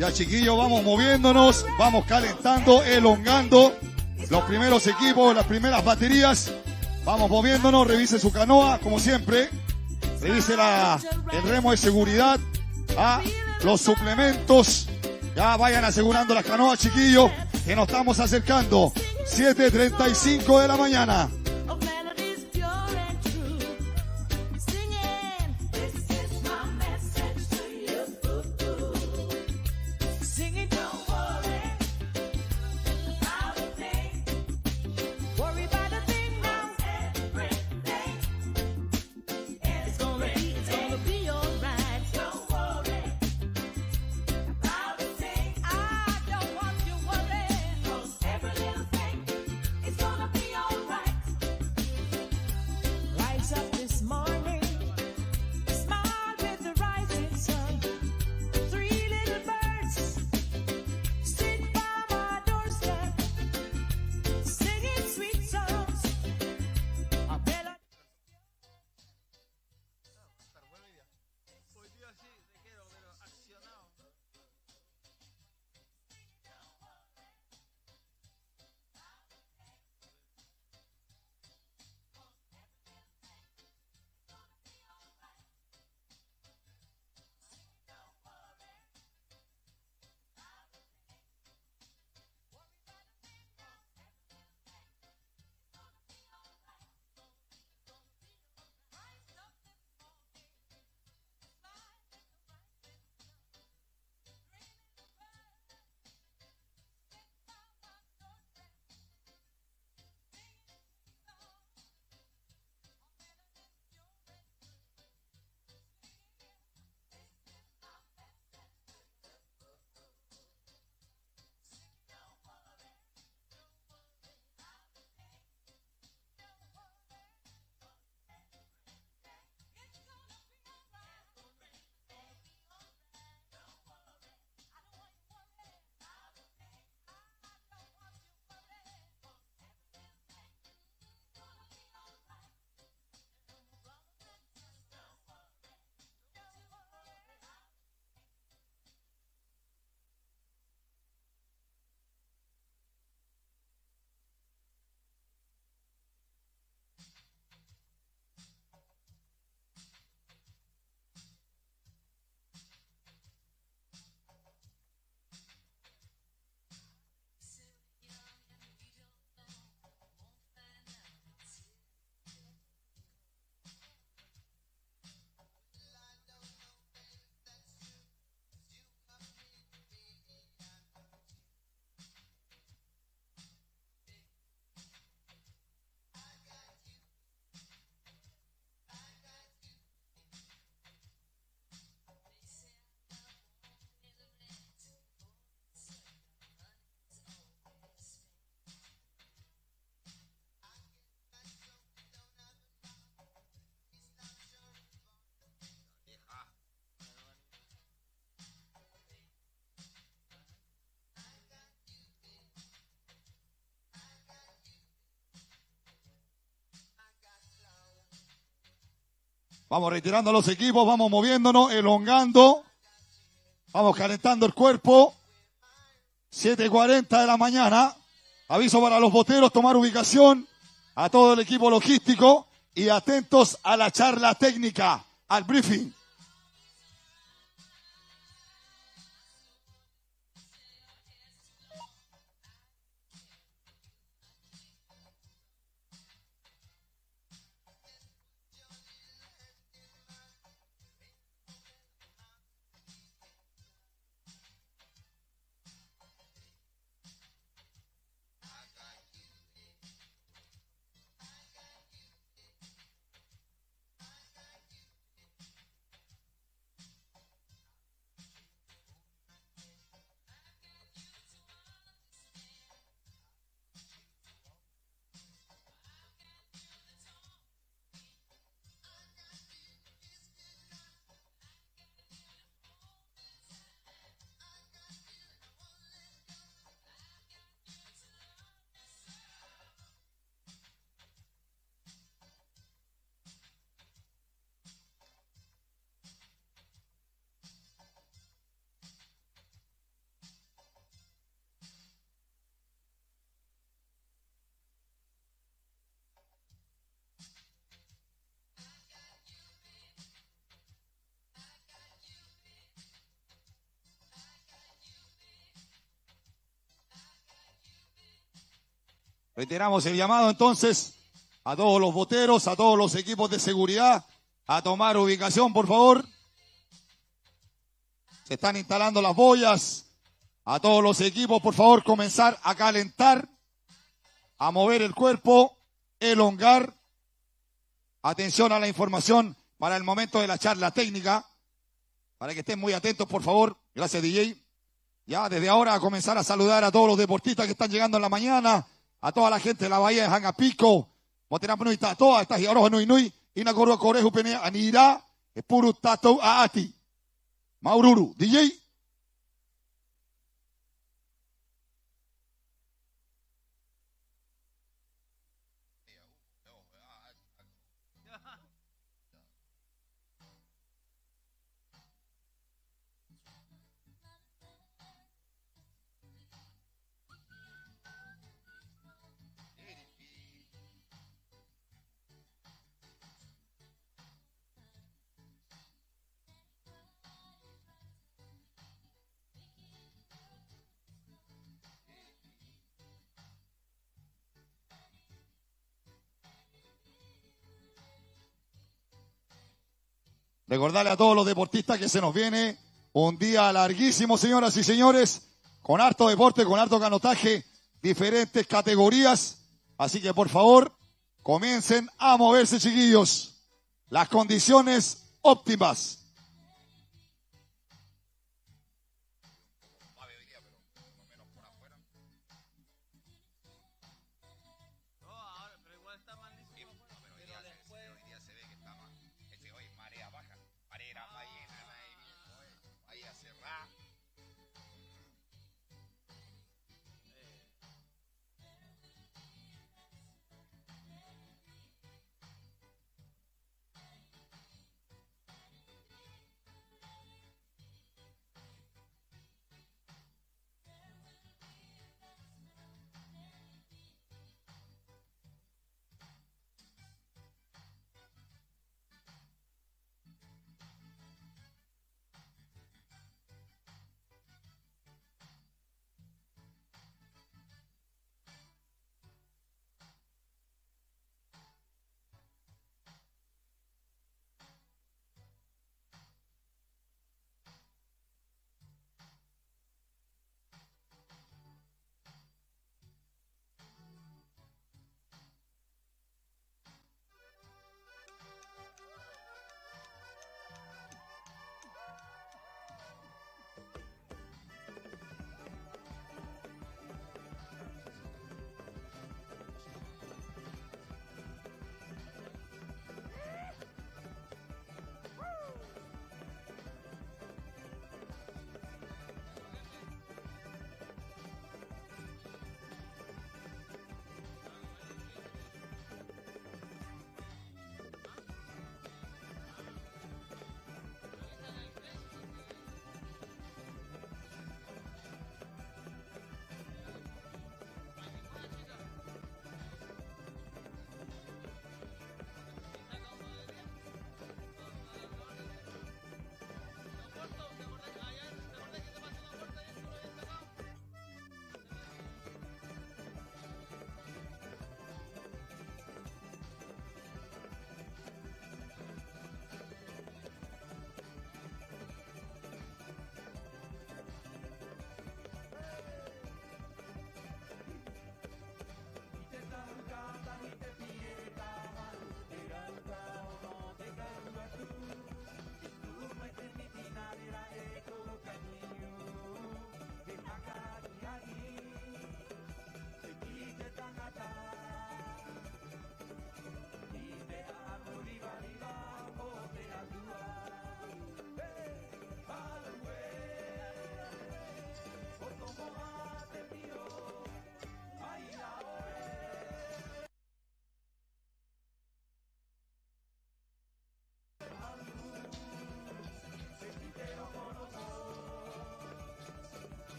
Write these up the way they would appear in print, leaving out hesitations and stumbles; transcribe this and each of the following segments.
Ya, chiquillos, vamos moviéndonos, vamos calentando, elongando los primeros equipos, las primeras baterías. Vamos moviéndonos, revise su canoa, como siempre. Revise el remo de seguridad, los suplementos. Ya vayan asegurando las canoas, chiquillos, que nos estamos acercando. 7:35 de la mañana. Vamos retirando los equipos, vamos moviéndonos, elongando. Vamos calentando el cuerpo. 7:40 de la mañana. Aviso para los boteros, tomar ubicación. A todo el equipo logístico. Y atentos a la charla técnica, al briefing. Reiteramos el llamado entonces a todos los boteros, a todos los equipos de seguridad, a tomar ubicación, por favor. Se están instalando las boyas. A todos los equipos, por favor, comenzar a calentar, a mover el cuerpo, elongar. Atención a la información para el momento de la charla técnica, para que estén muy atentos, por favor. Gracias, DJ. Ya desde ahora a comenzar a saludar a todos los deportistas que están llegando en la mañana, a toda la gente de la bahía de Jangapico, Motenapunui Tatoa, esta Giaroja Nui Nui, Inagorua Coreju Penea, Anira, Puru Tato Aati. Maururu, DJ. Recordarle a todos los deportistas que se nos viene un día larguísimo, señoras y señores, con harto deporte, con harto canotaje, diferentes categorías. Así que por favor, comiencen a moverse, chiquillos. Las condiciones óptimas.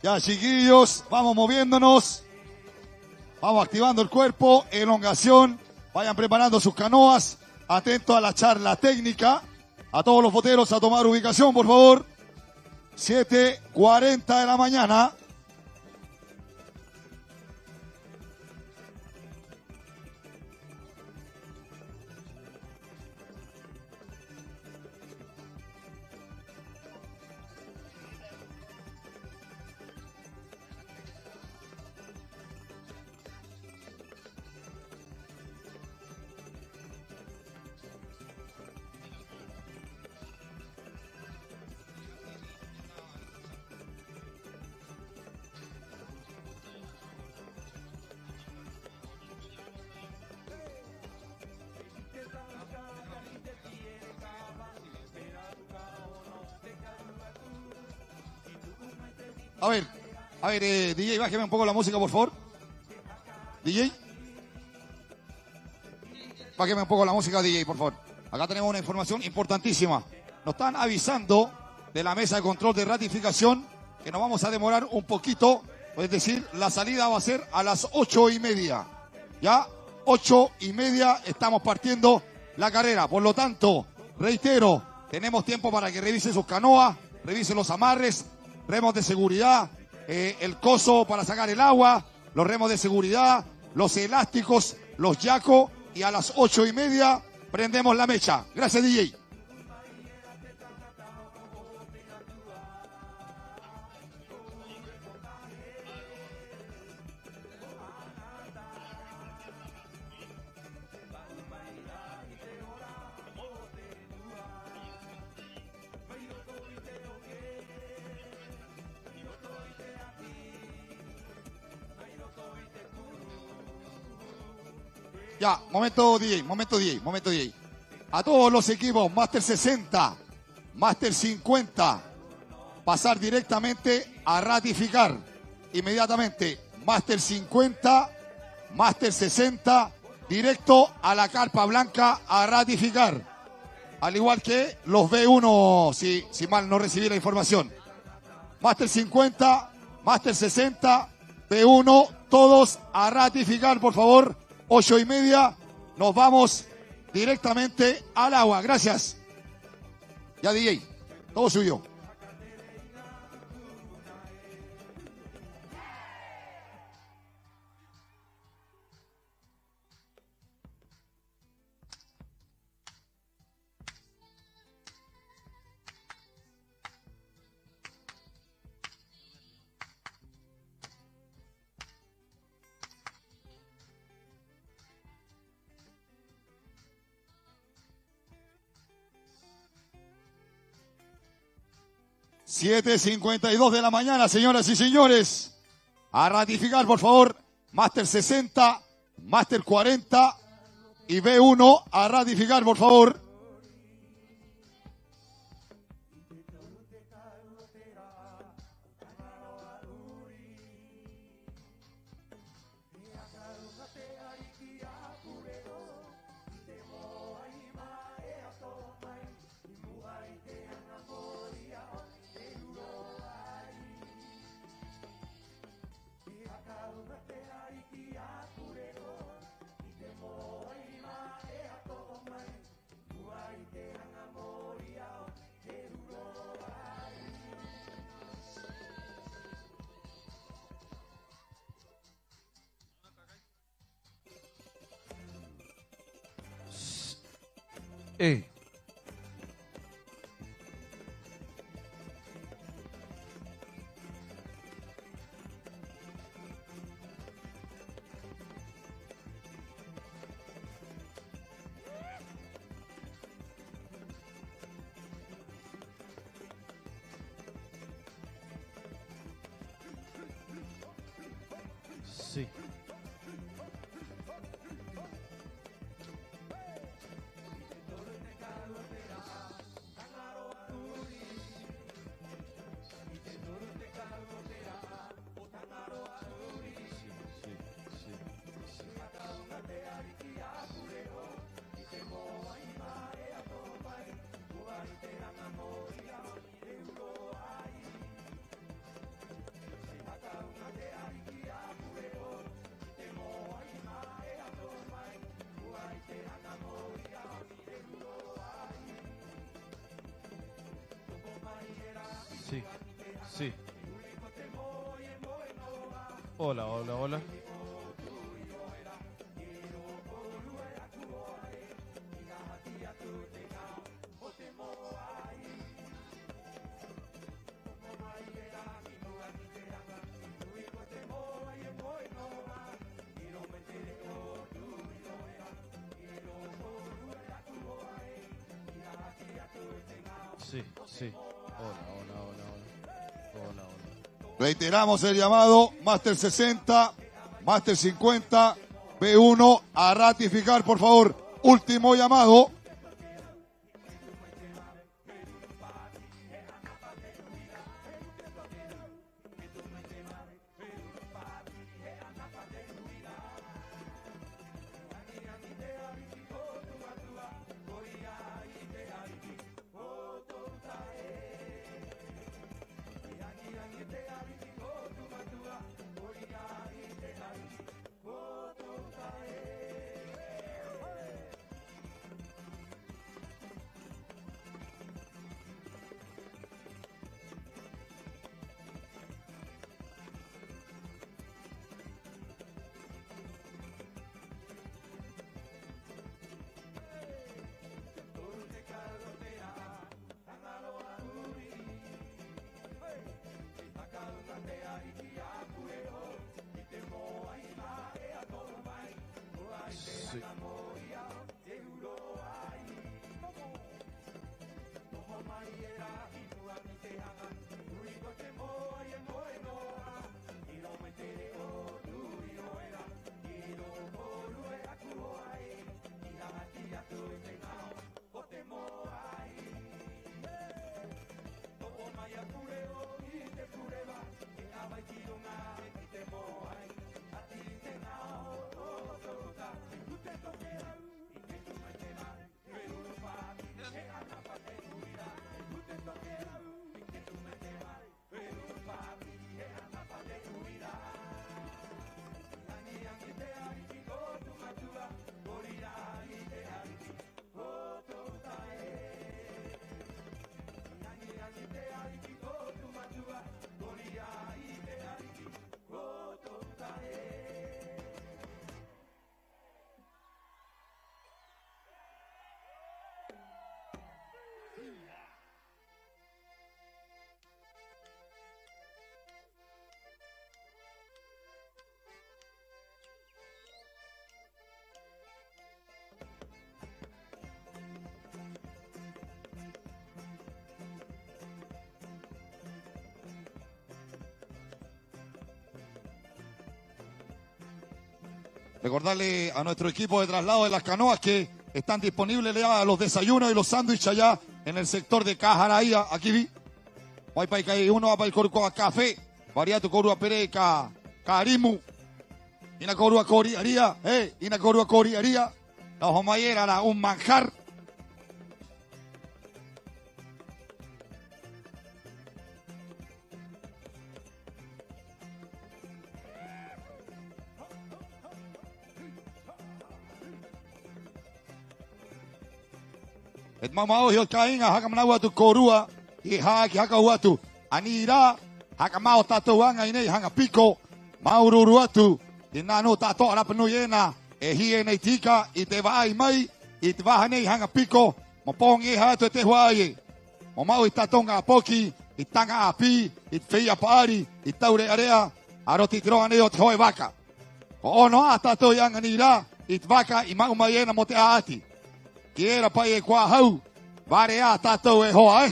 Ya, chiquillos, vamos moviéndonos. Vamos activando el cuerpo, elongación. Vayan preparando sus canoas. Atento a la charla técnica. A todos los boteros a tomar ubicación, por favor. 7:40 de la mañana. A ver, DJ, bájeme un poco la música, por favor. DJ. Bájeme un poco la música, DJ, por favor. Acá tenemos una información importantísima. Nos están avisando de la mesa de control de ratificación que nos vamos a demorar un poquito. Es decir, la salida va a ser a las 8:30. Ya, 8:30 estamos partiendo la carrera. Por lo tanto, reitero, tenemos tiempo para que revise sus canoas, revise los amarres, remos de seguridad, el coso para sacar el agua, los remos de seguridad, los elásticos, los yacos, y a las 8:30 prendemos la mecha. Gracias, DJ. Ya, momento DJ. A todos los equipos, Master 60, Master 50, pasar directamente a ratificar. Inmediatamente, Master 50, Master 60, directo a la carpa blanca a ratificar. Al igual que los B1, si mal no recibí la información. Master 50, Master 60, B1, todos a ratificar, por favor. 8:30, nos vamos directamente al agua. Gracias. Ya, DJ, todo suyo. (7:52 de la mañana, señoras y señores. A ratificar, por favor, Master 60, Master 40 y B1 a ratificar, por favor. Sí. Hola, hola, hola. Sí, sí. Hola, hola, hola, hola. Hola, hola. Reiteramos el llamado, Máster 60, Máster 50, B1, a ratificar, por favor. Último llamado. Sí. Recordarle a nuestro equipo de traslado de las canoas que están disponibles ya los desayunos y los sándwiches allá en el sector de Cajaraía. Aquí vi. Hay para que uno va para el corco café. Variato corua pereca. Carimu. Ina corua coriaría. Ina corua coriaría. La homayera era un manjar. Et mamao hiyo kainga haka mnawa tu korua i haka watu anira haka mau tato wanga ine hanga piko maururu watu inano tato ala penu yena e hiene tika i te vai mai i te wahane hanga piko mopong i hatu te huaye momau i tatonga poki i tanga api i te whia paari i taure area aroti tiroa neo te hoe waka ko ono a tato yanga nira i te waka i mau mai ena mo te aati ki era pai e kua hau, vare a tātou e hoa,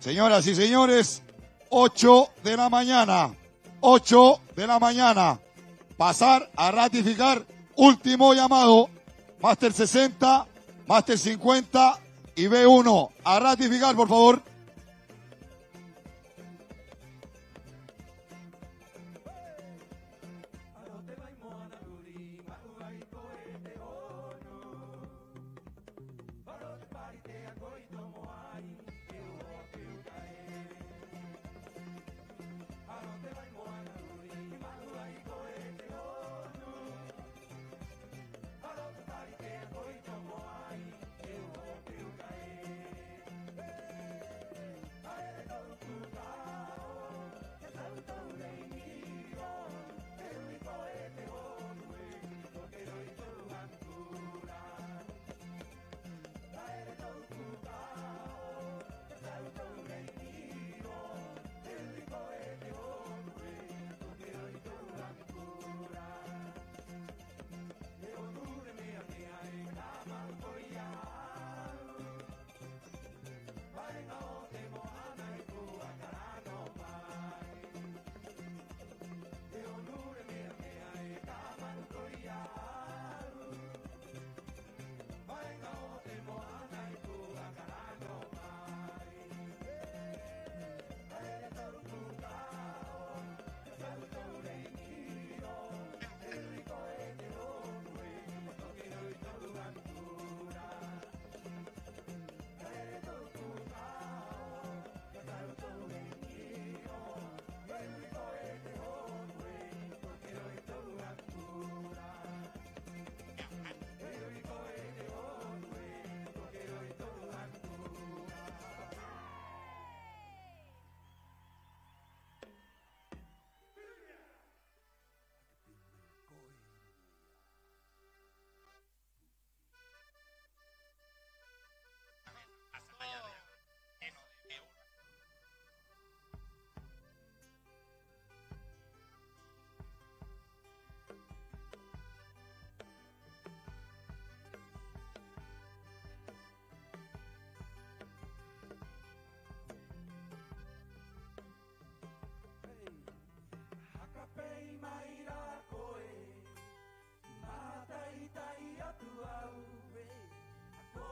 Señoras y señores, 8 de la mañana. 8 de la mañana. Pasar a ratificar. Último llamado. Máster 60, Máster 50 y B1. A ratificar, por favor.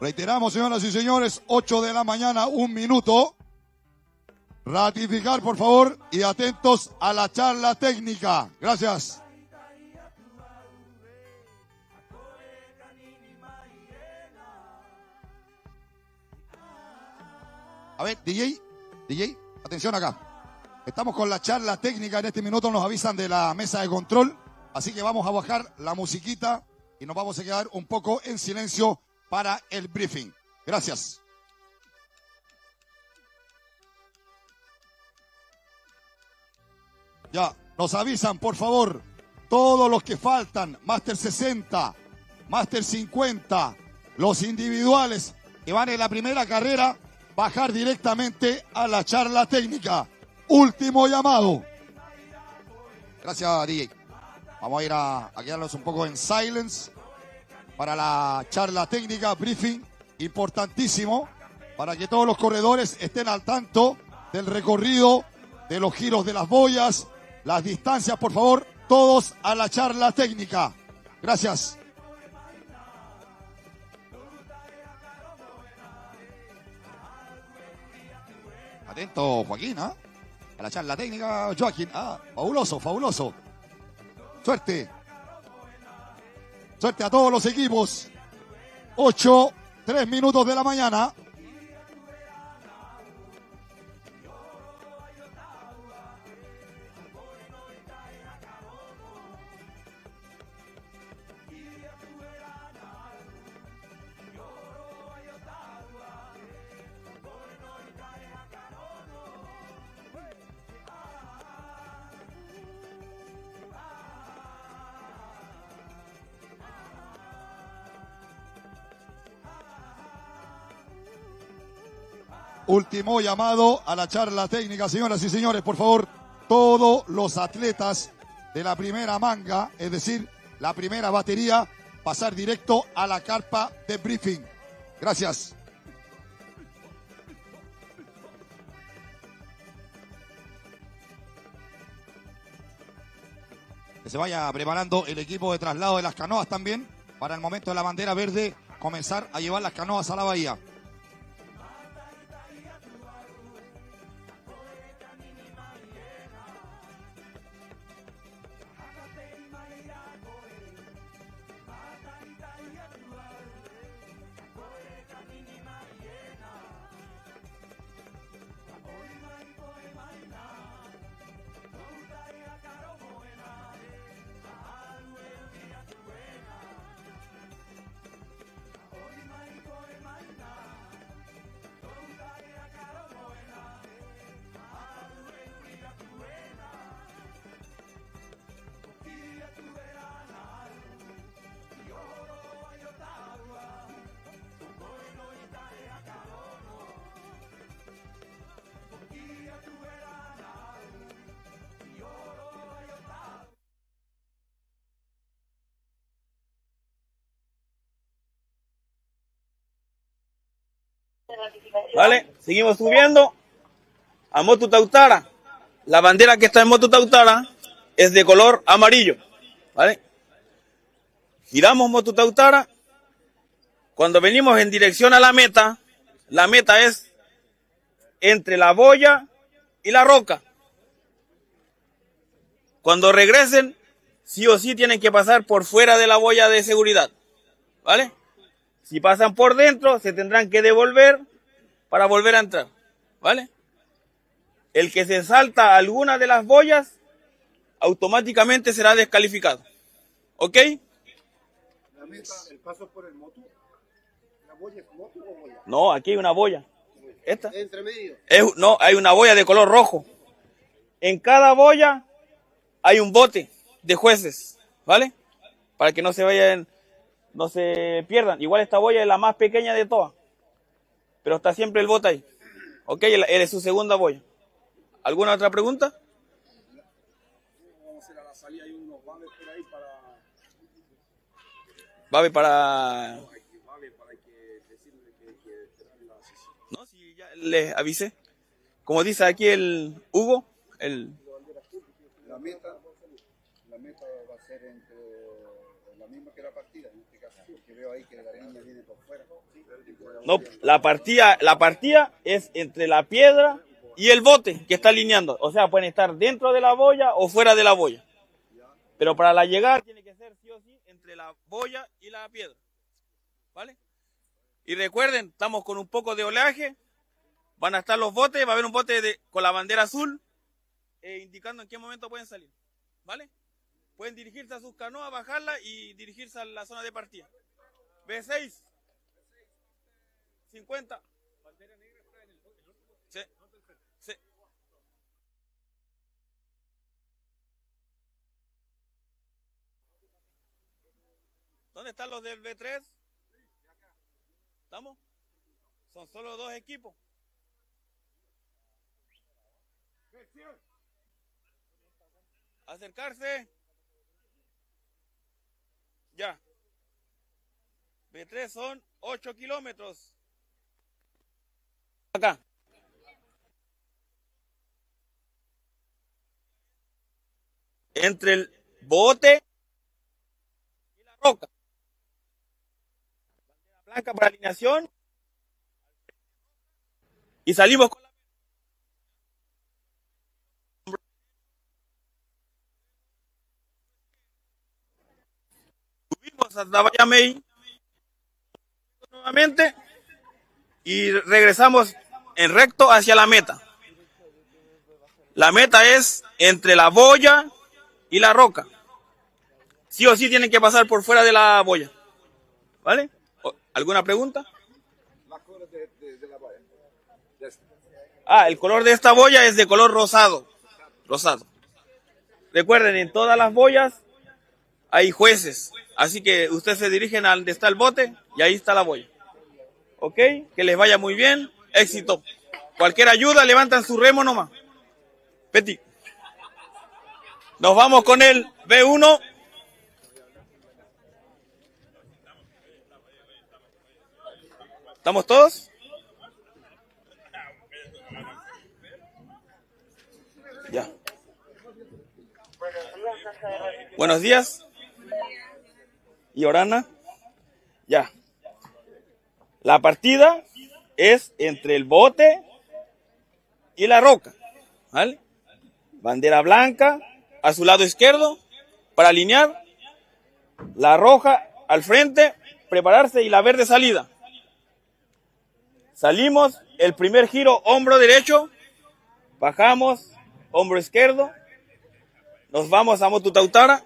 Reiteramos, señoras y señores, 8 de la mañana, 1 minuto. Ratificar, por favor, y atentos a la charla técnica. Gracias. A ver, DJ, atención acá. Estamos con la charla técnica. En este minuto nos avisan de la mesa de control. Así que vamos a bajar la musiquita y nos vamos a quedar un poco en silencio para el briefing. Gracias. Ya, nos avisan, por favor, todos los que faltan, Máster 60, Máster 50, los individuales que van en la primera carrera, bajar directamente a la charla técnica. Último llamado. Gracias, DJ. Vamos a ir a quedarnos un poco en silence para la charla técnica, briefing importantísimo, para que todos los corredores estén al tanto del recorrido, de los giros de las boyas, las distancias, por favor, todos a la charla técnica. Gracias. Atento, Joaquín, ¿ah? A la charla técnica, Joaquín. Ah, fabuloso, fabuloso. Suerte. Suerte a todos los equipos. 8, 3 minutos de la mañana. Último llamado a la charla técnica, señoras y señores, por favor, todos los atletas de la primera manga, es decir, la primera batería, pasar directo a la carpa de briefing. Gracias. se vaya preparando el equipo de traslado de las canoas también, para el momento de la bandera verde, comenzar a llevar las canoas a la bahía. Vale, seguimos subiendo a Motu Tautara. La bandera que está en Motu Tautara es de color amarillo, ¿vale? Giramos Motu Tautara. Cuando venimos en dirección a la meta es entre la boya y la roca. Cuando regresen, sí o sí tienen que pasar por fuera de la boya de seguridad, ¿vale? Si pasan por dentro, se tendrán que devolver para volver a entrar, ¿vale? El que se salta alguna de las boyas, automáticamente será descalificado, ¿ok? La meta, el paso por el moto, ¿la boya es moto o boya? No, aquí hay una boya. ¿Esta? Entre medio. No, hay una boya de color rojo. En cada boya hay un bote de jueces, ¿vale? Para que no se vayan, no se pierdan. Igual esta boya es la más pequeña de todas, pero está siempre el bote ahí. Ok, él es su segunda boya. ¿Alguna otra pregunta? Vamos a ir a la salida, hay unos vales por ahí para... Babe para... para que decirle que esperar la sesión. No, si ya les avisé. Como dice aquí el Hugo, La meta va a ser entre la misma que la partida, en este caso, porque veo ahí que la niña viene por fuera. no, la partida es entre la piedra y el bote que está alineando. O sea, pueden estar dentro de la boya o fuera de la boya. Pero para la llegada tiene que ser sí o sí entre la boya y la piedra, ¿vale? Y recuerden, estamos con un poco de oleaje. Van a estar los botes, va a haber un bote con la bandera azul, indicando en qué momento pueden salir, ¿vale? Pueden dirigirse a sus canoas, bajarla y dirigirse a la zona de partida. B6, 50. Sí. Sí. ¿Dónde están los del B3? ¿Estamos? Son solo 2 equipos. Acercarse. Ya. B3 son 8 kilómetros. Acá. Entre el bote y la roca. Bandera blanca para alineación. Y salimos con la... Subimos hasta Vallamey nuevamente y regresamos en recto hacia la meta. La meta es entre la boya y la roca. Sí o sí tienen que pasar por fuera de la boya, ¿vale? ¿Alguna pregunta? La color de la boya. El color de esta boya es de color rosado. Rosado. Recuerden, en todas las boyas hay jueces. Así que ustedes se dirigen a donde está el bote y ahí está la boya. ¿Ok? Que les vaya muy bien. Éxito. Cualquier ayuda, levantan su remo nomás. Betty. Nos vamos con el B1. ¿Estamos todos? Ya. Buenos días. ¿Y Orana? Ya. La partida es entre el bote y la roca, ¿vale? Bandera blanca a su lado izquierdo para alinear, la roja al frente, prepararse y la verde salida. Salimos, el primer giro, hombro derecho, bajamos, hombro izquierdo, nos vamos a Motu Tautara,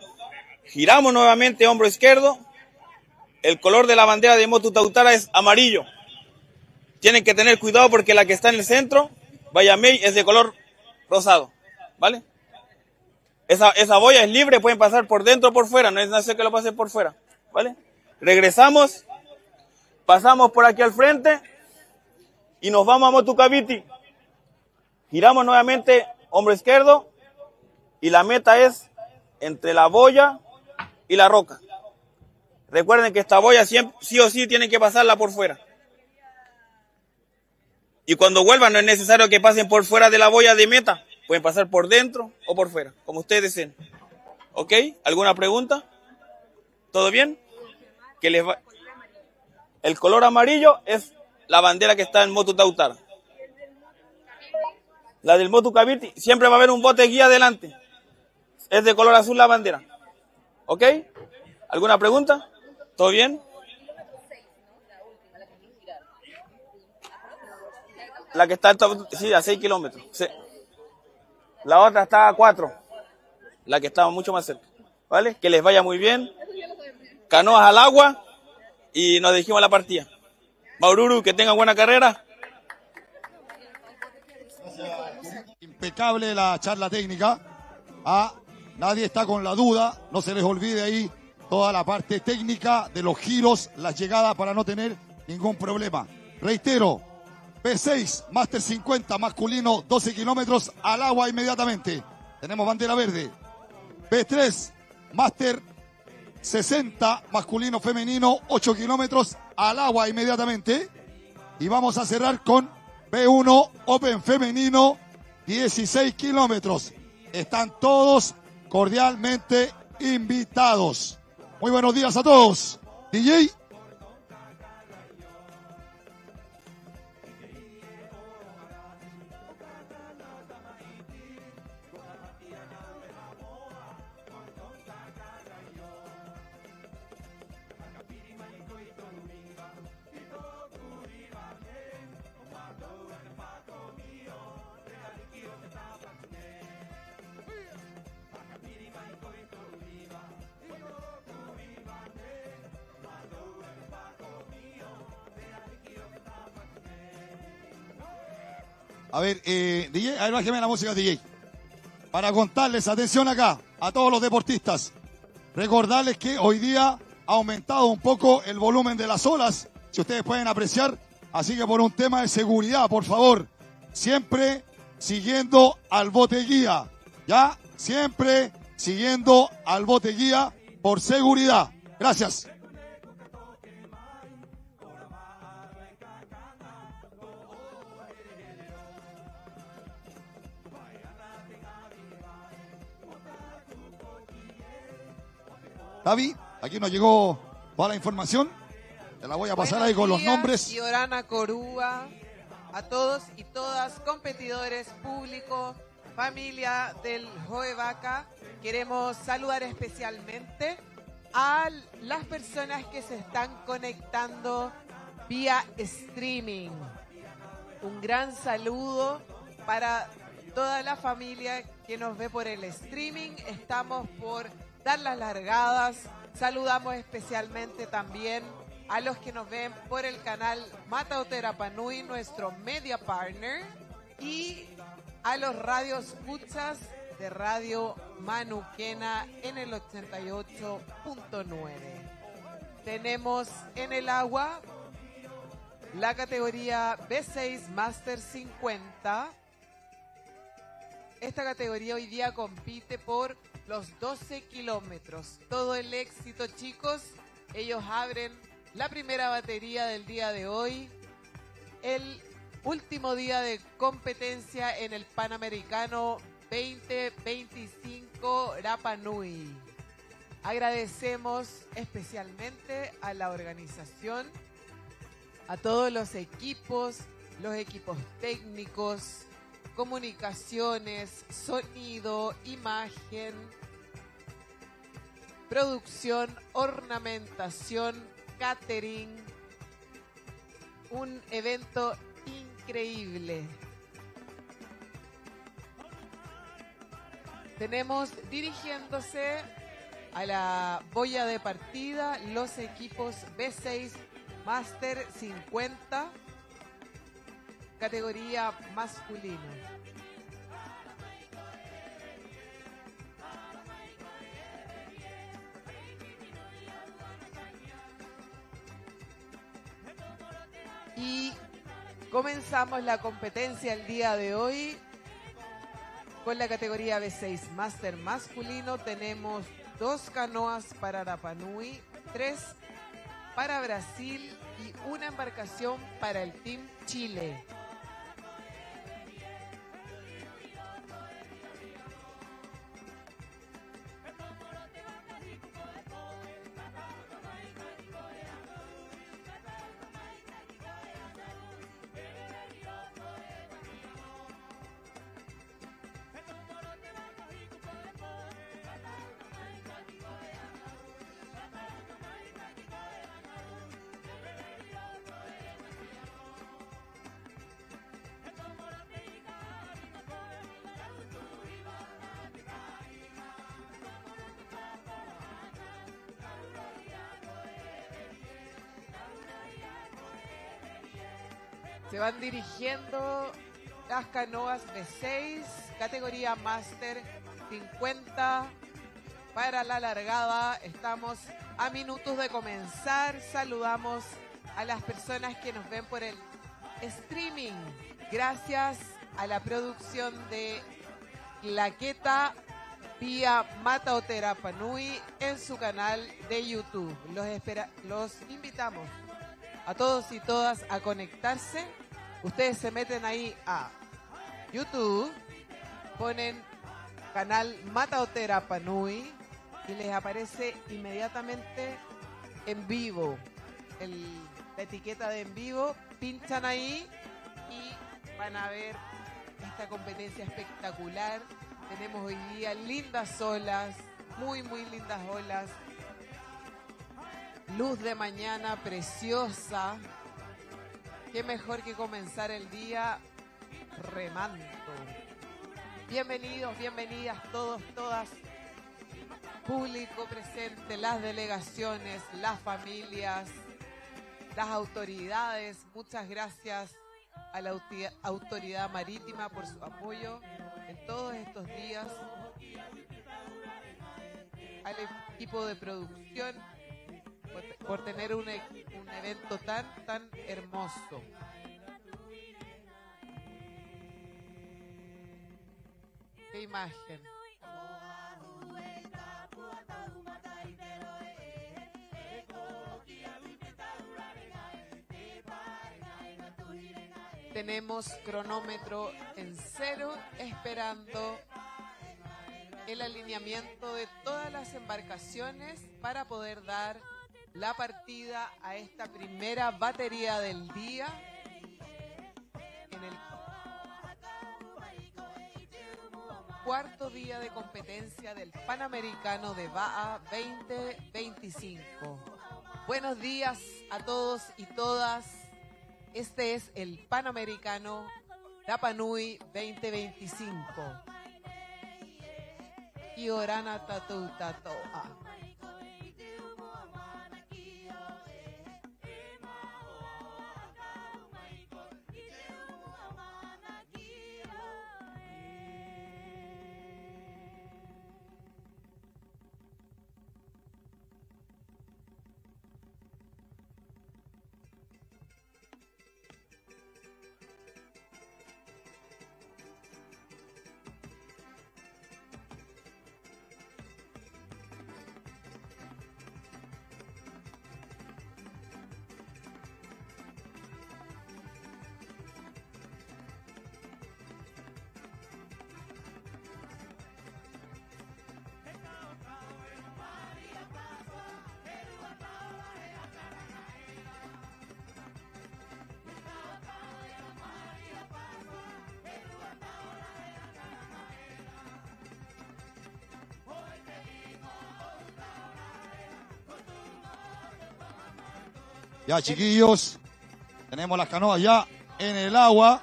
giramos nuevamente, hombro izquierdo, el color de la bandera de Motu Tautara es amarillo. Tienen que tener cuidado porque la que está en el centro, Bayamey, es de color rosado, ¿vale? Esa boya es libre, pueden pasar por dentro o por fuera, no es necesario que lo pasen por fuera, ¿vale? Regresamos, pasamos por aquí al frente y nos vamos a Motu Cavite. Giramos nuevamente, hombro izquierdo, y la meta es entre la boya y la roca. Recuerden que esta boya sí o sí tienen que pasarla por fuera. Y cuando vuelvan no es necesario que pasen por fuera de la boya de meta. Pueden pasar por dentro o por fuera, como ustedes deseen. ¿Ok? ¿Alguna pregunta? ¿Todo bien? El color amarillo es la bandera que está en Motu Tautara. La del Motu Cavite, siempre va a haber un bote guía adelante. Es de color azul la bandera. ¿Ok? ¿Alguna pregunta? ¿Todo bien? La que está sí, a 6 kilómetros. Sí. La otra está a 4. La que está mucho más cerca. ¿Vale? Que les vaya muy bien. Canoas al agua. Y nos dirigimos a la partida. Maururu, que tengan buena carrera. Impecable la charla técnica. Nadie está con la duda. No se les olvide ahí toda la parte técnica de los giros, las llegadas para no tener ningún problema. Reitero, P6, Máster 50, masculino, 12 kilómetros, al agua inmediatamente. Tenemos bandera verde. P3, Máster 60, masculino, femenino, 8 kilómetros, al agua inmediatamente. Y vamos a cerrar con P1, Open femenino, 16 kilómetros. Están todos cordialmente invitados. Muy buenos días a todos. DJ. A ver, DJ, a ver, bájeme la música, DJ. Para contarles, atención acá, a todos los deportistas. Recordarles que hoy día ha aumentado un poco el volumen de las olas, si ustedes pueden apreciar. Así que por un tema de seguridad, por favor, siempre siguiendo al bote guía. ¿Ya? Siempre siguiendo al bote guía por seguridad. Gracias. David, aquí nos llegó toda la información. Te la voy a pasar ahí con los nombres. Y Orana Corúa, a todos y todas, competidores, público, familia del Joevaca. Queremos saludar especialmente a las personas que se están conectando vía streaming. Un gran saludo para toda la familia que nos ve por el streaming. Estamos por dar las largadas. Saludamos especialmente también a los que nos ven por el canal Mataoterapanui, nuestro media partner, y a los radioescuchas de Radio Manuquena en el 88.9. Tenemos en el agua la categoría B6 Master 50. Esta categoría hoy día compite por los 12 kilómetros. Todo el éxito, chicos. Ellos abren la primera batería del día de hoy. El último día de competencia en el Panamericano 2025 Rapa Nui. Agradecemos especialmente a la organización, a todos los equipos técnicos, comunicaciones, sonido, imagen, producción, ornamentación, catering. Un evento increíble. Tenemos dirigiéndose a la boya de partida los equipos B6 Master 50, categoría masculino. Y comenzamos la competencia el día de hoy con la categoría B6 Master masculino. Tenemos 2 canoas para Rapa Nui, 3 para Brasil y una embarcación para el Team Chile. Se van dirigiendo las canoas de 6, categoría Master 50 para la largada. Estamos a minutos de comenzar. Saludamos a las personas que nos ven por el streaming. Gracias a la producción de Claqueta vía Mataote Rapa Nui en su canal de YouTube. Los invitamos a todos y todas a conectarse. Ustedes se meten ahí a YouTube, ponen canal Mataote Rapa Nui y les aparece inmediatamente en vivo, la etiqueta de en vivo, pinchan ahí y van a ver esta competencia espectacular. Tenemos hoy día lindas olas, muy lindas olas. Luz de mañana preciosa. Qué mejor que comenzar el día remando. Bienvenidos, bienvenidas todos, todas. Público presente, las delegaciones, las familias, las autoridades. Muchas gracias a la Autoridad Marítima por su apoyo en todos estos días. Al equipo de producción por tener un evento tan hermoso. Qué imagen. Tenemos cronómetro en 0 esperando el alineamiento de todas las embarcaciones para poder dar la partida a esta primera batería del día en el cuarto día de competencia del Panamericano de Baja 2025. Buenos días a todos y todas. Este es el Panamericano Rapa Nui 2025. Iorana Tatu Tatoa. Ya, chiquillos, tenemos las canoas ya en el agua.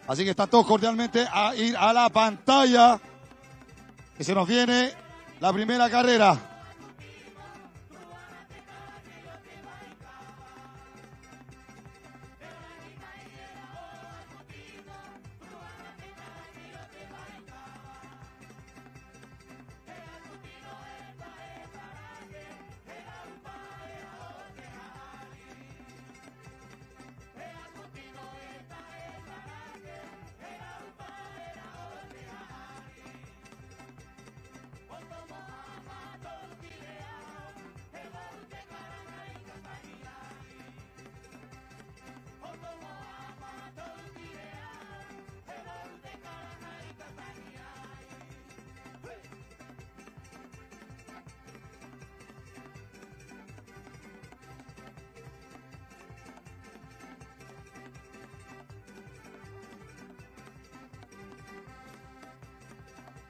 Así que están todos cordialmente a ir a la pantalla. Que se nos viene la primera carrera.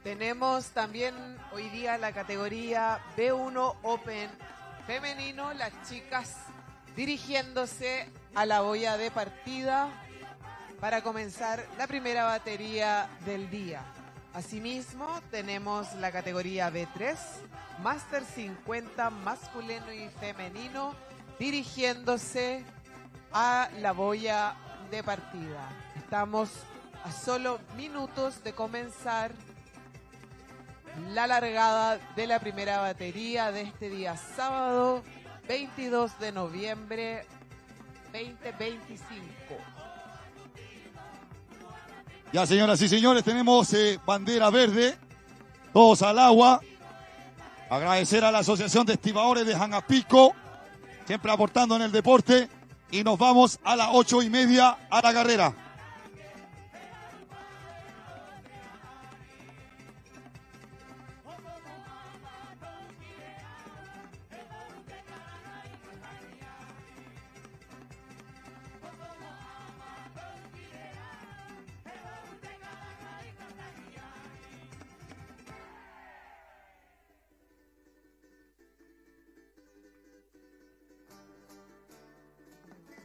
Tenemos también hoy día la categoría B1 Open femenino, las chicas dirigiéndose a la boya de partida para comenzar la primera batería del día. Asimismo, tenemos la categoría B3, Master 50 masculino y femenino, dirigiéndose a la boya de partida. Estamos a solo minutos de comenzar la largada de la primera batería de este día sábado 22 de noviembre 2025. Ya, señoras y señores, tenemos bandera verde, todos al agua. Agradecer a la Asociación de Estibadores de Janapico, siempre aportando en el deporte. Y nos vamos a las 8:30 a la carrera.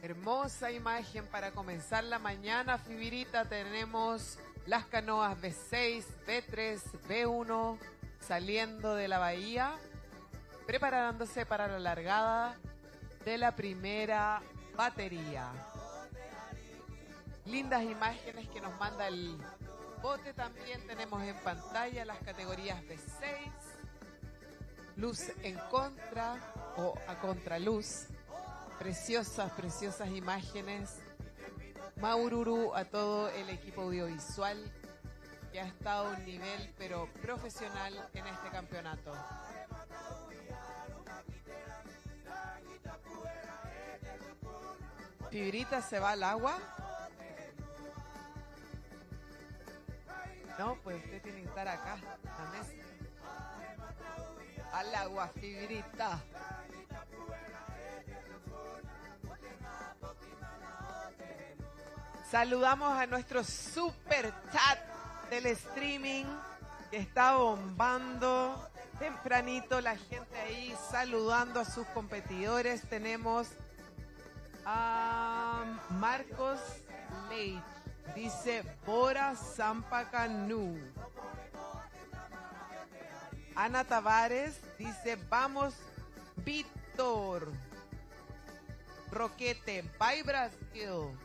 Hermosa imagen para comenzar la mañana, Fibirita. Tenemos las canoas B6, B3, B1 saliendo de la bahía, preparándose para la largada de la primera batería. Lindas imágenes que nos manda el bote. También tenemos en pantalla las categorías B6, luz en contra o a contraluz. Preciosas, preciosas imágenes. Maururu a todo el equipo audiovisual que ha estado a un nivel pero profesional en este campeonato. Fibirita se va al agua. No, pues usted tiene que estar acá, la mesa. Al agua, Fibirita. Saludamos a nuestro super chat del streaming que está bombando tempranito, la gente ahí saludando a sus competidores. Tenemos a Marcos Leite, dice Bora Zampacanu. Ana Tavares dice vamos Víctor. Roquete, bye Brasil.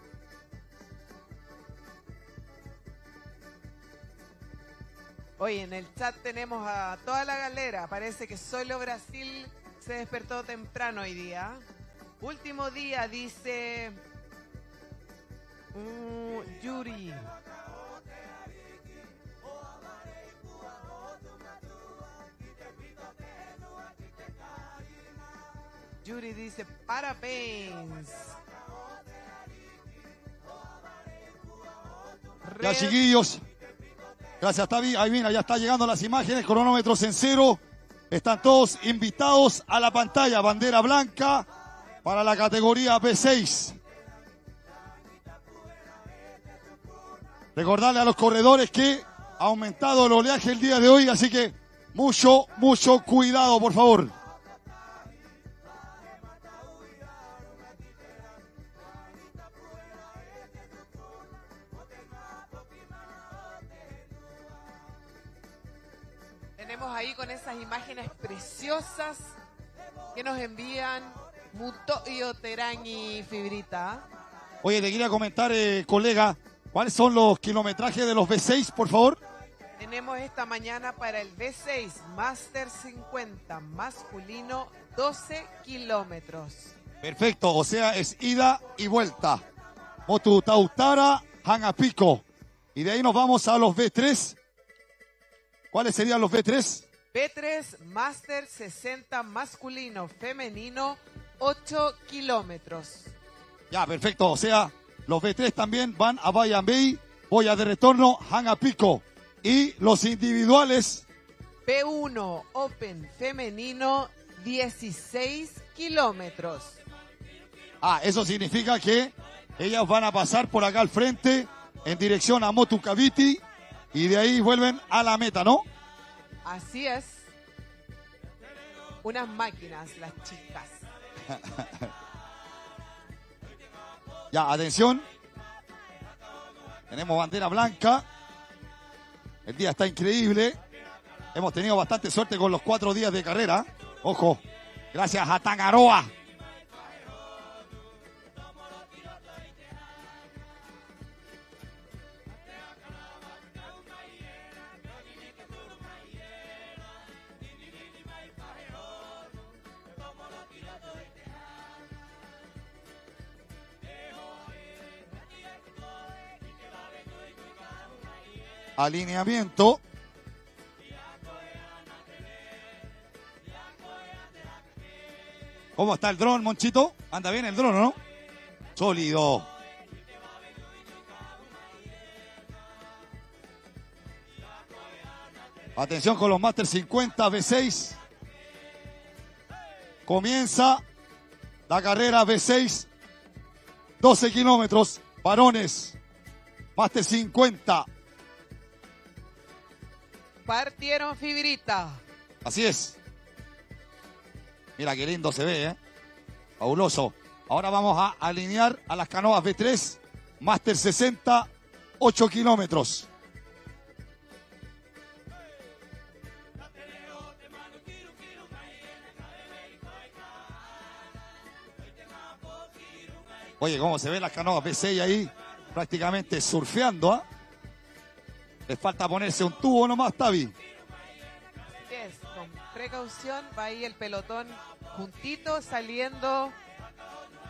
Oye, en el chat tenemos a toda la galera. Parece que solo Brasil se despertó temprano hoy día. Último día, dice Yuri. Yuri dice, parabéns. Ya, chiquillos. Gracias, Tavi. Ahí mira, ya están llegando las imágenes, cronómetros en cero. Están todos invitados a la pantalla. Bandera blanca para la categoría B6. Recordarle a los corredores que ha aumentado el oleaje el día de hoy, así que mucho cuidado, por favor. Seguimos ahí con esas imágenes preciosas que nos envían Muto y Oterán y Fibrita. Oye, te quería comentar, colega, ¿cuáles son los kilometrajes de los V6, por favor? Tenemos esta mañana para el V6 Master 50 masculino 12 kilómetros. Perfecto, o sea, es ida y vuelta. Motu Tautara, Hangapico. Y de ahí nos vamos a los V3. ¿Cuáles serían los V3? V3 Master 60 masculino femenino 8 kilómetros. Ya, perfecto, o sea, los V3 también van a Bayambey, Boya de Retorno, Hangapico. Y los individuales, P1 Open femenino 16 kilómetros. eso significa que ellas van a pasar por acá al frente en dirección a Motu Cavite y de ahí vuelven a la meta, ¿no? Así es. Unas máquinas, las chicas. Ya, atención. Tenemos bandera blanca. El día está increíble. Hemos tenido bastante suerte con los 4 días de carrera. Ojo, gracias a Tangaroa. Alineamiento. ¿Cómo está el dron, Monchito? ¿Anda bien el dron, no? Sólido. Atención con los Master 50 V6. Comienza la carrera V6. 12 kilómetros. Varones. Master 50. Partieron Fibrita. Así es. Mira qué lindo se ve, ¿eh? Fabuloso. Ahora vamos a alinear a las canoas V3, Master 60, 8 kilómetros. Oye, cómo se ven las canoas V6 ahí, prácticamente surfeando, ¿ah? Les falta ponerse un tubo nomás, Tavi. Así es, con precaución va ahí el pelotón juntito saliendo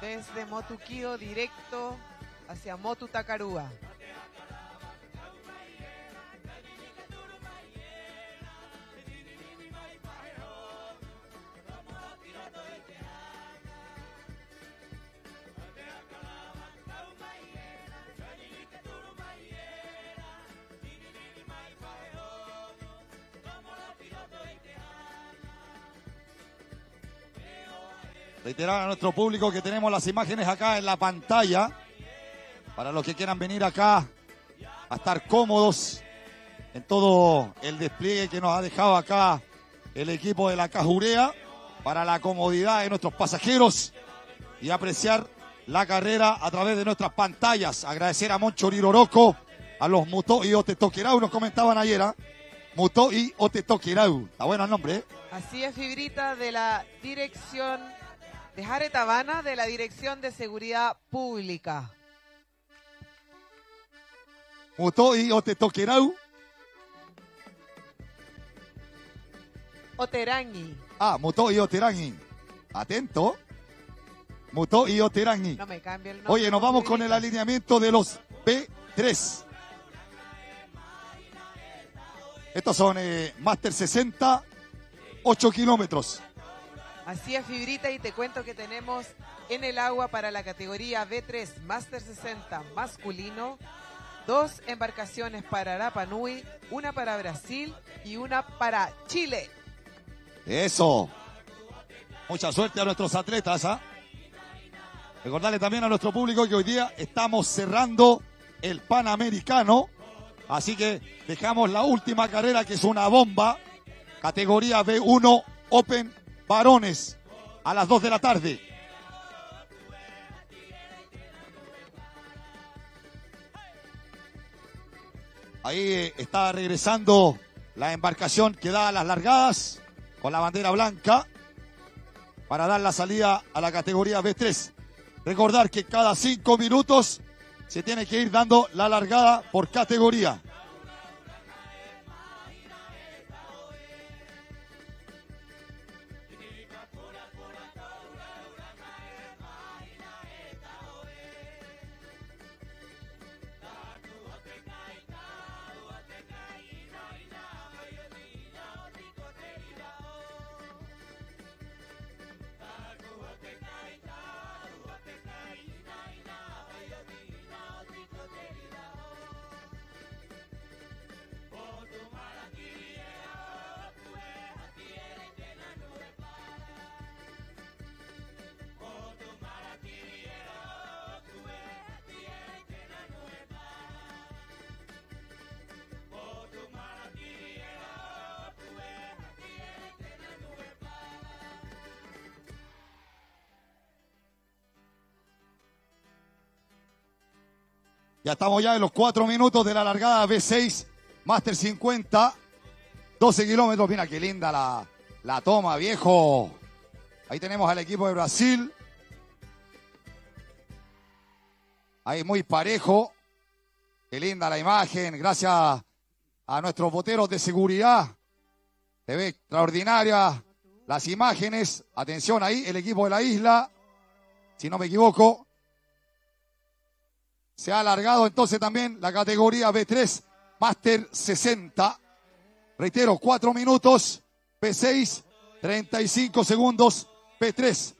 desde Motuquío directo hacia Motu Tacarúa. Reiterar a nuestro público que tenemos las imágenes acá en la pantalla para los que quieran venir acá a estar cómodos en todo el despliegue que nos ha dejado acá el equipo de la Cajurea para la comodidad de nuestros pasajeros y apreciar la carrera a través de nuestras pantallas. Agradecer a Moncho Riroroco, a los Muto y Otetoquerau, nos comentaban ayer, ¿eh? Muto y Otetoquerau. Está bueno el nombre, ¿eh? Así es, Fibrita, de la dirección de Jaretabana, de la Dirección de Seguridad Pública. Muto y Otetoquerau. Oterangi. Muto y Oterangi. Atento. Muto y Oterangi. No me cambie el nombre. Oye, nos vamos con el Fibrita. alineamiento de los B3. Estos son Master 60, 8 kilómetros. Así es, Fibrita, y te cuento que tenemos en el agua para la categoría B3 Master 60 masculino 2 embarcaciones para Rapa Nui, una para Brasil y una para Chile. Eso. Mucha suerte a nuestros atletas, ¿ah? Recordarle también a nuestro público que hoy día estamos cerrando el Panamericano. Así que dejamos la última carrera, que es una bomba. Categoría B1 Open varones a las 2 de la tarde. Ahí está regresando la embarcación que da las largadas con la bandera blanca para dar la salida a la categoría B3. Recordar que cada 5 minutos se tiene que ir dando la largada por categoría. Ya estamos ya en los 4 minutos de la largada B6, Master 50, 12 kilómetros. Mira qué linda la toma, viejo. Ahí tenemos al equipo de Brasil. Ahí muy parejo. Qué linda la imagen. Gracias a nuestros boteros de seguridad. Se ve extraordinaria las imágenes. Atención ahí, el equipo de la isla. Si no me equivoco. Se ha alargado entonces también la categoría B3, Master 60. Reitero, 4 minutos. B6, 35 segundos. B3.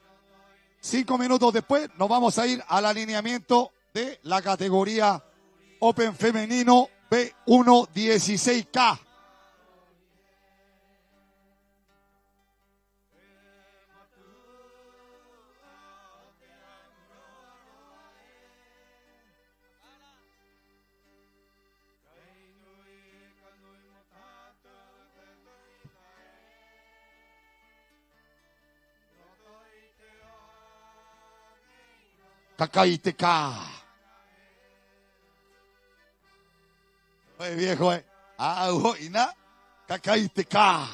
5 minutos después nos vamos a ir al alineamiento de la categoría Open Femenino B1 16K. Kakaiteka. Oye, viejo, ina. Kakaiteka.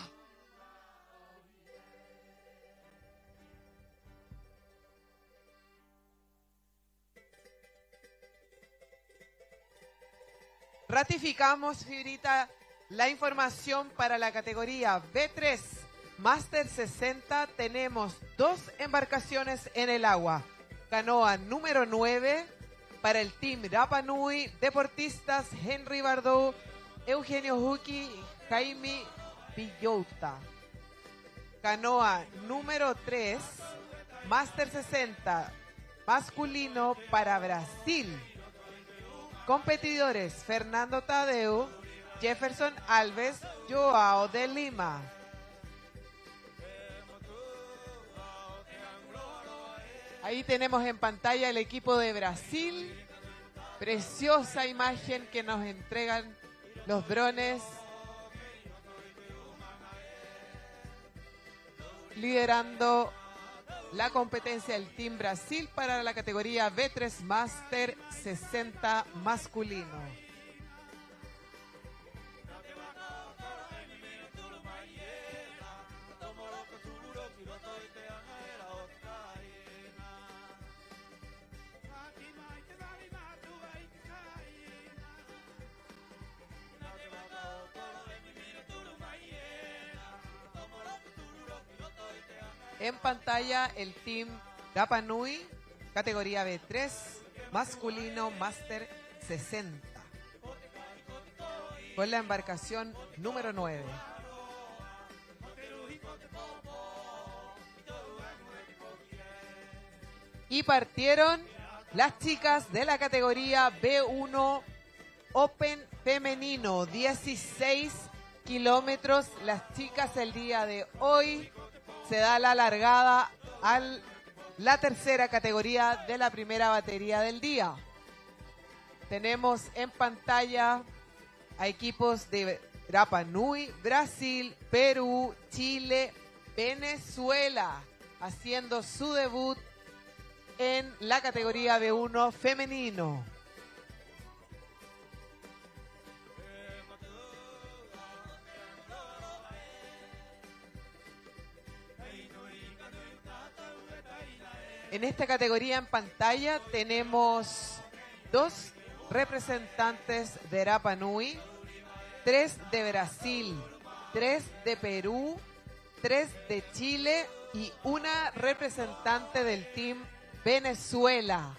Ratificamos, Fibrita, la información para la categoría B3 Master 60. Tenemos 2 embarcaciones en el agua. Canoa número 9 para el Team Rapa Nui, deportistas Henry Bardou, Eugenio Huki y Jaime Villota. Canoa número 3, Master 60, masculino para Brasil. Competidores Fernando Tadeu, Jefferson Alves, Joao de Lima. Ahí tenemos en pantalla el equipo de Brasil. Preciosa imagen que nos entregan los drones. Liderando la competencia del Team Brasil para la categoría B3 Master 60 masculino. En pantalla el Team Rapa Nui, categoría B3, masculino Master 60. Con la embarcación número 9. Y partieron las chicas de la categoría B1 Open Femenino, 16 kilómetros. Las chicas el día de hoy se da la largada a la tercera categoría de la primera batería del día. Tenemos en pantalla a equipos de Rapa Nui, Brasil, Perú, Chile, Venezuela, haciendo su debut en la categoría B1 femenino. En esta categoría en pantalla tenemos 2 representantes de Rapa Nui, 3 de Brasil, 3 de Perú, 3 de Chile y una representante del Team Venezuela.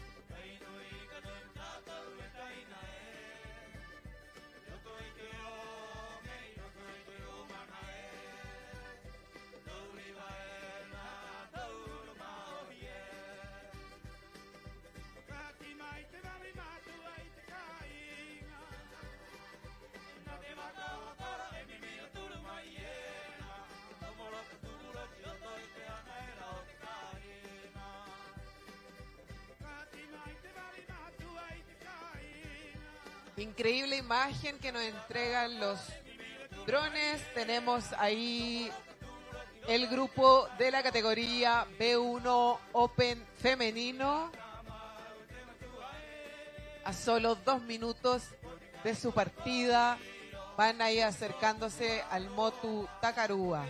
Increíble imagen que nos entregan los drones. Tenemos ahí el grupo de la categoría B1 Open femenino. A solo 2 minutos de su partida van ahí acercándose al Motu Takarua.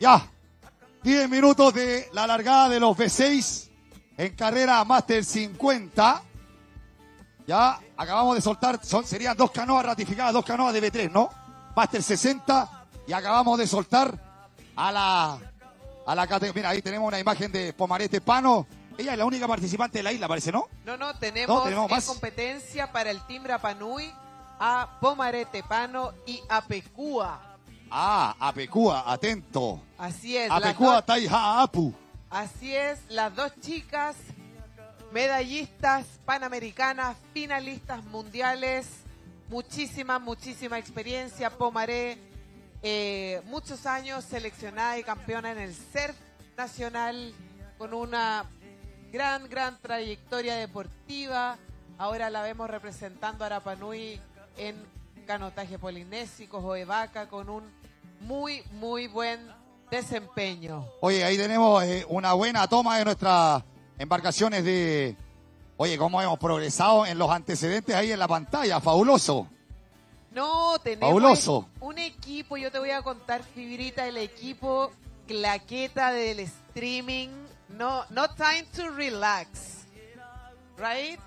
Ya, 10 minutos de la largada de los V6 en carrera Master 50. Ya, acabamos de soltar, serían 2 canoas ratificadas, 2 canoas de V3, ¿no? Master 60 y acabamos de soltar a la categoría. Mira, ahí tenemos una imagen de Pomarete Pano. Ella es la única participante de la isla, parece, ¿no? No, tenemos en más competencia para el Team Rapa Nui a Pomarete Pano y a Pecúa. Ah, Apecúa, atento. Así es. Apecúa Taija Apu. Así es, las 2 chicas medallistas panamericanas, finalistas mundiales, muchísima experiencia. Pomaré, muchos años seleccionada y campeona en el surf nacional, con una gran trayectoria deportiva. Ahora la vemos representando a Rapa Nui en canotaje polinésico, Joevaca, con un muy buen desempeño. Oye, ahí tenemos una buena toma de nuestras embarcaciones de... Oye, cómo hemos progresado en los antecedentes ahí en la pantalla, fabuloso. No, tenemos fabuloso. Un equipo, yo te voy a contar, Fibrita, el equipo claqueta del streaming. No time to relax, right?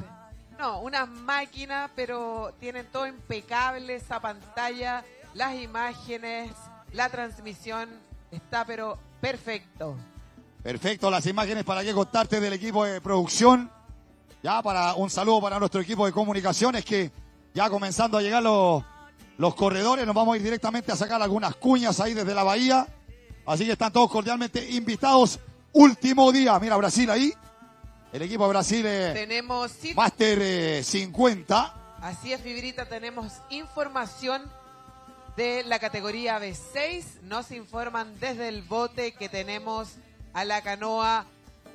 No, unas máquinas, pero tienen todo impecable, esa pantalla, las imágenes, la transmisión, está pero perfecto. Perfecto, las imágenes para qué contarte del equipo de producción. Ya, un saludo para nuestro equipo de comunicaciones, que ya comenzando a llegar los corredores, nos vamos a ir directamente a sacar algunas cuñas ahí desde la bahía. Así que están todos cordialmente invitados. Último día, mira Brasil ahí. El equipo de Brasil tenemos Master 50. Así es, Fibrita, tenemos información de la categoría B6. Nos informan desde el bote que tenemos a la canoa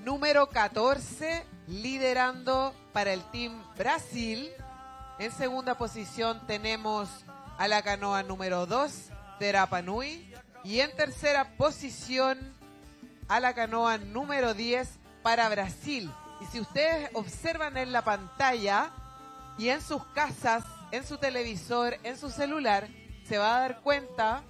número 14 liderando para el Team Brasil. En segunda posición tenemos a la canoa número 2 de Rapa Nui. Y en tercera posición a la canoa número 10 para Brasil. Y si ustedes observan en la pantalla y en sus casas, en su televisor, en su celular, se va a dar cuenta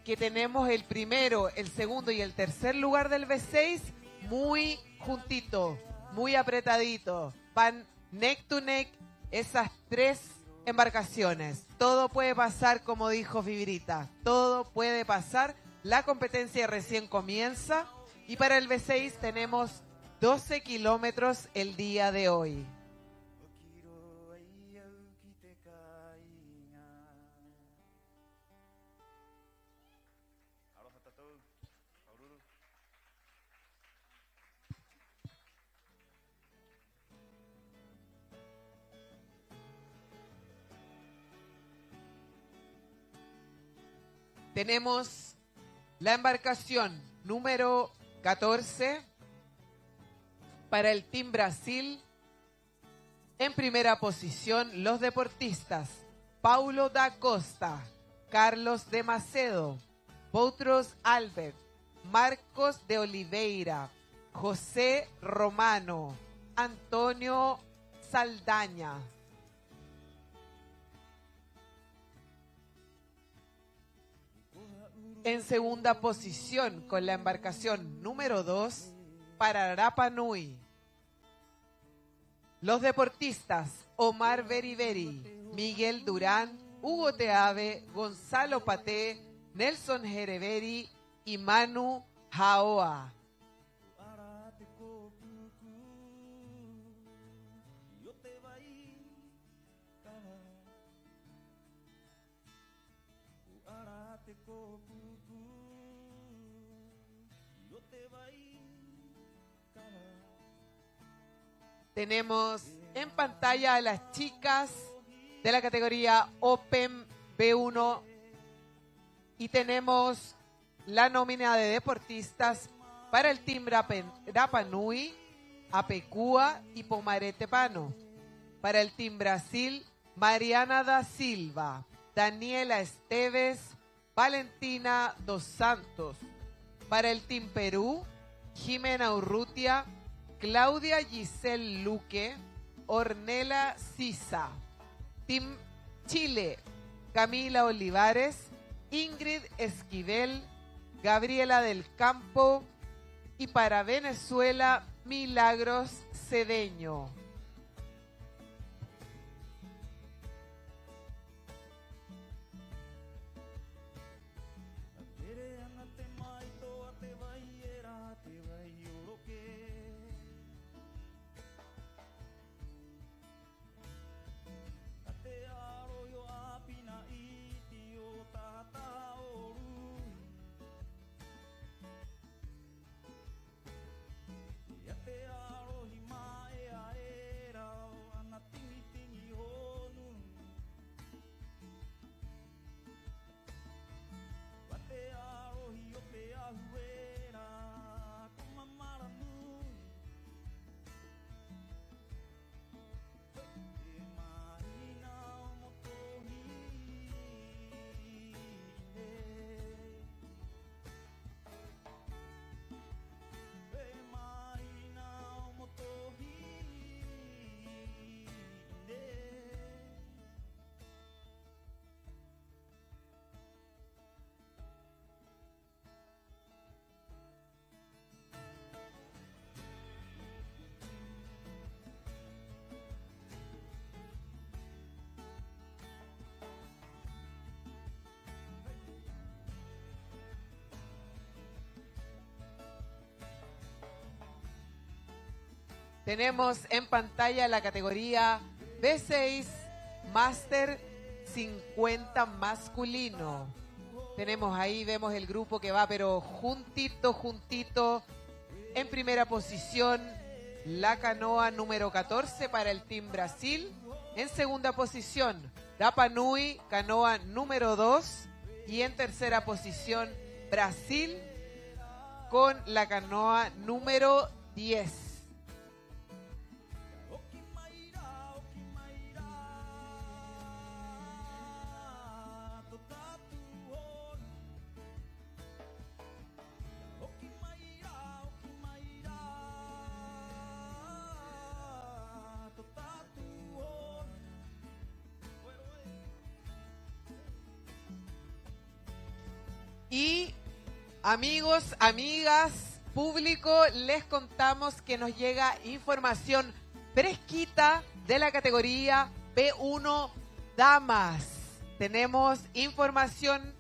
que tenemos el primero, el segundo y el tercer lugar del V6 muy juntito, muy apretadito. Van neck to neck esas tres embarcaciones. Todo puede pasar, como dijo Fibrita, todo puede pasar. La competencia recién comienza y para el V6 tenemos 12 kilómetros el día de hoy. Tenemos la embarcación número 14 para el Team Brasil. En primera posición, los deportistas Paulo da Costa, Carlos de Macedo, Boutros Albert, Marcos de Oliveira, José Romano, Antonio Saldaña. En segunda posición, con la embarcación número 2, para Rapa Nui, los deportistas Omar Beriberi, Miguel Durán, Hugo Teave, Gonzalo Paté, Nelson Jereberi y Manu Jaoa. Tenemos en pantalla a las chicas de la categoría Open B1 y tenemos la nómina de deportistas para el Team Rapa Nui, Apecua y Pomarete Pano. Para el Team Brasil, Mariana da Silva, Daniela Esteves, Valentina dos Santos. Para el Team Perú, Jimena Urrutia, Claudia Giselle Luque, Ornella Sisa. Team Chile, Camila Olivares, Ingrid Esquivel, Gabriela del Campo. Y para Venezuela, Milagros Cedeño. Tenemos en pantalla la categoría B6 Master 50 masculino. Tenemos ahí, vemos el grupo que va, pero juntito, juntito. En primera posición, la canoa número 14 para el Team Brasil. En segunda posición, Rapa Nui, canoa número 2. Y en tercera posición, Brasil con la canoa número 10. Amigos, amigas, público, les contamos que nos llega información fresquita de la categoría B1 Damas. Tenemos información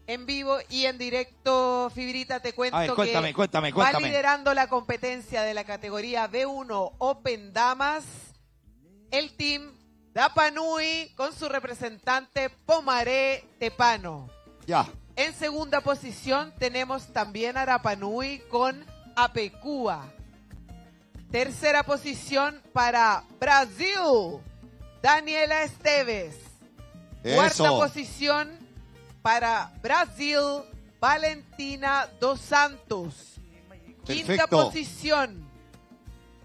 en vivo y en directo. Fibrita, te cuento cuéntame. va liderando la competencia de la categoría B1 Open Damas el team Rapa Nui con su representante Pomaré Tepano. Ya. En segunda posición tenemos también a Rapa Nui con Apecua. Tercera posición para Brasil, Daniela Esteves. Cuarta Eso. posición para Brasil, Valentina dos Santos. Quinta Perfecto. posición,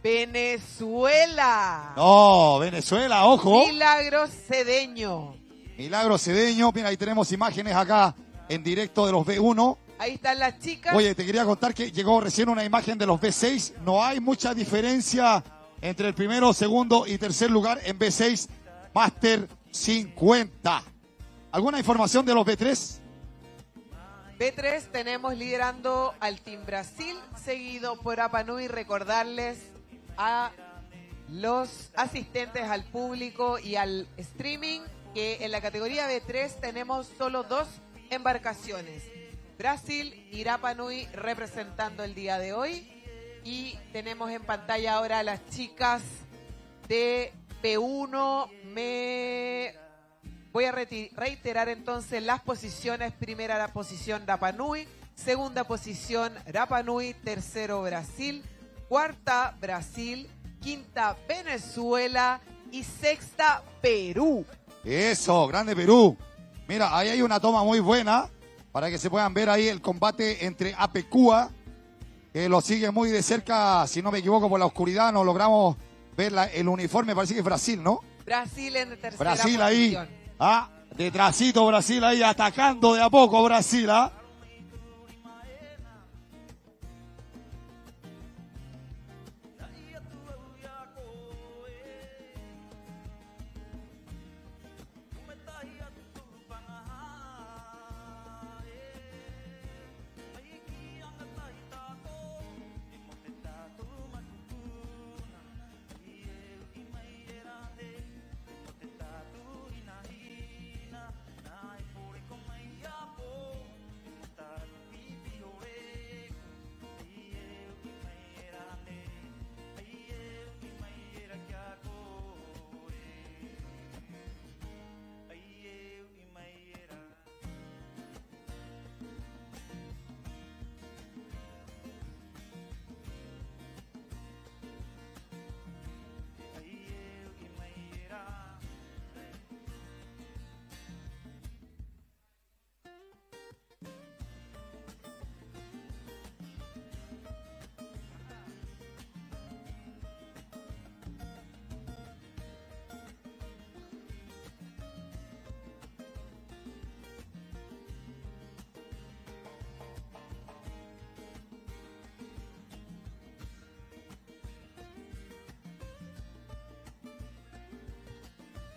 Venezuela. No, Venezuela, ojo. Milagros Cedeño. Milagro Cedeño. Mira, ahí tenemos imágenes acá en directo de los B1. Ahí están las chicas. Oye, te quería contar que llegó recién una imagen de los B6. No hay mucha diferencia entre el primero, segundo y tercer lugar en B6 Máster 50. ¿Alguna información de los B3? B3 tenemos liderando al Team Brasil, seguido por Rapa Nui. Recordarles a los asistentes, al público y al streaming que en la categoría B3 tenemos solo 2 embarcaciones. Brasil y Rapa Nui representando el día de hoy. Y tenemos en pantalla ahora a las chicas de P1. Voy a reiterar entonces las posiciones. Primera la posición Rapa Nui, segunda posición Rapa Nui, tercero Brasil, cuarta Brasil, quinta Venezuela y sexta Perú. Eso, grande Perú. Mira, ahí hay una toma muy buena para que se puedan ver ahí el combate entre Apecua, que lo sigue muy de cerca, si no me equivoco, por la oscuridad. No logramos ver el uniforme, parece que es Brasil, ¿no? Brasil en tercera Brasil posición. ahí, detrásito Brasil ahí, atacando de a poco Brasil,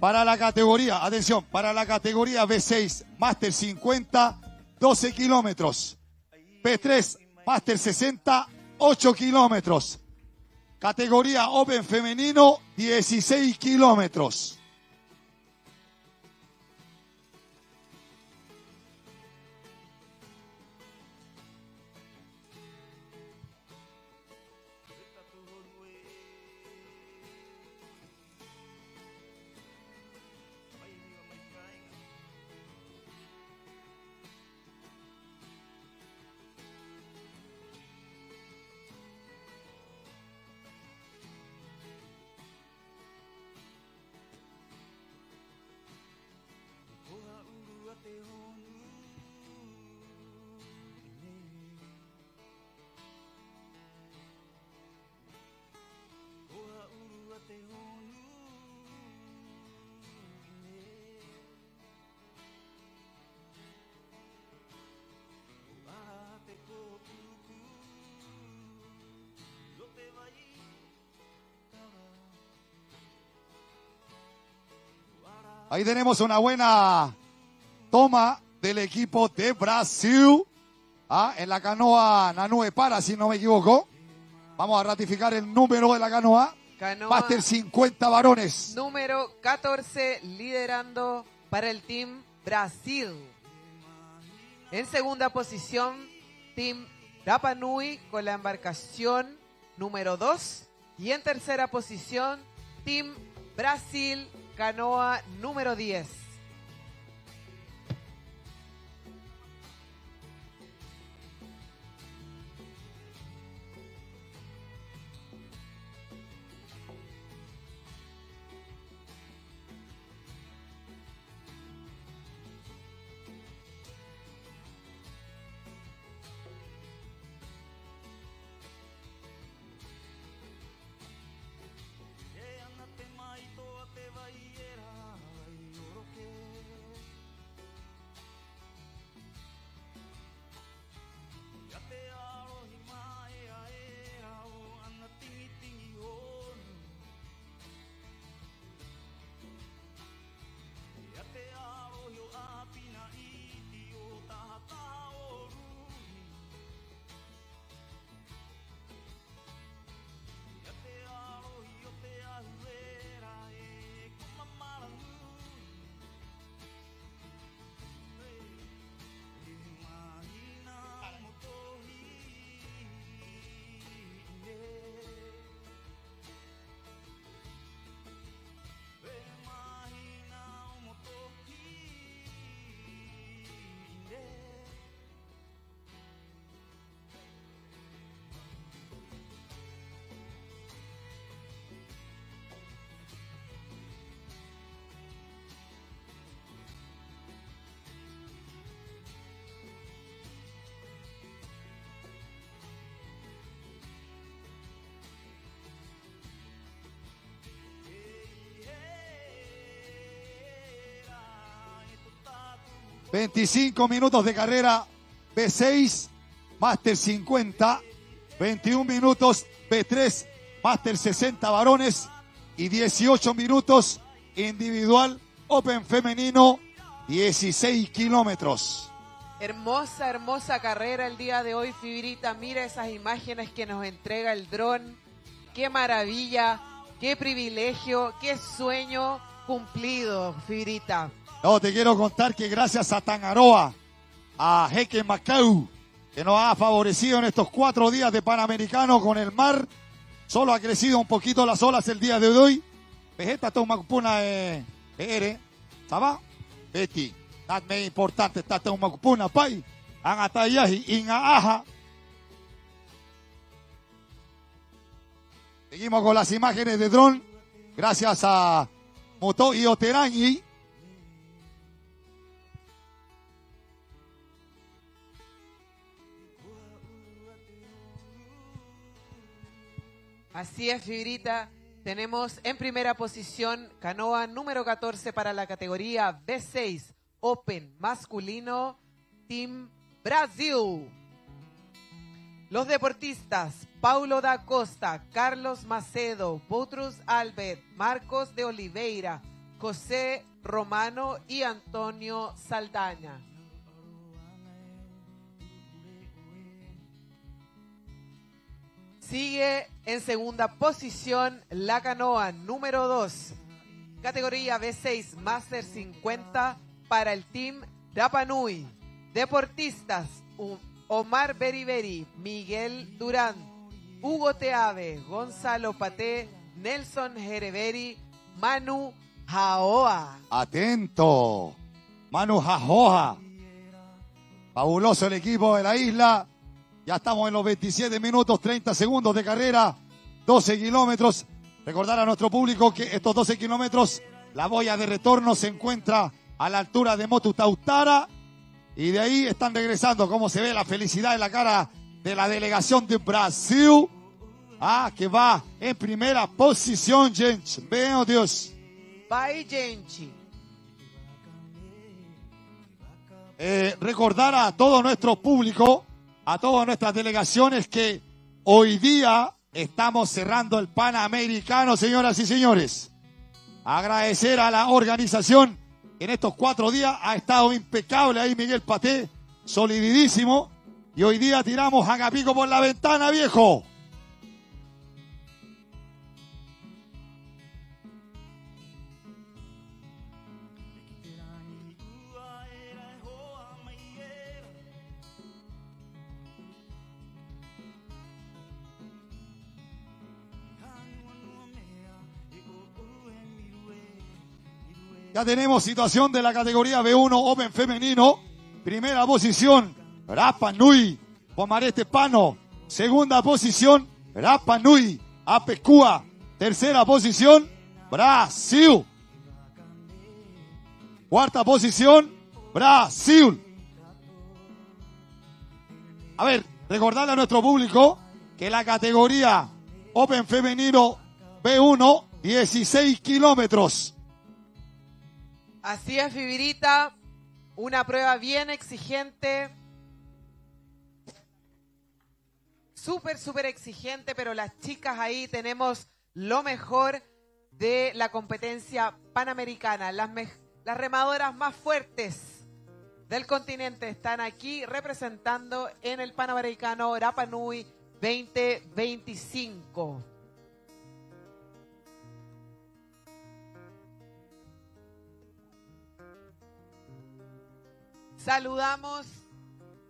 Para la categoría, atención, para la categoría B6, Máster 50, 12 kilómetros. B3, Máster 60, 8 kilómetros. Categoría Open femenino, 16 kilómetros. Ahí tenemos una buena toma del equipo de Brasil. En la canoa Nanue Para, si no me equivoco. Vamos a ratificar el número de la canoa. Canoa Máster 50 varones. número 14, liderando para el Team Brasil. En segunda posición, Team Rapa Nui con la embarcación número 2. Y en tercera posición, Team Brasil, canoa número 10. ...25 minutos de carrera B6, Máster 50... ...21 minutos B3, Máster 60 varones... ...y 18 minutos individual Open femenino... ...16 kilómetros. Hermosa, hermosa carrera el día de hoy, Fibrita. Mira esas imágenes que nos entrega el dron. Qué maravilla, qué privilegio, qué sueño cumplido, Fibrita. No, te quiero contar que gracias a Tangaroa, a Jeque Macau, que nos ha favorecido en estos 4 días de Panamericano con el mar, solo ha crecido un poquito las olas el día de hoy. Vegeta toma macupuna ere, ¿sabes? Betty, es muy importante, está toma macupuna pai, angatayahi, inga. Seguimos con las imágenes de dron, gracias a Moto y Oterañi. Así es, Fibrita. Tenemos en primera posición canoa número 14 para la categoría B6 Open masculino, Team Brasil. Los deportistas Paulo da Costa, Carlos Macedo, Boutros Albert, Marcos de Oliveira, José Romano y Antonio Saldaña. Sigue en segunda posición la canoa número 2, categoría B6 Máster 50 para el Team Rapa Nui. Deportistas Omar Beriberi, Miguel Durán, Hugo Teave, Gonzalo Paté, Nelson Jereberi, Manu Jaoa. Atento, Manu Jaoa. Fabuloso el equipo de la isla. Ya estamos en los 27 minutos, 30 segundos de carrera, 12 kilómetros. Recordar a nuestro público que estos 12 kilómetros, la boya de retorno se encuentra a la altura de Motutautara. Y de ahí están regresando, como se ve la felicidad en la cara de la delegación de Brasil. Que va en primera posición, gente. Meu Dios. Vai, gente. Recordar a todo nuestro público, a todas nuestras delegaciones, que hoy día estamos cerrando el Panamericano, señoras y señores. Agradecer a la organización. En estos 4 días ha estado impecable ahí Miguel Paté, solidísimo. Y hoy día tiramos Agapico por la ventana, viejo. Ya tenemos situación de la categoría B1 Open femenino. Primera posición, Rapa Nui, Pomareste Pano. Segunda posición, Rapa Nui, Apecua. Tercera posición, Brasil. Cuarta posición, Brasil. A ver, recordarle a nuestro público que la categoría Open femenino B1, 16 kilómetros. Así es, Fibirita, una prueba bien exigente, súper exigente, pero las chicas ahí tenemos lo mejor de la competencia panamericana. Las remadoras más fuertes del continente están aquí representando en el Panamericano Rapa Nui 2025. Saludamos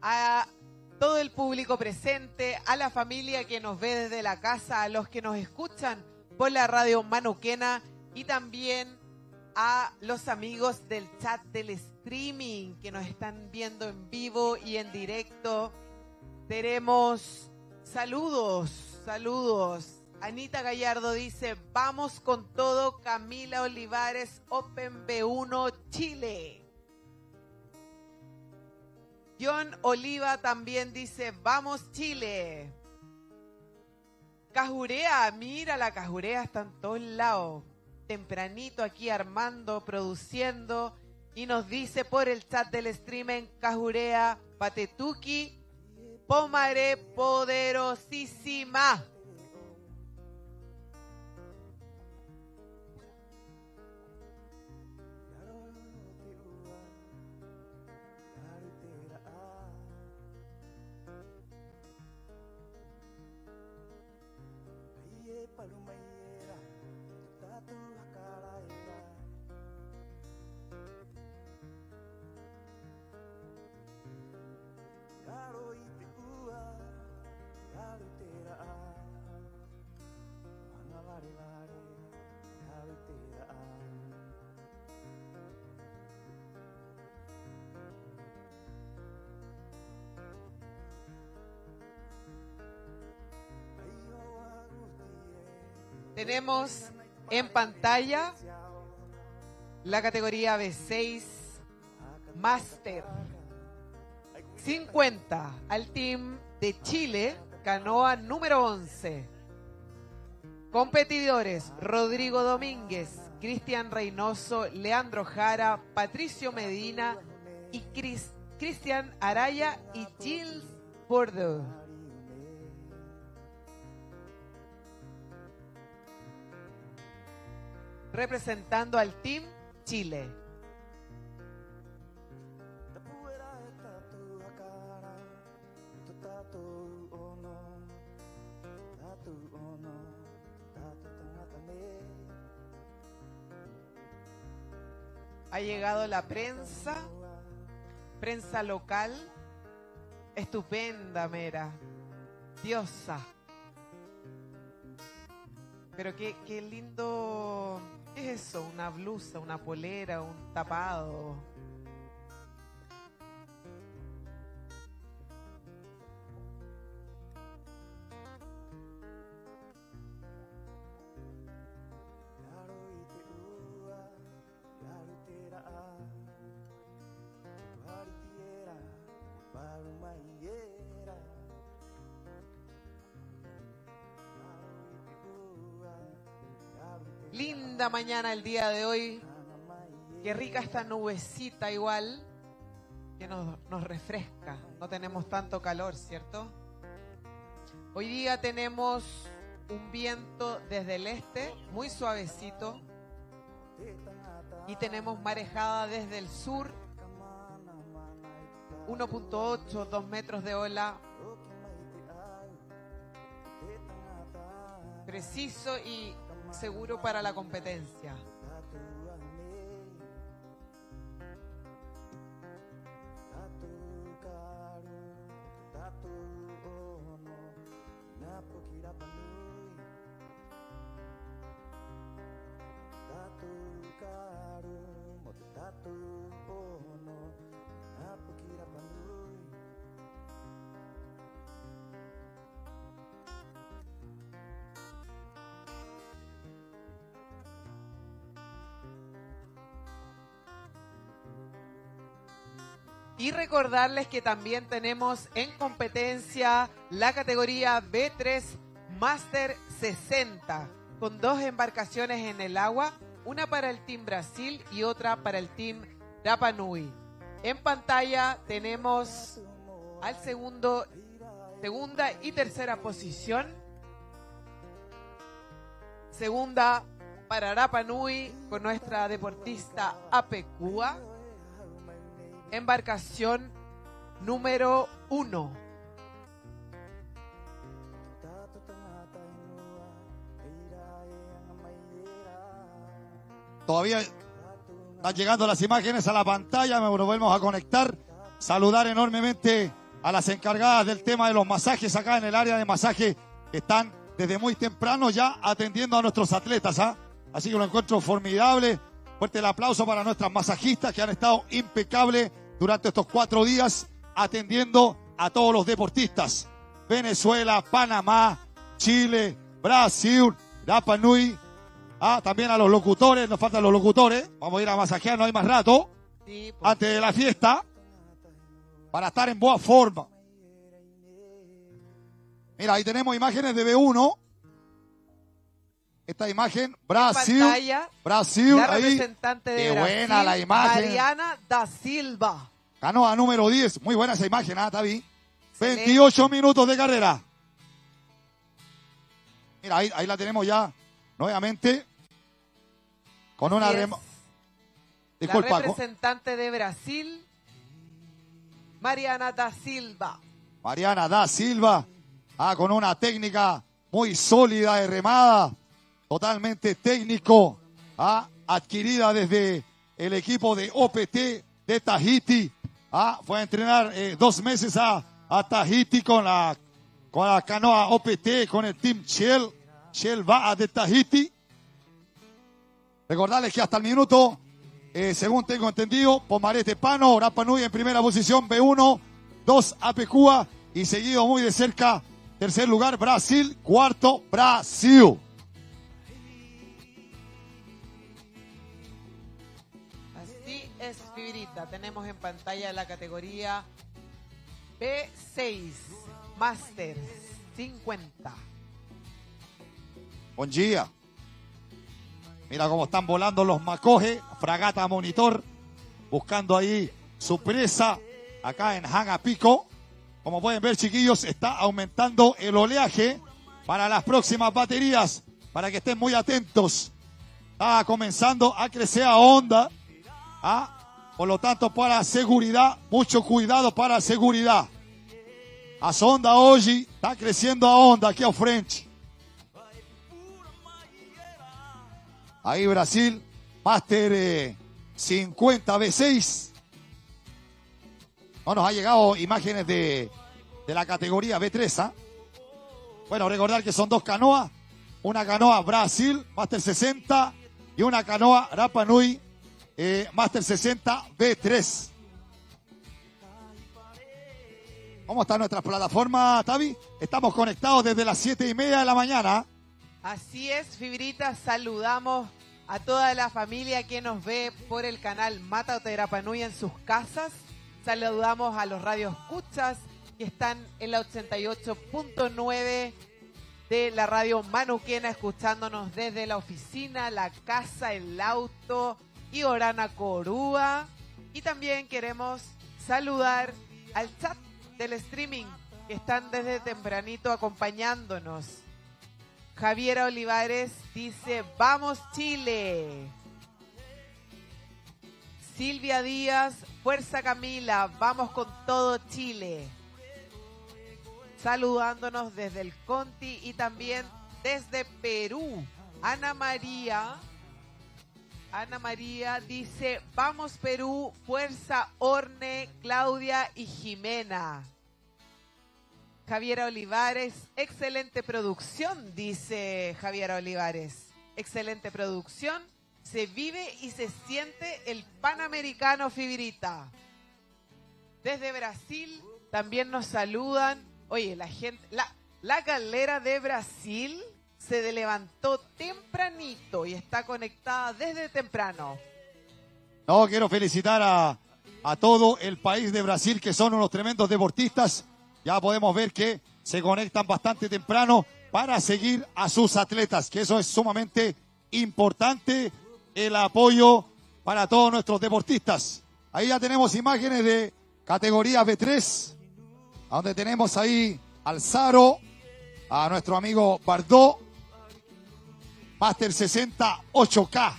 a todo el público presente, a la familia que nos ve desde la casa, a los que nos escuchan por la radio Manuquena y también a los amigos del chat del streaming que nos están viendo en vivo y en directo. Tenemos saludos. Anita Gallardo dice, vamos con todo, Camila Olivares, Open B1 Chile. John Oliva también dice, vamos Chile. Cajurea, mira la Cajurea, está en todos lados. Tempranito aquí armando, produciendo. Y nos dice por el chat del streaming, Cajurea, Patetuki, Pomare poderosísima. Tenemos en pantalla la categoría B6 Master 50 al team de Chile, canoa número 11. Competidores: Rodrigo Domínguez, Cristian Reynoso, Leandro Jara, Patricio Medina y Cristian Araya y Gilles Bordeaux. Representando al Team Chile. Ha llegado la prensa local, estupenda, mera, diosa. Pero qué lindo, ¿qué es eso? Una blusa, una polera, un tapado. Linda mañana el día de hoy. Qué rica esta nubecita igual, que nos refresca. No tenemos tanto calor, ¿cierto? Hoy día tenemos un viento desde el este, muy suavecito. Y tenemos marejada desde el sur. 1.8, 2 metros de ola. Preciso y seguro para la competencia. Y recordarles que también tenemos en competencia la categoría B3 Master 60, con 2 embarcaciones en el agua, una para el Team Brasil y otra para el Team Rapa Nui. En pantalla tenemos al segunda y tercera posición. Segunda para Rapa Nui con nuestra deportista Apekua. Embarcación número 1. Todavía están llegando las imágenes a la pantalla, nos volvemos a conectar. Saludar enormemente a las encargadas del tema de los masajes acá en el área de masaje, que están desde muy temprano ya atendiendo a nuestros atletas, ¿ah? Así que lo encuentro formidable. Fuerte el aplauso para nuestras masajistas que han estado impecables durante estos 4 días atendiendo a todos los deportistas. Venezuela, Panamá, Chile, Brasil, Rapa Nui. También a los locutores, nos faltan los locutores. Vamos a ir a masajear, no hay más rato. Sí, pues. Antes de la fiesta, para estar en buena forma. Mira, ahí tenemos imágenes de B1. Esta imagen, Brasil. Pantalla, Brasil, la ahí. representante de Qué Brasil, buena la imagen. Mariana da Silva. Canoa número 10. Muy buena esa imagen, Tavi. Excelente. 28 minutos de carrera. Mira, ahí la tenemos ya nuevamente. Con una Así es. rema... La Disculpa. representante de Brasil, Mariana da Silva. Mariana da Silva. Con una técnica muy sólida de remada. Totalmente técnico. Adquirida desde el equipo de OPT de Tahiti. Fue a entrenar 2 meses a Tahiti con la canoa OPT, con el Team Shell va de Tahiti. Recordarles que hasta el minuto, según tengo entendido, Pomarete Pano, Rapa Nui en primera posición, B1, 2 Apekua y seguido muy de cerca, tercer lugar Brasil, cuarto Brasil. Así es, Fibrita. Tenemos en pantalla la categoría B6 Master 50. Buen día. Mira cómo están volando los macojes, fragata monitor, buscando ahí su presa acá en Hagapico. Como pueden ver, chiquillos, está aumentando el oleaje para las próximas baterías, para que estén muy atentos. Está comenzando a crecer a onda. Por lo tanto, para seguridad, mucho cuidado para seguridad. A sonda hoy está creciendo a onda aquí al frente. Ahí Brasil, Master 50 B6. No nos ha llegado imágenes de la categoría B3. Bueno, recordar que son 2 canoas. Una canoa Brasil, Master 60. Y una canoa Rapa Nui, Master 60 B3. ¿Cómo está nuestra plataforma, Tavi? Estamos conectados desde las 7:30 de la mañana. Así es, Fibrita, saludamos a toda la familia que nos ve por el canal Mátate de Rapa Nui en sus casas. Saludamos a los radioescuchas que están en la 88.9 de la radio Manuquena, escuchándonos desde la oficina, la casa, el auto y Orana Corúa. Y también queremos saludar al chat del streaming que están desde tempranito acompañándonos. Javiera Olivares dice, ¡vamos Chile! Silvia Díaz Fuerza Camila, vamos con todo Chile. Saludándonos desde el Conti y también desde Perú. Ana María dice, vamos Perú, fuerza Orne, Claudia y Jimena. Javiera Olivares, excelente producción, dice Javiera Olivares. Excelente producción, se vive y se siente el Panamericano Fibirita. Desde Brasil también nos saludan. Oye, la gente, la galera de Brasil se levantó tempranito y está conectada desde temprano. No, quiero felicitar a todo el país de Brasil, que son unos tremendos deportistas. Ya podemos ver que se conectan bastante temprano para seguir a sus atletas, que eso es sumamente importante, el apoyo para todos nuestros deportistas. Ahí ya tenemos imágenes de categoría B3, donde tenemos ahí al Zaro, a nuestro amigo Bardó, Master 60 8K.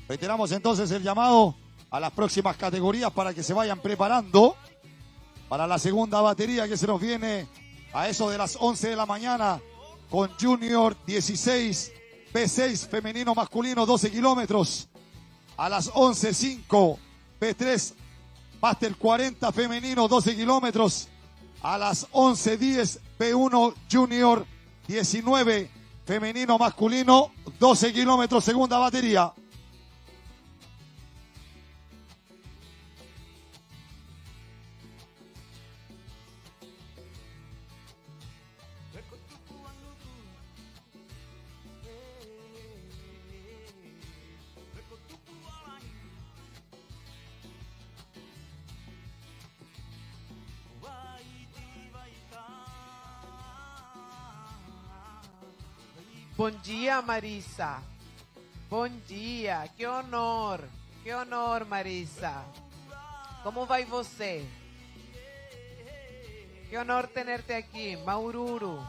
Reiteramos entonces el llamado a las próximas categorías para que se vayan preparando para la segunda batería que se nos viene a eso de las 11 de la mañana con Junior 16, P6 femenino masculino 12 kilómetros. A las 11:05 P3 Master 40 femenino 12 kilómetros. A las 11:10 P1 Junior 19 femenino masculino 12 kilómetros segunda batería. Bom dia, Marisa. Bom dia, que honor, Marisa. ¿Cómo vai você? Qué honor tenerte aquí, Maururu.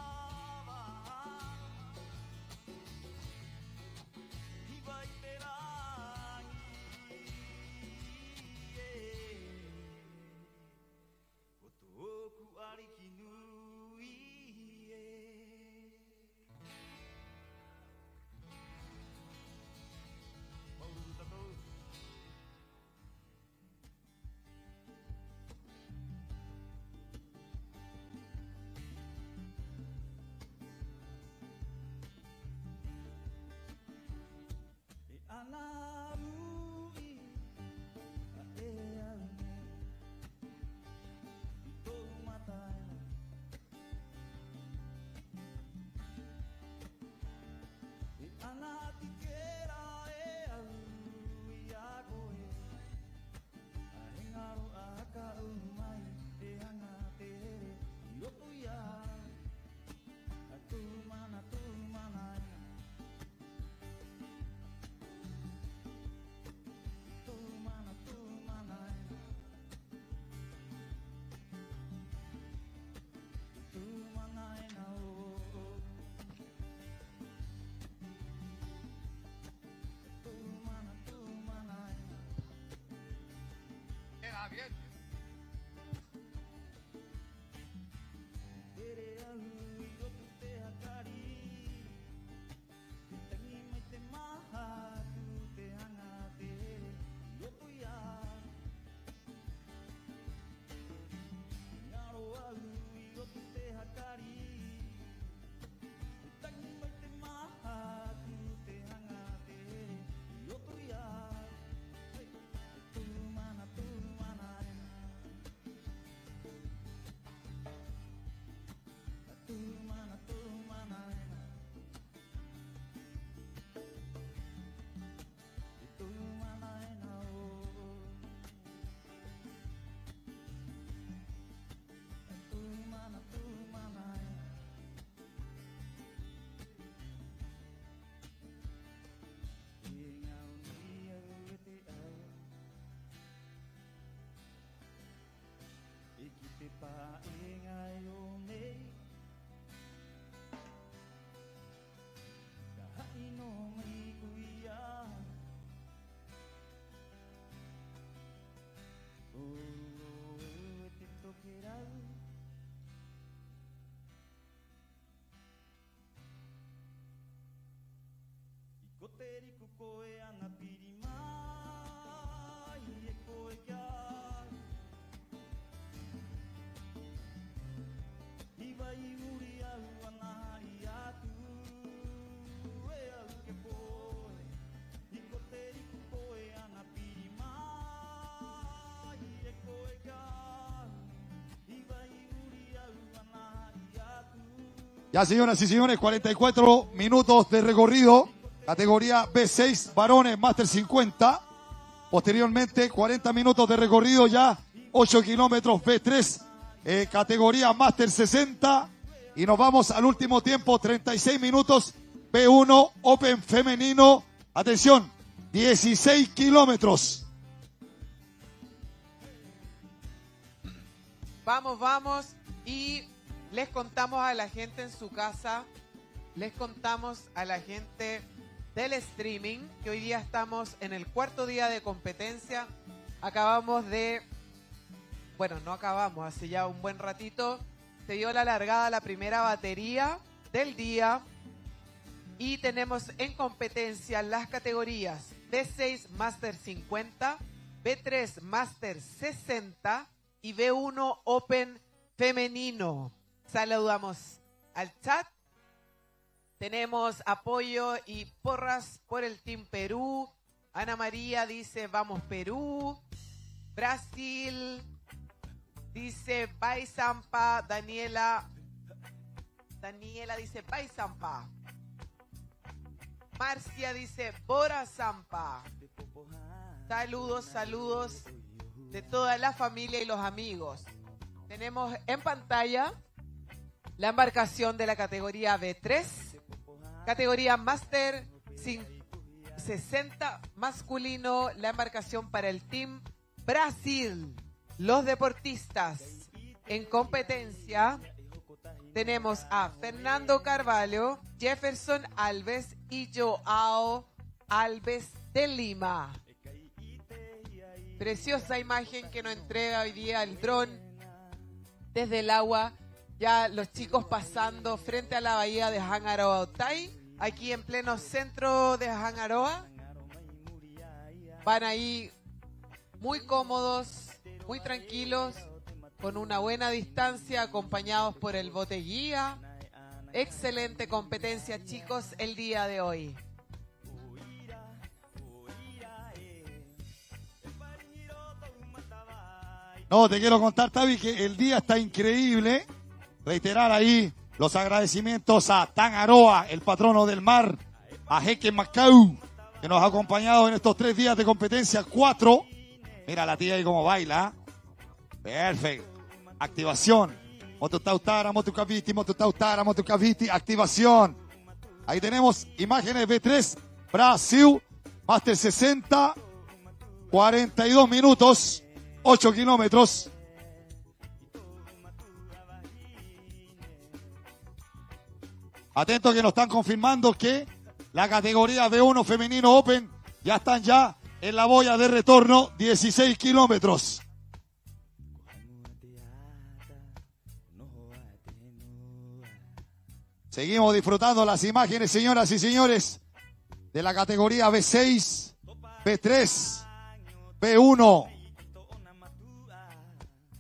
Ya, señoras y señores, 44 minutos de recorrido. Categoría B6, varones, Máster 50. Posteriormente, 40 minutos de recorrido ya. 8 kilómetros B3, categoría Máster 60. Y nos vamos al último tiempo, 36 minutos. B1, Open femenino. Atención, 16 kilómetros. Vamos, vamos. Y les contamos a la gente en su casa, les contamos a la gente del streaming, que hoy día estamos en el cuarto día de competencia. Acabamos de, bueno, no acabamos, hace ya un buen ratito, se dio la largada la primera batería del día y tenemos en competencia las categorías B6 Máster 50, B3 Máster 60 y B1 Open femenino. Saludamos al chat. Tenemos apoyo y porras por el Team Perú. Ana María dice, vamos Perú. Brasil dice, bye Zampa. Daniela dice, bye Zampa. Marcia dice, Bora Zampa. Saludos, saludos de toda la familia y los amigos. Tenemos en pantalla la embarcación de la categoría B3, categoría Máster 60 masculino, la embarcación para el Team Brasil. Los deportistas en competencia tenemos a Fernando Carvalho, Jefferson Alves y Joao Alves de Lima. Preciosa imagen que nos entrega hoy día el dron desde el agua. Ya los chicos pasando frente a la bahía de Hangaroa Otay, aquí en pleno centro de Hangaroa. Van ahí muy cómodos, muy tranquilos, con una buena distancia, acompañados por el bote guía. Excelente competencia, chicos, el día de hoy. No, te quiero contar, Tavi, que el día está increíble. Reiterar ahí los agradecimientos a Tangaroa, el patrono del mar, a Jeque Macau, que nos ha acompañado en estos 3 días de competencia, 4. Mira la tía ahí como baila. Perfecto. Activación. Mototautara, Motucaviti, activación. Ahí tenemos imágenes B3, Brasil, Máster 60, 42 minutos, 8 kilómetros. Atentos que nos están confirmando que la categoría B1 femenino Open ya están ya en la boya de retorno, 16 kilómetros. Seguimos disfrutando las imágenes, señoras y señores, de la categoría B6, B3, B1.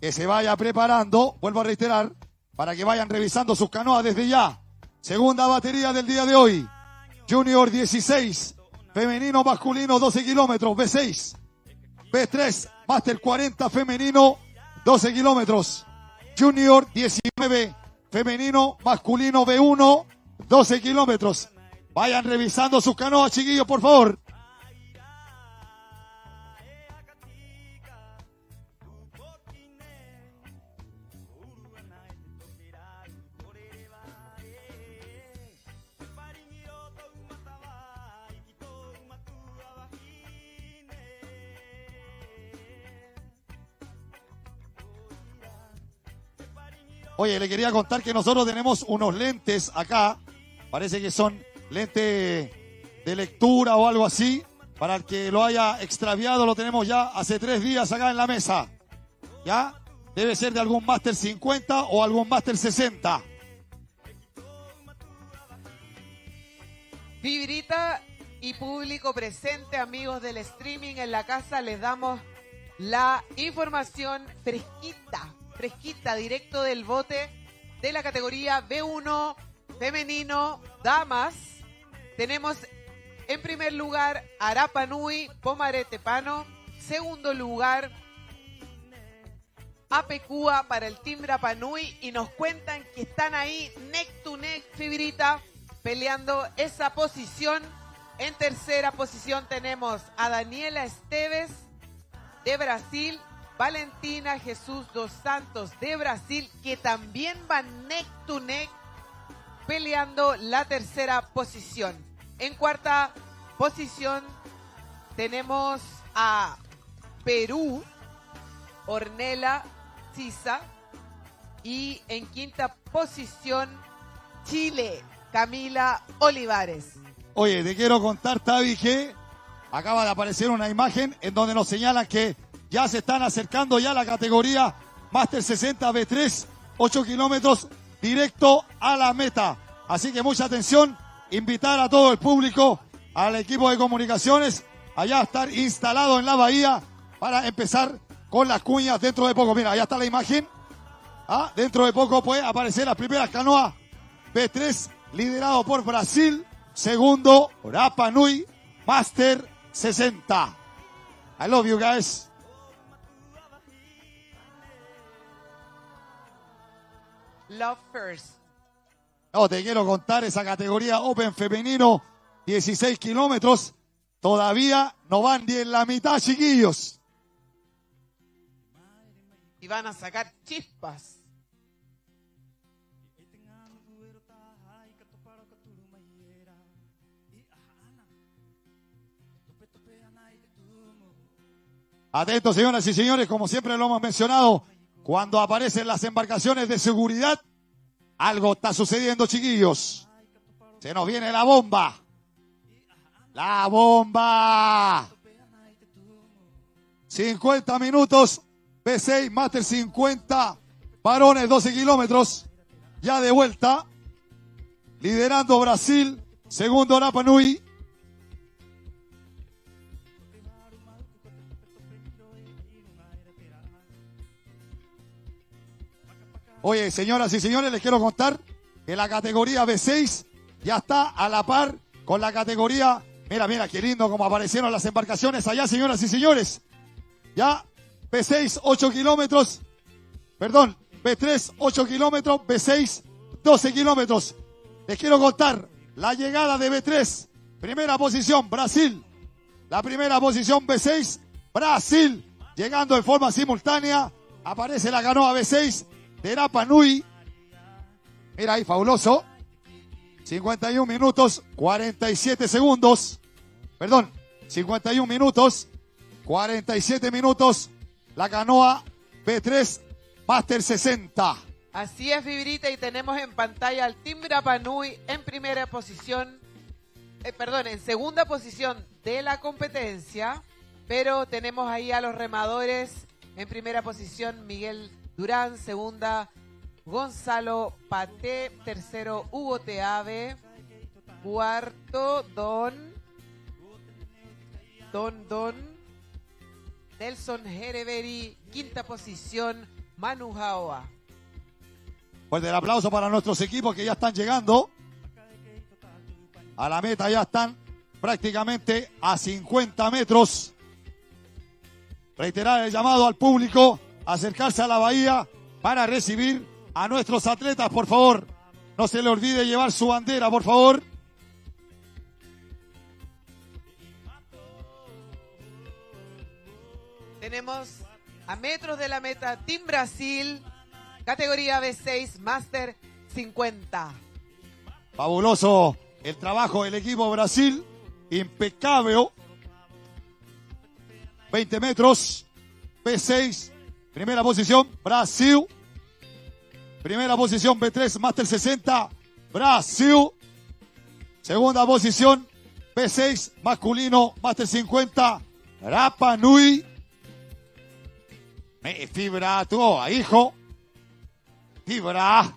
Que se vaya preparando, vuelvo a reiterar, para que vayan revisando sus canoas desde ya. Segunda batería del día de hoy. Junior 16, femenino masculino 12 kilómetros, B6. B3, Máster 40, femenino 12 kilómetros. Junior 19, femenino masculino B1, 12 kilómetros. Vayan revisando sus canoas, chiquillos, por favor. Oye, le quería contar que nosotros tenemos unos lentes acá. Parece que son lentes de lectura o algo así. Para el que lo haya extraviado, lo tenemos ya hace 3 días acá en la mesa. ¿Ya? Debe ser de algún Máster 50 o algún Máster 60. Fibrita y público presente, amigos del streaming en la casa, les damos la información fresquita, directo del bote de la categoría B1 femenino damas. Tenemos en primer lugar a Rapa Nui Pomaretepano, segundo lugar Apecua para el Team Rapa Nui, y nos cuentan que están ahí neck to neck, Fibrita, peleando esa posición. En tercera posición tenemos a Daniela Esteves de Brasil, Valentina Jesús dos Santos de Brasil, que también van neck to neck peleando la tercera posición. En cuarta posición tenemos a Perú, Ornella Sisa, y en quinta posición Chile, Camila Olivares. Oye, te quiero contar, Tavi, que acaba de aparecer una imagen en donde nos señalan que ya se están acercando ya a la categoría Máster 60 B3, 8 kilómetros directo a la meta. Así que mucha atención, invitar a todo el público, al equipo de comunicaciones, allá a estar instalado en la bahía para empezar con las cuñas dentro de poco. Mira, allá está la imagen. Dentro de poco puede aparecer las primeras canoas B3, liderado por Brasil. Segundo, Rapa Nui, Máster 60. I love you guys. Love first. No, te quiero contar esa categoría Open femenino, 16 kilómetros. Todavía no van ni en la mitad, chiquillos. Y van a sacar chispas. Atentos, señoras y señores, como siempre lo hemos mencionado, cuando aparecen las embarcaciones de seguridad, algo está sucediendo, chiquillos. Se nos viene la bomba. ¡La bomba! 50 minutos, B6, Máster 50, varones 12 kilómetros, ya de vuelta. Liderando Brasil, segundo Rapa Nui. Oye, señoras y señores, les quiero contar que la categoría B6 ya está a la par con la categoría. Mira, mira, qué lindo como aparecieron las embarcaciones allá, señoras y señores. Ya, B6, 8 kilómetros. Perdón, B3, 8 kilómetros. B6, 12 kilómetros. Les quiero contar la llegada de B3. Primera posición, Brasil. La primera posición, B6, Brasil. Llegando en forma simultánea. Aparece la canoa B6 de Rapa Nui. Mira ahí, fabuloso. 51 minutos, 47 segundos. Perdón, 51 minutos, 47 minutos. La canoa B3 Máster 60. Así es, Fibrita, y tenemos en pantalla al Team Rapa Nui en primera posición, en segunda posición de la competencia, pero tenemos ahí a los remadores en primera posición, Miguel Durán, segunda Gonzalo Paté, tercero Hugo Teave, cuarto Don Nelson Hereveri, quinta posición Manu Jaoa. Fuerte el aplauso para nuestros equipos que ya están llegando a la meta, ya están prácticamente a 50 metros. Reiterar el llamado al público a acercarse a la bahía para recibir a nuestros atletas, por favor. No se le olvide llevar su bandera, por favor. Tenemos a metros de la meta Team Brasil, categoría B6, Máster 50. Fabuloso el trabajo del equipo Brasil, impecable. 20 metros, B6, primera posición, Brasil. Primera posición B3, Master 60, Brasil. Segunda posición B6, masculino, Master 50, Rapa Nui. Me fibra tu hijo. Fibra.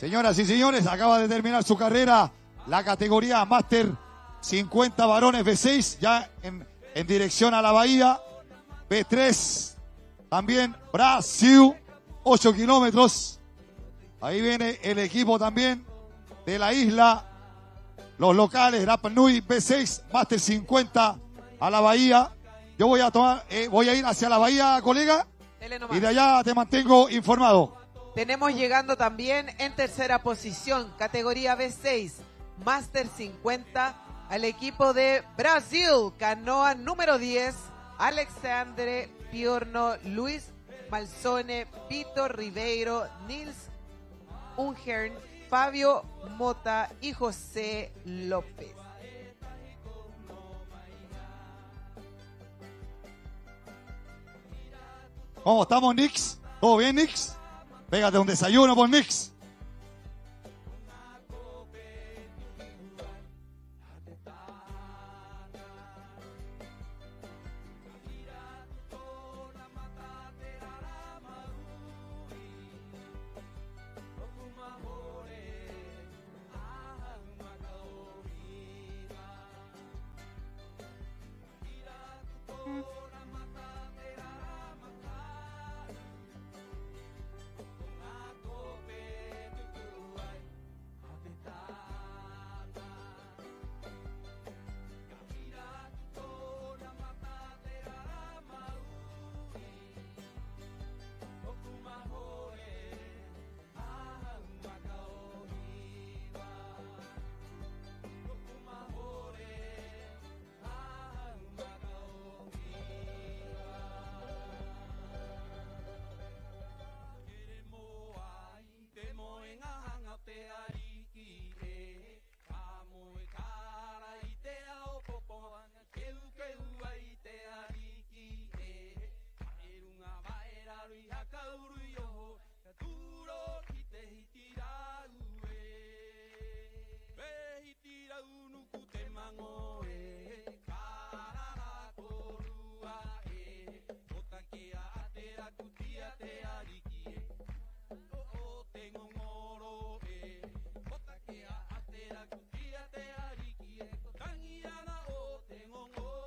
Señoras y señores, acaba de terminar su carrera la categoría Master 50 varones B6, ya en dirección a la bahía. B3, también Brasil, 8 kilómetros. Ahí viene el equipo también de la isla, los locales, Rapa Nui, B6, Master 50 a la bahía. Yo voy a ir hacia la bahía, colega, y de allá te mantengo informado. Tenemos llegando también en tercera posición, categoría B6, Master 50, al equipo de Brasil, canoa número 10, Alexandre Piorno, Luis Malzone, Pito Ribeiro, Nils Ungern, Fabio Mota y José López. ¿Cómo estamos, Nix? ¿Todo bien, Nix? Pégate un desayuno por Nix.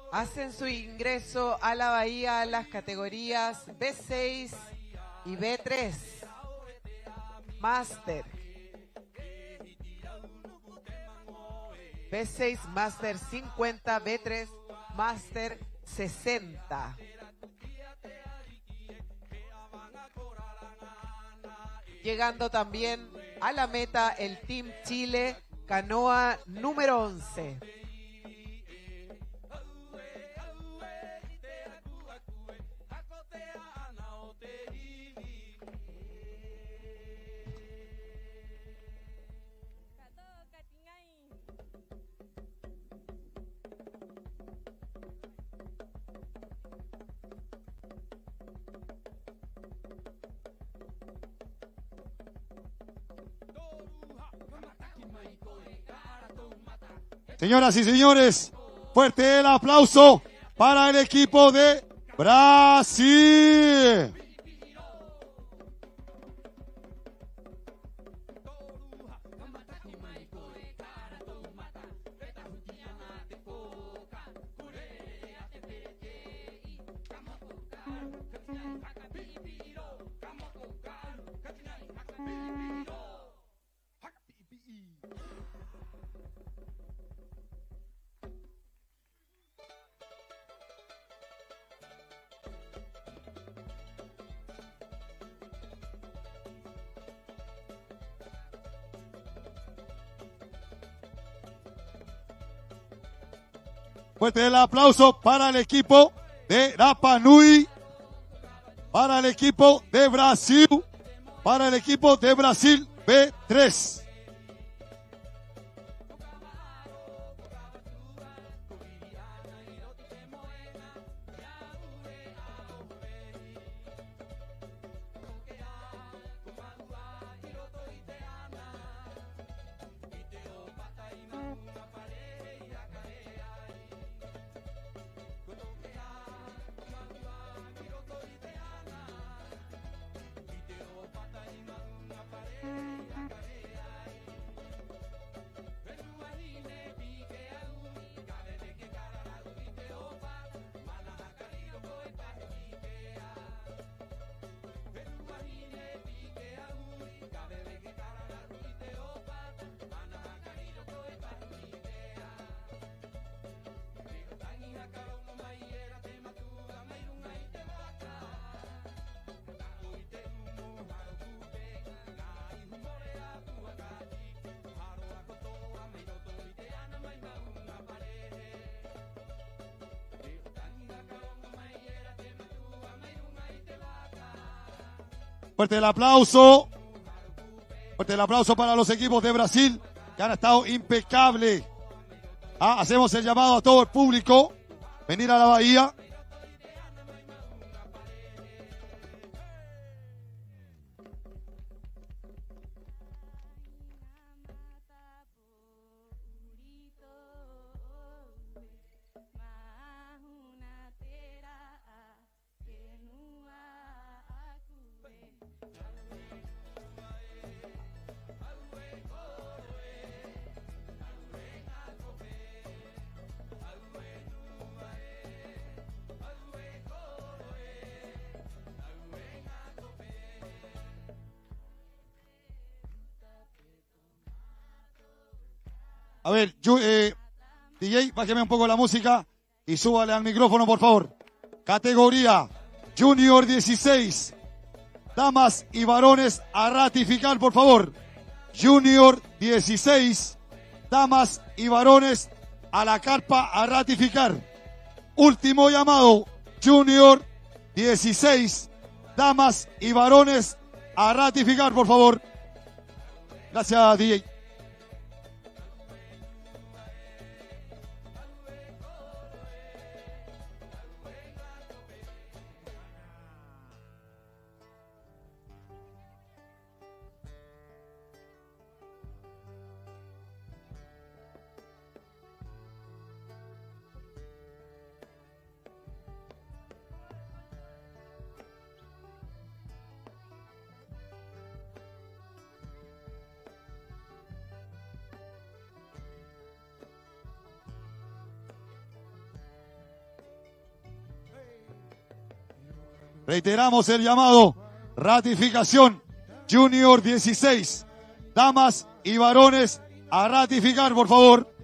Hacen su ingreso a la bahía las categorías B6 y B3. Master. B6 Master 50, B3 Master 60. Llegando también a la meta el Team Chile, canoa número 11. Señoras y señores, fuerte el aplauso para el equipo de Brasil. Fuerte el aplauso para el equipo de Rapa Nui, para el equipo de Brasil, para el equipo de Brasil B3. Fuerte el aplauso. Fuerte el aplauso para los equipos de Brasil que han estado impecables. Hacemos el llamado a todo el público. Venir a la Bahía. A ver, DJ, bájeme un poco la música y súbale al micrófono, por favor. Categoría Junior 16. Damas y varones a ratificar, por favor. Junior 16. Damas y varones a la carpa a ratificar. Último llamado. Junior 16. Damas y varones a ratificar, por favor. Gracias, DJ. Reiteramos el llamado. Ratificación. Junior 16. Damas y varones a ratificar, por favor.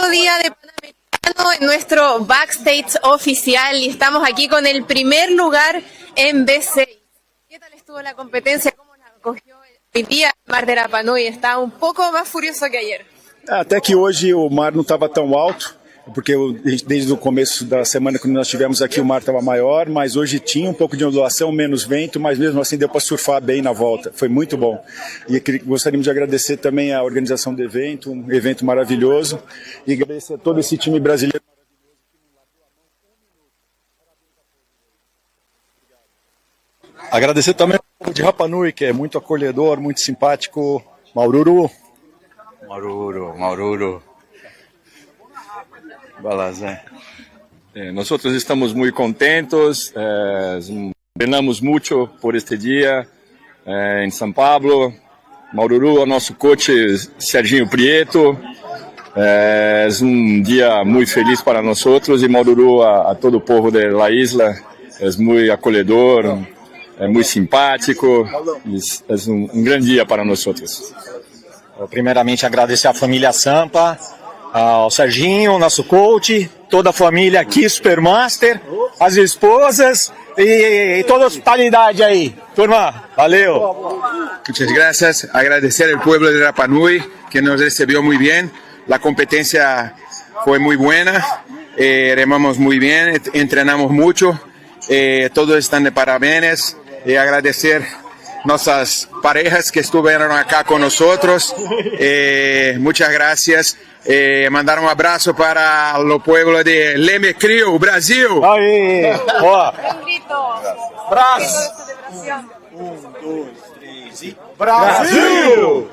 segundo día de Panamericano en nuestro backstage oficial y estamos aquí con el primer lugar en B6. ¿Qué tal estuvo la competencia? ¿Cómo la acogió hoy día el mar de Rapa Nui? Está un poco más furioso que ayer. Até que hoje o mar não estava tão alto, porque desde o começo da semana que nós tivemos aqui o mar estava maior, mas hoje tinha um pouco de ondulação, menos vento, mas mesmo assim deu para surfar bem na volta, foi muito bom. E gostaríamos de agradecer também a organização do evento, um evento maravilhoso, e agradecer a todo esse time brasileiro. Agradecer também ao povo de Rapa Nui, que é muito acolhedor, muito simpático. Maururu. Balazé. Nosotros estamos muy contentos, treinamos mucho por este día en São Paulo. Maururu, nosso coach Serginho Prieto. Es un día muy feliz para nosotros y Maururu a todo el povo de la isla es muy acogedor, es muy simpático, es un gran día para nosotros. Primeiramente agradecer à família Sampa, ao Serginho, nosso coach, toda a família aqui, Supermaster, as esposas e toda a hospitalidade aí. Turma, valeu! Muchas gracias. Agradecer al pueblo de Rapa Nui que nos recibió muy bien. La competencia fue muy buena, remamos muy bien, entrenamos mucho, todos están de parabéns. Agradecer nossas parejas que estuvieron acá con nosotros. Muchas gracias. Mandar un abrazo para el pueblo de Leme Crio, Brasil. Aí! Ó! Un grito. Brasil! 1, 2, 3 e... Brasil!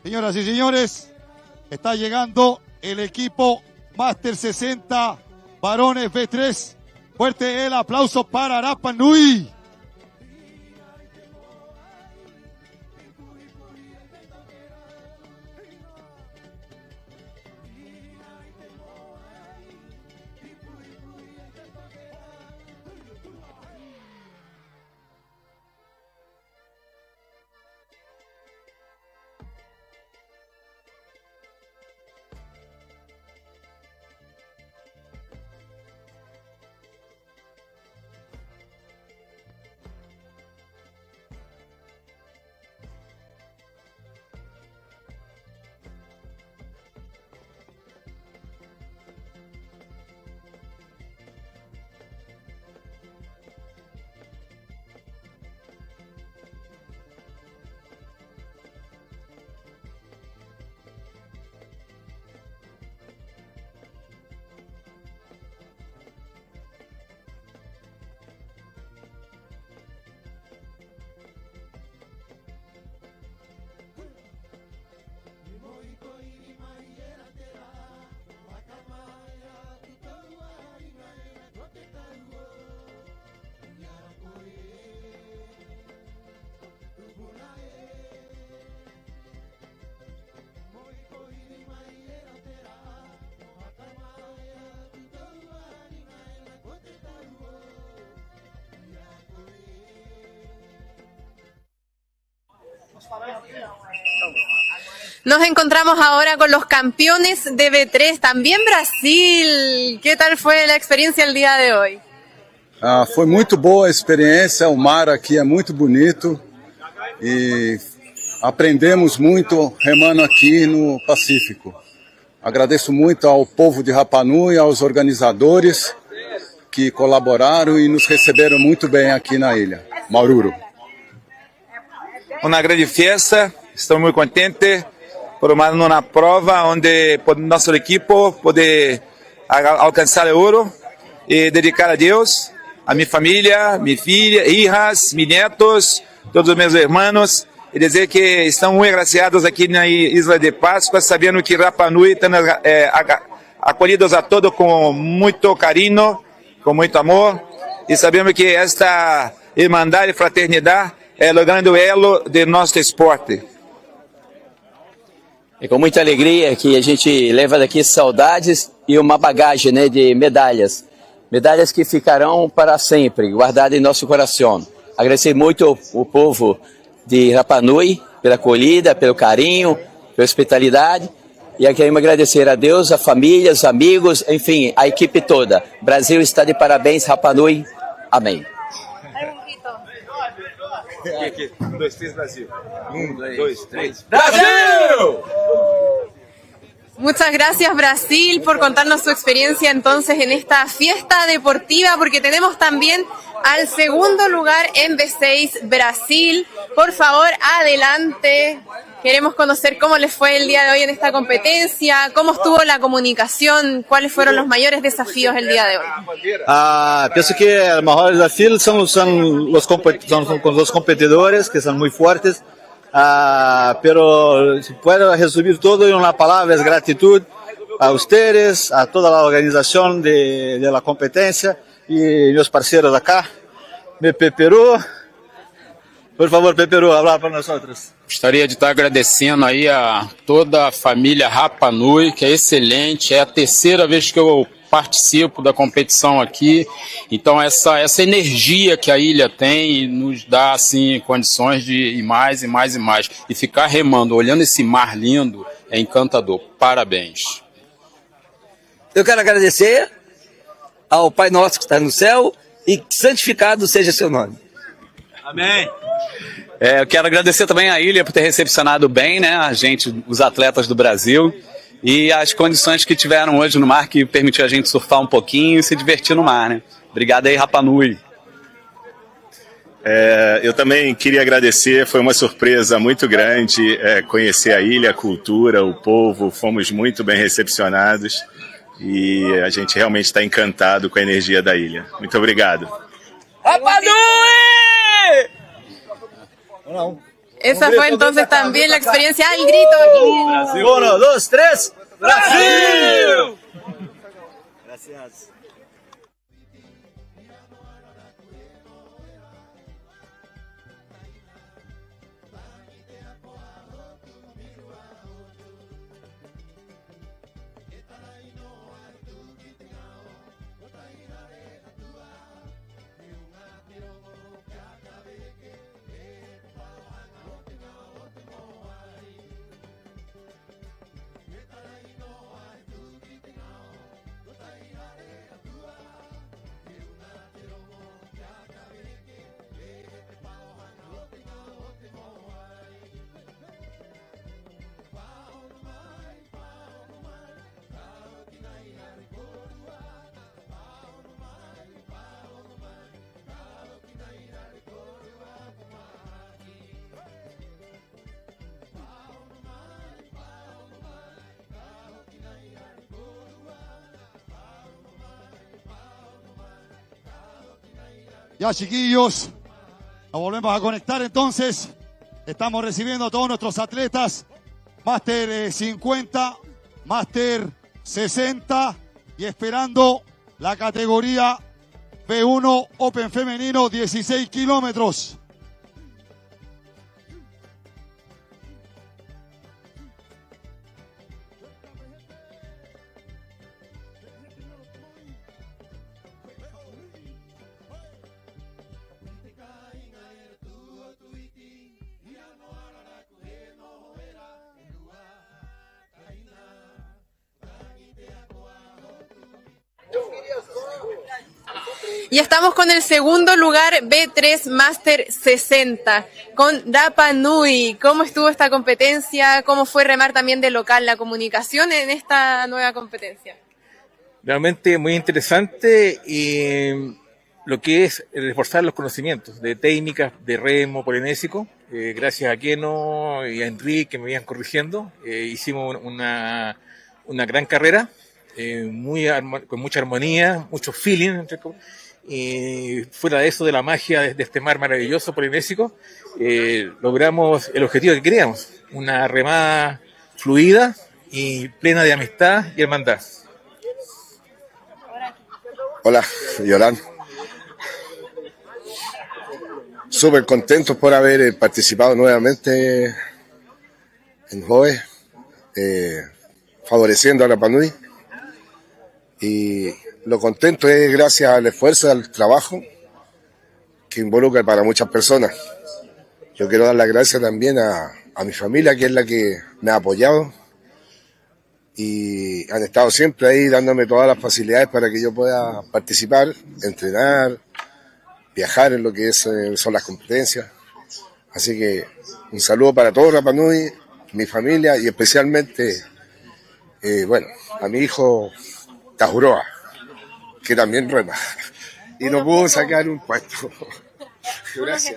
Señoras y señores, está llegando el equipo Master 60 varones B3. Fuerte el aplauso para Rapa Nui. Nos encontramos ahora con los campeones de B3, también Brasil. ¿Qué tal fue la experiencia el día de hoy? Foi muito boa a experiência, o mar aqui é muito bonito e aprendemos muito remando aqui no Pacífico. Agradeço muito ao povo de Rapa Nui, aos organizadores que colaboraram e nos receberam muito bem aqui na ilha. Maururu. Uma grande festa, estamos muito contentes por uma prova onde nosso equipo pode alcançar o ouro e dedicar a Deus, a minha família, minha filha, hijas, meus netos, todos os meus irmãos, e dizer que estão muito agraciados aqui na Isla de Páscoa, sabendo que Rapa Nui estão acolhidos a todos com muito carinho, com muito amor, e sabemos que esta irmandade e fraternidade é o grande elo de nosso esporte. É com muita alegria que a gente leva daqui saudades e uma bagagem, né, de medalhas. Medalhas que ficarão para sempre, guardadas em nosso coração. Agradecer muito o povo de Rapa Nui pela acolhida, pelo carinho, pela hospitalidade. E queremos agradecer a Deus, a família, os amigos, enfim, a equipe toda. Brasil está de parabéns, Rapa Nui. Amém. Aqui, 1, 2, 3, Brasil. 1, 2, 3. ¡Brasil! Muchas gracias Brasil por contarnos su experiencia entonces en esta fiesta deportiva, porque tenemos también al segundo lugar en B6 Brasil. Por favor, adelante. Queremos conocer cómo les fue el día de hoy en esta competencia, cómo estuvo la comunicación, cuáles fueron los mayores desafíos el día de hoy. Pienso que los mejores desafíos son los competidores, que son muy fuertes. Pero si puedo resumir todo en una palabra, es gratitud a ustedes, a toda la organización de la competencia y los parceros acá. Perú, por favor, Perú, hablar para nosotros. Gostaria de estar agradecendo aí a toda a família Rapa Nui, que é excelente, é a terceira vez que eu participo da competição aqui, então essa energia que a ilha tem nos dá assim condições de ir mais e mais e mais, e ficar remando, olhando esse mar lindo, é encantador. Parabéns. Eu quero agradecer ao Pai Nosso que está no céu e santificado seja seu nome. Amém. Eu quero agradecer também à ilha por ter recepcionado bem, né, a gente, os atletas do Brasil, e as condições que tiveram hoje no mar, que permitiu a gente surfar um pouquinho e se divertir no mar, né. Obrigado aí, Rapa Nui. Eu também queria agradecer, foi uma surpresa muito grande conhecer a ilha, a cultura, o povo, fomos muito bem recepcionados e a gente realmente está encantado com a energia da ilha. Muito obrigado. ¡Rapa Nui! Esa fue entonces también la experiencia. El grito aquí. 1, 2, 3. ¡Brasil! Gracias. Ya, chiquillos, nos volvemos a conectar entonces. Estamos recibiendo a todos nuestros atletas. Máster 50, Máster 60 y esperando la categoría B1 Open femenino 16 kilómetros. Y estamos con el segundo lugar B3 Máster 60 con Rapa Nui. ¿Cómo estuvo esta competencia? ¿Cómo fue remar también de local la comunicación en esta nueva competencia? Realmente muy interesante y lo que es reforzar los conocimientos de técnicas de remo polinésico. Gracias a Keno y a Enrique que me iban corrigiendo, hicimos una gran carrera, con mucha armonía, mucho feeling, y fuera de eso, de la magia de este mar maravilloso polinésico, logramos el objetivo que queríamos, una remada fluida y plena de amistad y hermandad. Hola, Yolanda. súper contentos por haber participado nuevamente en JOE, favoreciendo a Rapa Nui. Y lo contento es gracias al esfuerzo, al trabajo que involucra para muchas personas. Yo quiero dar las gracias también a mi familia, que es la que me ha apoyado y han estado siempre ahí dándome todas las facilidades para que yo pueda participar, entrenar, viajar en lo que son las competencias. Así que un saludo para todos Rapa Nui, mi familia y especialmente a mi hijo Tajuroa, que también rema y no pudo sacar un puesto. Gracias.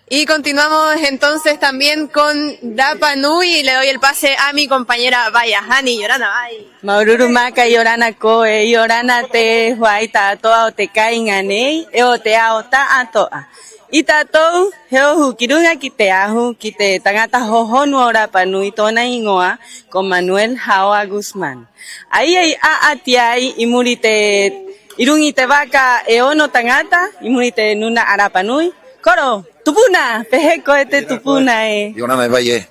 Y continuamos entonces también con Rapa Nui y le doy el pase a mi compañera Vaya, Hani, Yorana, bye. Maururu maka Yorana koe, Yorana te huaita toa o te kainganei, o te aota atoa. Itatou, heo hukirunga kiteahu, kite tangata hohonu Rapa Nui tona ingoa, con Manuel Jaoa Guzmán. Ahí a atiai, imurite, irungite vaca eono tangata, imurite nuna Rapa Nui. Koro, tupuna, pejeco tupuna Yorana Valle.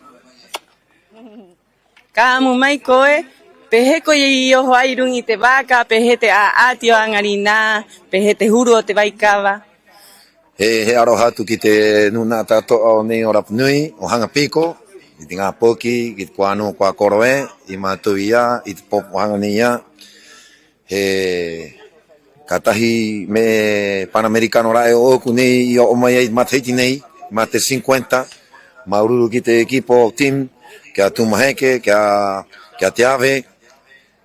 Kamu mai koe, pejeco y yo irungite vaca, pejete a atio angarina, pejete juro te vaicava. He aroha tu ki te nuna tato o nei o Rapa Nui, o hanga piko, i te ngā poki, ki te kuano kua koroe, i mātou ia, i te popo hanga ni ia. He katahi me Panamericano rae o oku nei, i o mai ai matahiti nei, mate 50, maururu ki te equipo team, kia Tumaheke, kia Te Ave,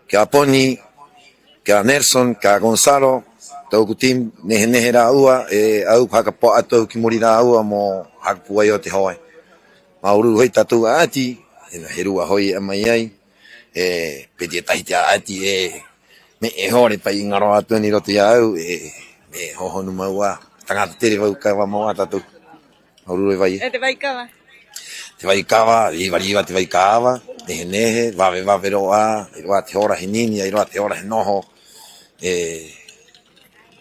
kia Poni, kia Nelson, kia Gonzalo, tauku team nehe rā ua, au haka po atou ki muri rā ua mo haka puai o te hoe. Maururu hoi tatou ati, he rua hoi a mai ai, peti tahi te ati me hore pai ngaro atu ni roto ia au, me hohonu maua, tangata tere wau kawa maua tatou. Maururu vai. Te vaicava? Te vaicava, iwa te vaicava, nehe, wawe roa, i roa te hora he nini, i roa te hora he noho,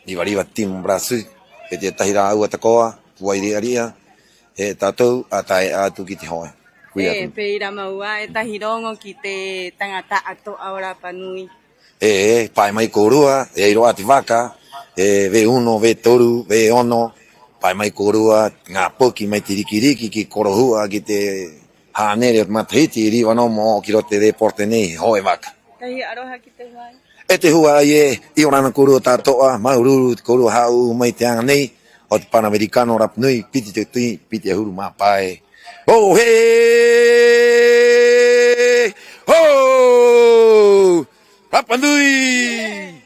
iwa timu brasu, peti tahi rā ua takoa, puai ria, tātou atae atu ki te hoe. Peira maua, tahirongo ki te tangata ato a Rapa Nui. Pai mai korua, roa te waka, V1, V3, V1, pai mai korua, ngā poki mai te rikiriki ki korohua ki te hānere o matahiti, i riwa no mo ki ro te reporte nei, hoe waka. Tahi aroha ki te wai? E te hua i orana korua tātoa, maururu te korua hau mai te anga nei, o te Panamericano Rapa Nui, piti te tui, piti a huru māpae. Oh, he! Oh! Rapa Nui!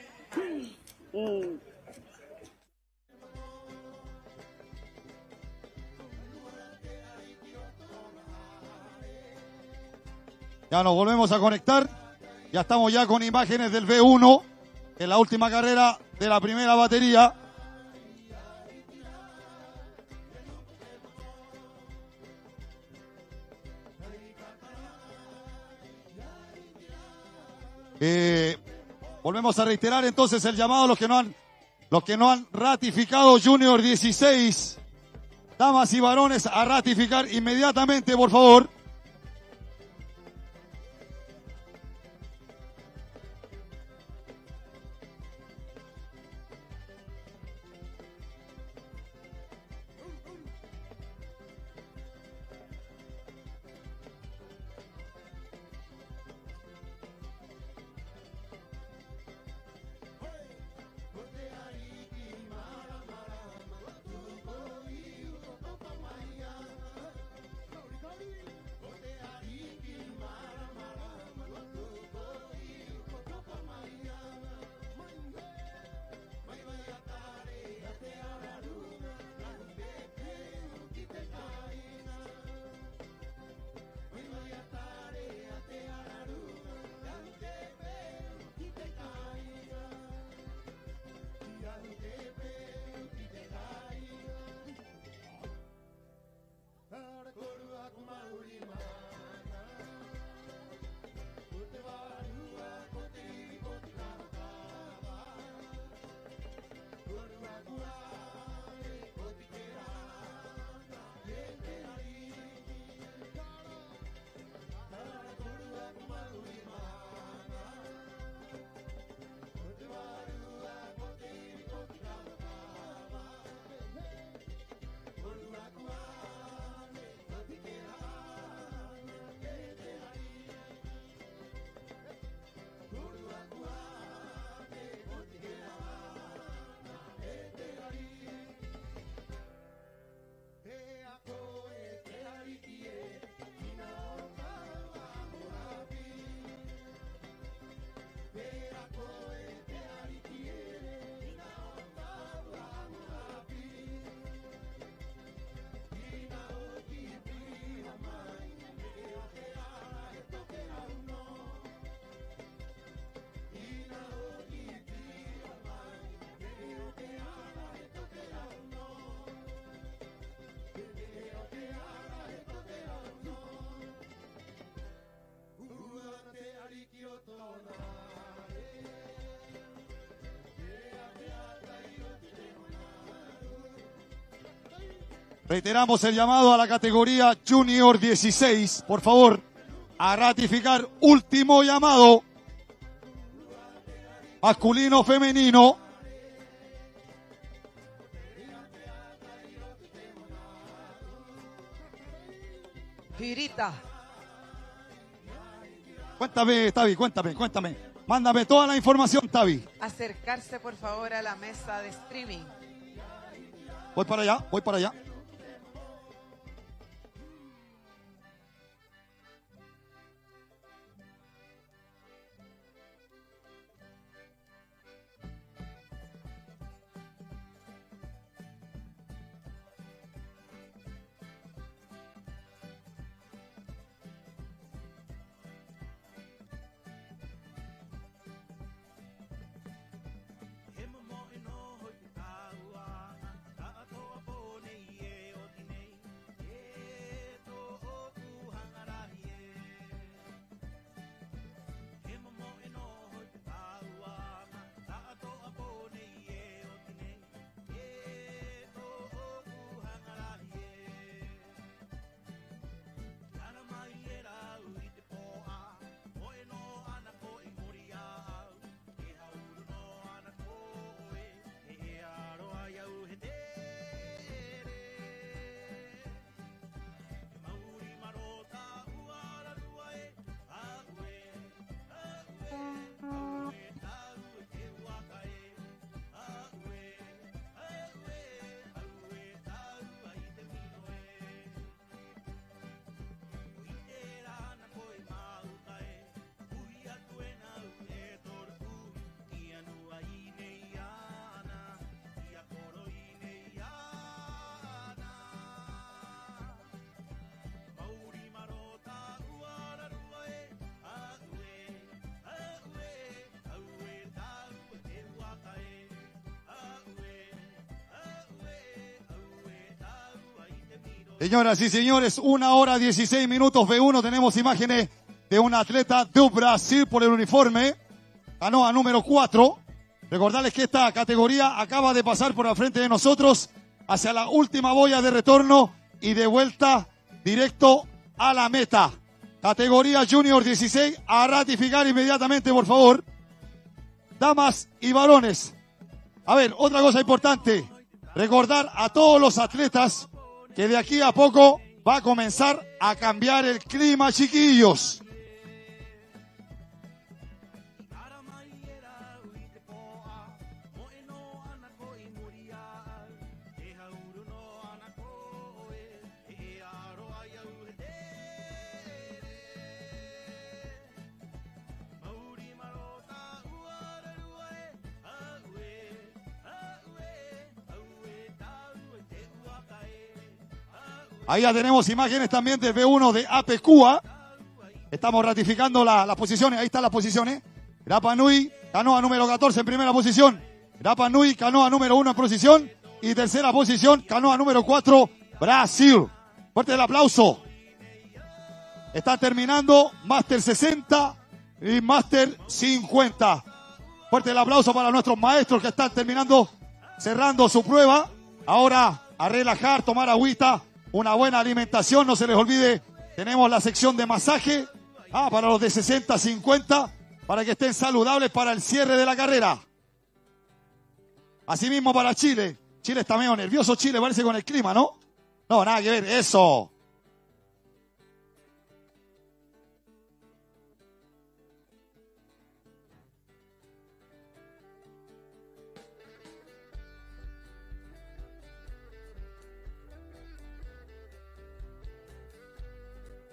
Ya nos volvemos a conectar. Ya estamos ya con imágenes del V1 en la última carrera de la primera batería. Volvemos a reiterar entonces el llamado a los que no han ratificado Junior 16, damas y varones, a ratificar inmediatamente, por favor. Reiteramos el llamado a la categoría Junior 16, por favor, a ratificar. Último llamado, masculino, femenino. Fibrita. Cuéntame, Tavi, cuéntame. Mándame toda la información, Tavi. Acercarse, por favor, a la mesa de streaming. Voy para allá. Señoras y señores, 1:16 B1. Tenemos imágenes de un atleta de Brasil por el uniforme. Canoa número 4. Recordarles que esta categoría acaba de pasar por al frente de nosotros hacia la última boya de retorno y de vuelta directo a la meta. Categoría Junior 16, a ratificar inmediatamente, por favor. Damas y varones. A ver, otra cosa importante. Recordar a todos los atletas que de aquí a poco va a comenzar a cambiar el clima, chiquillos. Ahí ya tenemos imágenes también del B1 de Apecua. Estamos ratificando las posiciones. Ahí están las posiciones. Rapa Nui, canoa número 14 en primera posición. Rapa Nui, canoa número 1 en posición. Y tercera posición, canoa número 4, Brasil. Fuerte el aplauso. Está terminando Máster 60 y Máster 50. Fuerte el aplauso para nuestros maestros que están terminando, cerrando su prueba. Ahora a relajar, tomar agüita. Una buena alimentación, no se les olvide, tenemos la sección de masaje para los de 60, 50, para que estén saludables para el cierre de la carrera. Asimismo para Chile. Chile está medio nervioso, Chile parece con el clima, ¿no? No, nada que ver, eso.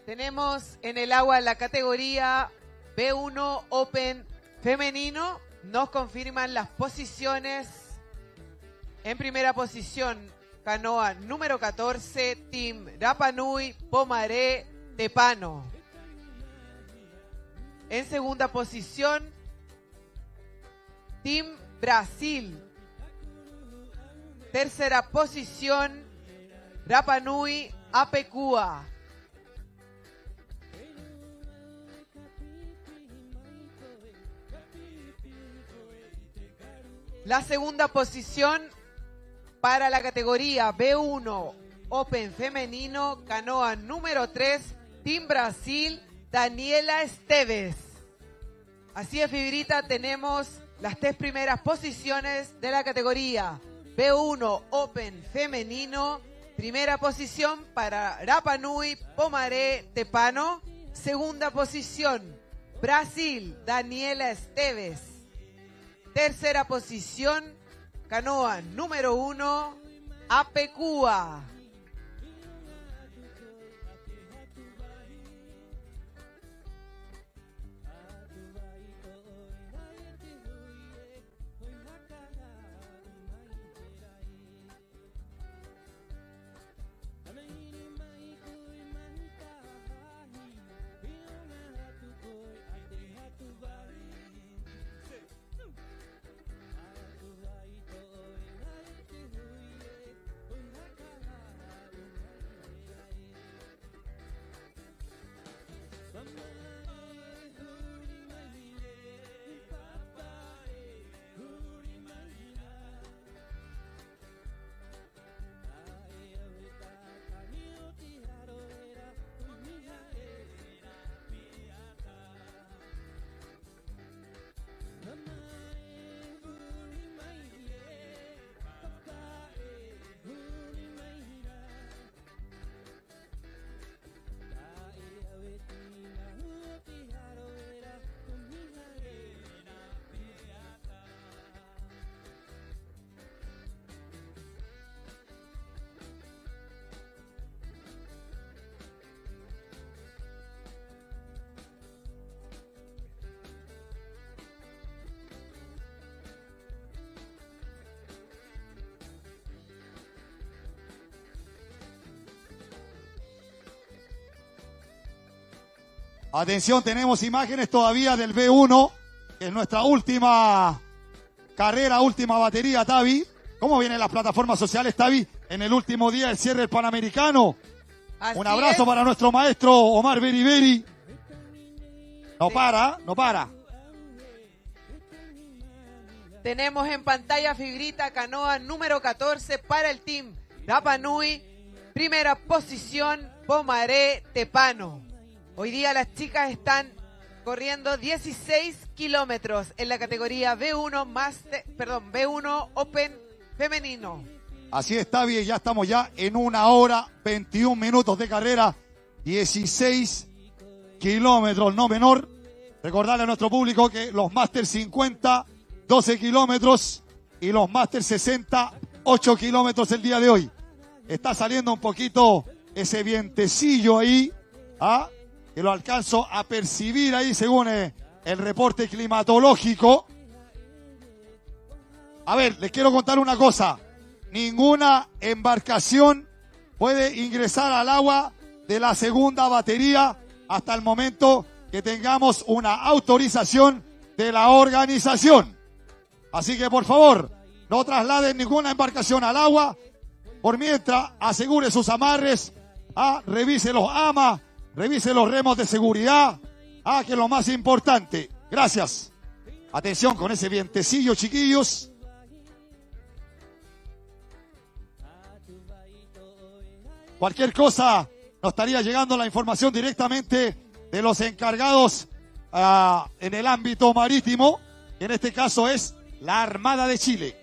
Tenemos en el agua la categoría B1 Open femenino. Nos confirman las posiciones. En primera posición, canoa número 14, Team Rapa Nui Pomaré Tepano. En segunda posición, Team Brasil. Tercera posición, Rapa Nui Apecua. La segunda posición para la categoría B1 Open femenino, canoa número 3, Team Brasil, Daniela Esteves. Así es, Fibrita, tenemos las 3 primeras posiciones de la categoría B1 Open femenino. Primera posición para Rapa Nui, Pomaré, Tepano. Segunda posición, Brasil, Daniela Esteves. Tercera posición, canoa número 1, Apecua. Atención, tenemos imágenes todavía del B1, que es nuestra última carrera, última batería, Tavi. ¿Cómo vienen las plataformas sociales, Tavi, en el último día del cierre del Panamericano? Un abrazo para nuestro maestro Omar Beriberi. No para, no para. Tenemos en pantalla, Fibrita, canoa número 14 para el team Rapa Nui. Primera posición, Pomaré, Tepano. Hoy día las chicas están corriendo 16 kilómetros en la categoría B1 Open femenino. Así está bien, ya estamos ya en 1 hora 21 minutos de carrera, 16 kilómetros, no menor. Recordarle a nuestro público que los Máster 50, 12 kilómetros y los Máster 60, 8 kilómetros el día de hoy. Está saliendo un poquito ese vientecillo ahí, ¿ah? Que lo alcanzo a percibir ahí según el reporte climatológico. A ver, les quiero contar una cosa. Ninguna embarcación puede ingresar al agua de la segunda batería hasta el momento que tengamos una autorización de la organización. Así que, por favor, no trasladen ninguna embarcación al agua. Por mientras, asegure sus amarres, revise los amas, revise los remos de seguridad, que es lo más importante. Gracias. Atención con ese vientecillo, chiquillos. Cualquier cosa, nos estaría llegando la información directamente de los encargados en el ámbito marítimo, que en este caso es la Armada de Chile.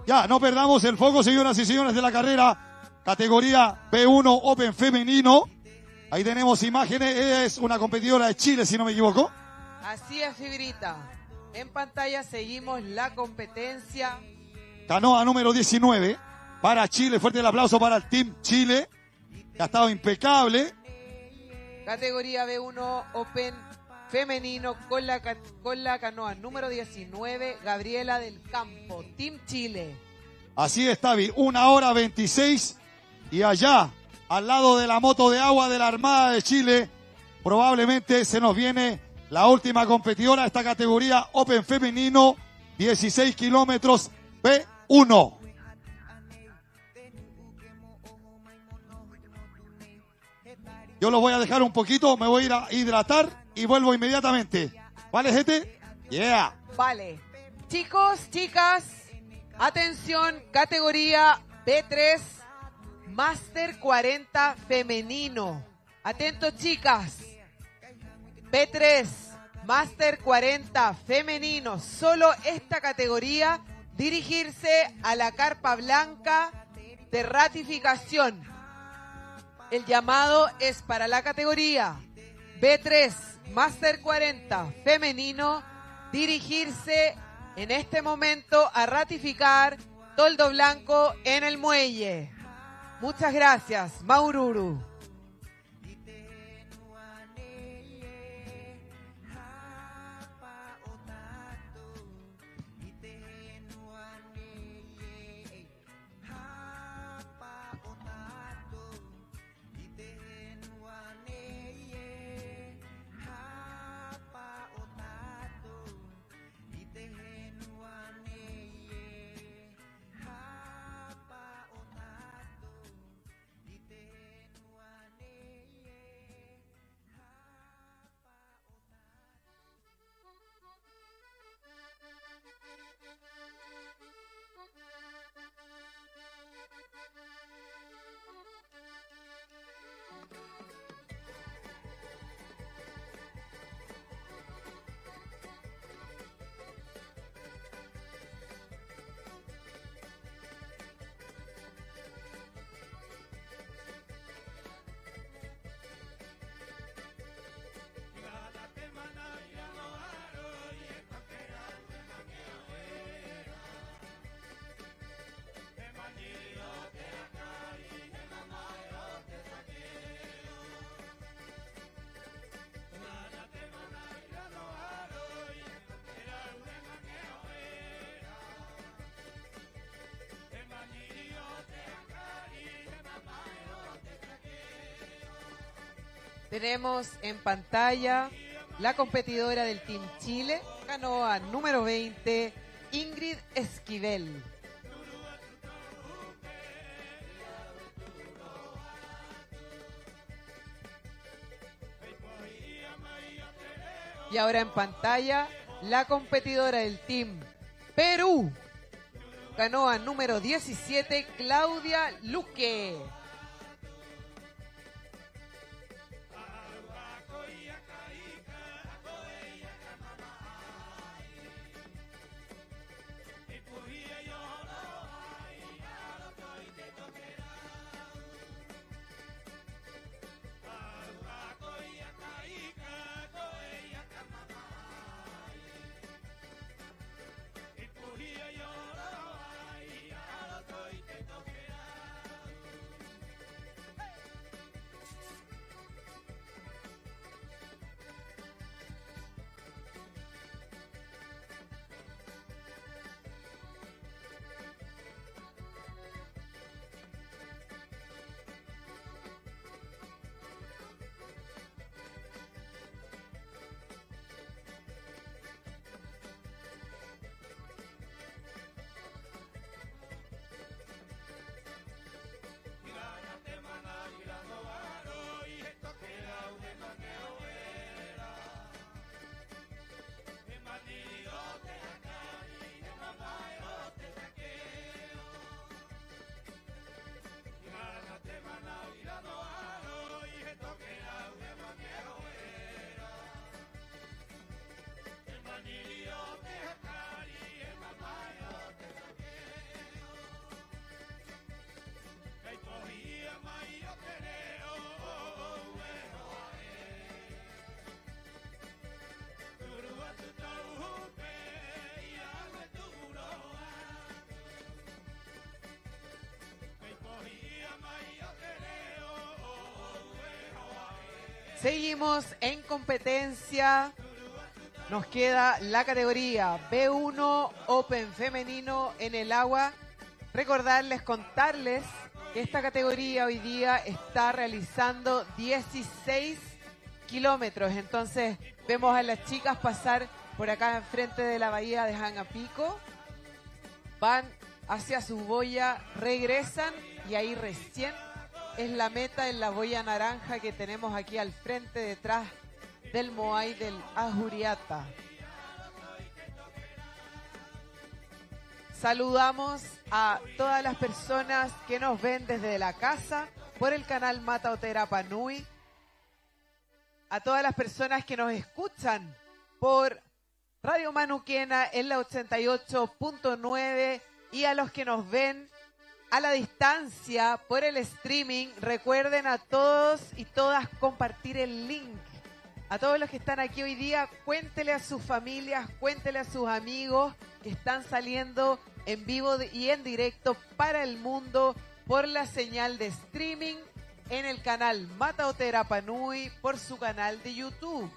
Ya, no perdamos el foco, señoras y señores, de la carrera. Categoría B1 Open femenino. Ahí tenemos imágenes. Ella es una competidora de Chile, si no me equivoco. Así es, Fibrita. En pantalla seguimos la competencia. Canoa número 19 para Chile. Fuerte el aplauso para el Team Chile, que ha estado impecable. Categoría B1 Open femenino con la canoa número 19, Gabriela del Campo, Team Chile. Así es, Tavi, 1 hora 26. Y allá, al lado de la moto de agua de la Armada de Chile, probablemente se nos viene la última competidora de esta categoría Open femenino, 16 kilómetros B1. Yo los voy a dejar un poquito, me voy a ir a hidratar y vuelvo inmediatamente. ¿Vale, gente? Yeah. Vale. Chicos, chicas, atención, categoría B3, Master 40 femenino. Atentos, chicas. B3, Master 40 femenino. Solo esta categoría, dirigirse a la carpa blanca de ratificación. El llamado es para la categoría B3, Master 40 femenino, dirigirse en este momento a ratificar toldo blanco en el muelle. Muchas gracias, Maururu. Tenemos en pantalla la competidora del Team Chile, canoa número 20, Ingrid Esquivel. Y ahora en pantalla la competidora del Team Perú. Canoa número 17, Claudia Luque. Seguimos en competencia. Nos queda la categoría B1 Open femenino en el agua. Recordarles, contarles que esta categoría hoy día está realizando 16 kilómetros. Entonces vemos a las chicas pasar por acá enfrente de la bahía de Hangapico. Van hacia su boya, regresan y ahí recién es la meta en la boya naranja que tenemos aquí al frente, detrás del Moai del Ajuriata. Saludamos a todas las personas que nos ven desde la casa por el canal Mata Otey Rapa Nui, a todas las personas que nos escuchan por Radio Manuquena en la 88.9 y a los que nos ven a la distancia por el streaming. Recuerden a todos y todas compartir el link. A todos los que están aquí hoy día, cuéntele a sus familias, cuéntele a sus amigos que están saliendo en vivo y en directo para el mundo por la señal de streaming en el canal Mata Otey Rapa Nui, por su canal de YouTube.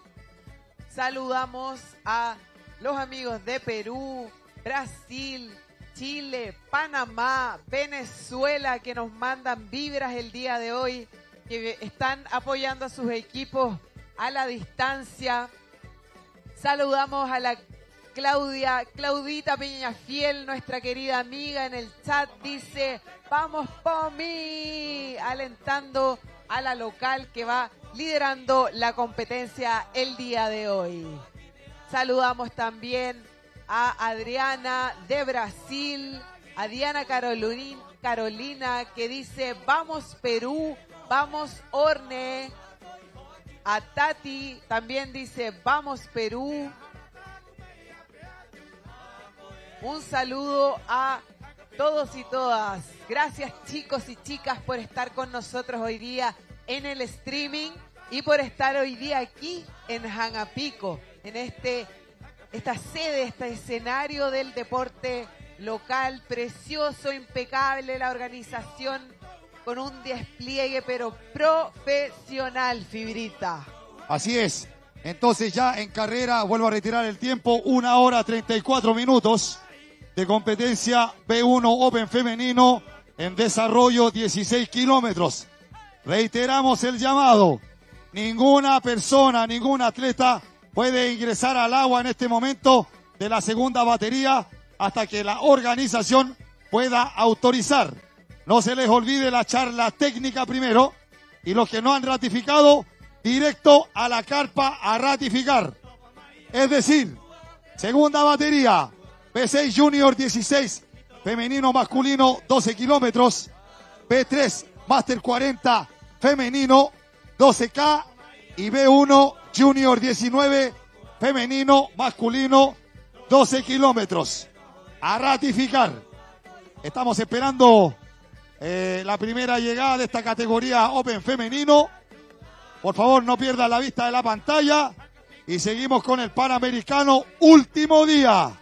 Saludamos a los amigos de Perú, Brasil, Chile, Panamá, Venezuela, que nos mandan vibras el día de hoy, que están apoyando a sus equipos a la distancia. Saludamos a la Claudita Peñafiel, nuestra querida amiga en el chat, dice, vamos Pomi, alentando a la local que va liderando la competencia el día de hoy. Saludamos también a Adriana de Brasil, a Diana Carolina que dice, vamos Perú, vamos Orne. A Tati también dice, vamos Perú. Un saludo a todos y todas. Gracias chicos y chicas por estar con nosotros hoy día en el streaming y por estar hoy día aquí en Hangapico, en esta sede, este escenario del deporte local, precioso, impecable, la organización con un despliegue pero profesional, Fibrita. Así es. Entonces ya en carrera, vuelvo a retirar el tiempo, 1 hora 34 minutos de competencia B1 Open femenino en desarrollo, 16 kilómetros. Reiteramos el llamado. Ninguna persona, ningún atleta puede ingresar al agua en este momento de la segunda batería hasta que la organización pueda autorizar. No se les olvide la charla técnica primero y los que no han ratificado, directo a la carpa a ratificar. Es decir, segunda batería, B6 Junior 16, femenino masculino 12 kilómetros. B3 Master 40, femenino 12K. Y B1 Junior 19, femenino masculino 12 kilómetros. A ratificar. Estamos esperando la primera llegada de esta categoría Open femenino. Por favor, no pierdan la vista de la pantalla. Y seguimos con el Panamericano, último día.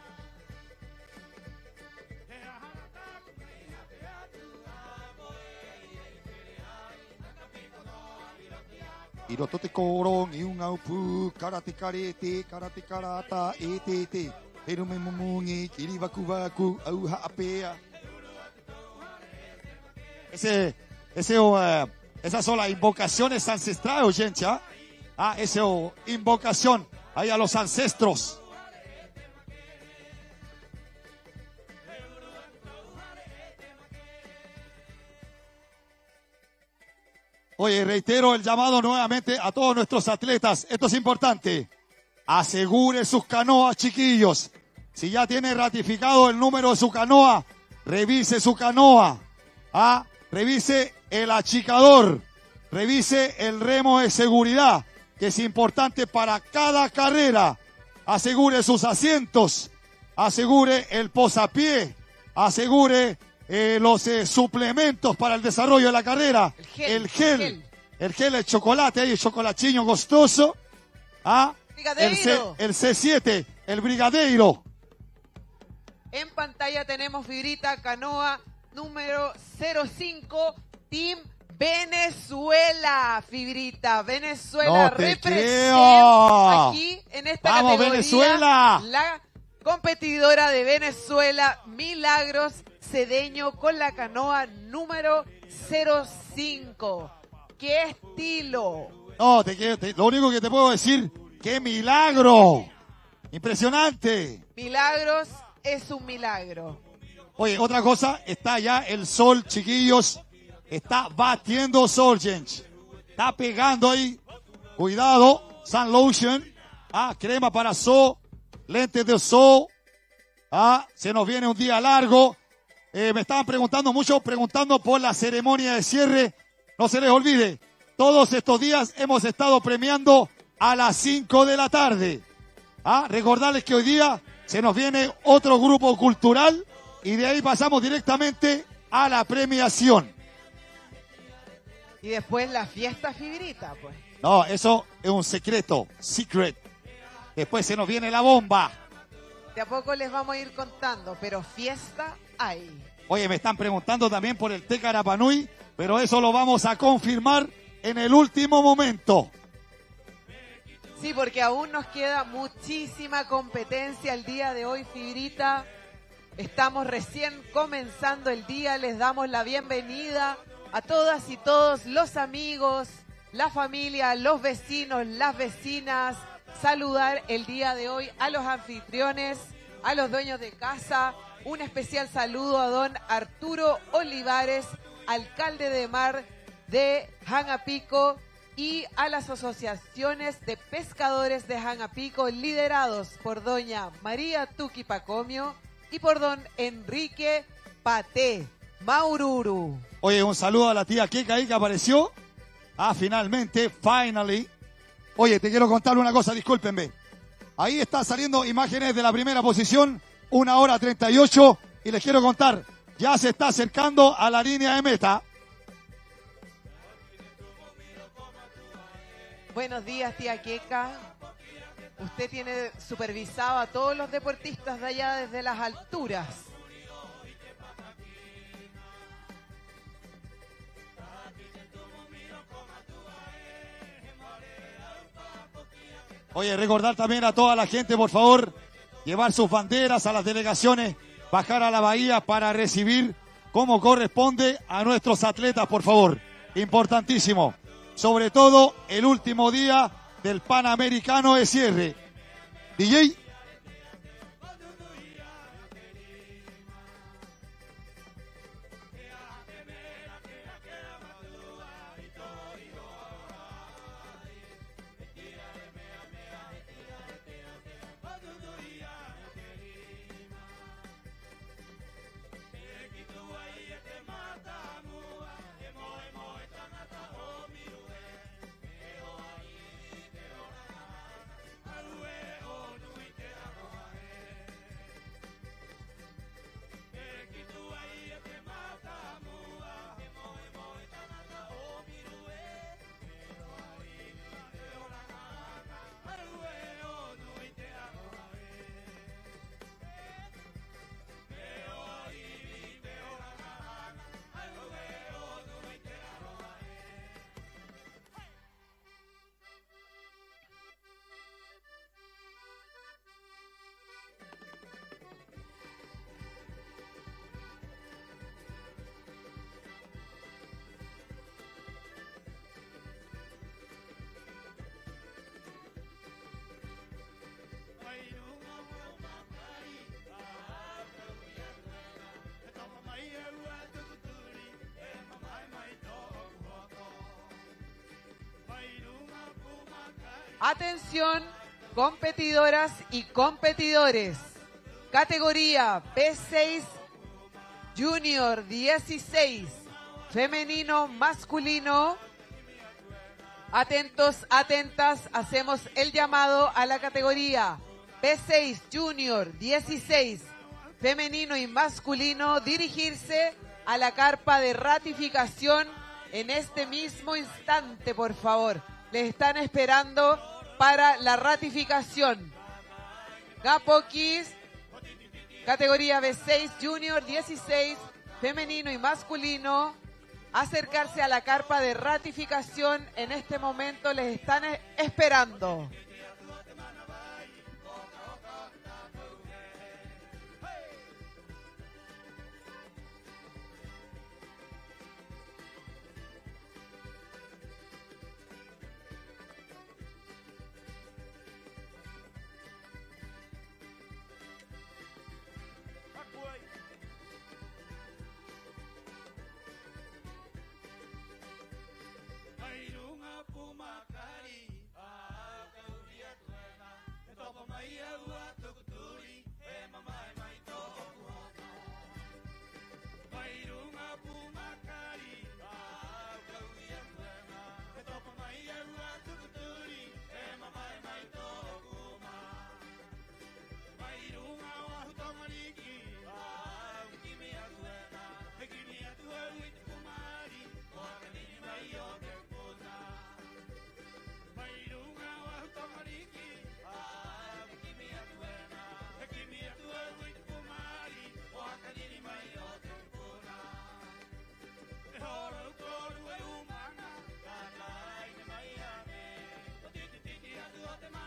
Irotote koron, iungaupu, karate karete, karate karata, etete. Perume mumungi, kiribakubaku, auha apea. Esas son las invocaciones ancestrales, gente. Esa invocación ahí a los ancestros. Oye, reitero el llamado nuevamente a todos nuestros atletas. Esto es importante. Asegure sus canoas, chiquillos. Si ya tiene ratificado el número de su canoa, revise su canoa. Revise el achicador. Revise el remo de seguridad, que es importante para cada carrera. Asegure sus asientos. Asegure el posapié. Asegure los suplementos para el desarrollo de la carrera. El gel, el chocolate, el chocolatinho gostoso. El C7, el brigadeiro. En pantalla tenemos Fibrita Canoa número 05, Team Venezuela. Fibrita, Venezuela No te representa creo. aquí en esta ¡Vamos, categoría. Venezuela! La competidora de Venezuela, Milagros Cedeño, con la canoa número 05. ¡Qué estilo! No, lo único que te puedo decir, ¡qué milagro! Impresionante. Milagros es un milagro. Oye, otra cosa, está ya el sol, chiquillos. Está batiendo sol, gente. Está pegando ahí. Cuidado, Sun Lotion. Crema para sol, lentes de sol. Se nos viene un día largo. Me estaban preguntando por la ceremonia de cierre. No se les olvide, todos estos días hemos estado premiando a las 5 de la tarde. Recordarles que hoy día se nos viene otro grupo cultural y de ahí pasamos directamente a la premiación. Y después la fiesta Fibrita, pues. No, eso es un secreto, secret. Después se nos viene la bomba. De a poco les vamos a ir contando, pero fiesta hay. Oye, me están preguntando también por el Teca Rapa Nui, pero eso lo vamos a confirmar en el último momento. Sí, porque aún nos queda muchísima competencia el día de hoy, Fibrita. Estamos recién comenzando el día, les damos la bienvenida a todas y todos los amigos, la familia, los vecinos, las vecinas. Saludar el día de hoy a los anfitriones, a los dueños de casa. Un especial saludo a don Arturo Olivares, alcalde de Mar de Janapico, y a las asociaciones de pescadores de Janapico, liderados por doña María Tuqui Pacomio y por don Enrique Paté Maururu. Oye, un saludo a la tía Keka ahí que apareció. Finalmente, finally. Oye, te quiero contar una cosa, discúlpenme. Ahí está saliendo imágenes de la primera posición, 1:38, y les quiero contar, ya se está acercando a la línea de meta. Buenos días, tía Keka. Usted tiene supervisado a todos los deportistas de allá desde las alturas. Oye, recordar también a toda la gente, por favor, llevar sus banderas a las delegaciones, bajar a la bahía para recibir como corresponde a nuestros atletas, por favor. Importantísimo. Sobre todo el último día del Panamericano de cierre. DJ. Atención, competidoras y competidores. Categoría P6 Junior 16, femenino masculino. Atentos, atentas, hacemos el llamado a la categoría P6 Junior 16, femenino y masculino, dirigirse a la carpa de ratificación en este mismo instante, por favor. Les están esperando para la ratificación. Gapokis, categoría B6 Junior 16, femenino y masculino, acercarse a la carpa de ratificación. En este momento les están esperando.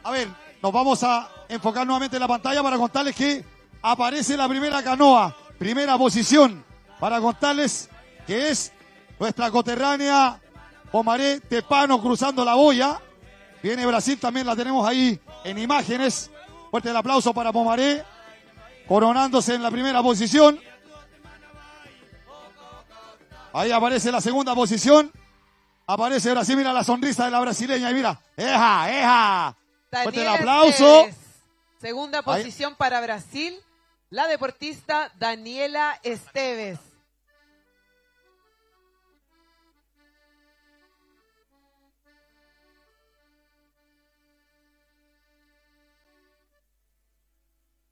A ver, nos vamos a enfocar nuevamente en la pantalla para contarles que aparece la primera canoa, primera posición, para contarles que es nuestra coterránea Pomaré Tepano cruzando la boya. Viene Brasil, también la tenemos ahí en imágenes. Fuerte el aplauso para Pomaré, coronándose en la primera posición. Ahí aparece la segunda posición. Aparece Brasil, mira la sonrisa de la brasileña y mira, ¡eja, eja! Fuerte el aplauso. Esteves. Segunda posición ahí para Brasil, la deportista Daniela Esteves.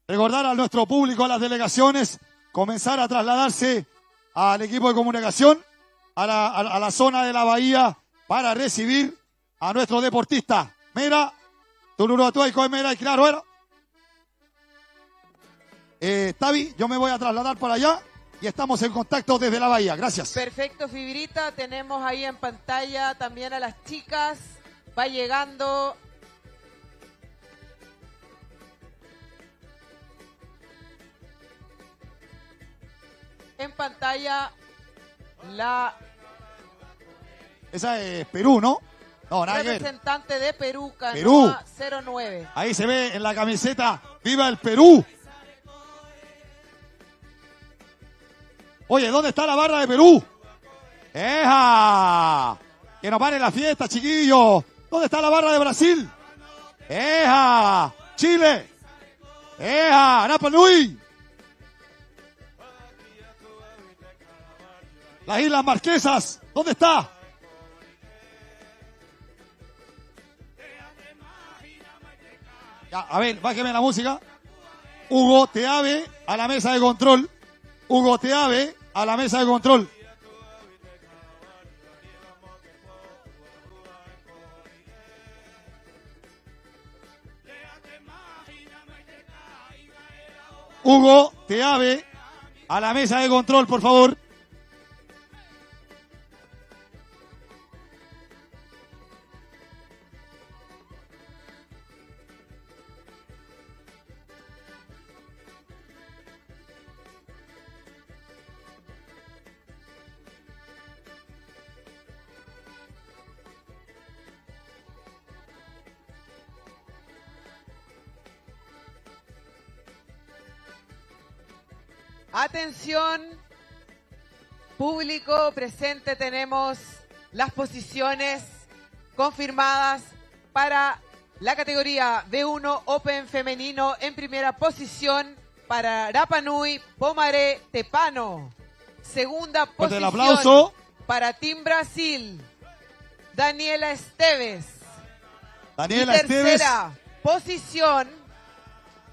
Recordar a nuestro público, a las delegaciones, comenzar a trasladarse al equipo de comunicación, a la zona de la bahía, para recibir a nuestro deportista. Mira, Tururuatuaico, mira, y claro, bueno. Tavi, yo me voy a trasladar para allá y estamos en contacto desde la bahía. Gracias. Perfecto, Fibrita. Tenemos ahí en pantalla también a las chicas. Va llegando. En pantalla la... Esa es Perú, ¿no? No, nada que ver. Representante de Perú, canoa Perú. 09. Ahí se ve en la camiseta, ¡viva el Perú! Oye, ¿dónde está la barra de Perú? ¡Eja! Que no pare la fiesta, chiquillos. ¿Dónde está la barra de Brasil? ¡Eja! Chile. ¡Eja! Rapa Nui. Las Islas Marquesas, ¿dónde está? Ya, a ver, bájeme la música. Hugo Teave a la mesa de control. Hugo Teave a la mesa de control. Hugo Teave a la mesa de control, por favor. Atención, público presente, tenemos las posiciones confirmadas para La categoría B1 Open femenino en primera posición para Rapa Nui Pomaré Tepano. Segunda Fuerte el posición aplauso. para Team Brasil, Daniela Esteves. Daniela Y Esteves.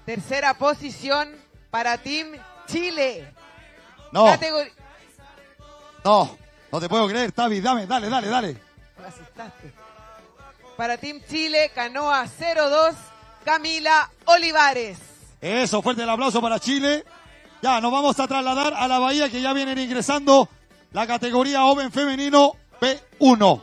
tercera posición para Team Chile. No. Categor- No te puedo creer, Tavi, dale. Me asustaste. Para Team Chile, Canoa 02, Camila Olivares. Eso, fuerte el aplauso para Chile. Ya, nos vamos a trasladar a la Bahía, que ya vienen ingresando la categoría Open femenino B1.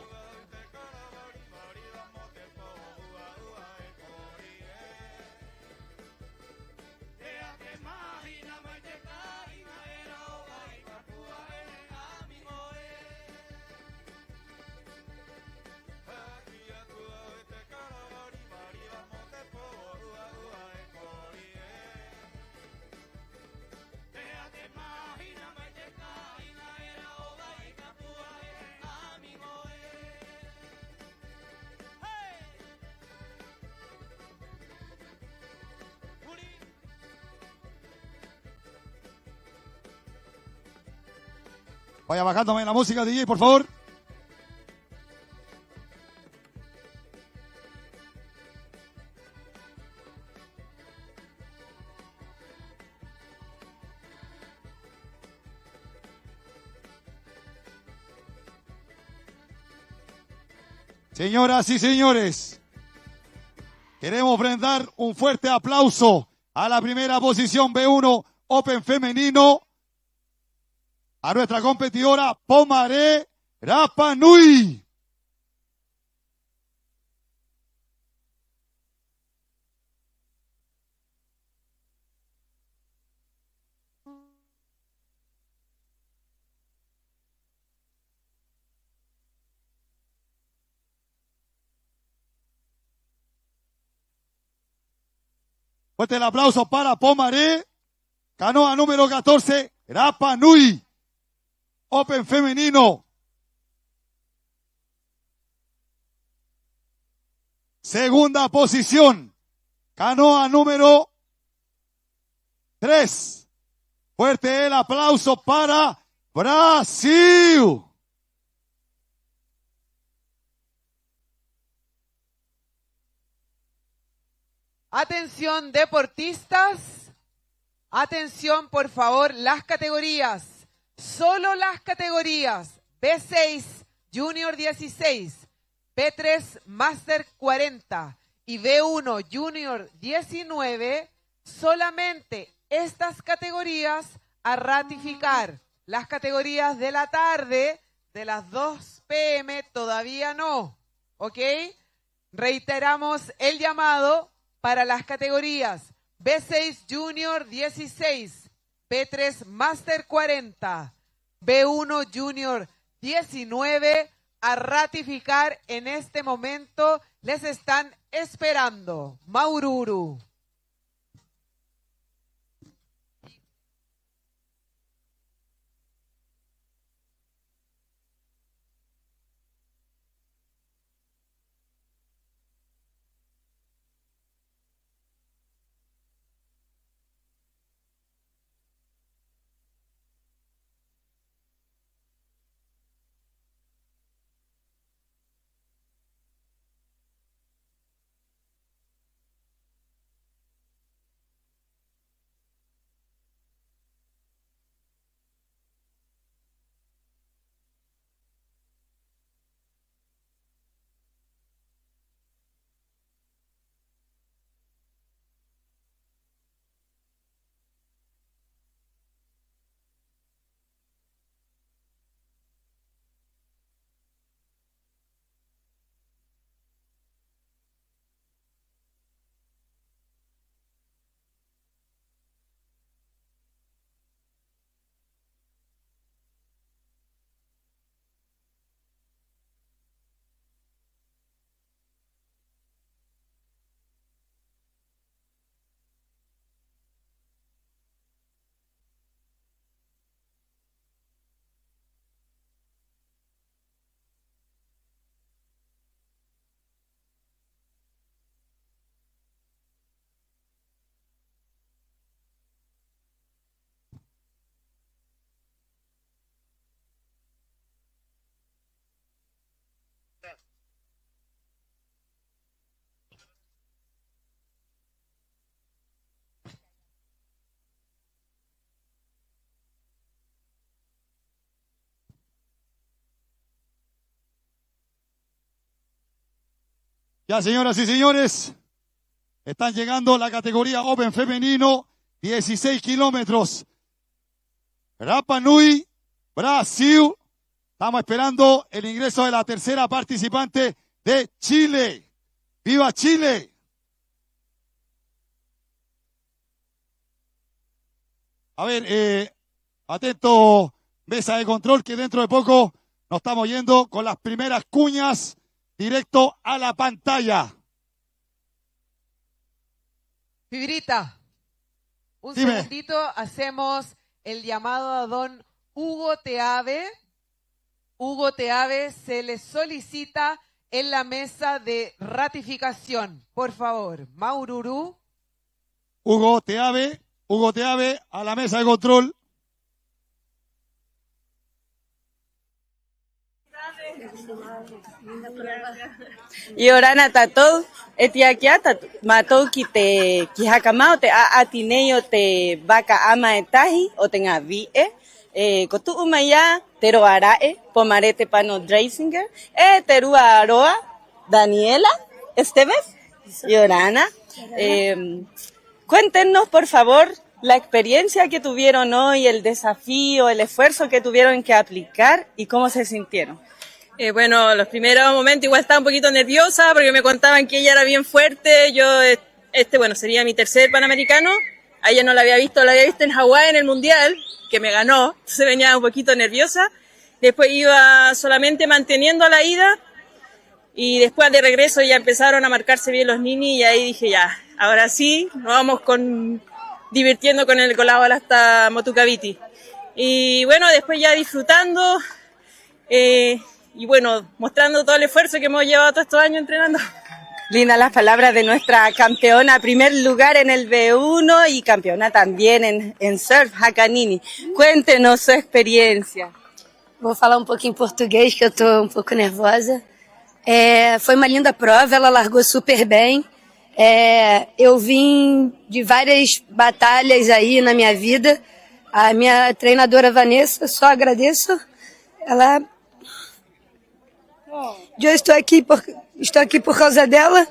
Vaya bajándome la música, DJ, por favor. Señoras y señores, queremos brindar un fuerte aplauso a la primera posición B1 Open femenino, a nuestra competidora Pomaré Rapa Nui. Fuerte el aplauso para Pomaré, canoa número 14, Rapa Nui, Open femenino. Segunda posición, canoa número 3. Fuerte el aplauso para Brasil. Atención deportistas, atención por favor, las categorías, solo las categorías B6 Junior 16, B3 Master 40 y B1 Junior 19, solamente estas categorías a ratificar. Las categorías de la tarde, de las 2 p.m. todavía no, ¿ok? Reiteramos el llamado para las categorías B6 Junior 16, B3 Master 40, B1 Junior 19 a ratificar en este momento. Les están esperando. Maururu. Ya, señoras y señores, están llegando la categoría Open femenino, 16 kilómetros. Rapa Nui, Brasil. Estamos esperando el ingreso de la tercera participante de Chile. ¡Viva Chile! A ver, atento, mesa de control, que dentro de poco nos estamos yendo con las primeras cuñas directo a la pantalla. Fibrita, un Dime. segundito, hacemos el llamado a don Hugo Teave. Hugo Teave, se le solicita en la mesa de ratificación. Por favor, Maururú. Hugo Teave, a la mesa de control. Y orana tatou, etiakia matou ki te kihakamao te atineo te vaca ama etahi o te ngavi kotu umaya tero arae pomarete pano Dreisinger terua aroa Daniela Esteves y orana. Cuéntenos por favor la experiencia que tuvieron hoy, el desafío, el esfuerzo que tuvieron que aplicar y cómo se sintieron. Bueno, los primeros momentos igual estaba un poquito nerviosa porque me contaban que ella era bien fuerte. Yo, sería mi tercer Panamericano. A ella no la había visto en Hawái en el Mundial, que me ganó. Entonces venía un poquito nerviosa. Después iba solamente manteniendo la ida. Y después de regreso ya empezaron a marcarse bien los ninis y ahí dije ya, ahora sí, nos vamos divirtiendo con el colado hasta Motucaviti. Y bueno, después ya disfrutando. Y bueno, mostrando todo el esfuerzo que hemos llevado todos estos años entrenando. Linda las palabras de nuestra campeona, primer lugar en el B1 y campeona también en surf, Hakanini. Cuéntenos su experiencia. Vou falar um pouco em português, que eu estou um pouco nervosa. Foi uma linda prova, ela largou super bem. Eu vim de várias batalhas aí na minha vida. A minha treinadora Vanessa, só agradeço. Eu estou aqui por causa dela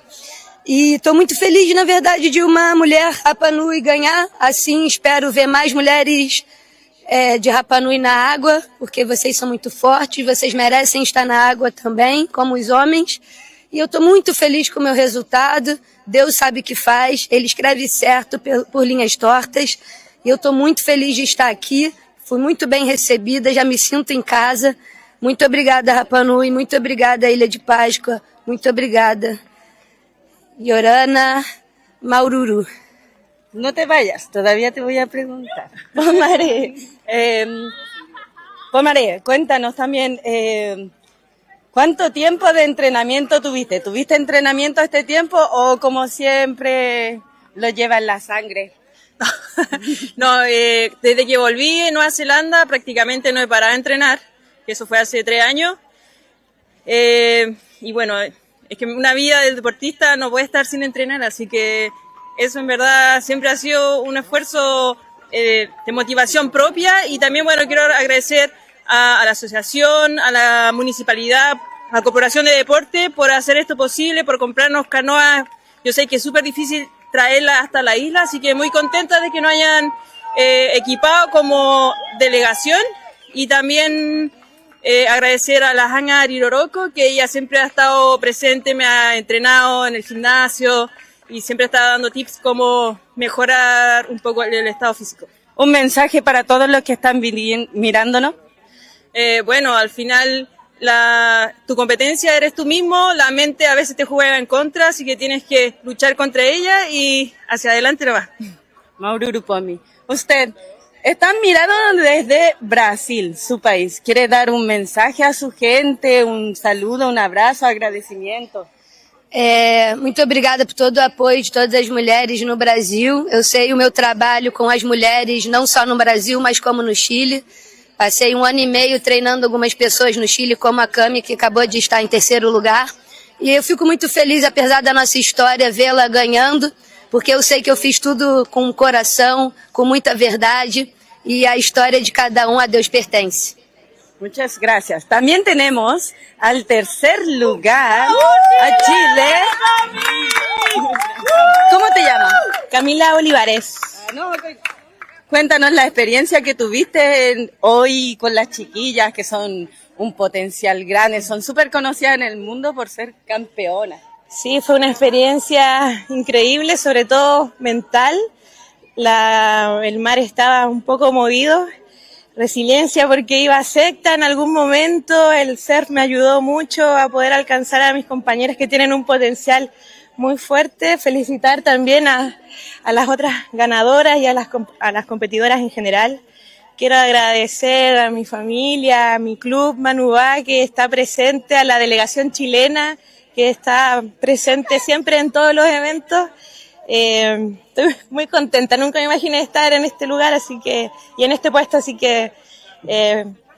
e estou muito feliz, na verdade, de uma mulher Rapa Nui ganhar. Assim, espero ver mais mulheres de Rapa Nui na água, porque vocês são muito fortes, vocês merecem estar na água também, como os homens. E eu estou muito feliz com o meu resultado. Deus sabe o que faz, Ele escreve certo por linhas tortas. E eu estou muito feliz de estar aqui. Fui muito bem recebida, já me sinto em casa. Muito obrigada, Rapa Nui. Muito obrigada, Ilha de Páscoa. Muito obrigada. Yorana Maururu. No te vayas, todavía te voy a preguntar. Pomare, cuéntanos también, ¿cuánto tiempo de entrenamiento tuviste? ¿Tuviste entrenamiento este tiempo o como siempre lo lleva en la sangre? No, desde que volví en Nueva Zelanda prácticamente no he parado de entrenar. Eso fue hace 3 años. Y bueno, es que una vida del deportista no puede estar sin entrenar, así que eso en verdad siempre ha sido un esfuerzo de motivación propia. Y también, bueno, quiero agradecer a la asociación, a la municipalidad, a la Corporación de Deporte por hacer esto posible, por comprarnos canoas. Yo sé que es súper difícil traerlas hasta la isla, así que muy contenta de que nos hayan equipado como delegación. Y también agradecer a la Hanga Ariroroko, que ella siempre ha estado presente, me ha entrenado en el gimnasio y siempre está dando tips cómo mejorar un poco el estado físico. Un mensaje para todos los que están mirándonos. Bueno, al final tu competencia eres tú mismo, la mente a veces te juega en contra, así que tienes que luchar contra ella y hacia adelante lo vas. Maururu Pomi, usted está mirando desde Brasil, su país. ¿Quiere dar un mensaje a su gente, un saludo, un abrazo, agradecimiento? Muito obrigada por todo o apoio de todas as mulheres no Brasil. Eu sei o meu trabalho com as mulheres, não só no Brasil, mas como no Chile. Passei 1 ano e meio treinando algumas pessoas no Chile, como a Cami, que acabou de estar em 3º lugar. E eu fico muito feliz, apesar da nossa história, vê-la ganhando, porque eu sei que eu fiz tudo com coração, com muita verdade, e a história de cada um a Deus pertence. Muchas gracias. También tenemos al tercer lugar a Chile. ¿Cómo te llamas? Camila Olivares. Cuéntanos la experiencia que tuviste hoy con las chiquillas, que son un potencial grande, son súper conocidas en el mundo por ser campeonas. Sí, fue una experiencia increíble, sobre todo mental. El mar estaba un poco movido. Resiliencia porque iba secta en algún momento. El surf me ayudó mucho a poder alcanzar a mis compañeras que tienen un potencial muy fuerte. Felicitar también a las otras ganadoras y a las competidoras en general. Quiero agradecer a mi familia, a mi club Manubá, que está presente, a la delegación chilena, que está presente siempre en todos los eventos. Estoy muy contenta, nunca me imaginé estar en este lugar y en este puesto, así que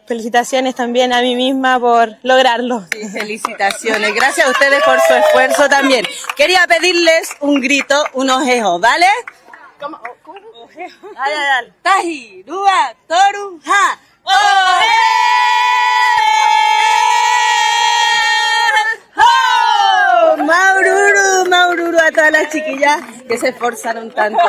felicitaciones también a mí misma por lograrlo. Sí, felicitaciones, gracias a ustedes por su esfuerzo también. Quería pedirles un grito, un ojejo, ¿vale? ¿Cómo? Ojejo. Dale. Taji, Rúa, Toru, Ja. ¡Ojejo! Maururu a todas las chiquillas que se esforzaron tanto.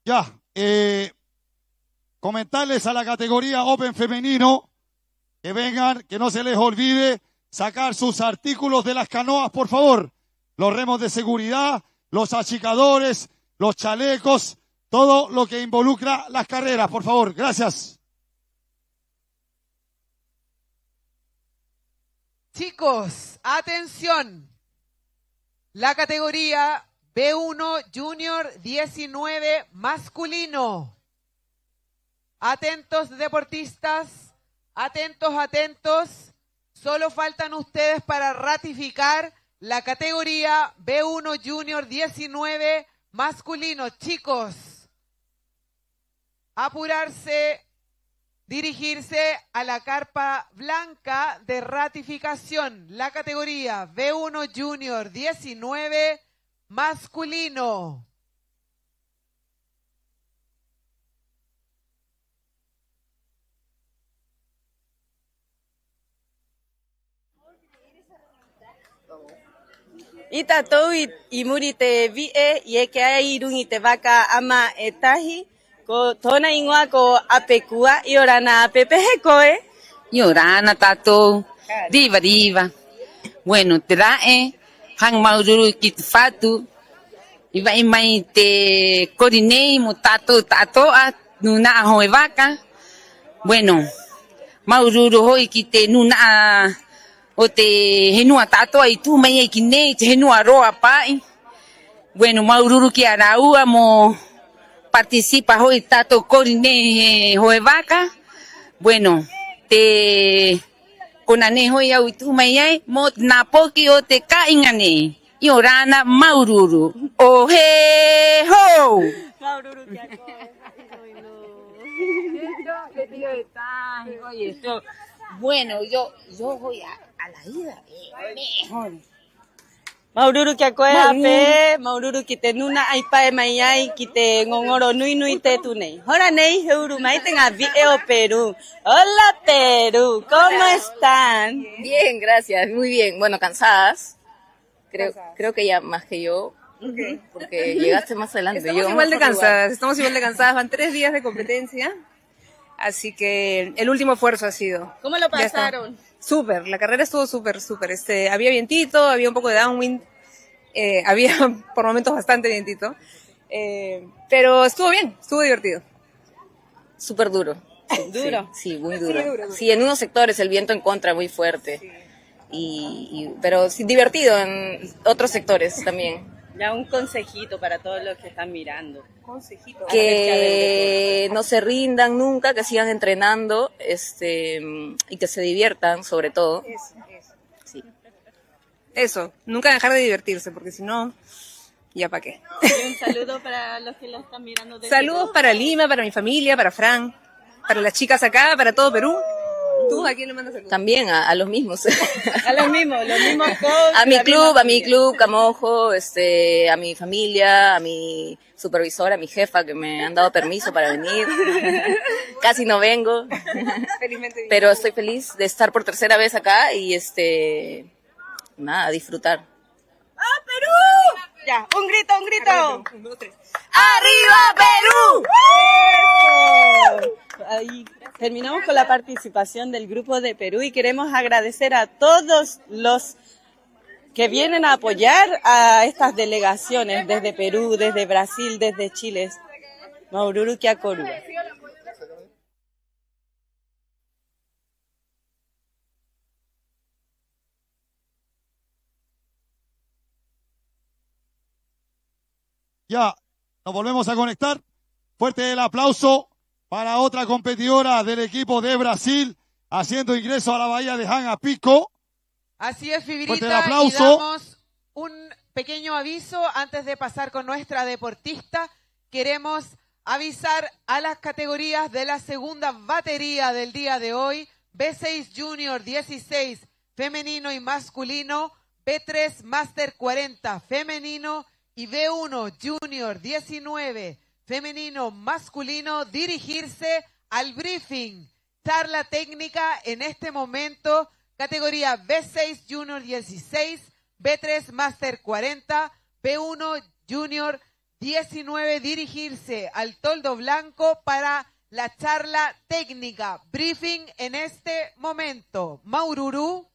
Ya, comentarles a la categoría Open femenino que vengan, que no se les olvide sacar sus artículos de las canoas, por favor. Los remos de seguridad, los achicadores, los chalecos, todo lo que involucra las carreras, por favor. Gracias. Chicos, atención. La categoría B1 Junior 19 masculino. Atentos deportistas, atentos. Solo faltan ustedes para ratificar la categoría B1 Junior 19 masculino. Chicos, apurarse, dirigirse a la carpa blanca de ratificación. La categoría B1 Junior 19 masculino. Ita tou I muri te vie I ke ai rungi te waka ama e tahi ko tona ingoa ko apekua I orana apepehe koe. I orana tatou diva. Bueno, te rae hang maururu ki te whatu I vai mai te korinei mo tatou tatoa nuna a hoe waka. Bueno, maururu hoi ki te nuna o te henua tatoa I tu mai ki nei te henua roa pai. Bueno, maururu ki a raua mo participa hoi tatou korinei hoe waka. Bueno, te kona ne hoi au I tu mai ai mo nā poki o te kainga nei. I orana maururu. O he ho! Maururu ki a koe. Oye, bueno, yo voy a la ida. Mejor. Maururu ki a koe hape, maururu ki te nuna ai pae mai ai ki te ngongoro nui te tu nei. Hora nei heuru mai te ngā vie o Perú. Hola Perú, ¿cómo están? Bien, gracias, muy bien. Bueno, cansadas. Creo que ya más que yo, porque llegaste más adelante. Estamos igual de cansadas, van 3 días de competencia, así que el último esfuerzo ha sido. ¿Cómo lo pasaron? Súper, la carrera estuvo súper. Había vientito, había un poco de downwind, había por momentos bastante vientito, pero estuvo bien, estuvo divertido. Súper duro. ¿Duro? Sí, muy duro. Sí, duro. Sí, en unos sectores el viento en contra muy fuerte. Pero sí, divertido en otros sectores también. Ya un consejito para todos los que están mirando. Consejito. Que no se rindan nunca, que sigan entrenando, y que se diviertan sobre todo. Eso, nunca dejar de divertirse, porque si no, ya para qué. Y un saludo para los que lo están mirando. Saludos para Lima, para mi familia, para Fran, para las chicas acá, para todo Perú. ¿Tú a quién le mandas saludos? También a los mismos. A los mismos coaches. A mi club, Camojo, a mi familia, a mi supervisora, a mi jefa, que me han dado permiso para venir. Casi no vengo. Felizmente. Pero estoy feliz de estar por tercera vez acá y nada, a disfrutar. ¡Ah, Perú! Ya, un grito. 1, 2, 3. ¡Arriba Perú! Ahí terminamos con la participación del grupo de Perú y queremos agradecer a todos los que vienen a apoyar a estas delegaciones desde Perú, desde Brasil, desde Chile. Maururu Kiakoru. Ya, nos volvemos a conectar. Fuerte el aplauso para otra competidora del equipo de Brasil, haciendo ingreso a la bahía de Hanga Pico. Así es, Fuerte Fibrita, el y aplauso. damos un pequeño aviso antes de pasar con nuestra deportista. Queremos avisar a las categorías de la segunda batería del día de hoy: B6 Junior 16 femenino y masculino, B3 Master 40 femenino y B1 Junior 19 femenino masculino, dirigirse al briefing, charla técnica en este momento, categoría B6 Junior 16, B3 Master 40, B1 Junior 19, dirigirse al toldo blanco para la charla técnica, briefing en este momento. Maururu.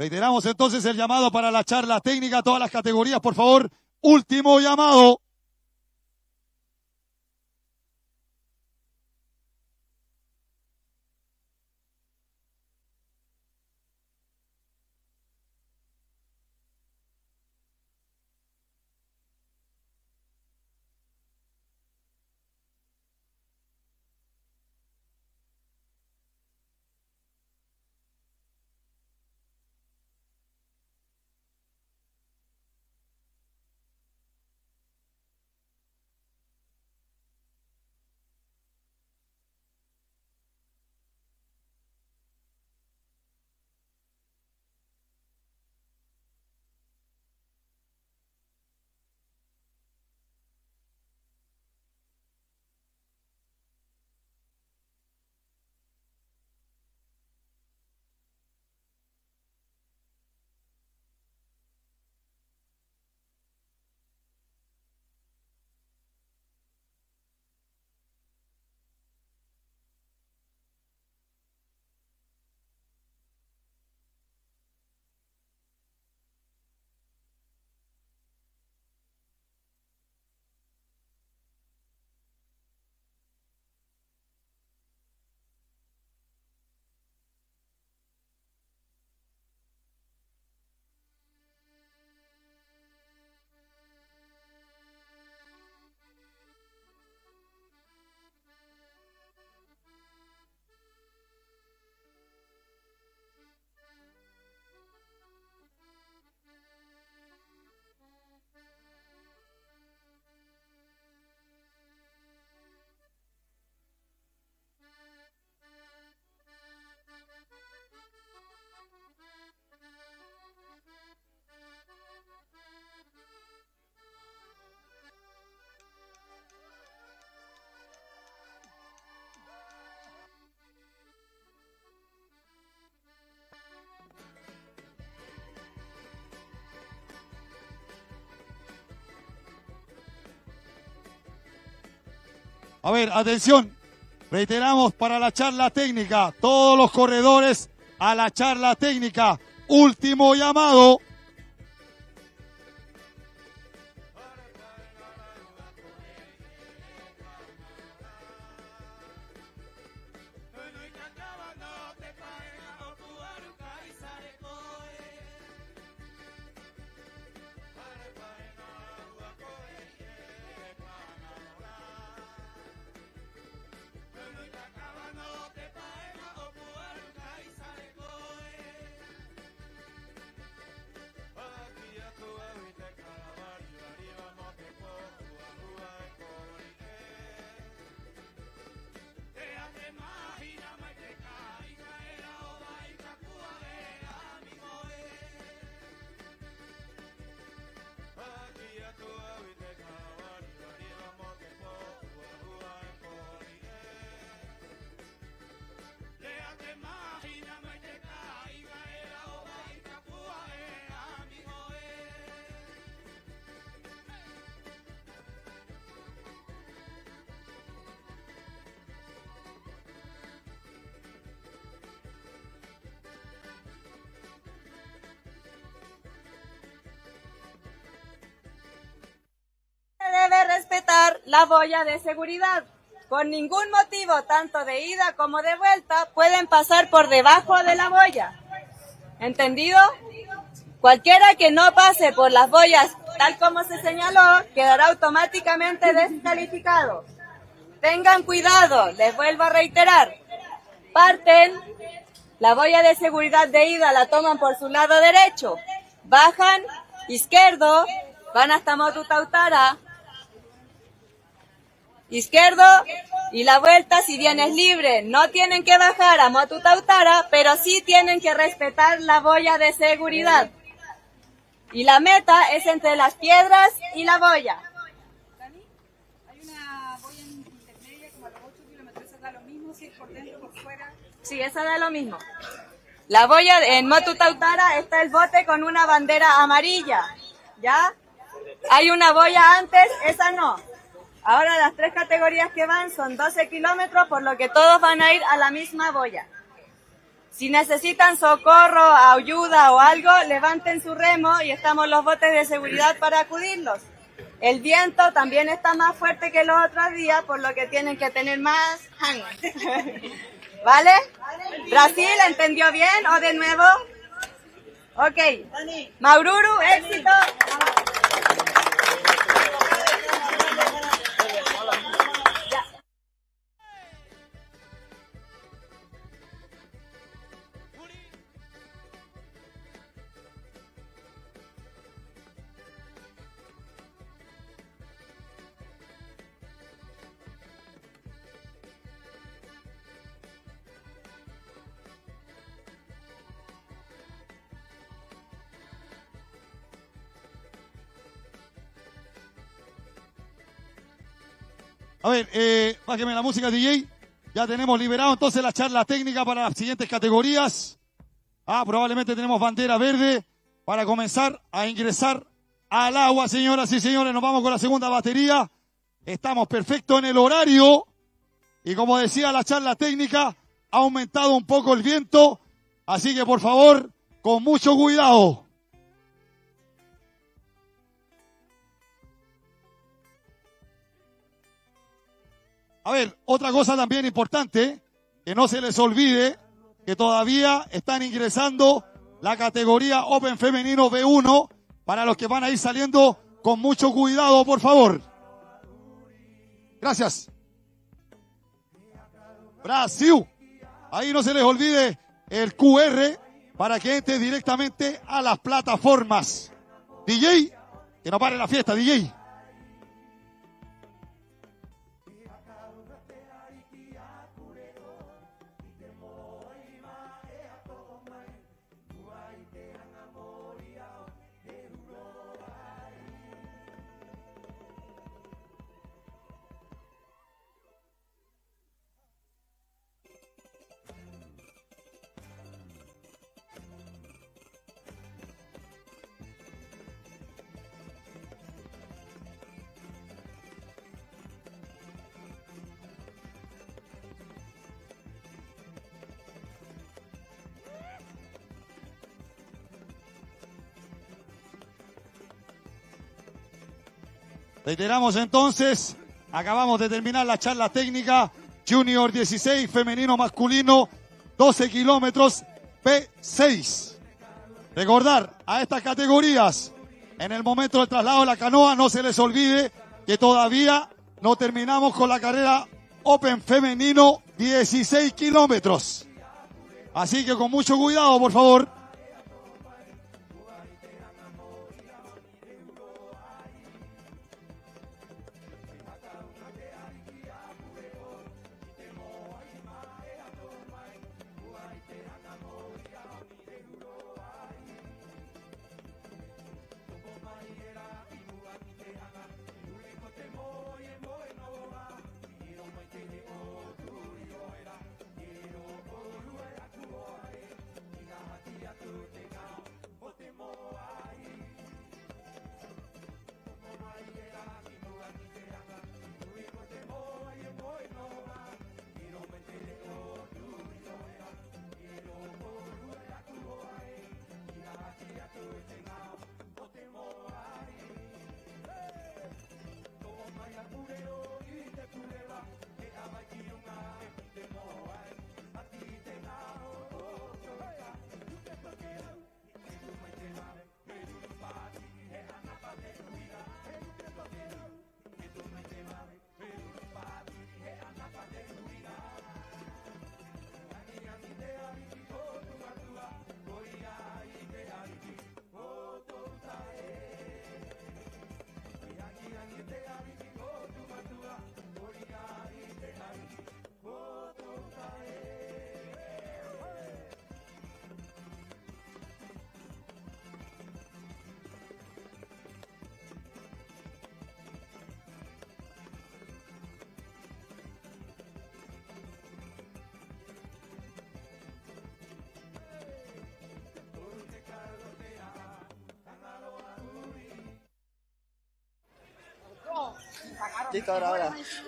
Reiteramos entonces el llamado para la charla técnica, todas las categorías, por favor. Último llamado. A ver, atención. Reiteramos para la charla técnica. Todos los corredores a la charla técnica. Último llamado. Debe respetar la boya de seguridad. Por ningún motivo, tanto de ida como de vuelta, pueden pasar por debajo de la boya. ¿Entendido? Cualquiera que no pase por las boyas tal como se señaló, quedará automáticamente descalificado. Tengan cuidado, les vuelvo a reiterar. Parten, la boya de seguridad de ida la toman por su lado derecho. Bajan, izquierdo, van hasta Motutautara. Izquierdo, y la vuelta, si bien es libre, no tienen que bajar a Motutautara, pero sí tienen que respetar la boya de seguridad. Y la meta es entre las piedras y la boya. Hay una boya intermedia como a los 8 kilómetros, ¿esa da lo mismo si es por dentro o por fuera? Sí, esa da lo mismo. La boya, en Motutautara está el bote con una bandera amarilla, ¿ya? Hay una boya antes, esa no. Ahora las 3 categorías que van son 12 kilómetros, por lo que todos van a ir a la misma boya. Si necesitan socorro, ayuda o algo, levanten su remo y estamos los botes de seguridad para acudirlos. El viento también está más fuerte que los otros días, por lo que tienen que tener más hang. ¿Vale? ¿Brasil entendió bien o de nuevo? Ok. Maururu, éxito. A ver, bájeme la música, DJ. Ya tenemos liberado entonces la charla técnica para las siguientes categorías. Probablemente tenemos bandera verde para comenzar a ingresar al agua, señoras y señores. Nos vamos con la segunda batería. Estamos perfectos en el horario. Y como decía la charla técnica, ha aumentado un poco el viento. Así que por favor, con mucho cuidado. A ver, otra cosa también importante, que no se les olvide que todavía están ingresando la categoría Open Femenino B1 para los que van a ir saliendo con mucho cuidado, por favor. Gracias. Brasil. Ahí no se les olvide el QR para que entre directamente a las plataformas. DJ, que no pare la fiesta, DJ. Reiteramos entonces, acabamos de terminar la charla técnica, Junior 16, femenino masculino, 12 kilómetros, P6. Recordar a estas categorías, en el momento del traslado de la canoa, no se les olvide que todavía no terminamos con la carrera Open femenino 16 kilómetros. Así que con mucho cuidado, por favor.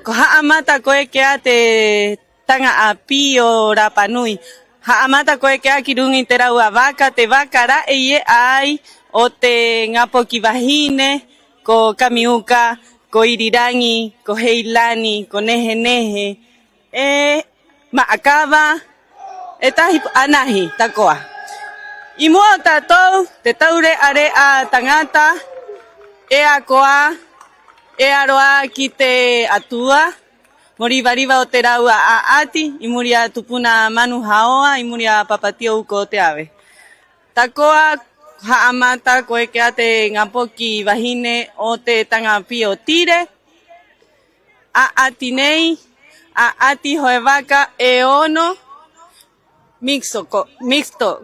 Ko ha'amata koe kea te tanga apio Rapanui. Ha'amata koe kea kirungi te raua vaka te vakara eye ai o te ngapoki vahine ko kamiuka ko irirangi ko heilani ko nehe nehe maakava etahi anahi takoa. Imua tatou te taure are a tangata ea koa e aroa ki te atua, mori variva o te raua a ati, i muria tupuna manu haoa, i muria papatio uko o te ave. Takoa haamata koe ke a te ngapoki wahine o te tangapio tire, a ati nei, a ati hoevaka e ono, mixto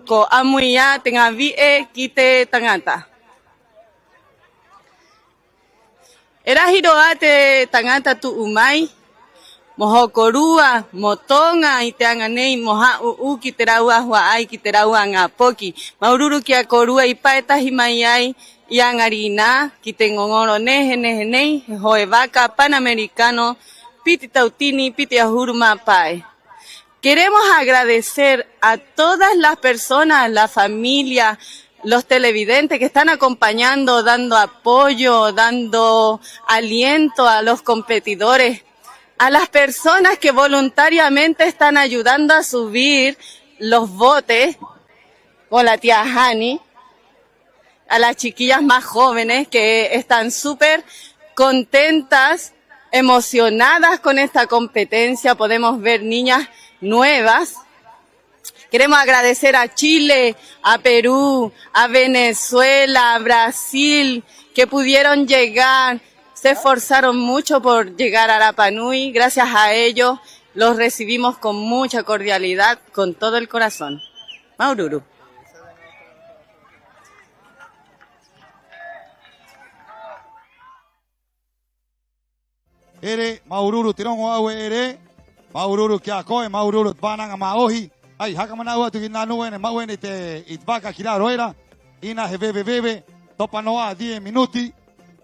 ko amuia te ngavie ki te tangata. Era hiroa te tangata tu umai, mohokorua, motonga i te anganei, moha uu ki te raua hua ai ki te raua ngā poki. Maururu ki a korua i paetahi mai ai i angarina ki te ngongoro nehe nehe nei, hoe waka panamericano, piti tautini, piti ahuru mapai. Queremos agradecer a todas las personas, la familia, los televidentes que están acompañando, dando apoyo, dando aliento a los competidores, a las personas que voluntariamente están ayudando a subir los botes, con la tía Hani, a las chiquillas más jóvenes que están súper contentas, emocionadas con esta competencia. Podemos ver niñas nuevas. Queremos agradecer a Chile, a Perú, a Venezuela, a Brasil, que pudieron llegar, se esforzaron mucho por llegar a Rapa Nui. Gracias a ellos los recibimos con mucha cordialidad, con todo el corazón. Maururu. Ere Maururu tirongo awe ere Maururu kia koe Maururu tvananga maohi. Ai hakamana ua tu kina nuene mauene te itvaka kilaro era ina heveve topa noa 10 minuti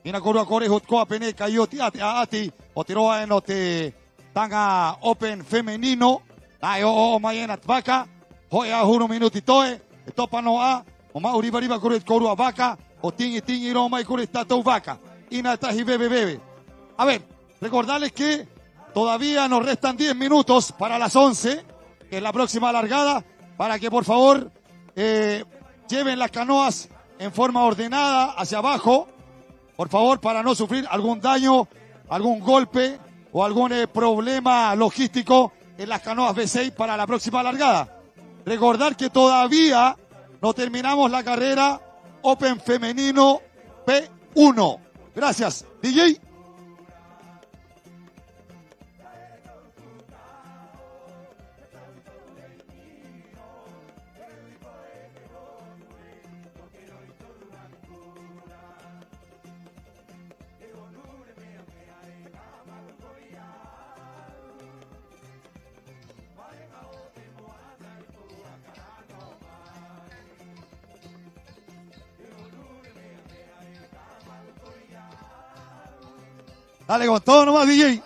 ina korua kore hotkoa pene kaioti ati o tiroa eno te tanga open femenino ai o maiena tvaka hoi a 1 minuti toe topa noa o mauri riba kore korua vaka o tingi ro mai kore tatou vaka Inatas y Bebe. A ver, recordarles que todavía nos restan 10 minutos para las 11, que es la próxima largada, para que por favor lleven las canoas en forma ordenada hacia abajo, por favor, para no sufrir algún daño, algún golpe o algún problema logístico en las canoas B6 para la próxima largada. Recordar que todavía no terminamos la carrera Open Femenino P1. Gracias, DJ. Dale con todo nomás, DJ.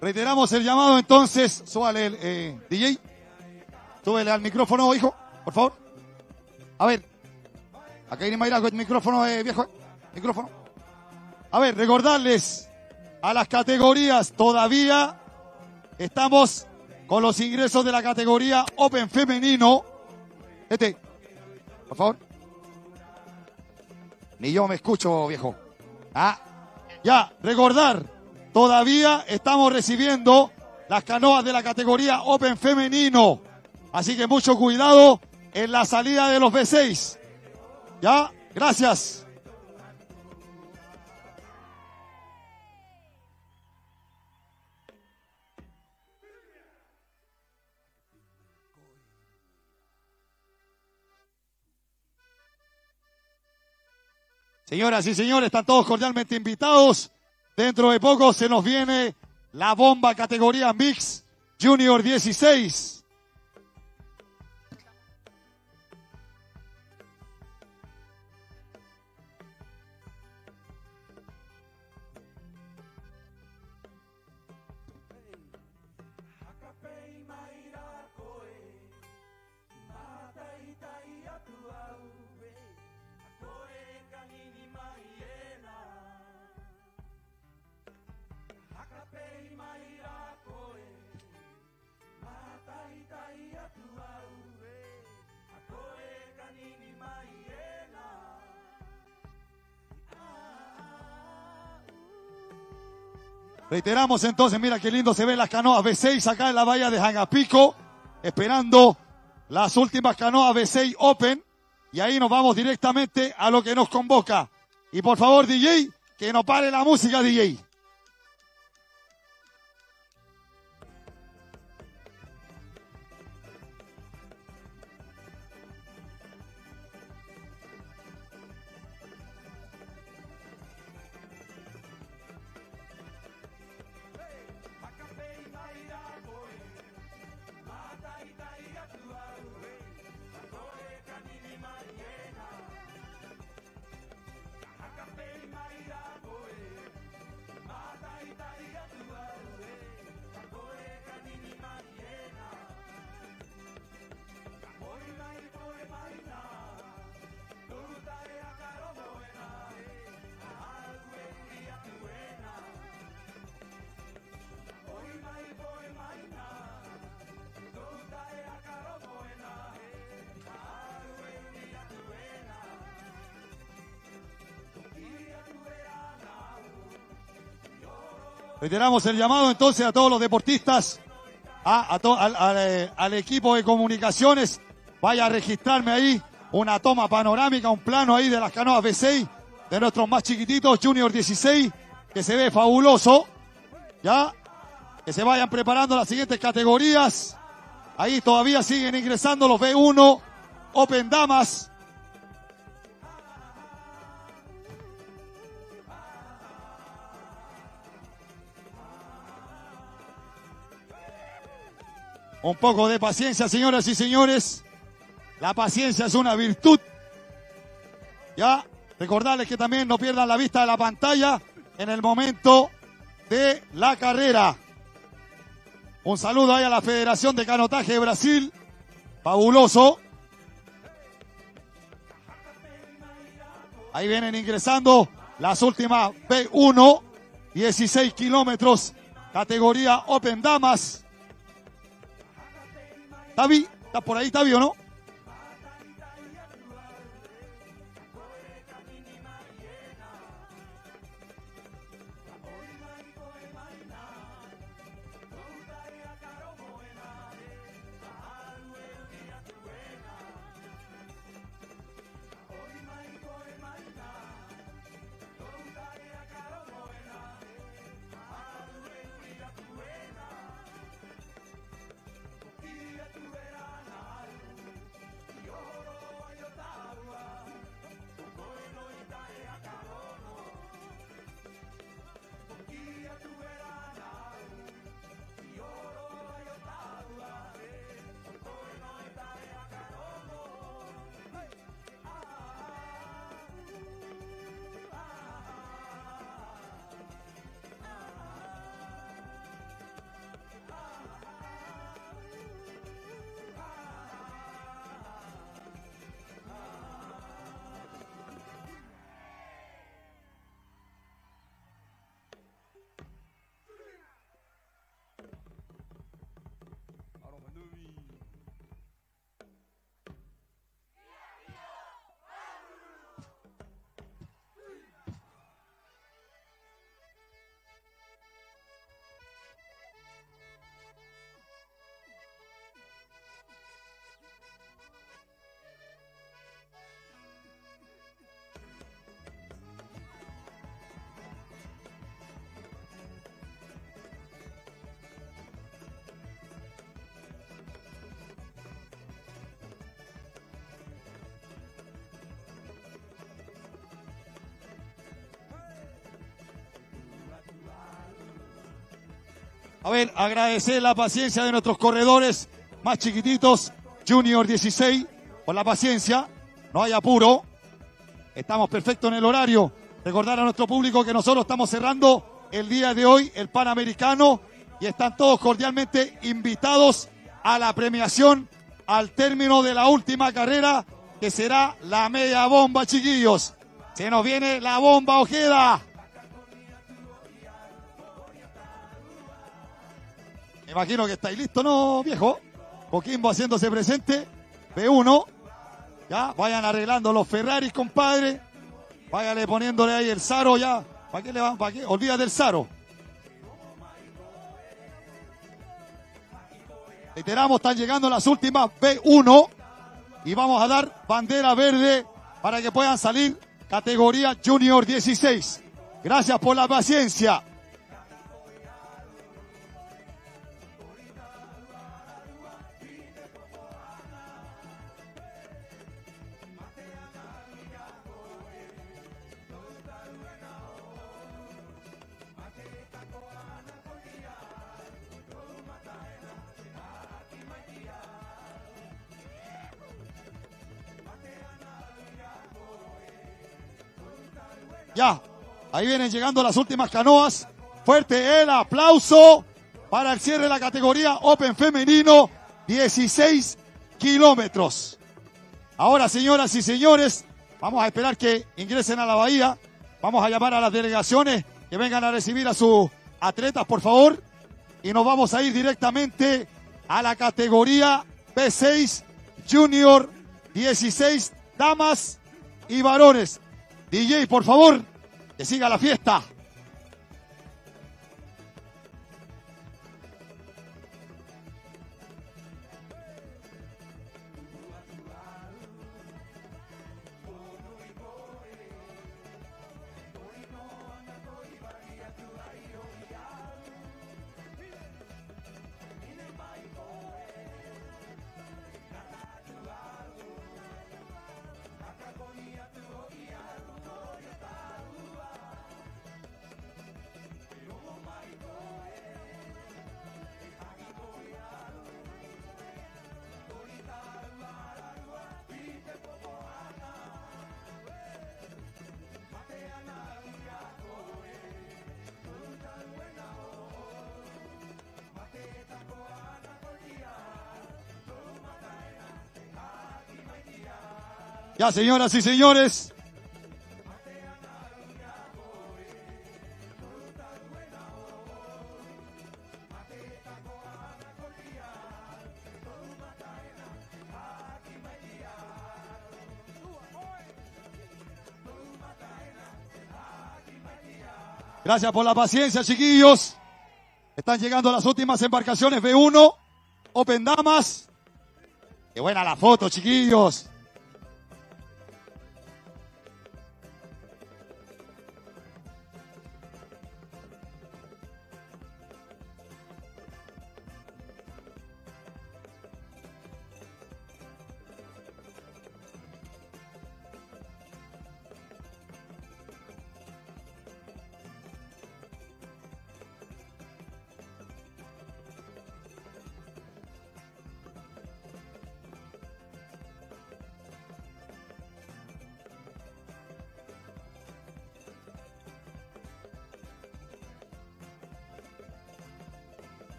Reiteramos el llamado entonces. Súbale el DJ. Súbele al micrófono, hijo, por favor. A ver. Acá viene Mayra con el micrófono, viejo. Micrófono. A ver, recordarles a las categorías. Todavía estamos con los ingresos de la categoría Open Femenino. Por favor. Ni yo me escucho, viejo. Ya, recordar. Todavía estamos recibiendo las canoas de la categoría Open Femenino. Así que mucho cuidado en la salida de los B6. ¿Ya? Gracias. Señoras y señores, están todos cordialmente invitados. Dentro de poco se nos viene la bomba categoría Mix Junior 16. Reiteramos entonces, mira qué lindo se ven las canoas B6 acá en la bahía de Jangapico, esperando las últimas canoas B6 Open, y ahí nos vamos directamente a lo que nos convoca. Y por favor, DJ, que no pare la música, DJ. Reiteramos el llamado entonces a todos los deportistas, al equipo de comunicaciones. Vaya a registrarme ahí una toma panorámica, un plano ahí de las canoas B6 de nuestros más chiquititos, Junior 16, que se ve fabuloso. Ya, que se vayan preparando las siguientes categorías. Ahí todavía siguen ingresando los B1 Open Damas. Un poco de paciencia, señoras y señores. La paciencia es una virtud. Ya, recordarles que también no pierdan la vista de la pantalla en el momento de la carrera. Un saludo ahí a la Federación de Canotaje de Brasil. Fabuloso. Ahí vienen ingresando las últimas B1, 16 kilómetros, categoría Open Damas. Tavi, ¿está por ahí Tavi o no? A ver, agradecer la paciencia de nuestros corredores más chiquititos, Junior 16, por la paciencia, no hay apuro, estamos perfectos en el horario. Recordar a nuestro público que nosotros estamos cerrando el día de hoy el Panamericano y están todos cordialmente invitados a la premiación al término de la última carrera, que será la media bomba, chiquillos. Se nos viene la bomba Ojeda. Me imagino que estáis listos, ¿no, viejo? Coquimbo haciéndose presente. B1. Ya, vayan arreglando los Ferraris, compadre. Váyale poniéndole ahí el Saro ya. ¿Para qué le van? ¿Para qué? Olvídate del Saro. Reiteramos, están llegando las últimas B1. Y vamos a dar bandera verde para que puedan salir categoría Junior 16. Gracias por la paciencia. Ya, ahí vienen llegando las últimas canoas. Fuerte el aplauso para el cierre de la categoría Open Femenino, 16 kilómetros. Ahora, señoras y señores, vamos a esperar que ingresen a la bahía. Vamos a llamar a las delegaciones que vengan a recibir a sus atletas, por favor. Y nos vamos a ir directamente a la categoría B6 Junior 16, damas y varones. DJ, por favor, que siga la fiesta. Ya, señoras y señores. Gracias por la paciencia, chiquillos. Están llegando las últimas embarcaciones B1, Open Damas. Qué buena la foto, chiquillos.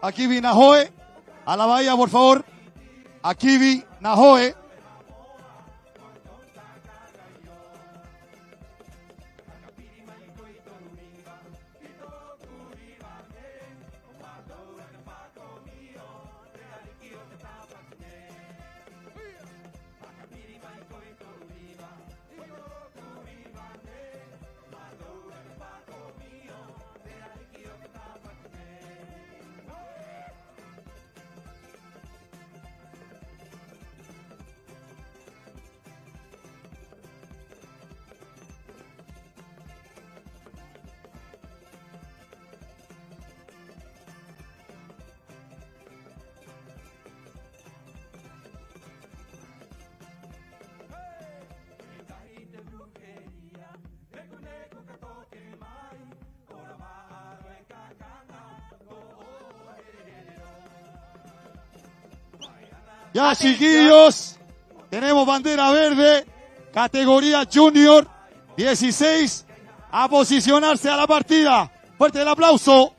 Aquí vi Nahoe. A la bahía, por favor. Aquí vi Nahoe. Ya, chiquillos, tenemos bandera verde, categoría Junior 16, a posicionarse a la partida. Fuerte el aplauso.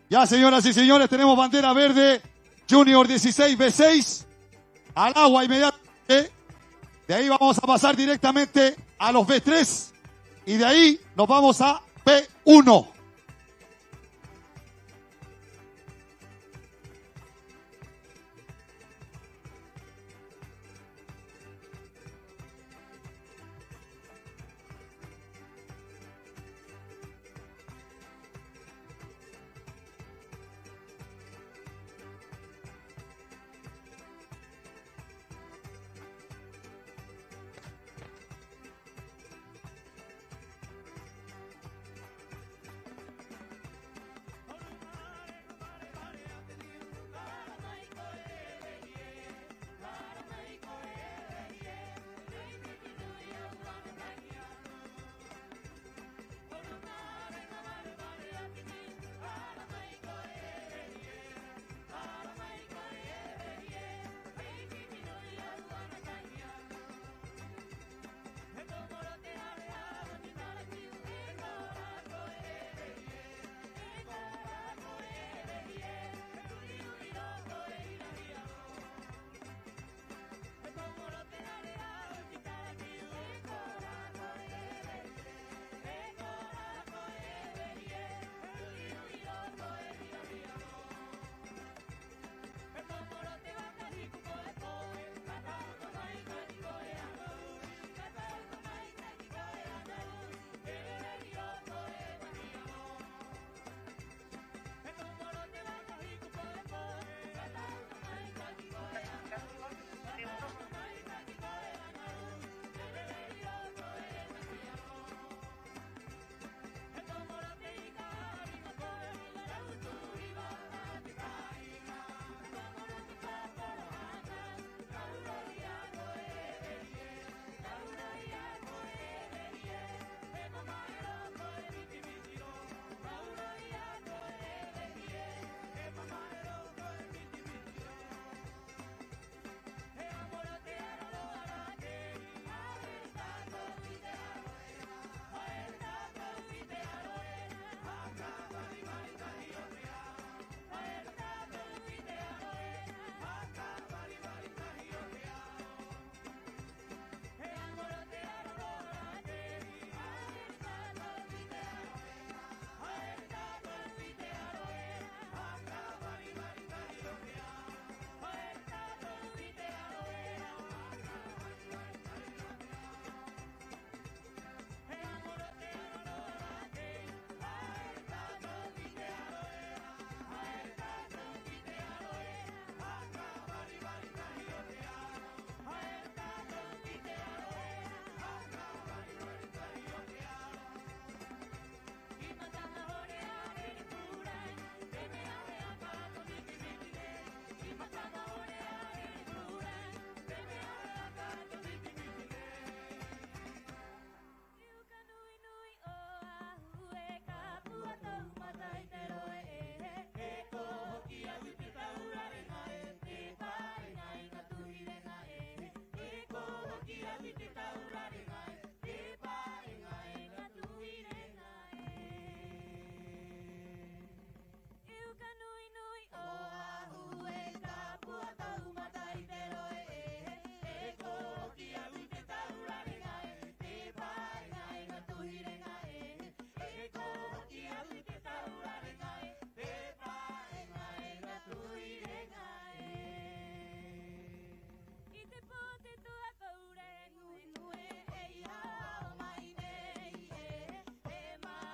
Ya, señoras y señores, tenemos bandera verde, Junior 16 B6, al agua inmediatamente. De ahí vamos a pasar directamente a los B3 y de ahí nos vamos a B1.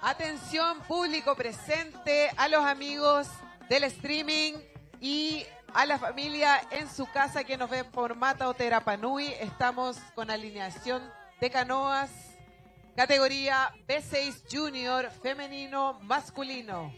Atención público presente, a los amigos del streaming y a la familia en su casa que nos ven por Mataote Rapa Nui. Estamos con alineación de canoas, categoría B6 Junior, femenino, masculino.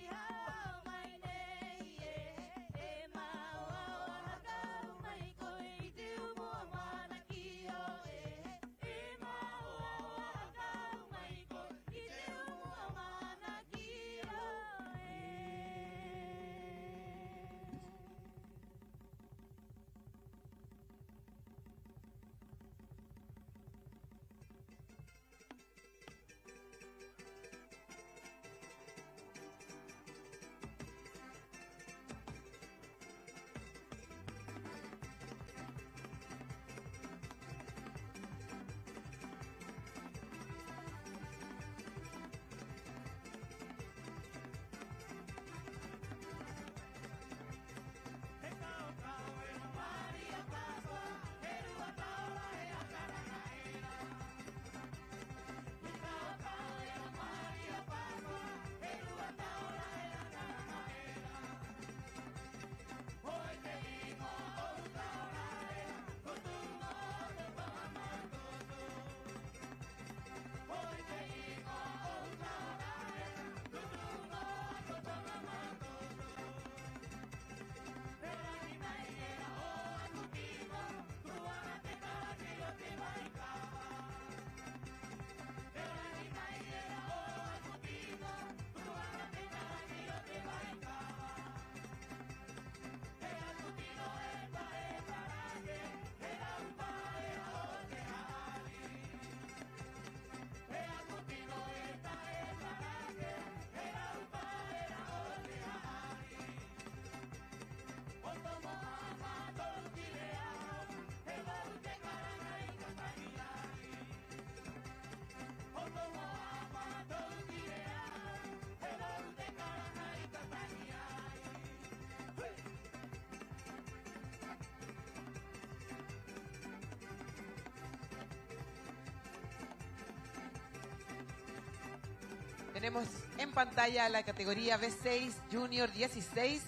Tenemos en pantalla la categoría B6 Junior 16,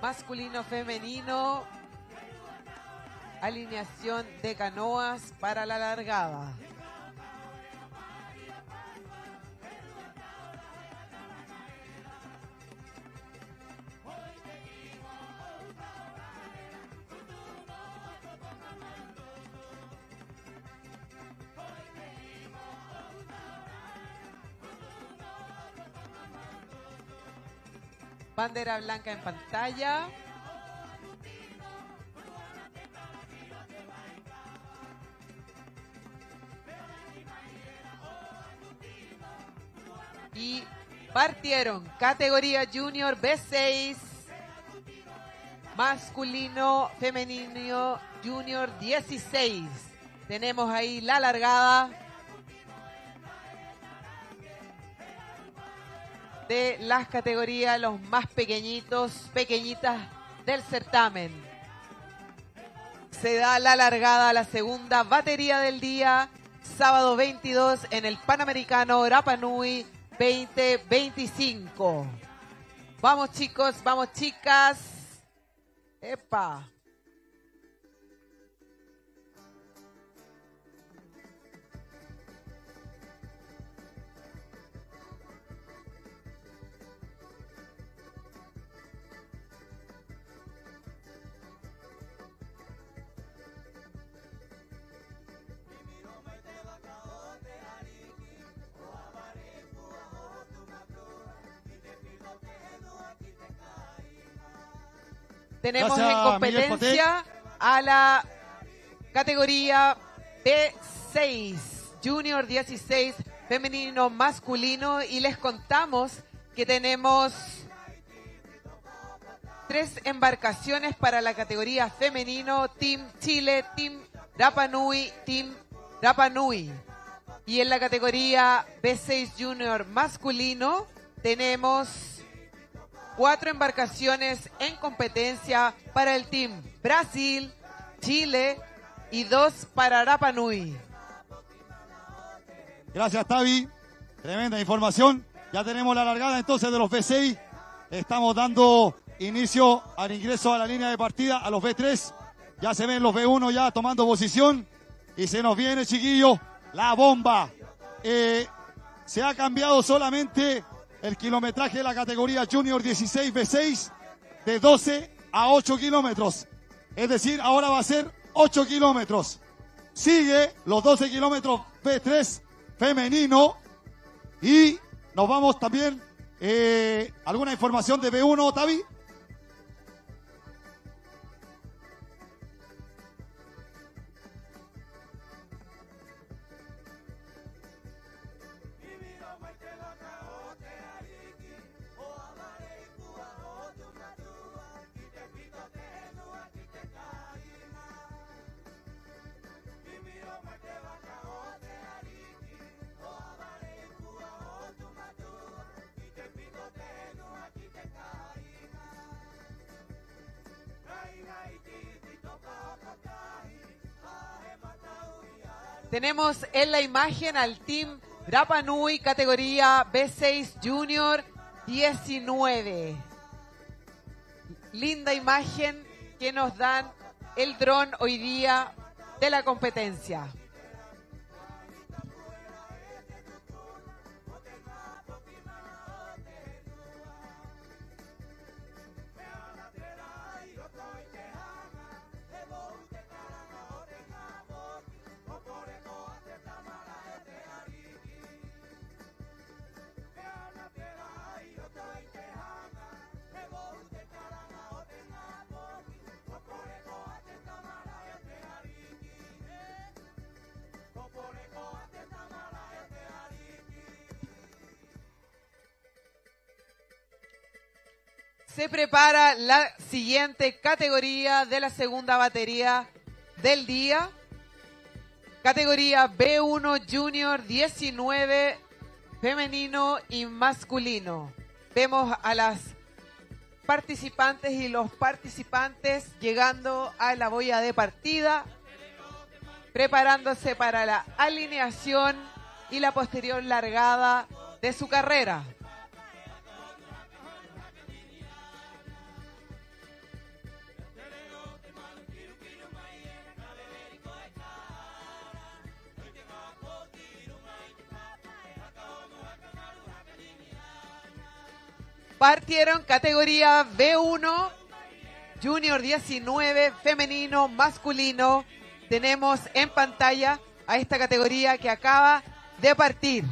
masculino, femenino, alineación de canoas para la largada. Bandera blanca en pantalla. Y partieron categoría Junior B6, masculino, femenino, Junior 16. Tenemos ahí la largada de las categorías, los más pequeñitas del certamen. Se da la largada a la segunda batería del día, sábado 22 en el Panamericano Rapa Nui 2025. Vamos chicos, vamos chicas. ¡Epa! Tenemos en competencia a la categoría B6, Junior 16, femenino, masculino, y les contamos que tenemos 3 embarcaciones para la categoría femenino, Team Chile, Team Rapa Nui, Team Rapa Nui. Y en la categoría B6 Junior masculino tenemos 4 embarcaciones en competencia para el Team Brasil, Chile y 2 para Rapa Nui. Gracias, Tavi. Tremenda información. Ya tenemos la largada entonces de los B6. Estamos dando inicio al ingreso a la línea de partida a los B3. Ya se ven los B1 ya tomando posición. Y se nos viene, chiquillos, la bomba. Se ha cambiado solamente el kilometraje de la categoría Junior 16 B6 de 12 a 8 kilómetros. Es decir, ahora va a ser 8 kilómetros. Sigue los 12 kilómetros B3 femenino. Y nos vamos también, ¿alguna información de B1, Tavi? Tenemos en la imagen al Team Rapa Nui, categoría B6 Junior 19. Linda imagen que nos dan el dron hoy día de la competencia. Se prepara la siguiente categoría de la segunda batería del día. Categoría B1 Junior 19 femenino y masculino. Vemos a las participantes y los participantes llegando a la boya de partida, preparándose para la alineación y la posterior largada de su carrera. Partieron categoría B1, Junior 19, femenino, masculino. Tenemos en pantalla a esta categoría que acaba de partir.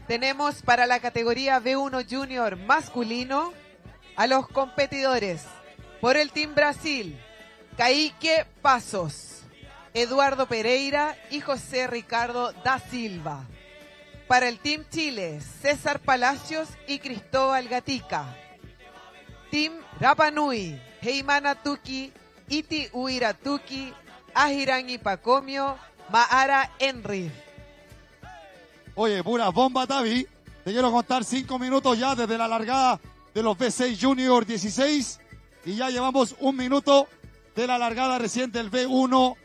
Tenemos para la categoría B1 Junior masculino a los competidores por el Team Brasil. Kaique Pasos, Eduardo Pereira y José Ricardo da Silva. Para el Team Chile, César Palacios y Cristóbal Gatica. Team Rapa Nui, Heimana Tuki, Iti Uira Tuki, Ahirangi Pacomio, Maara Enri. Oye, pura bomba, Tavi. Te quiero contar 5 minutos ya desde la largada de los B6 Junior 16 y ya llevamos 1 minuto de la largada reciente del B1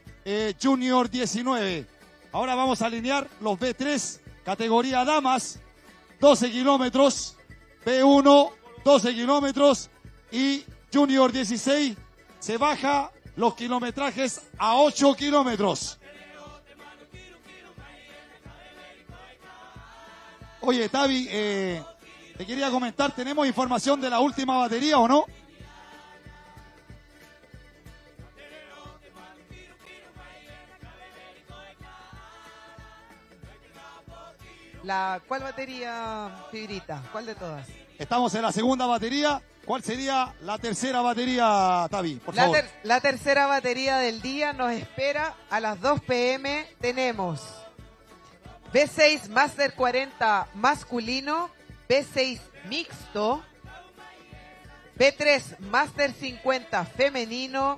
Junior 19. Ahora vamos a alinear los B3, categoría damas, 12 kilómetros, B1, 12 kilómetros y Junior 16 se baja los kilometrajes a 8 kilómetros. Oye, Tavi, te quería comentar, ¿tenemos información de la última batería o no? ¿Cuál batería, Fibrita? ¿Cuál de todas? Estamos en la segunda batería. ¿Cuál sería la tercera batería, Tavi? Por favor. La tercera batería del día nos espera a las 2 p.m. Tenemos B6 Master 40 masculino, B6 mixto, B3 Master 50 femenino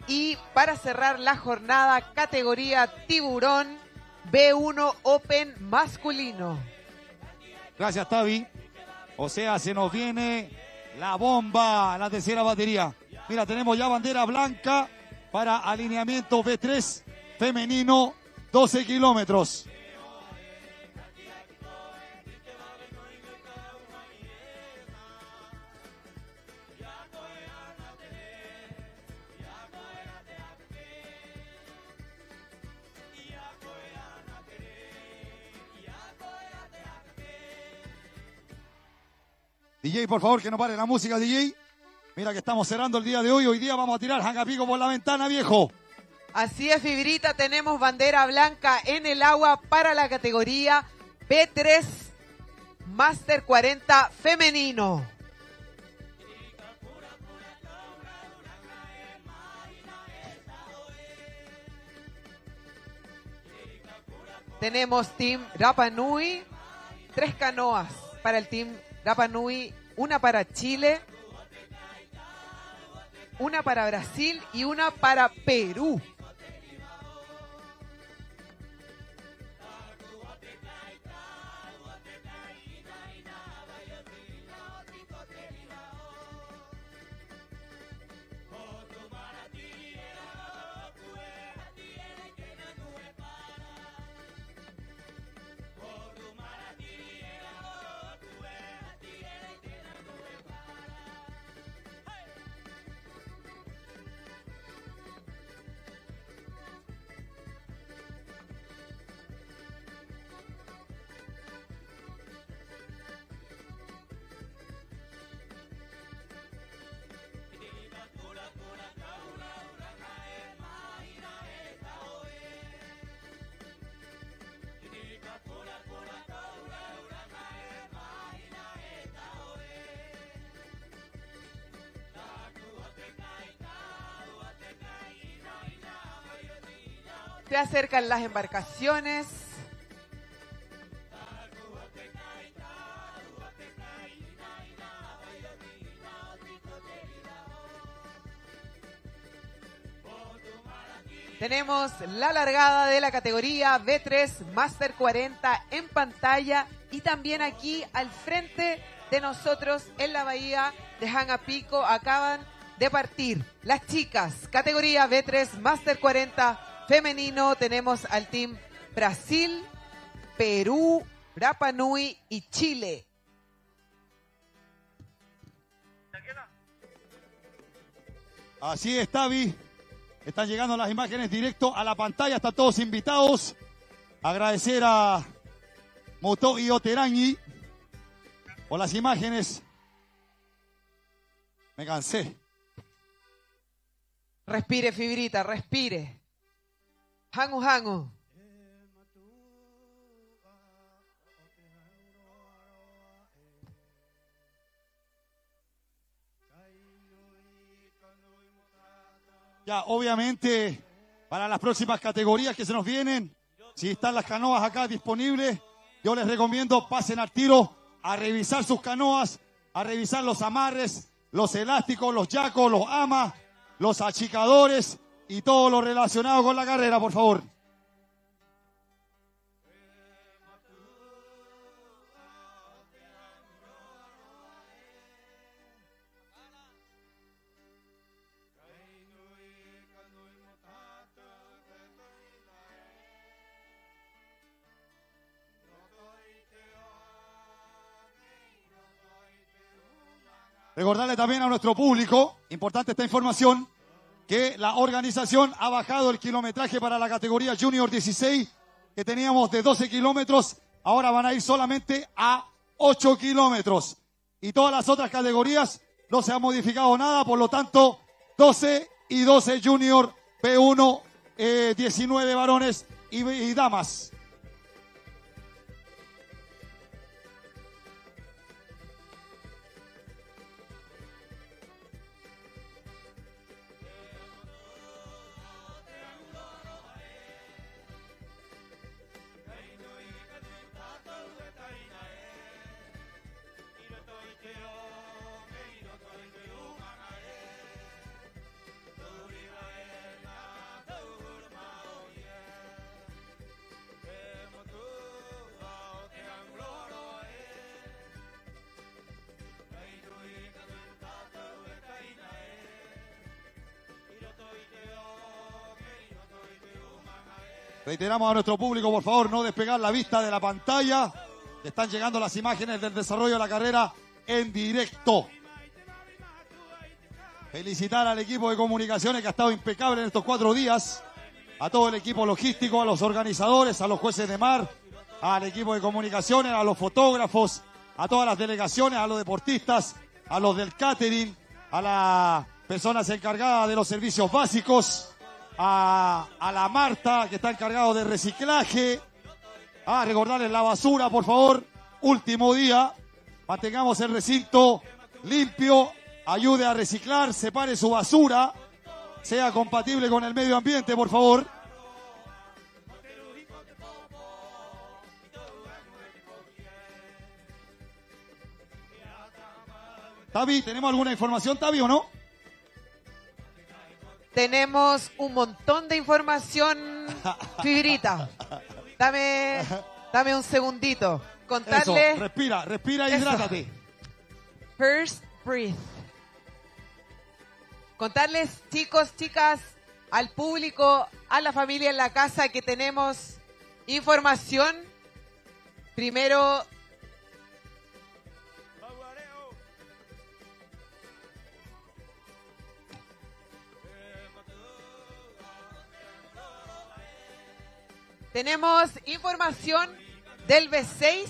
y para cerrar la jornada categoría tiburón B1 Open masculino. Gracias, Tavi. O sea, se nos viene La bomba, la tercera batería. Mira, tenemos ya bandera blanca para alineamiento B3 femenino, 12 kilómetros. DJ, por favor, que no pare la música, DJ. Mira que estamos cerrando el día de hoy. Hoy día vamos a tirar Hangapico por la ventana, viejo. Así es, Fibrita, tenemos bandera blanca en el agua para la categoría B3 Master 40 femenino. Tenemos Team Rapa Nui, 3 canoas para el Team Rapa Nui, una para Chile, una para Brasil y una para Perú. Se acercan las embarcaciones. Tenemos la largada de la categoría B3 Master 40 en pantalla y también aquí al frente de nosotros en la bahía de Hangapico acaban de partir las chicas, categoría B3 Master 40 femenino. Tenemos al Team Brasil, Perú, Rapa Nui y Chile. Así es, Tavi. Están llegando las imágenes directo a la pantalla. Están todos invitados. Agradecer a Moto y Oterañi por las imágenes. Me cansé. Respire, Fibrita, respire. Hangu, hangu. Ya, obviamente, para las próximas categorías que se nos vienen, si están las canoas acá disponibles, yo les recomiendo pasen al tiro a revisar sus canoas, a revisar los amarres, los elásticos, los yacos, los amas, los achicadores y todo lo relacionado con la carrera, por favor. Recordarle también a nuestro público, importante esta información, que la organización ha bajado el kilometraje para la categoría Junior 16, que teníamos de 12 kilómetros, ahora van a ir solamente a 8 kilómetros. Y todas las otras categorías no se ha modificado nada, por lo tanto, 12 y 12 Junior, P1, 19 varones y damas. Reiteramos a nuestro público, por favor, no despegar la vista de la pantalla. Están llegando las imágenes del desarrollo de la carrera en directo. Felicitar al equipo de comunicaciones que ha estado impecable en estos 4 días. A todo el equipo logístico, a los organizadores, a los jueces de mar, al equipo de comunicaciones, a los fotógrafos, a todas las delegaciones, a los deportistas, a los del catering, a las personas encargadas de los servicios básicos, a la Marta, que está encargado de reciclaje. Recordarles la basura, por favor. Último día. Mantengamos el recinto limpio. Ayude a reciclar. Separe su basura. Sea compatible con el medio ambiente, por favor. Tavi, ¿tenemos alguna información, Tavi, o no? Tenemos un montón de información, Fibrita. Dame un segundito. Contarles. Eso, respira y hidrátate. First breathe. Contarles, chicos, chicas, al público, a la familia en la casa que tenemos información. Primero, tenemos información del B6.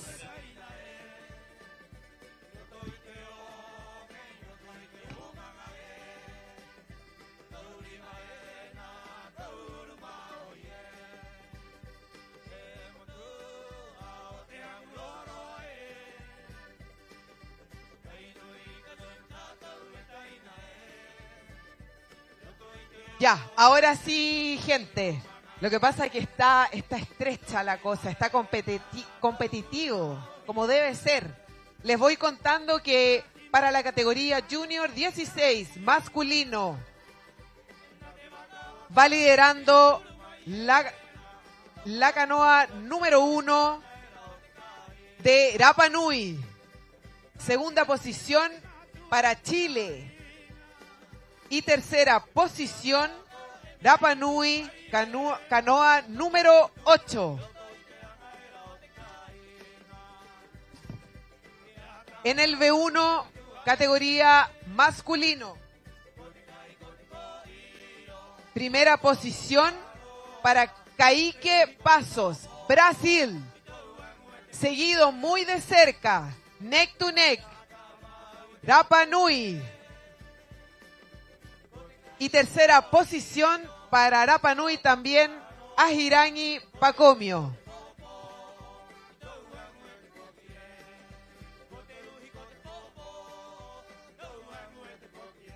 Ya, ahora sí, gente. Lo que pasa es que está estrecha la cosa, está competitivo, como debe ser. Les voy contando que para la categoría Junior 16 masculino va liderando la canoa número 1 de Rapa Nui. Segunda posición para Chile. Y tercera posición, Rapa Nui, canoa número 8. En el B1, categoría masculino. Primera posición para Kaique Pasos, Brasil. Seguido muy de cerca, neck to neck, Rapa Nui. Y tercera posición para Rapa Nui también, Ahirangi Pacomio.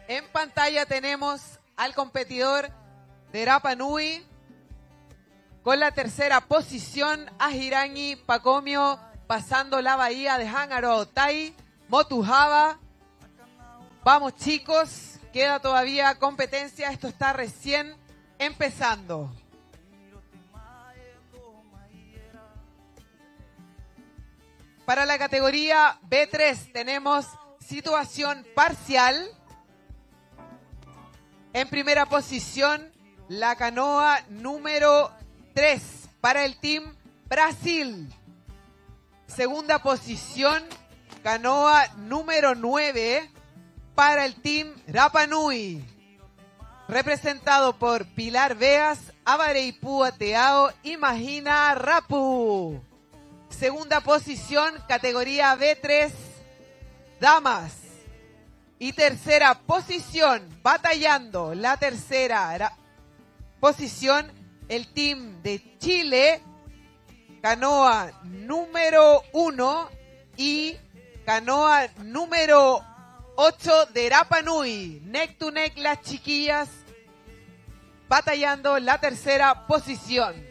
En pantalla tenemos al competidor de Rapa Nui con la tercera posición, Ahirangi Pacomio, pasando la bahía de Hangaro-Otay, Motuhava. Vamos, chicos. Queda todavía competencia, esto está recién empezando. Para la categoría B3 tenemos situación parcial. En primera posición, la canoa número 3 para el Team Brasil. Segunda posición, canoa número 9 para el Team Rapa Nui, representado por Pilar Veas, Avareipú Ateao y Magina Rapu. Segunda posición, categoría B3, damas. Y tercera posición, batallando la tercera posición, el Team de Chile, canoa número 1 y canoa número 8 de Rapa Nui, neck to neck las chiquillas, batallando la tercera posición.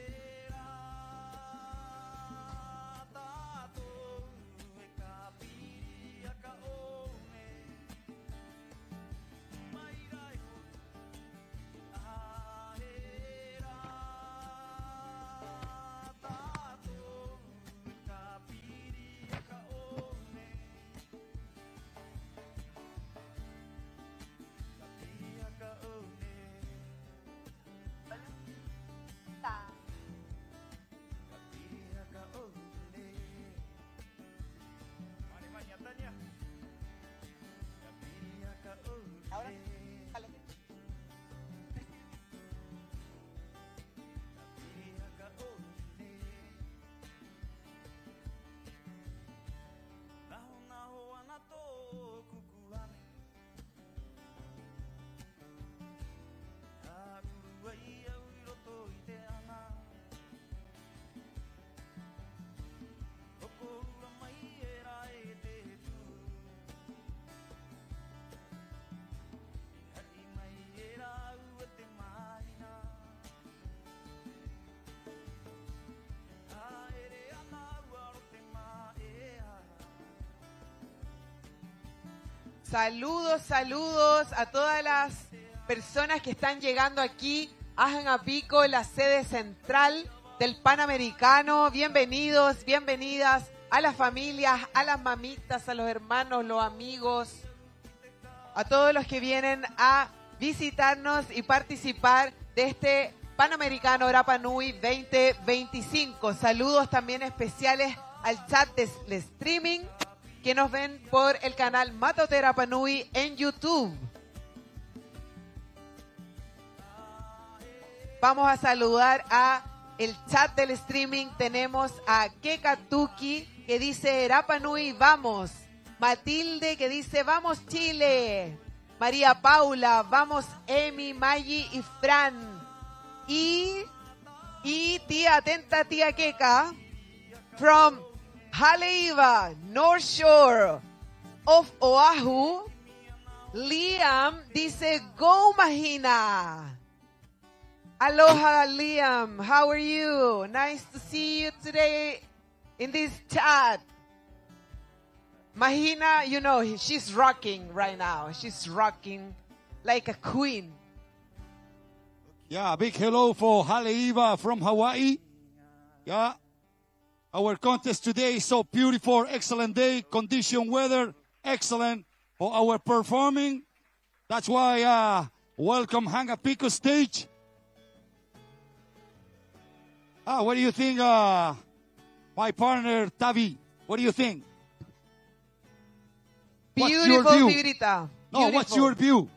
Saludos, saludos a todas las personas que están llegando aquí a Jangapico, la sede central del Panamericano. Bienvenidos, bienvenidas a las familias, a las mamitas, a los hermanos, los amigos, a todos los que vienen a visitarnos y participar de este Panamericano Rapa Nui 2025. Saludos también especiales al chat del streaming que nos ven por el canal Matote Rapa Nui en YouTube. Vamos a saludar a el chat del streaming. Tenemos a Kekatuki que dice Rapa Nui vamos. Matilde que dice vamos Chile. María Paula, vamos Emi, Maggi y Fran. Y tía, atenta tía Keka, from Haleiwa, North Shore of Oahu, Liam dice, go Mahina. Aloha Liam, how are you? Nice to see you today in this chat. Mahina, you know, she's rocking right now. She's rocking like a queen. Yeah, big hello for Haleiwa from Hawaii. Yeah, our contest today is so beautiful, excellent day, condition, weather, excellent for our performing. That's why welcome Jangapico stage. What do you think, my partner Tavi? What do you think? Beautiful, Viurita. No, beautiful. What's your view?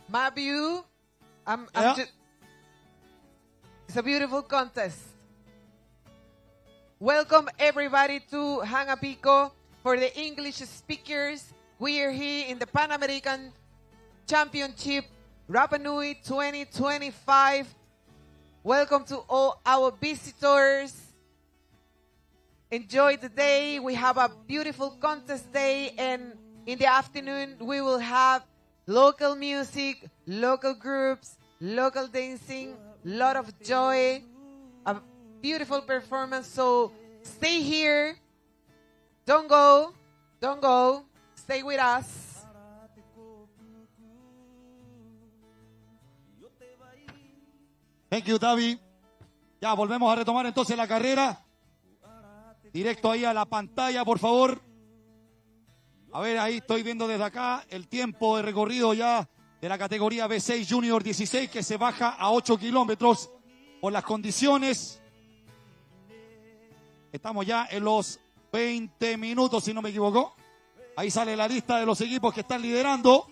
My view? It's a beautiful contest. Welcome everybody to Jangapico. For the English speakers, we are here in the Pan American Championship Rapa Nui 2025. Welcome to all our visitors. Enjoy the day. We have a beautiful contest day, and in the afternoon we will have local music, local groups, local dancing, lot of joy, a beautiful performance. So stay here. Don't go. Don't go. Stay with us. Thank you, Tavi. Ya, volvemos a retomar entonces la carrera. Directo ahí a la pantalla, por favor. A ver, ahí estoy viendo desde acá el tiempo de recorrido ya de la categoría B6 Junior 16, que se baja a 8 kilómetros por las condiciones. Estamos ya en los 20 minutos, si no me equivoco. Ahí sale la lista de los equipos que están liderando.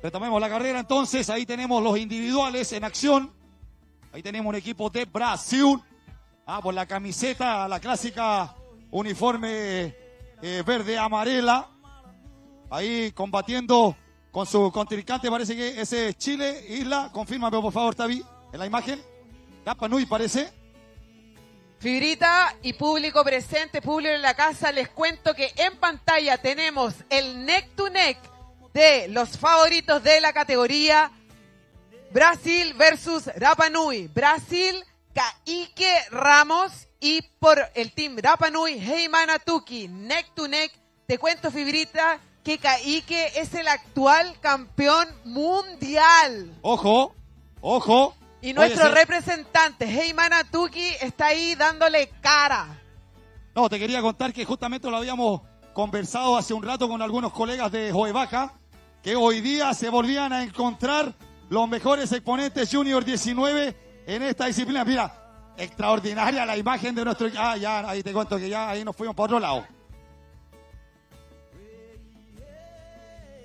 Retomemos la carrera entonces, ahí tenemos los individuales en acción. Ahí tenemos un equipo de Brasil, por la camiseta, la clásica uniforme verde amarela. Ahí combatiendo con su contrincante, parece que ese es Chile, Isla. Confírmame por favor, Tavi, en la imagen. Rapa Nui parece. Fibrita y público presente, público en la casa, les cuento que en pantalla tenemos el neck to neck de los favoritos de la categoría Brasil versus Rapa Nui. Brasil, Kaique Ramos, y por el team Rapa Nui, Heimana Tuki. Neck to neck, te cuento, Fibrita, que Kaique es el actual campeón mundial. Ojo, ojo. Y nuestro representante, Heimana Tuki, está ahí dándole cara. No, te quería contar que justamente lo habíamos conversado hace un rato con algunos colegas de Joevaca, que hoy día se volvían a encontrar los mejores exponentes Junior 19 en esta disciplina. Mira, extraordinaria la imagen de nuestro... Ah, ya, ahí te cuento que ya ahí nos fuimos para otro lado.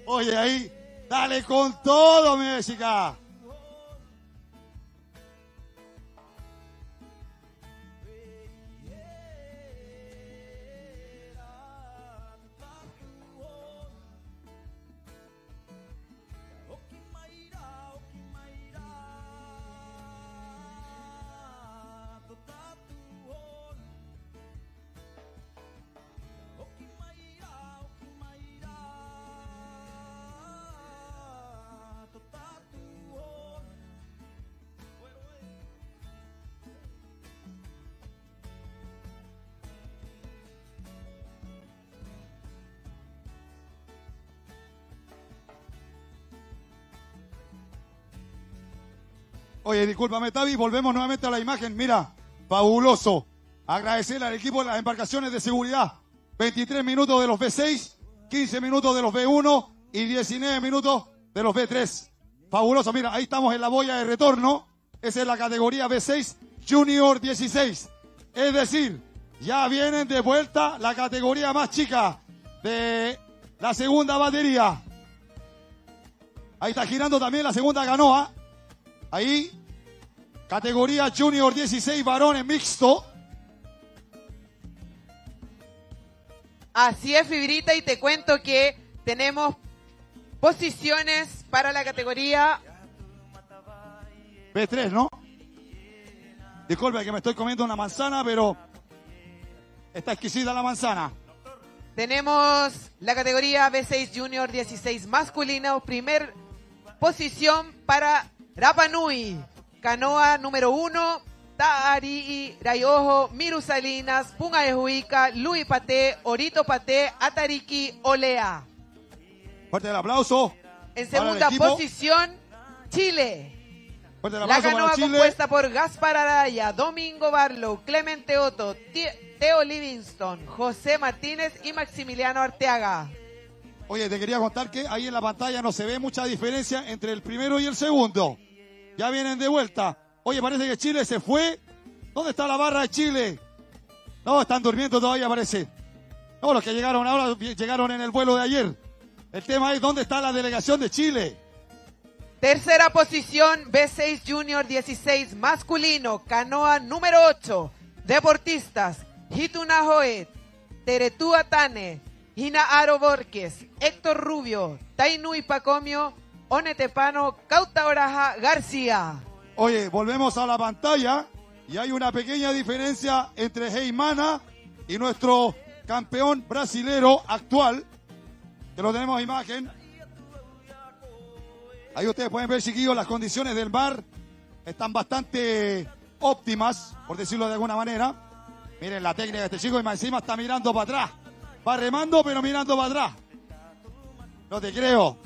Oye, ahí, dale con todo, México. Oye, discúlpame, Tavi, volvemos nuevamente a la imagen. Mira, fabuloso. Agradecerle al equipo de las embarcaciones de seguridad. 23 minutos de los B6, 15 minutos de los B1 y 19 minutos de los B3. Fabuloso, mira, ahí estamos en la boya de retorno. Esa es la categoría B6 Junior 16. Es decir, ya vienen de vuelta la categoría más chica de la segunda batería. Ahí está girando también la segunda canoa. Ahí, categoría Junior 16, varones mixto. Así es, Fibrita, y te cuento que tenemos posiciones para la categoría B3, ¿no? Disculpe que me estoy comiendo una manzana, pero está exquisita la manzana. Tenemos la categoría B6 Junior 16 masculino, primer posición para Rapa Nui, canoa número 1, Ta'ari, Rayojo, Miru Salinas, Punga de Juica, Lui Paté, Orito Paté, Atariki, Olea. Fuerte el aplauso. En segunda posición, Chile. La canoa compuesta por Gaspar Araya, Domingo Barlow, Clemente Otto, Teo Livingston, José Martínez y Maximiliano Arteaga. Oye, te quería contar que ahí en la pantalla no se ve mucha diferencia entre el primero y el segundo. Ya vienen de vuelta. Oye, parece que Chile se fue. ¿Dónde está la barra de Chile? No, están durmiendo todavía, parece. No, los que llegaron ahora llegaron en el vuelo de ayer. El tema es, ¿dónde está la delegación de Chile? Tercera posición, B6 Junior 16 masculino, canoa número 8. Deportistas, Hituna Joet, Teretúa Tane, Hina Aro Borges, Héctor Rubio, Tainui Pacomio, Onetepano, Cauta Oraja, García. Oye, volvemos a la pantalla y hay una pequeña diferencia entre Heimana y nuestro campeón brasilero actual, que lo tenemos en imagen. Ahí ustedes pueden ver, chiquillos, las condiciones del mar están bastante óptimas, por decirlo de alguna manera. Miren la técnica de este chico y más encima está mirando para atrás. Va remando, pero mirando para atrás. No te creo.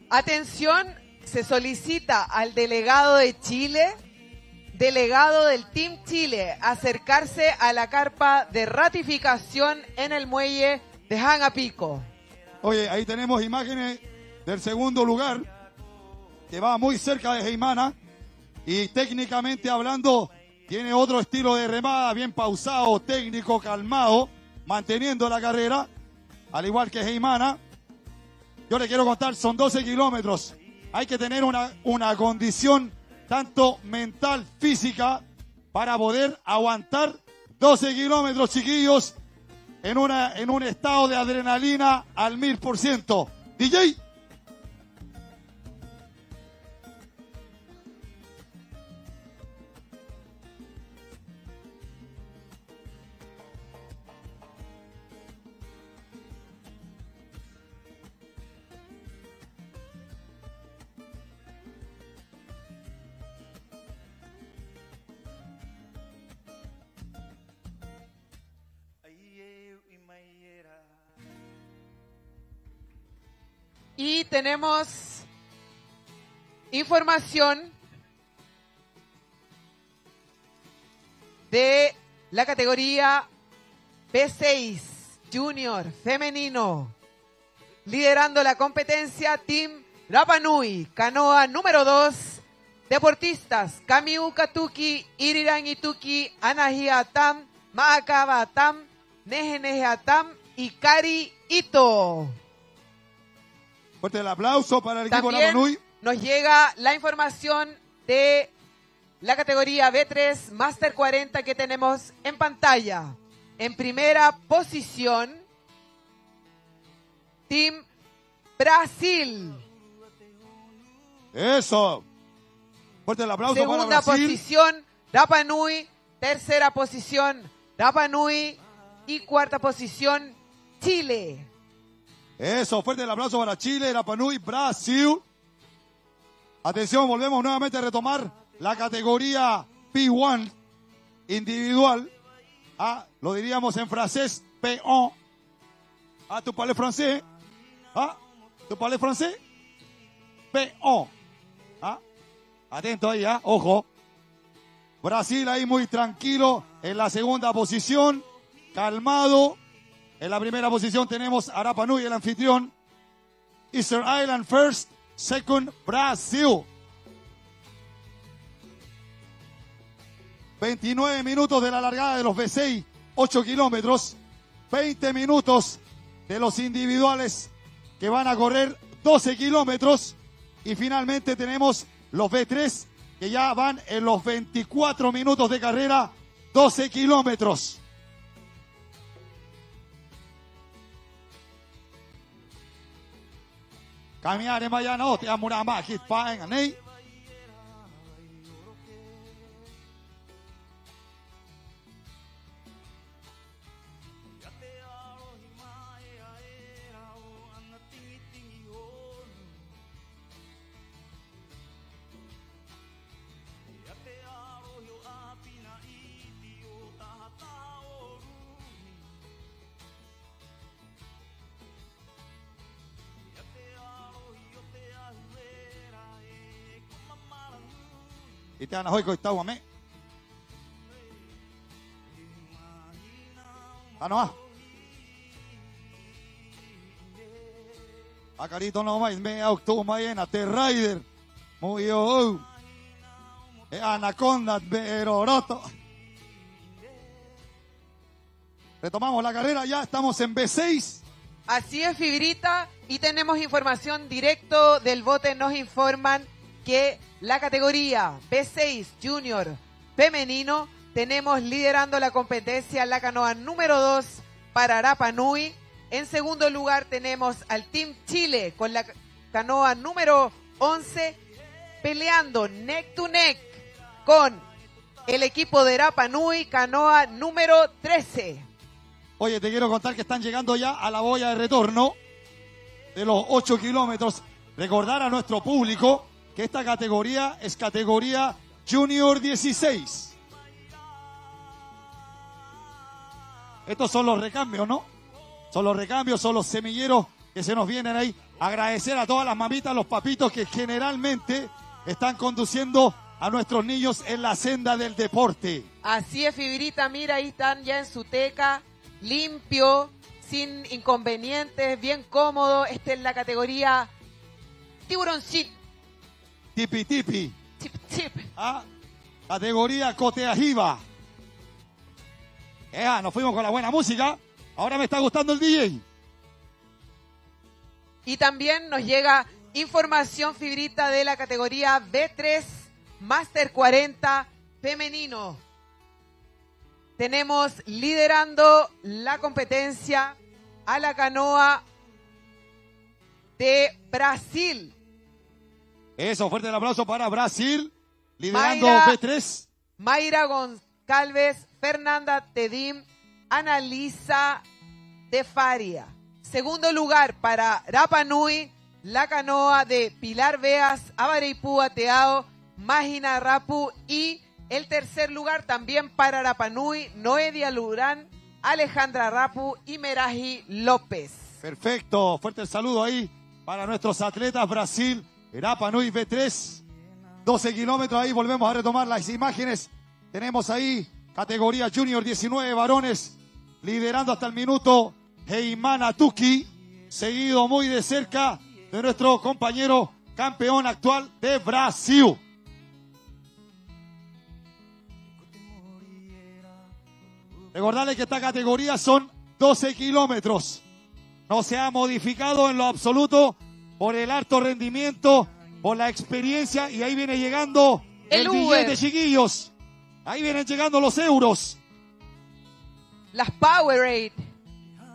Atención, se solicita al delegado de Chile, delegado del Team Chile, acercarse a la carpa de ratificación en el muelle de Hangapico. Oye, ahí tenemos imágenes del segundo lugar, que va muy cerca de Heimana, y técnicamente hablando, tiene otro estilo de remada, bien pausado, técnico, calmado, manteniendo la carrera, al igual que Heimana. Yo le quiero contar, son 12 kilómetros. Hay que tener una condición tanto mental, física, para poder aguantar 12 kilómetros, chiquillos, en un estado de adrenalina al 1000%. DJ. Y tenemos información de la categoría B6 Junior femenino. Liderando la competencia, Team Rapa Nui, canoa número 2. Deportistas, Kamiu Katuki, Iriran Ituki, Anahia Atam, Maakaba Atam, Nejeneje Atam y Kari Ito. Fuerte el aplauso para el equipo También Rapa Nui. nos llega la información de la categoría B3 Master 40 que tenemos en pantalla. En primera posición, Team Brasil. Eso. Fuerte el aplauso para Segunda Brasil. posición, Rapa Nui. Tercera posición, Rapa Nui. Y cuarta posición, Chile. Eso, fuerte el aplauso para Chile, Rapa Nui, Brasil. Atención, volvemos nuevamente a retomar la categoría P1 individual. Lo diríamos en francés, P1. ¿Tu parles francés? ¿Tu parles francés? P1. Atento ahí, ojo. Brasil ahí muy tranquilo en la segunda posición, calmado. En la primera posición tenemos a Rapa Nui, el anfitrión. Eastern Island first, second Brasil. 29 minutos de la largada de los B6, 8 kilómetros. 20 minutos de los individuales que van a correr 12 kilómetros. Y finalmente tenemos los B3 que ya van en los 24 minutos de carrera, 12 kilómetros. Caminhar em Baiano, te amo na hit pa en anei. Y te van a joder con ame. No. A carito no mais, me automa en te rider. Muy yo. Anaconda, beroroto. Retomamos la carrera, ya estamos en B6. Así es, Fibrita, y tenemos información directo del bote. Nos informan que la categoría B6 Junior femenino tenemos liderando la competencia la canoa número 2 para Rapa Nui. En segundo lugar tenemos al Team Chile con la canoa número 11 peleando neck to neck con el equipo de Rapa Nui, canoa número 13. Oye, te quiero contar que están llegando ya a la boya de retorno de los 8 kilómetros. Recordar a nuestro público que esta categoría es categoría Junior 16. Estos son los recambios, ¿no? Son los recambios, son los semilleros que se nos vienen ahí. Agradecer a todas las mamitas, los papitos que generalmente están conduciendo a nuestros niños en la senda del deporte. Así es, Fibrita, mira, ahí están ya en su teca, limpio, sin inconvenientes, bien cómodo. Esta es la categoría tiburoncito. Tipi tipi. Tip tip. Categoría coteajiva. Nos fuimos con la buena música. Ahora me está gustando el DJ. Y también nos llega información, Fibrita, de la categoría B3 Master 40 femenino. Tenemos liderando la competencia a la canoa de Brasil. Eso, fuerte el aplauso para Brasil, liderando B3. Mayra Goncalves, Fernanda Tedim, Analisa de Faria. Segundo lugar para Rapa Nui, la canoa de Pilar Beas, Avareipú Teao, Mágina Rapu. Y el tercer lugar también para Rapa Nui, Noedia Lurán, Alejandra Rapu y Meraji López. Perfecto, fuerte el saludo ahí para nuestros atletas. Brasil, Rapa Nui B3, 12 kilómetros. Ahí volvemos a retomar las imágenes. Tenemos ahí categoría Junior 19 varones, liderando hasta el minuto Heimana Tuki, seguido muy de cerca de nuestro compañero campeón actual de Brasil. Recordarles que esta categoría son 12 kilómetros. No se ha modificado en lo absoluto por el alto rendimiento, por la experiencia, y ahí viene llegando el billete, chiquillos. Ahí vienen llegando los euros. Las Powerade.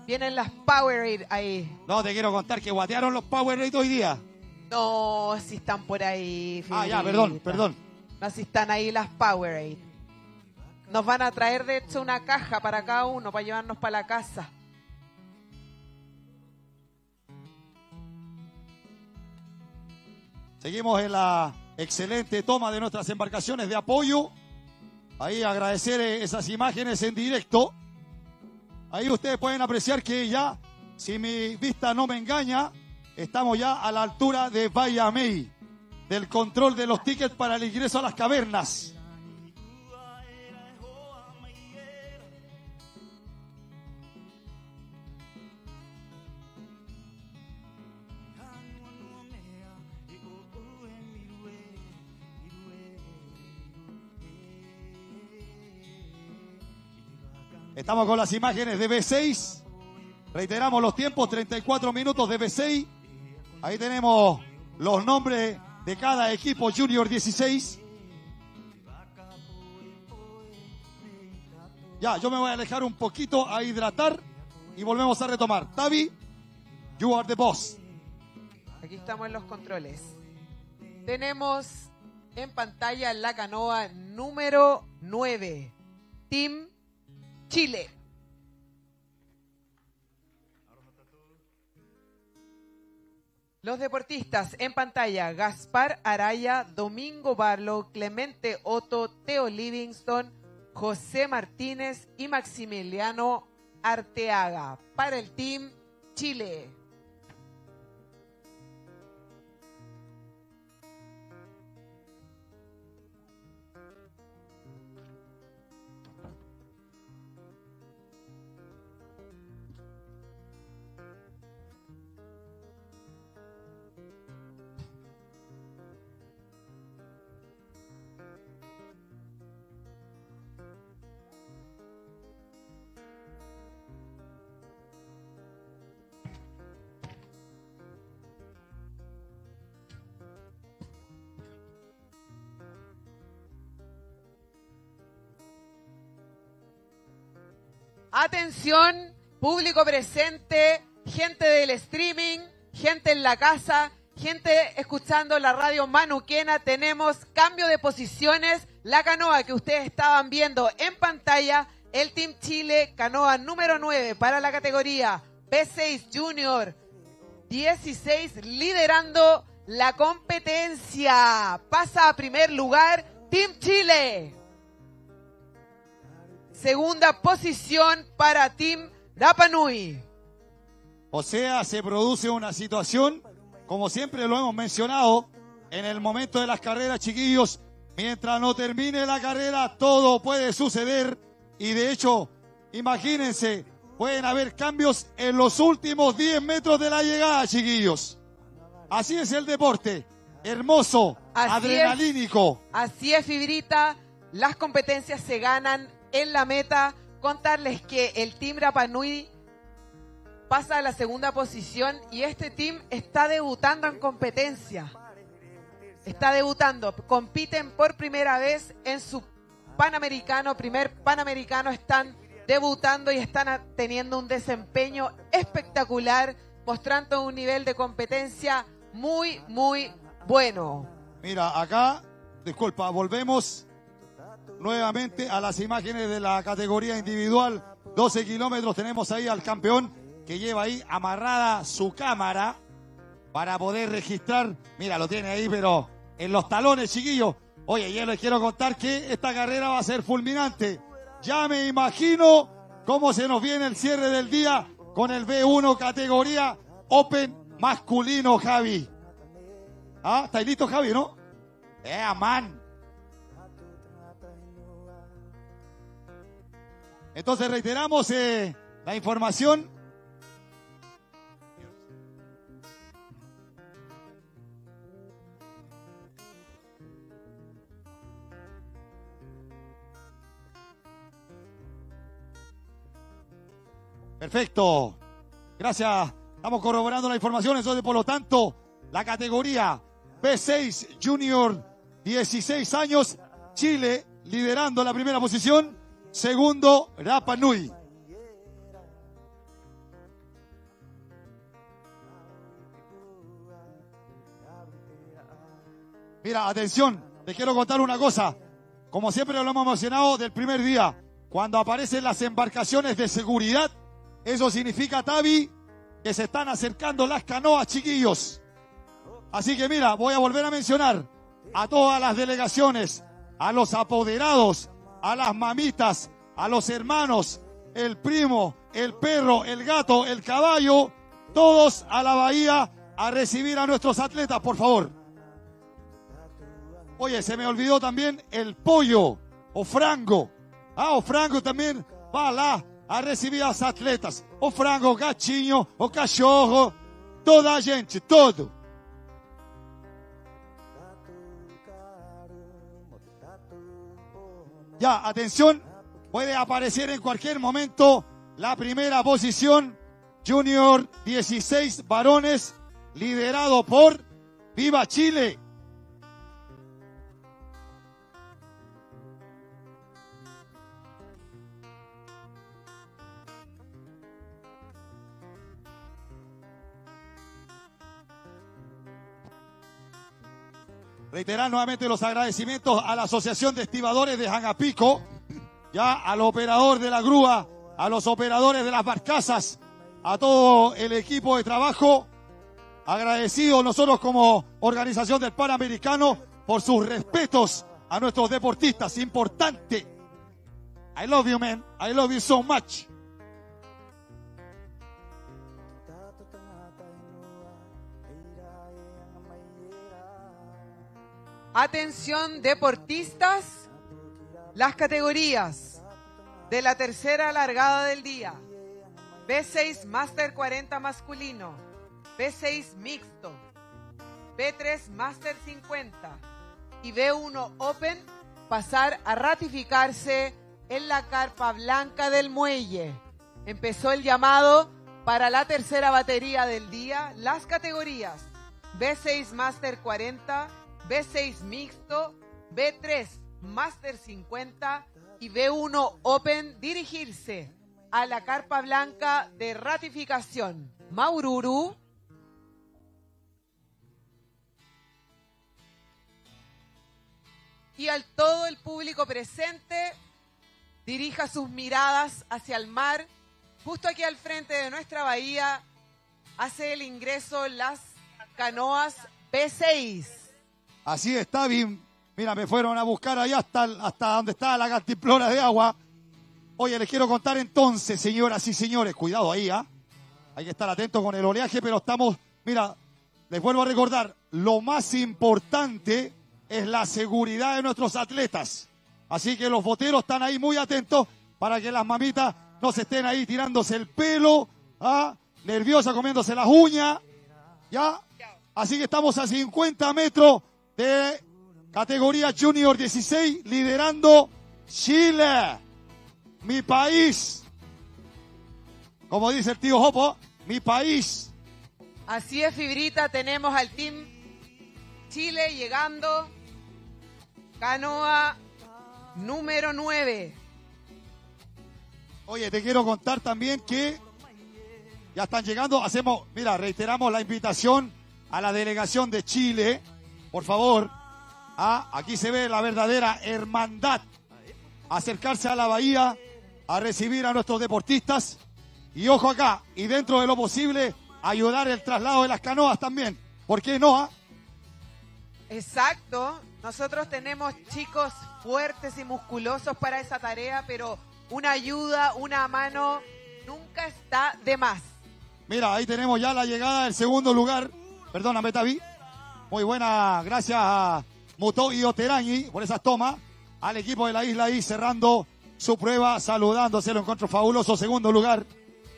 Vienen las Powerade ahí. No, te quiero contar que guatearon los Powerade hoy día. No, si están por ahí. Ah, ya, perdón. No, si están ahí las Powerade. Nos van a traer, de hecho, una caja para cada uno, para llevarnos para la casa. Seguimos en la excelente toma de nuestras embarcaciones de apoyo. Ahí agradecer esas imágenes en directo. Ahí ustedes pueden apreciar que ya, si mi vista no me engaña, estamos ya a la altura de Bayamey, del control de los tickets para el ingreso a las cavernas. Estamos con las imágenes de B6. Reiteramos los tiempos, 34 minutos de B6. Ahí tenemos los nombres de cada equipo Junior 16. Ya, yo me voy a alejar un poquito a hidratar y volvemos a retomar. Tavi, you are the boss. Aquí estamos en los controles. Tenemos en pantalla la canoa número 9. Team Chile. Los deportistas en pantalla: Gaspar Araya, Domingo Barlow, Clemente Otto, Theo Livingston, José Martínez y Maximiliano Arteaga. Para el Team Chile. Atención, público presente, gente del streaming, gente en la casa, gente escuchando la radio manuquena. Tenemos cambio de posiciones. La canoa que ustedes estaban viendo en pantalla, el Team Chile, canoa número 9 para la categoría B6 Junior 16, liderando la competencia. Pasa a primer lugar Team Chile. Segunda posición para Team Rapa Nui. O sea, se produce una situación, como siempre lo hemos mencionado, en el momento de las carreras, chiquillos, mientras no termine la carrera, todo puede suceder. Y de hecho, imagínense, pueden haber cambios en los últimos 10 metros de la llegada, chiquillos. Así es el deporte, hermoso, adrenalínico. Así es, Fibrita, las competencias se ganan en la meta. Contarles que el Team Rapa Nui pasa a la segunda posición y este team está debutando en competencia. Está debutando, compiten por primera vez en su Panamericano, primer Panamericano, están debutando y están teniendo un desempeño espectacular, mostrando un nivel de competencia muy, muy bueno. Mira, acá, disculpa, volvemos nuevamente a las imágenes de la categoría individual, 12 kilómetros. Tenemos ahí al campeón que lleva ahí amarrada su cámara para poder registrar. Mira, lo tiene ahí, pero en los talones, chiquillos. Oye, yo les quiero contar que esta carrera va a ser fulminante. Ya me imagino cómo se nos viene el cierre del día con el B1 categoría Open masculino, Javi. ¿Ah? ¿Estáis listos, Javi, no? Man. Entonces reiteramos la información. Perfecto. Gracias. Estamos corroborando la información. Entonces, por lo tanto, la categoría B6 Junior 16 años, Chile liderando la primera posición. Segundo, Rapa Nui. Mira, atención, les quiero contar una cosa. Como siempre lo hemos mencionado del primer día, cuando aparecen las embarcaciones de seguridad, eso significa, Tavi, que se están acercando las canoas, chiquillos. Así que mira, voy a volver a mencionar a todas las delegaciones, a los apoderados, a las mamitas, a los hermanos, el primo, el perro, el gato, el caballo, todos a la bahía a recibir a nuestros atletas, por favor. Oye, se me olvidó también el pollo, o frango. O frango también va lá a recibir a los atletas. O frango, o gatinho, o cachorro, toda a gente, todo. Ya, atención, puede aparecer en cualquier momento la primera posición, Junior 16 varones, liderado por Viva Chile. Reiterar nuevamente los agradecimientos a la Asociación de Estibadores de Jangapico, ya al operador de la grúa, a los operadores de las barcazas, a todo el equipo de trabajo. Agradecidos nosotros como organización del Panamericano por sus respetos a nuestros deportistas. Importante. I love you, man. I love you so much. Atención deportistas, las categorías de la tercera largada del día. B6 Master 40 masculino, B6 mixto, B3 Master 50 y B1 Open pasar a ratificarse en la carpa blanca del muelle. Empezó el llamado para la tercera batería del día. Las categorías B6 Master 40, B6 mixto, B3 Master 50 y B1 Open dirigirse a la carpa blanca de ratificación. Maururu. Y al todo el público presente, dirija sus miradas hacia el mar. Justo aquí al frente de nuestra bahía hace el ingreso las canoas B6. Así está bien. Mira, me fueron a buscar allá hasta donde está la cantimplora de agua. Oye, les quiero contar entonces, señoras y señores, cuidado ahí, ¿ah? Hay que estar atentos con el oleaje, pero estamos, mira, les vuelvo a recordar, lo más importante es la seguridad de nuestros atletas. Así que los boteros están ahí muy atentos para que las mamitas no se estén ahí tirándose el pelo, nerviosas, comiéndose las uñas, ¿ya? Así que estamos a 50 metros de categoría Junior 16, liderando Chile, mi país. Como dice el tío Jopo, mi país. Así es, Fibrita, tenemos al Team Chile llegando. Canoa número 9. Oye, te quiero contar también que ya están llegando. Reiteramos la invitación a la delegación de Chile. Por favor, aquí se ve la verdadera hermandad. Acercarse a la bahía a recibir a nuestros deportistas. Y ojo acá, y dentro de lo posible, ayudar el traslado de las canoas también. ¿Por qué no? Exacto. Nosotros tenemos chicos fuertes y musculosos para esa tarea, pero una ayuda, una mano, nunca está de más. Mira, ahí tenemos ya la llegada del segundo lugar. Perdóname, Tavi. Muy buena, gracias a Muto y Oterañi por esas tomas. Al equipo de la isla ahí cerrando su prueba, saludándose, lo encuentro fabuloso. Segundo lugar.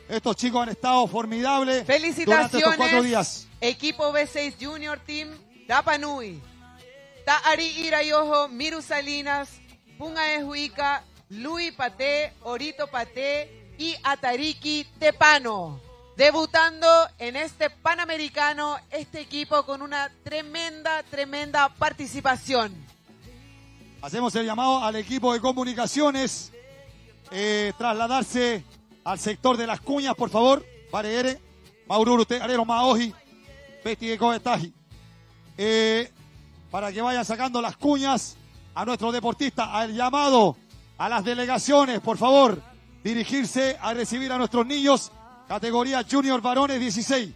Estos chicos han estado formidables. Felicitaciones. Durante estos 4 días. Equipo B6 Junior Team Rapa Nui. Ta'ari Irayojo, Miru Salinas, Punga Ejuica, Lui Paté, Orito Paté, y Atariki Tepano. Debutando en este Panamericano, este equipo con una tremenda participación. Hacemos el llamado al equipo de comunicaciones, trasladarse al sector de las cuñas, por favor. Pareere, Maururu, Arero, Maoji, Peti de Coetaji. Para que vayan sacando las cuñas a nuestros deportistas, al llamado a las delegaciones, por favor, dirigirse a recibir a nuestros niños, categoría Junior Varones 16.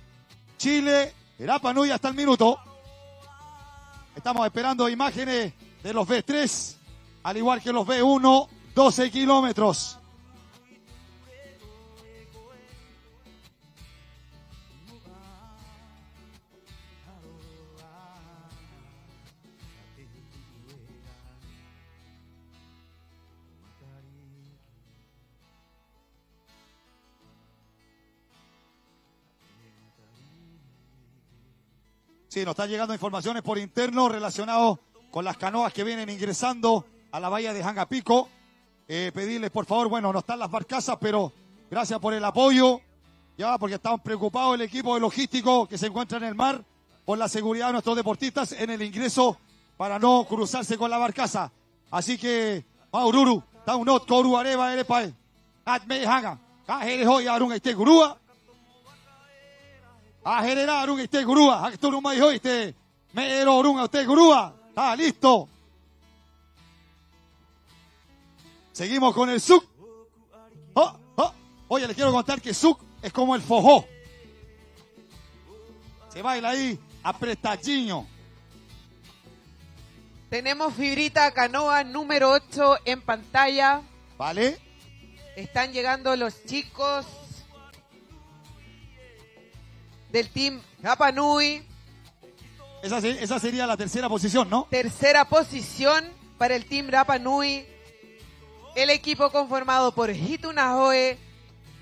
Chile, Rapa Nui hasta el minuto. Estamos esperando imágenes de los B3, al igual que los B1, 12 kilómetros. Sí, nos están llegando informaciones por interno relacionados con las canoas que vienen ingresando a la bahía de Jangapico. Pedirles, por favor, bueno, no están las barcazas, pero gracias por el apoyo, ya, porque estamos preocupados el equipo de logístico que se encuentra en el mar por la seguridad de nuestros deportistas en el ingreso para no cruzarse con la barcaza. Así que, Maururu, Taunot, Koru, Areva, Erepae, Atme, Hanga, Kajerejo y Arun, este Gurúa. A generar un este gurúa, a que tú no me dijo este, me ero un este gurúa, está listo. Seguimos con el suk. Oye, les quiero contar que suk es como el fojó. Se baila ahí apretadinho. Tenemos Fibrita Canoa número 8 en pantalla. Vale. Están llegando los chicos del team Rapa Nui. Esa sería la tercera posición, ¿no? Tercera posición para el team Rapa Nui. El equipo conformado por Hitunahoe,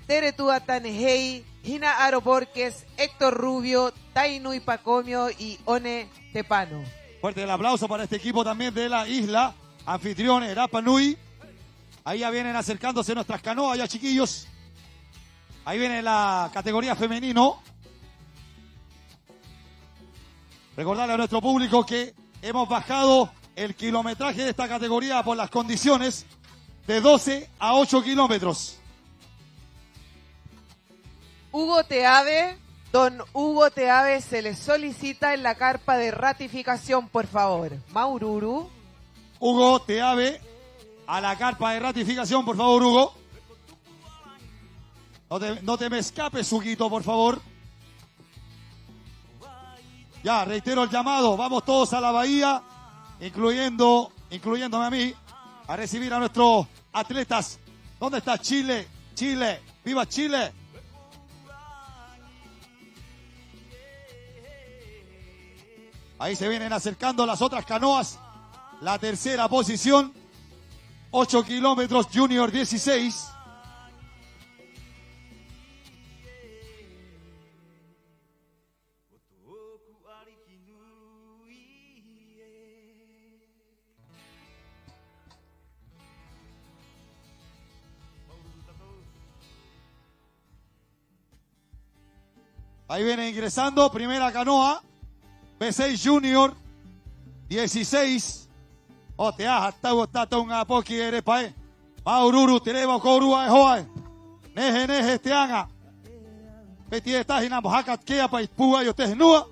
Teretua Tanehei, Hina Aro Borges, Héctor Rubio, Tainui Pacomio y One Tepano. Fuerte el aplauso para este equipo también de la isla, anfitriones Rapa Nui. Ahí ya vienen acercándose nuestras canoas, ya chiquillos. Ahí viene la categoría femenino. Recordarle a nuestro público que hemos bajado el kilometraje de esta categoría por las condiciones de 12 a 8 kilómetros. Hugo Teave, don Hugo Teave, se le solicita en la carpa de ratificación, por favor. Maururu. Hugo Teave, a la carpa de ratificación, por favor, Hugo. No te me escapes, Huguito, por favor. Ya, reitero el llamado, vamos todos a la bahía, incluyéndome a mí, a recibir a nuestros atletas. ¿Dónde está Chile? Chile, ¡viva Chile! Ahí se vienen acercando las otras canoas, la tercera posición, 8 kilómetros, Junior 16. Ahí viene ingresando, primera canoa, B6 Junior, 16. O te has hasta un apoqui eres pae. Maururu, tenemos corua de joa. Neje, te haga. Peti estás en Ambojaca, que a país púa y usted nua.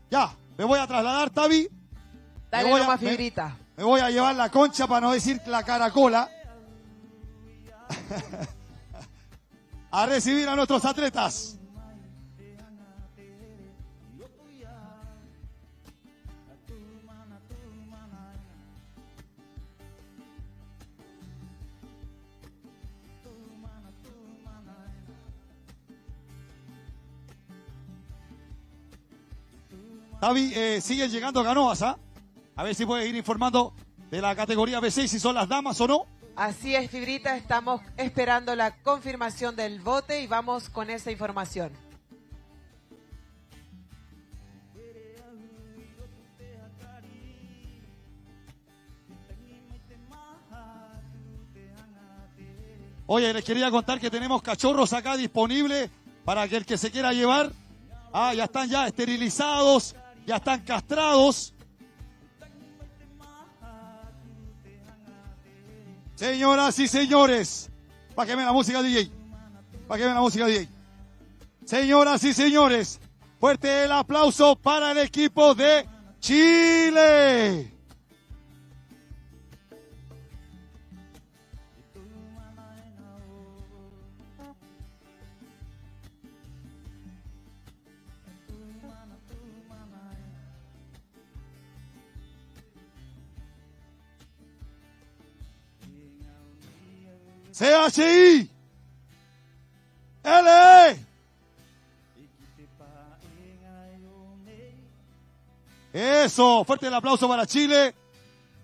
Ya, me voy a trasladar, Tavi. Dale nomás, Fibrita. Me voy a llevar la concha para no decir la caracola. A recibir a nuestros atletas. Tavi, siguen llegando canoas, ¿ah? A ver si puedes ir informando de la categoría B6, si son las damas o no. Así es, Fibrita, estamos esperando la confirmación del bote y vamos con esa información. Oye, les quería contar que tenemos cachorros acá disponibles para que el que se quiera llevar. Ya están ya esterilizados, ya están castrados. Señoras y señores, bájeme la música, DJ. Bájeme la música, DJ. Señoras y señores, fuerte el aplauso para el equipo de Chile. CHI LE. Eso, fuerte el aplauso para Chile.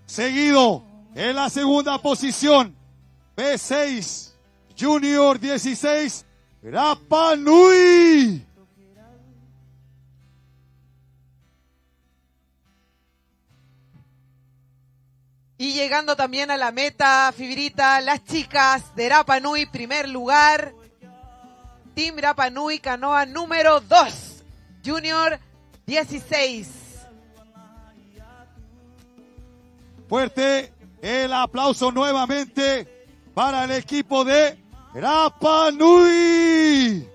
Seguido, en la segunda posición, B6, Junior 16, Rapa Nui. Y llegando también a la meta, Fibrita, las chicas de Rapa Nui, primer lugar. Team Rapa Nui, canoa número 2, Junior 16. Fuerte el aplauso nuevamente para el equipo de Rapa Nui.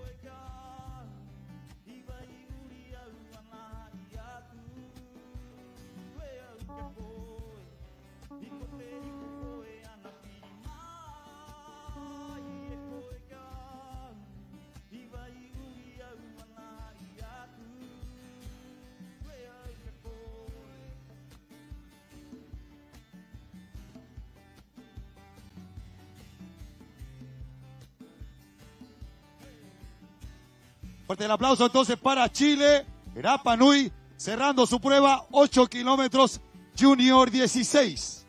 Fuerte el aplauso entonces para Chile. Rapa Nui cerrando su prueba, 8 kilómetros, Junior 16.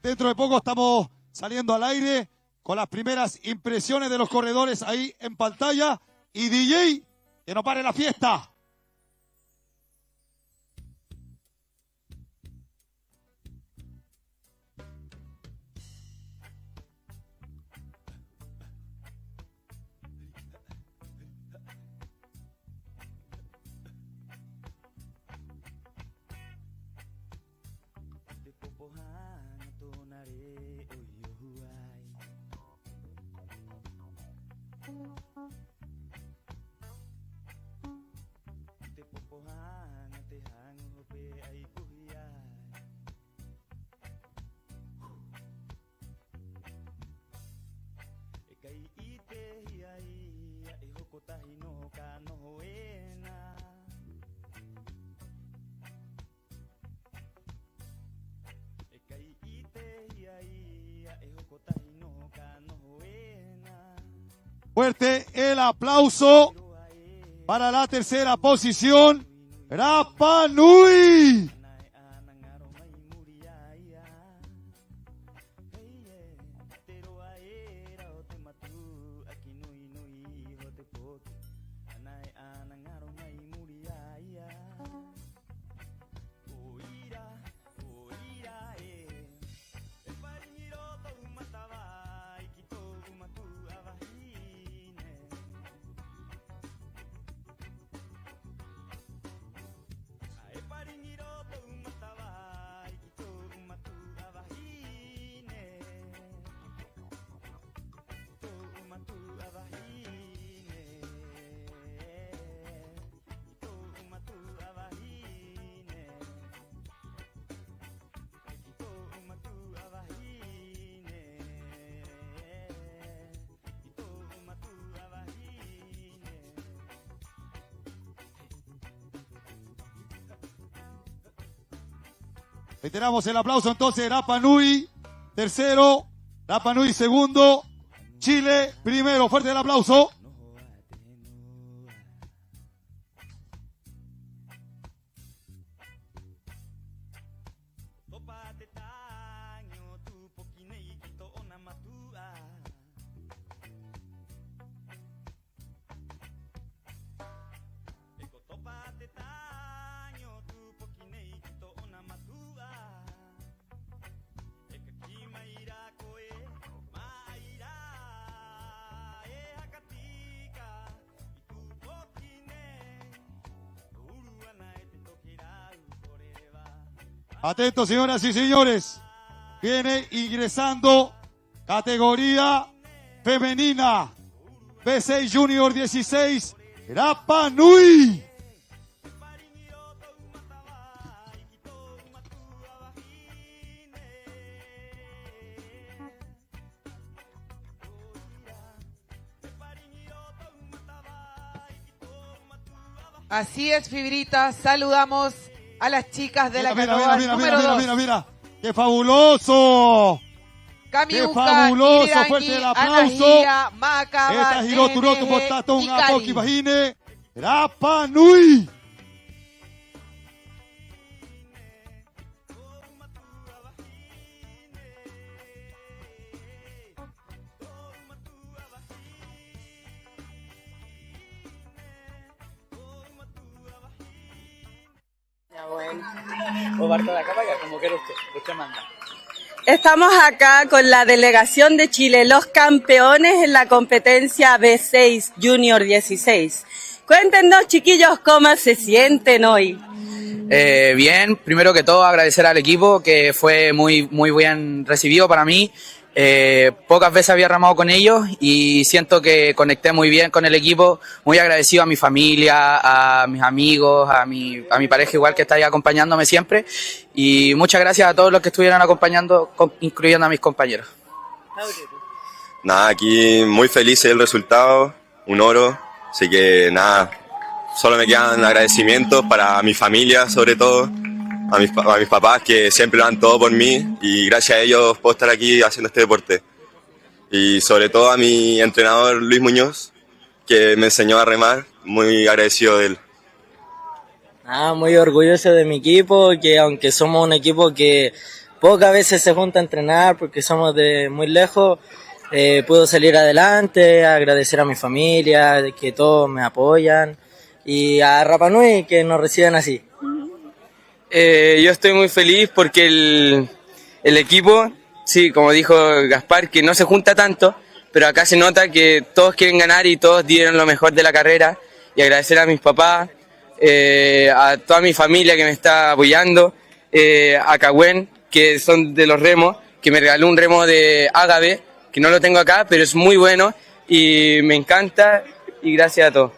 Dentro de poco estamos saliendo al aire con las primeras impresiones de los corredores ahí en pantalla. Y DJ, que no pare la fiesta. Fuerte el aplauso para la tercera posición, Rapa Nui. Reiteramos el aplauso entonces, Rapa Nui tercero, Rapa Nui segundo, Chile primero. Fuerte el aplauso. Atentos, señoras y señores. Viene ingresando categoría femenina. B6 Junior 16. Rapa Nui. Así es, Fibrita. Saludamos a las chicas de la Mira, canoa mira, número 2. mira. ¡Qué fabuloso! ¡Qué fabuloso! Fuerte el aplauso. Esta es Hiroturotu Potato, un apoki bajine. Rapa Nui. Estamos acá con la delegación de Chile, los campeones en la competencia B6 Junior 16. Cuéntenos, chiquillos, cómo se sienten hoy. Bien, primero que todo agradecer al equipo que fue muy bien recibido para mí. Pocas veces había remado con ellos y siento que conecté muy bien con el equipo. Muy agradecido a mi familia, a mis amigos, a mi pareja igual que está ahí acompañándome siempre. Y muchas gracias a todos los que estuvieron acompañando, incluyendo a mis compañeros. Nada, aquí muy feliz del resultado, un oro. Así que nada, solo me quedan agradecimientos para mi familia sobre todo. A mis papás que siempre lo dan todo por mí y gracias a ellos puedo estar aquí haciendo este deporte. Y sobre todo a mi entrenador Luis Muñoz, que me enseñó a remar, muy agradecido de él. Muy orgulloso de mi equipo, que aunque somos un equipo que pocas veces se junta a entrenar porque somos de muy lejos, puedo salir adelante, agradecer a mi familia, que todos me apoyan, y a Rapa Nui que nos reciben así. Yo estoy muy feliz porque el equipo, sí, como dijo Gaspar, que no se junta tanto, pero acá se nota que todos quieren ganar y todos dieron lo mejor de la carrera. Y agradecer a mis papás, a toda mi familia que me está apoyando, a Cagüen, que son de los remos, que me regaló un remo de Ágave, que no lo tengo acá, pero es muy bueno y me encanta, y gracias a todos.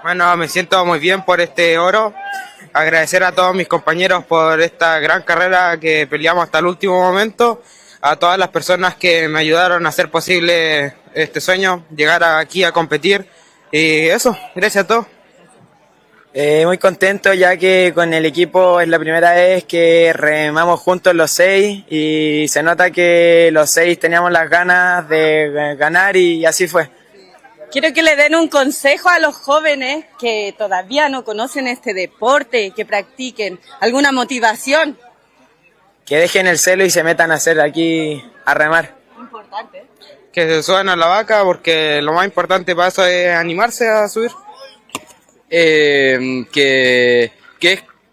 Bueno, me siento muy bien por este oro. Agradecer a todos mis compañeros por esta gran carrera que peleamos hasta el último momento, a todas las personas que me ayudaron a hacer posible este sueño, llegar aquí a competir, y eso, gracias a todos. Muy contento ya que con el equipo es la primera vez que remamos juntos los 6 y se nota que los 6 teníamos las ganas de ganar y así fue. Quiero que le den un consejo a los jóvenes que todavía no conocen este deporte, que practiquen. ¿Alguna motivación? Que dejen el celo y se metan a hacer aquí a remar. Importante. Que se suban a la vaca porque lo más importante para eso es animarse a subir. Que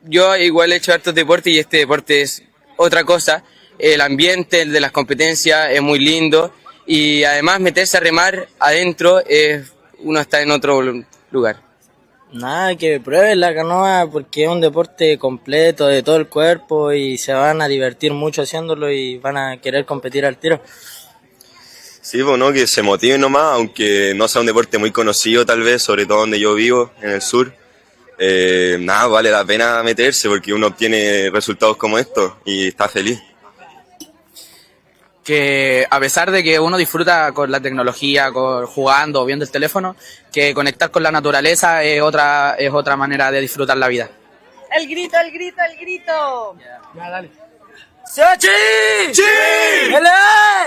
yo igual he hecho hartos deportes y este deporte es otra cosa. El ambiente el de las competencias es muy lindo. Y además meterse a remar adentro, uno está en otro lugar. Nada, que prueben la canoa porque es un deporte completo de todo el cuerpo y se van a divertir mucho haciéndolo y van a querer competir al tiro. Sí, bueno, que se motiven nomás, aunque no sea un deporte muy conocido tal vez, sobre todo donde yo vivo, en el sur. Nada, vale la pena meterse porque uno obtiene resultados como estos y está feliz. Que a pesar de que uno disfruta con la tecnología, jugando o viendo el teléfono, que conectar con la naturaleza es otra manera de disfrutar la vida. El grito, el grito, el grito. Ya, dale. ¡Sochi! ¡Sí! ¡Le!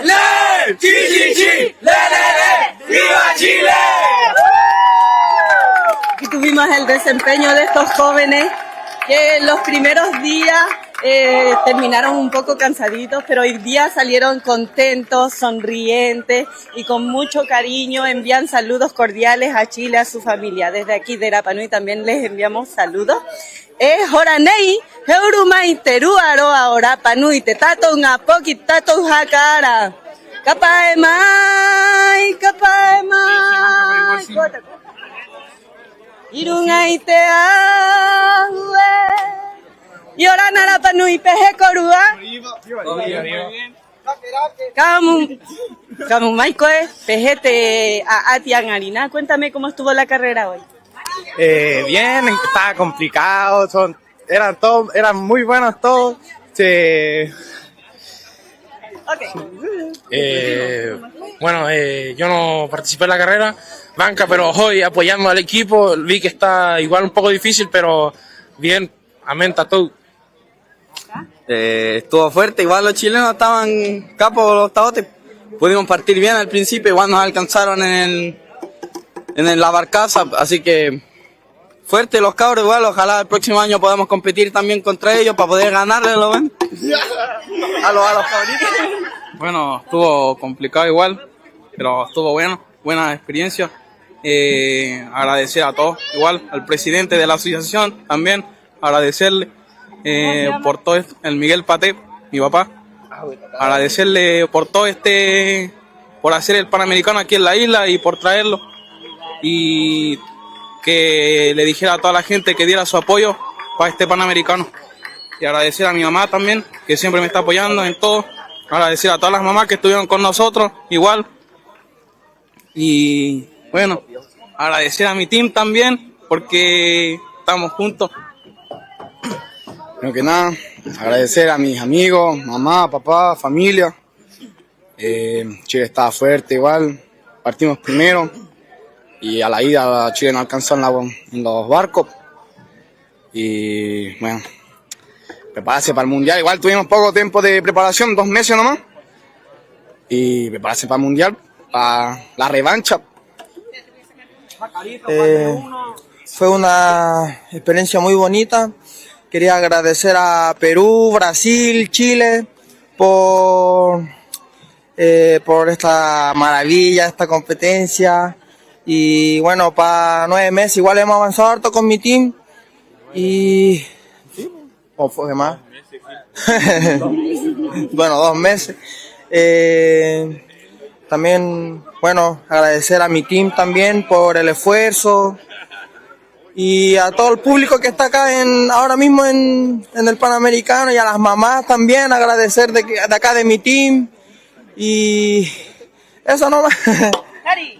¡Le! ¡Sí, sí, sí! ¡Le, le, le! ¡Viva Chile! Aquí tuvimos el desempeño de estos jóvenes que en los primeros días terminaron un poco cansaditos, pero hoy día salieron contentos, sonrientes y con mucho cariño. Envían saludos cordiales a Chile, a su familia. Desde aquí de Rapa Nui también les enviamos saludos. Horanei, Heurumai, Teru, Aroa, Rapa Nui, Tetato, Ngapoki, Tato, Hakara. Kapaemai, Kapaemai. Irungai te ahue. Yorana Rapanui Peje Corúa. Kamu Maikoe, Pejete a Atiangarina. Cuéntame cómo estuvo la carrera hoy. Bien, estaba complicado, eran muy buenos todos. Yo no participé en la carrera, banca, pero hoy apoyando al equipo, vi que está igual un poco difícil, pero bien, amén, todo. Estuvo fuerte, igual los chilenos estaban capos los taotes. Pudimos partir bien al principio, igual nos alcanzaron en la barcaza, así que fuerte los cabros, igual, ojalá el próximo año podamos competir también contra ellos para poder ganarles, ¿lo ven? A los cabritos. Bueno, estuvo complicado igual, pero estuvo bueno, buena experiencia. Agradecer a todos, igual al presidente de la asociación también, agradecerle por todo esto, el Miguel Paté, mi papá, agradecerle por todo por hacer el Panamericano aquí en la isla y por traerlo, y que le dijera a toda la gente que diera su apoyo para este Panamericano, y agradecer a mi mamá también, que siempre me está apoyando en todo, agradecer a todas las mamás que estuvieron con nosotros, igual, y bueno, agradecer a mi team también, porque estamos juntos. Primero que nada, agradecer a mis amigos, mamá, papá, familia. Chile estaba fuerte igual, partimos primero y a la ida Chile no alcanzó en los barcos. Y bueno, prepararse para el mundial, igual tuvimos poco tiempo de preparación, 2 meses nomás. Y prepararse para el mundial, para la revancha. Fue una experiencia muy bonita. Quería agradecer a Perú, Brasil, Chile por esta maravilla, esta competencia. Y bueno, para 9 meses igual hemos avanzado harto con mi team. Y... ¿Cómo fue más? Bueno, 2 meses. También, bueno, agradecer a mi team también por el esfuerzo. Y a todo el público que está acá ahora mismo en el Panamericano, y a las mamás también, agradecer de acá de mi team. Y eso nomás. Cari.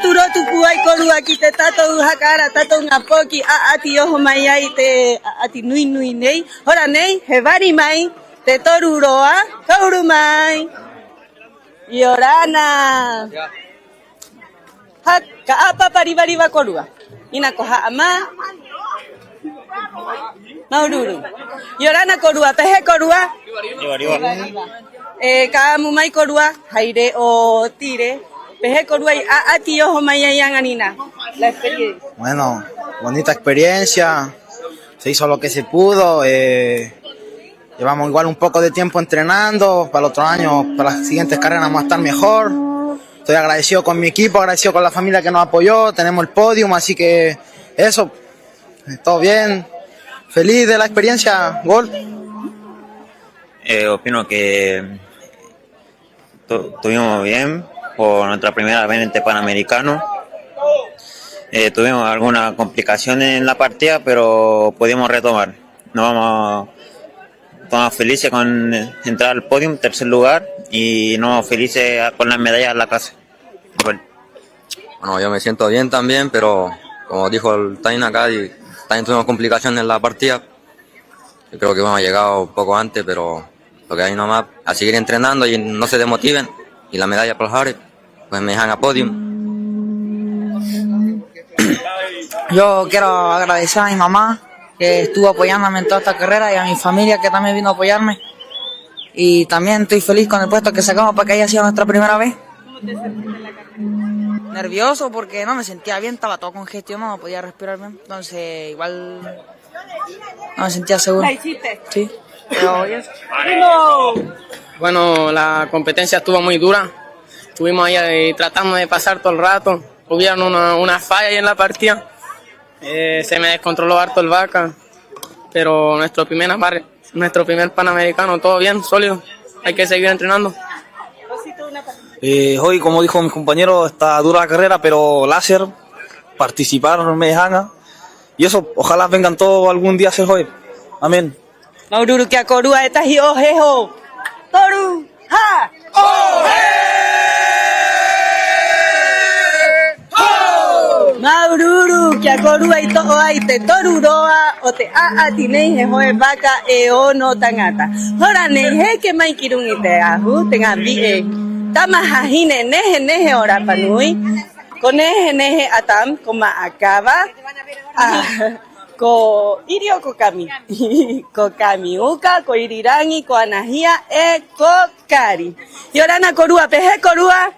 Rotu puai koru aki te tatou hakara tatou ngapoki ati oho mai ai te ati nui nei hora nei he vari mai te toru roa kauru mai Yorana haka apa paribariba korua ina ko ama maururu Yorana korua pehe korua kamu mai korua haire o tire. La experiencia. Bueno, bonita experiencia, se hizo lo que se pudo, llevamos igual un poco de tiempo entrenando, para el otro año, para las siguientes carreras vamos a estar mejor. Estoy agradecido con mi equipo, agradecido con la familia que nos apoyó, tenemos el podium, así que eso, todo bien, feliz de la experiencia, Gol. Opino que estuvimos bien por nuestra primera vez en este Panamericano. Tuvimos algunas complicaciones en la partida, pero pudimos retomar. Estamos felices con entrar al podio, tercer lugar, y nos felices con las medallas en la casa. Bueno, yo me siento bien también, pero como dijo el Tain acá, también tuvimos complicaciones en la partida. Yo creo que hemos llegado un poco antes, pero lo que hay nomás, a seguir entrenando y no se desmotiven, y la medalla para los Jares, pues me dejan a podium. Yo quiero agradecer a mi mamá que estuvo apoyándome en toda esta carrera, y a mi familia que también vino a apoyarme, y también estoy feliz con el puesto que sacamos para que haya sido nuestra primera vez. Nervioso porque no me sentía bien, estaba todo congestionado, no podía respirar bien, entonces igual no me sentía seguro. ¿La hiciste? Sí, pero Bueno, la competencia estuvo muy dura, estuvimos ahí tratando de pasar todo el rato, hubieron una falla ahí en la partida, se me descontroló harto el vaca, pero nuestra primera nuestro primer Panamericano, todo bien, sólido, hay que seguir entrenando. Hoy, como dijo mi compañero, está dura la carrera, pero láser, participar me gana. Y eso, ojalá vengan todos algún día a ser hoy. Amén. Maururu que akorua estas y ojejo. Toru, ha. Maururu que akorua y todo ahí te toruroa o te atinei jehoe vaca no tangata. Ahora neje que maikirun y te aju tenga vie. Tamajajine neje ora panui. Con neje atam coma acaba. Ko irio kokami. Kokami uka ko irirangi ko anahia kokari. Y ahora na korua peje korua.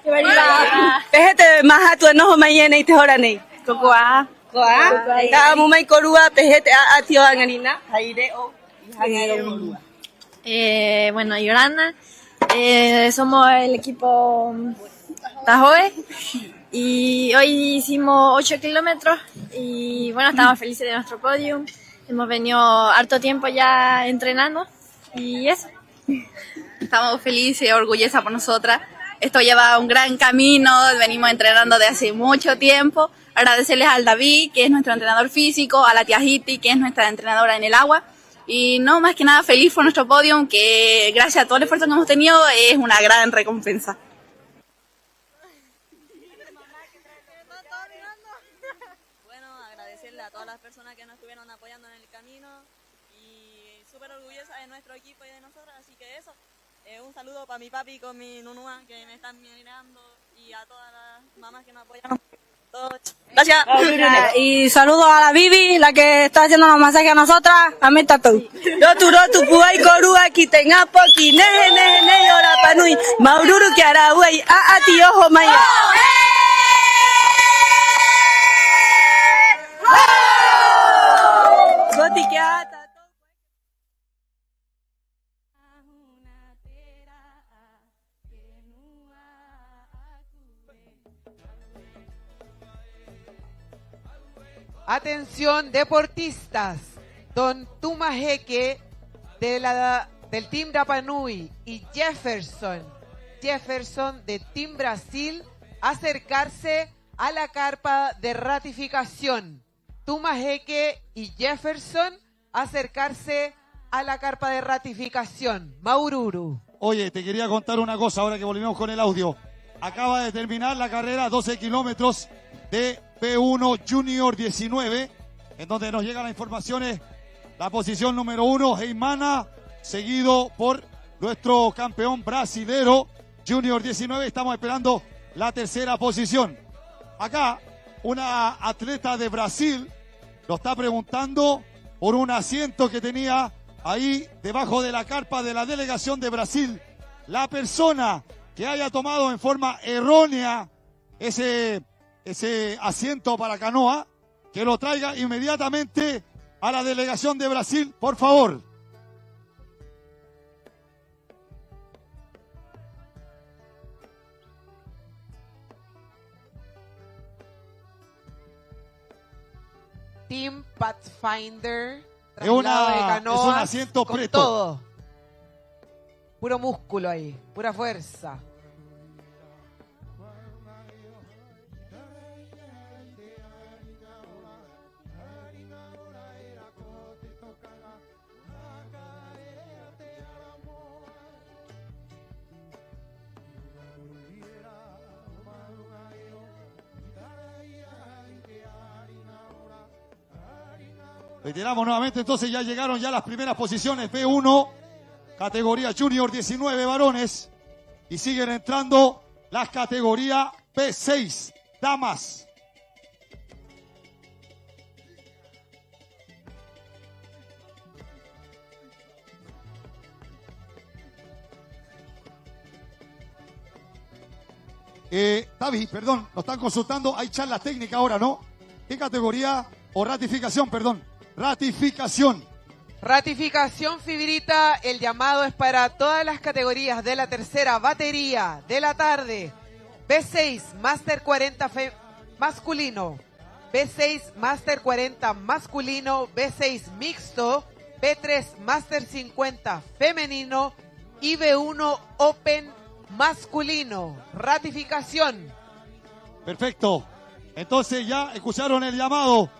Peje te mahatu enojo mayene y te hora nei. Kokoa. Koa. Ta mumai korua peje te atio angarina. Haire o. Bueno, Yorana, somos el equipo Tahoe y hoy hicimos 8 kilómetros y bueno, estamos felices de nuestro podium. Hemos venido harto tiempo ya entrenando y eso. Estamos felices y orgullosas por nosotras. Esto lleva un gran camino, venimos entrenando desde hace mucho tiempo. Agradecerles al David, que es nuestro entrenador físico, a la tía Hiti, que es nuestra entrenadora en el agua. Y no, más que nada feliz por nuestro podium, que gracias a todo el esfuerzo que hemos tenido es una gran recompensa. Bueno, agradecerle a todas las personas que nos estuvieron apoyando en el camino y súper orgullosa de nuestro equipo y de nosotros, así que eso. Un saludo para mi papi con mi nunua que me están mirando y a todas las mamás que nos apoyaron. Gracias. Y saludos a la Bibi, la que está haciendo los masajes a nosotras. A mí tatu. Rotu, puay, korua, kitenga, poki, neje, ora panui. Maururu, que hará, güey, ti, ojo, maya. Goti, que ata. Atención deportistas, Don Tumajeque del Team Rapanui y Jefferson de Team Brasil, acercarse a la carpa de ratificación. Tumajeque y Jefferson, acercarse a la carpa de ratificación. Maururu. Oye, te quería contar una cosa ahora que volvimos con el audio. Acaba de terminar la carrera 12 kilómetros de P1 Junior 19, en donde nos llegan las informaciones. La posición número 1, Heimana, seguido por nuestro campeón brasilero Junior 19. Estamos esperando la tercera posición. Acá, una atleta de Brasil lo está preguntando por un asiento que tenía ahí debajo de la carpa de la delegación de Brasil. La persona que haya tomado en forma errónea ese asiento para canoa, que lo traiga inmediatamente a la delegación de Brasil, por favor. Team Pathfinder, Es un canoas, asiento con preto. todo. Puro músculo ahí, pura fuerza. Reiteramos nuevamente, entonces ya llegaron ya las primeras posiciones. P1, categoría Junior 19 varones. Y siguen entrando las categorías P6, damas. David, perdón, nos están consultando. Hay charla técnica ahora, ¿no? ¿Qué categoría o ratificación, perdón? Ratificación. Ratificación, Fibrita, el llamado es para todas las categorías de la tercera batería de la tarde. B6, Master 40 masculino. B6, Master 40 masculino. B6, mixto. B3 Master 50 femenino y B1 Open masculino. Ratificación. Perfecto. Entonces ya escucharon el llamado.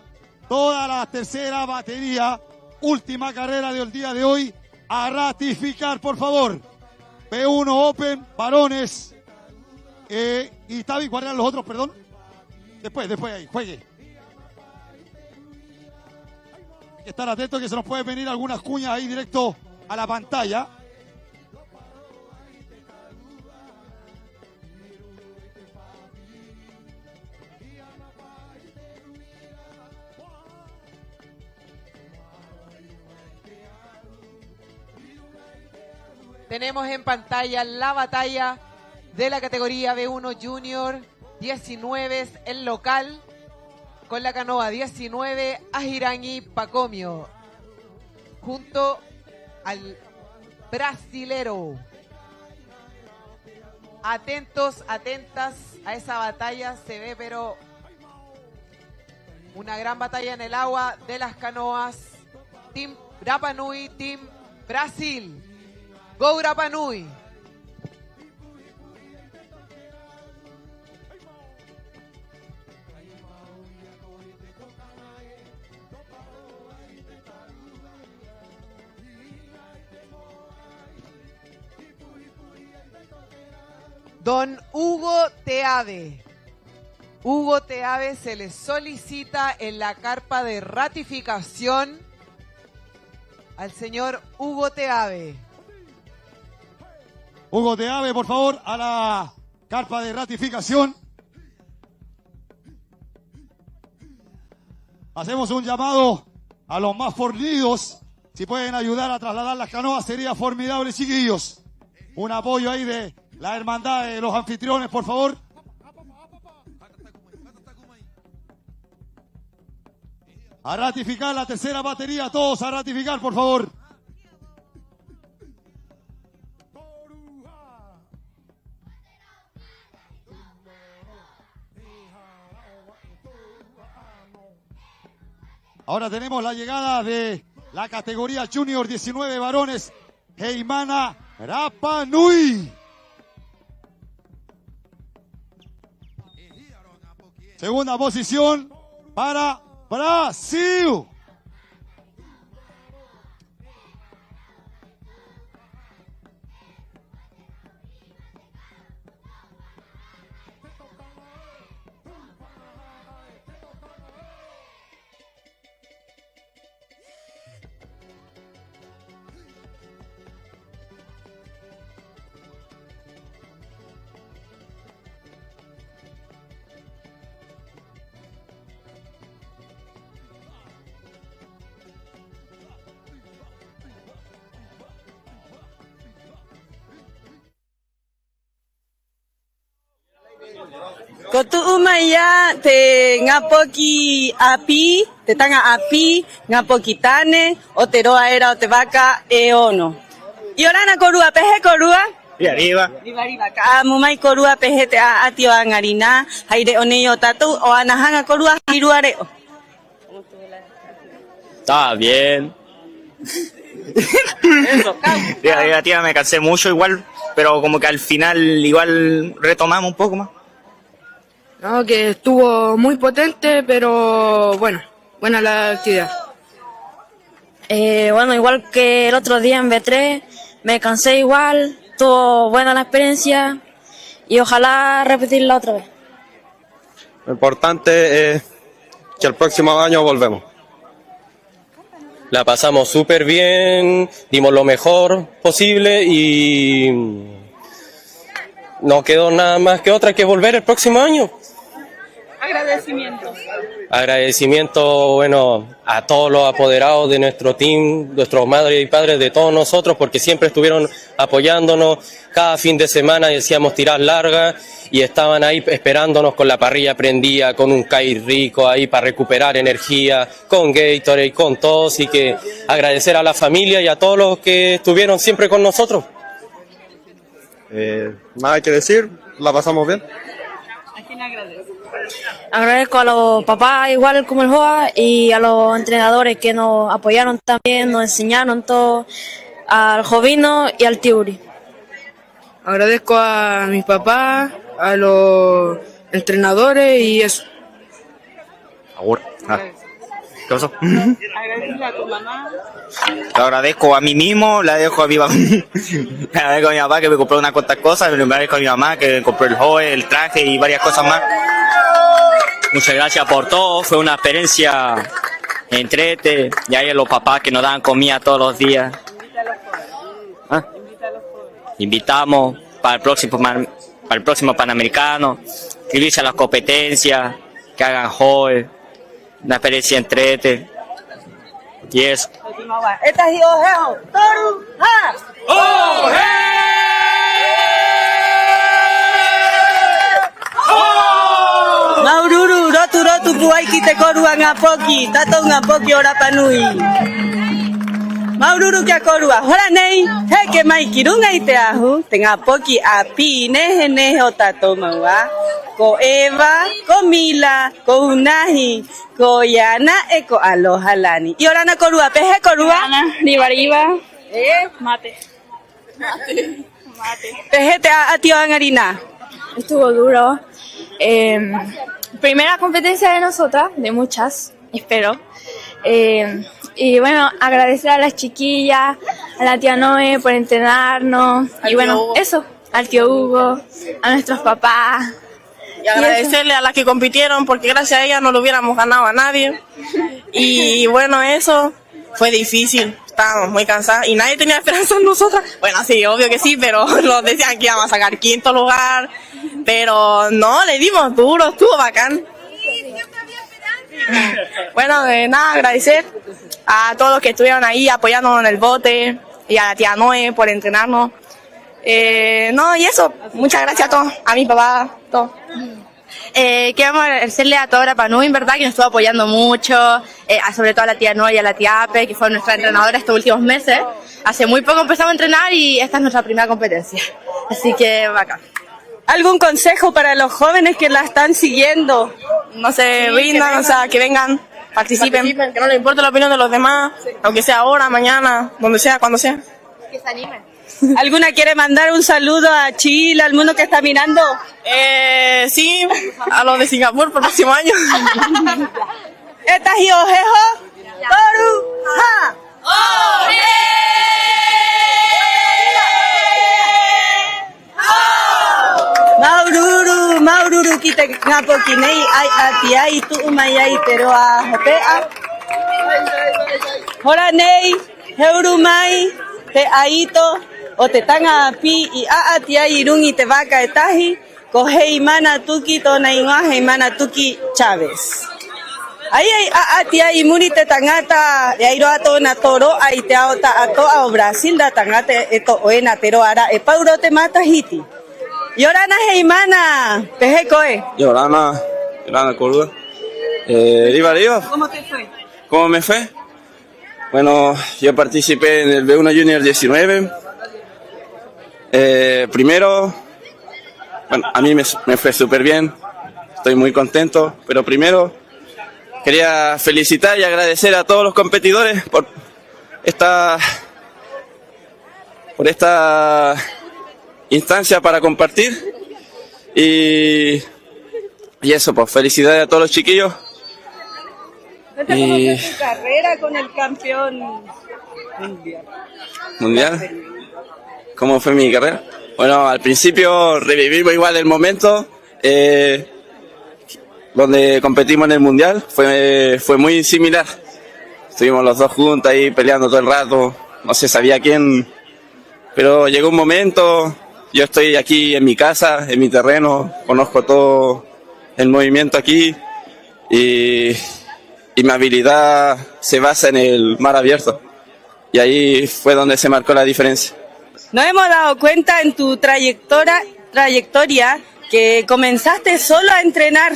Toda la tercera batería, última carrera del día de hoy, a ratificar, por favor. B1 Open, varones. Y Tavi, ¿cuáles eran los otros, perdón? Después ahí, juegue. Hay que estar atento que se nos pueden venir algunas cuñas ahí directo a la pantalla. Tenemos en pantalla la batalla de la categoría B1 Junior 19, el local, con la canoa 19 Ajirangi Pacomio, junto al brasilero. Atentos, atentas a esa batalla, se ve pero una gran batalla en el agua de las canoas. Team Rapa Nui, Team Brasil. Go Rapa Nui. Don Hugo Teave. Hugo Teave se le solicita en la carpa de ratificación al señor Hugo Teave. Hugo Teave, por favor, a la carpa de ratificación. Hacemos un llamado a los más fornidos. Si pueden ayudar a trasladar las canoas, sería formidable, chiquillos. Un apoyo ahí de la hermandad de los anfitriones, por favor. A ratificar la tercera batería, todos a ratificar, por favor. Ahora tenemos la llegada de la categoría Junior 19 varones, Heimana Rapa Nui. Segunda posición para Brasil. Kotu umaya te ngapoki api, te tanga api, ngapoki tane, o te roa era o te vaca eono. Y orana korua, peje korua. Y arriba. Arriba, ka mumai korua peje te atio angarina, haire oneyo tatu, o anahanga korua hiruare. Está bien. Ya, tía, me cansé mucho igual, pero como que al final igual retomamos un poco más. No, que estuvo muy potente, pero bueno, buena la actividad. Bueno, igual que el otro día en B3, me cansé igual, estuvo buena la experiencia y ojalá repetirla otra vez. Lo importante es que el próximo año volvemos. La pasamos súper bien, dimos lo mejor posible y no quedó nada más que otra que volver el próximo año. Agradecimiento. Agradecimiento, bueno, a todos los apoderados de nuestro team, nuestros madres y padres, de todos nosotros, porque siempre estuvieron apoyándonos. Cada fin de semana decíamos tirar largas y estaban ahí esperándonos con la parrilla prendida, con un CAI rico ahí para recuperar energía, con Gatorade y con todo. Así que agradecer a la familia y a todos los que estuvieron siempre con nosotros. Nada que decir, la pasamos bien. ¿A quién agradezco? Agradezco a los papás, igual como el Joa, y a los entrenadores que nos apoyaron también, nos enseñaron todo, al Jovino y al Tiuri. Agradezco a mis papás, a los entrenadores y eso. ¿Qué pasó? Agradecerle a tu mamá. Lo agradezco a mí mismo, le agradezco a mi papá, le agradezco a mi papá que me compró unas cuantas cosas, le agradezco a mi mamá que me compró el joe, el traje y varias cosas más. Muchas gracias por todo, fue una experiencia entrete, y ahí los papás que nos dan comida todos los días. ¿Ah? Invitamos para el próximo Panamericano, inscribirse a las competencias, que hagan joe, una experiencia entrete. Y eso. Esta es Ojeo, Toru, Ha. Maururu, rotu puai kite korua ngapoki, tato ngapoki ora panui. Maururu kia korua, hora nei, heke mai kirunga ite ahu, te ngapoki api nehe o tato maua. Ko Eva, ko Mila, ko Unahi, ko Yana, ko Aloha Lani. Y ahora na korua, peje korua. Ribariba. Mate. Peje te a tío Angarina. Estuvo duro. Primera competencia de nosotras, de muchas, espero. Y bueno, agradecer a las chiquillas, a la tía Noé por entrenarnos. Y bueno, eso, al tío Hugo, a nuestros papás. Y agradecerle a las que compitieron, porque gracias a ellas no lo hubiéramos ganado a nadie. Y bueno, eso fue difícil. Estábamos muy cansados y nadie tenía esperanza en nosotras. Bueno, sí, obvio que sí, pero nos decían que íbamos a sacar quinto lugar. Pero no, le dimos duro, estuvo bacán. Bueno, nada, agradecer a todos los que estuvieron ahí apoyándonos en el bote y a la tía Noé por entrenarnos. No, y eso, muchas gracias a todos, a mi papá, todos. Queremos agradecerle a toda Rapanui, en verdad, que nos estuvo apoyando mucho, sobre todo a la tía Noé y a la tía Ape, que fueron nuestras entrenadoras estos últimos meses. Hace muy poco empezamos a entrenar y esta es nuestra primera competencia, así que bacán. ¿Algún consejo para los jóvenes que la están siguiendo? No se rindan, o sea, que vengan, participen, que no les importe la opinión de los demás, aunque sea ahora, mañana, donde sea, cuando sea. Que se animen. ¿Alguna quiere mandar un saludo a Chile, al mundo que está mirando? Sí, a los de Singapur por el próximo año. ¿Estás y ojejo? Toru, ha. Maururu kita ngapo kinei ai atiai tu umayai teroa hopea. Hora nei, heurumai, te aito, o te tanga api i a atiai irungi te vaca etahi, ko hei mana tuki tona ingoa hei mana tuki Chávez. Ai a atiai muri te tangata e airo ato na toro ai te aota ato ao Brasil da tangata eto oena tero ara e pauro te mata hiti. Yorana Heimana, Pejecoe. Yorana Corúa. Riva. ¿Cómo te fue? ¿Cómo me fue? Bueno, yo participé en el B1 Junior 19. Primero, bueno, a mí me fue súper bien. Estoy muy contento. Pero primero, quería felicitar y agradecer a todos los competidores por esta instancia para compartir y eso, pues felicidades a todos los chiquillos. ¿Cómo fue tu carrera con el campeón mundial? ¿Cómo fue mi carrera? Bueno, al principio revivimos igual el momento donde competimos en el mundial, fue muy similar. Estuvimos los dos juntos ahí peleando todo el rato, no se sabía quién, pero llegó un momento. Yo estoy aquí en mi casa, en mi terreno, conozco todo el movimiento aquí y mi habilidad se basa en el mar abierto. Y ahí fue donde se marcó la diferencia. Nos hemos dado cuenta en tu trayectoria que comenzaste solo a entrenar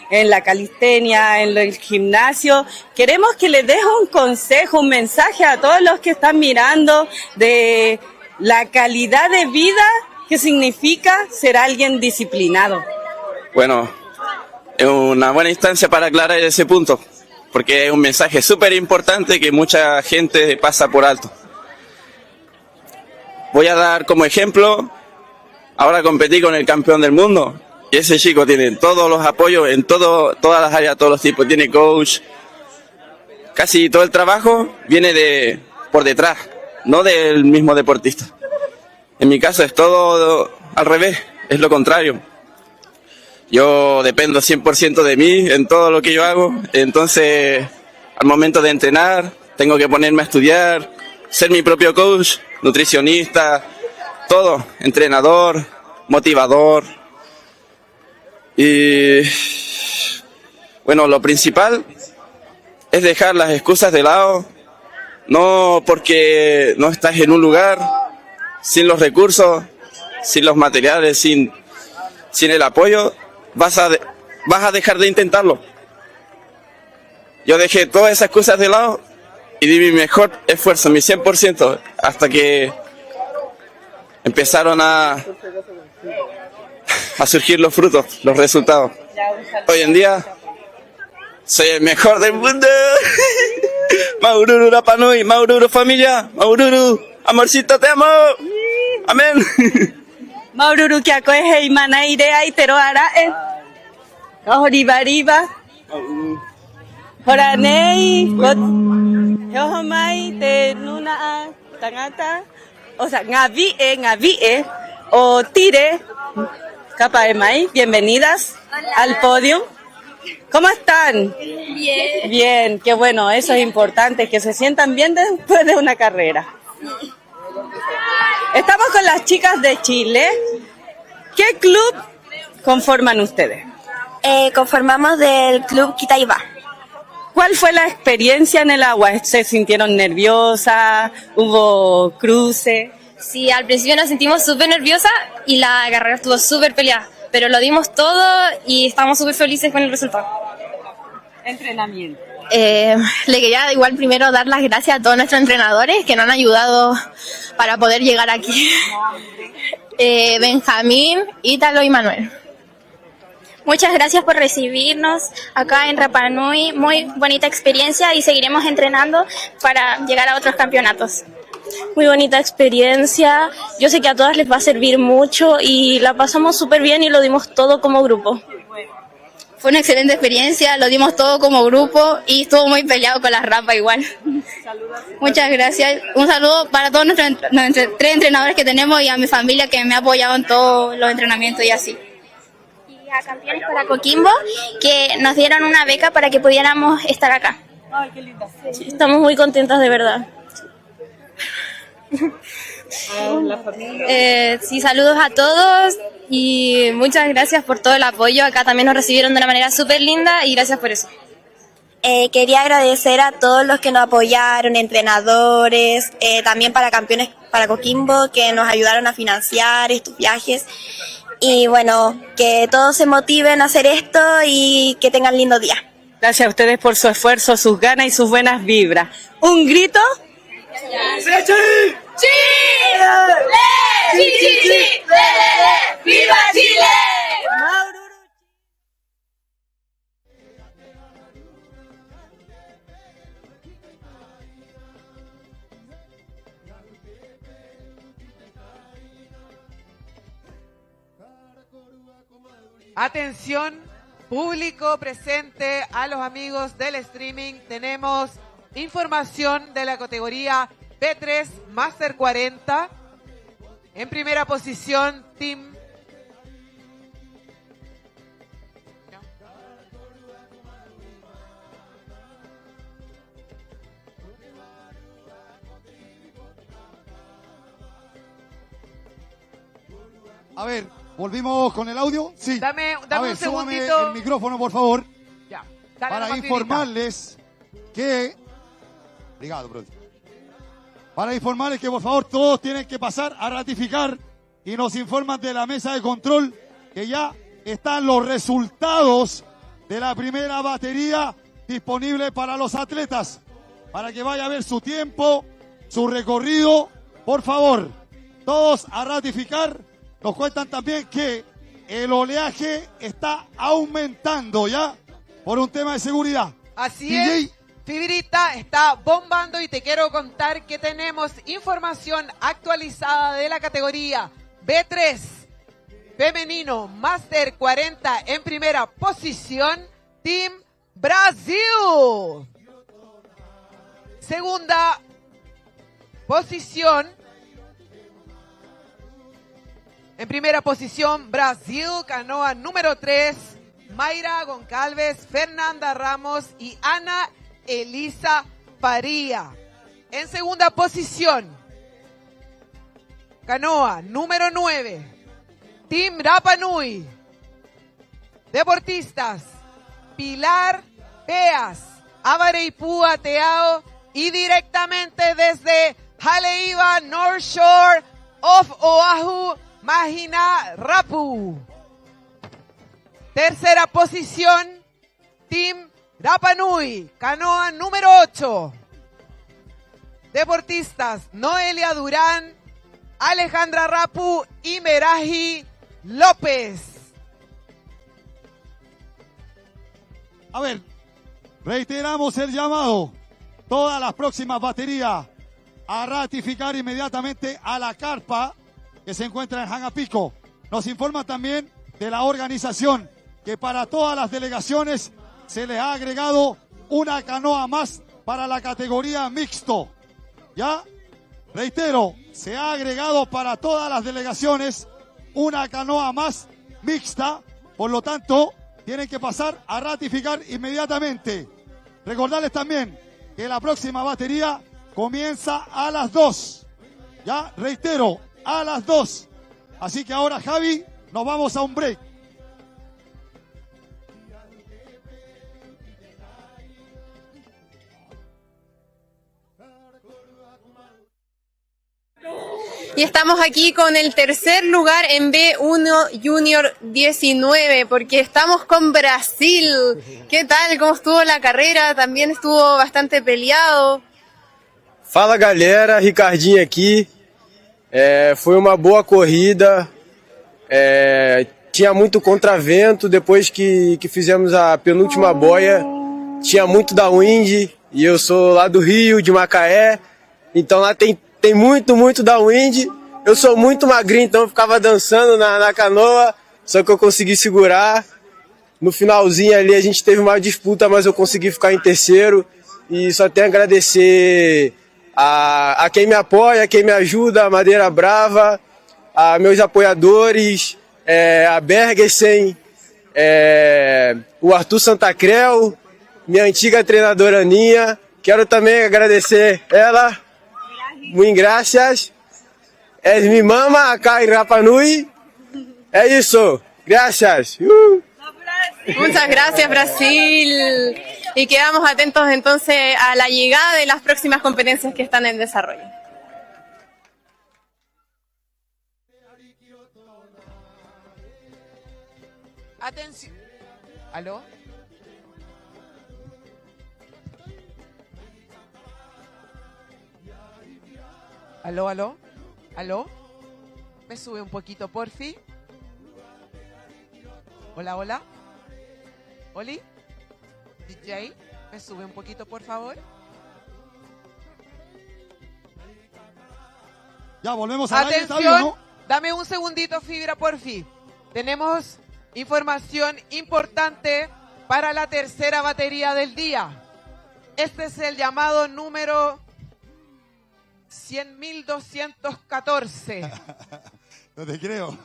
en la calistenia, en el gimnasio. Queremos que le des un consejo, un mensaje a todos los que están mirando de la calidad de vida. ¿Qué significa ser alguien disciplinado? Bueno, es una buena instancia para aclarar ese punto, porque es un mensaje súper importante que mucha gente pasa por alto. Voy a dar como ejemplo, ahora competí con el campeón del mundo, y ese chico tiene todos los apoyos en todas las áreas, todos los tipos, tiene coach, casi todo el trabajo viene por detrás, no del mismo deportista. En mi caso es todo al revés, es lo contrario. Yo dependo 100% de mí en todo lo que yo hago, entonces al momento de entrenar tengo que ponerme a estudiar, ser mi propio coach, nutricionista, todo, entrenador, motivador. Y bueno, lo principal es dejar las excusas de lado, no porque no estás en un lugar, sin los recursos, sin los materiales, sin el apoyo, vas a dejar de intentarlo. Yo dejé todas esas excusas de lado y di mi mejor esfuerzo, mi 100%, hasta que empezaron a surgir los frutos, los resultados. Hoy en día soy el mejor del mundo. Maururu Rapa Nui, Maururu familia, Maururu, amorcito, te amo. Amén. Maururu que acoge y mana idea y pero hará Kahoribariba. Horanei, Yohomai, te nuna tangata. O sea, ngavi o tire. Capa de maíz, bienvenidas al podio. ¿Cómo están? Bien. Bien, qué bueno, eso es importante, que se sientan bien después de una carrera. Estamos con las chicas de Chile. ¿Qué club conforman ustedes? Conformamos del club Kitaiba. ¿Cuál fue la experiencia en el agua? ¿Se sintieron nerviosas? ¿Hubo cruce? Sí, al principio nos sentimos súper nerviosas y la carrera estuvo súper peleada, pero lo dimos todo y estamos súper felices con el resultado. Entrenamiento. Le quería igual primero dar las gracias a todos nuestros entrenadores que nos han ayudado para poder llegar aquí. Benjamín, Ítalo y Manuel. Muchas gracias por recibirnos acá en Rapa Nui. Muy bonita experiencia y seguiremos entrenando para llegar a otros campeonatos. Muy bonita experiencia. Yo sé que a todas les va a servir mucho y la pasamos súper bien y lo dimos todo como grupo. Fue una excelente experiencia, lo dimos todo como grupo y estuvo muy peleado con las rampas igual. Muchas gracias. Un saludo para todos nuestros 3 entrenadores que tenemos y a mi familia que me ha apoyado en todos los entrenamientos y así. Y a Campeones para Coquimbo que nos dieron una beca para que pudiéramos estar acá. Ay, qué linda. Sí, estamos muy contentas de verdad. Sí, saludos a todos y muchas gracias por todo el apoyo. Acá también nos recibieron de una manera súper linda y gracias por eso. Quería agradecer a todos los que nos apoyaron, entrenadores, también para Campeones para Coquimbo que nos ayudaron a financiar estos viajes. Y bueno, que todos se motiven a hacer esto y que tengan lindo día. Gracias a ustedes por su esfuerzo, sus ganas y sus buenas vibras. ¿Un grito? ¡Sí! ¡Sí! ¡Sí, sí, sí! ¡Le! ¡Viva Chile! Atención, público presente, a los amigos del streaming. Tenemos información de la categoría P3 Master 40. En primera posición, Team. A ver, ¿volvimos con el audio? Sí. Dame a ver, un súbame segundito. el micrófono, por favor. Ya, dale para la maquinita. informarles que... Obrigado, brother. Para informarles que, por favor, todos tienen que pasar a ratificar y nos informan de la mesa de control que ya están los resultados de la primera batería disponibles para los atletas. Para que vaya a ver su tiempo, su recorrido. Por favor, todos a ratificar. Nos cuentan también que el oleaje está aumentando ya por un tema de seguridad. Así DJ. es, Fibrita está bombando y te quiero contar que tenemos información actualizada de la categoría B3 femenino Master 40 en primera posición, Team Brasil. Segunda posición, en primera posición Brasil, canoa número 3, Mayra Goncalves, Fernanda Ramos y Ana Elisa Faría. En segunda posición, canoa número 9, Team Rapa Nui. Deportistas, Pilar Peas, Avareipua Teao y directamente desde Haleiwa, North Shore of Oahu, Mahina Rapu. Tercera posición, Team Rapa Nui, canoa número 8. Deportistas, Noelia Durán, Alejandra Rapu y Meraji López. A ver, reiteramos el llamado. Todas las próximas baterías a ratificar inmediatamente a la carpa que se encuentra en Hanapico. Nos informa también de la organización que para todas las delegaciones se les ha agregado una canoa más para la categoría mixto. ¿Ya? Reitero, se ha agregado para todas las delegaciones una canoa más mixta, por lo tanto, tienen que pasar a ratificar inmediatamente. Recordarles también que la próxima batería comienza a las 2. Ya, reitero, a las 2. Así que ahora, Javi, nos vamos a un break. Y estamos aquí con el tercer lugar en B1 Junior 19, porque estamos con Brasil. ¿Qué tal? ¿Cómo estuvo la carrera? También estuvo bastante peleado. Fala galera, Ricardinho aqui. Foi uma boa corrida. Tinha muito contravento. Depois que fizemos a penúltima boia, tinha muito downwind. E eu sou lá do Rio, de Macaé. Então lá tem muito downwind. Eu sou muito magrinho, então eu ficava dançando na canoa, só que eu consegui segurar. No finalzinho ali a gente teve uma disputa, mas eu consegui ficar em terceiro. E só tenho a agradecer a quem me apoia, a quem me ajuda, a Madeira Brava, a meus apoiadores, a Bergersen, o Arthur Santacrel, minha antiga treinadora Aninha. Quero também agradecer ela. Muito gracias. Es mi mama acá en Rapa Nui. Es eso. Gracias. Muchas gracias, Brasil. Y quedamos atentos entonces a la llegada de las próximas competencias que están en desarrollo. Atención. ¿Aló? ¿Aló, aló? ¿Aló? ¿Me sube un poquito, porfi? Hola, hola. ¿Oli? DJ, ¿me sube un poquito, por favor? Ya, volvemos a Atención, ¿no? Dame un segundito, Fibra, porfi. Tenemos información importante para la tercera batería del día. Este es el llamado número 100.214. No te creo.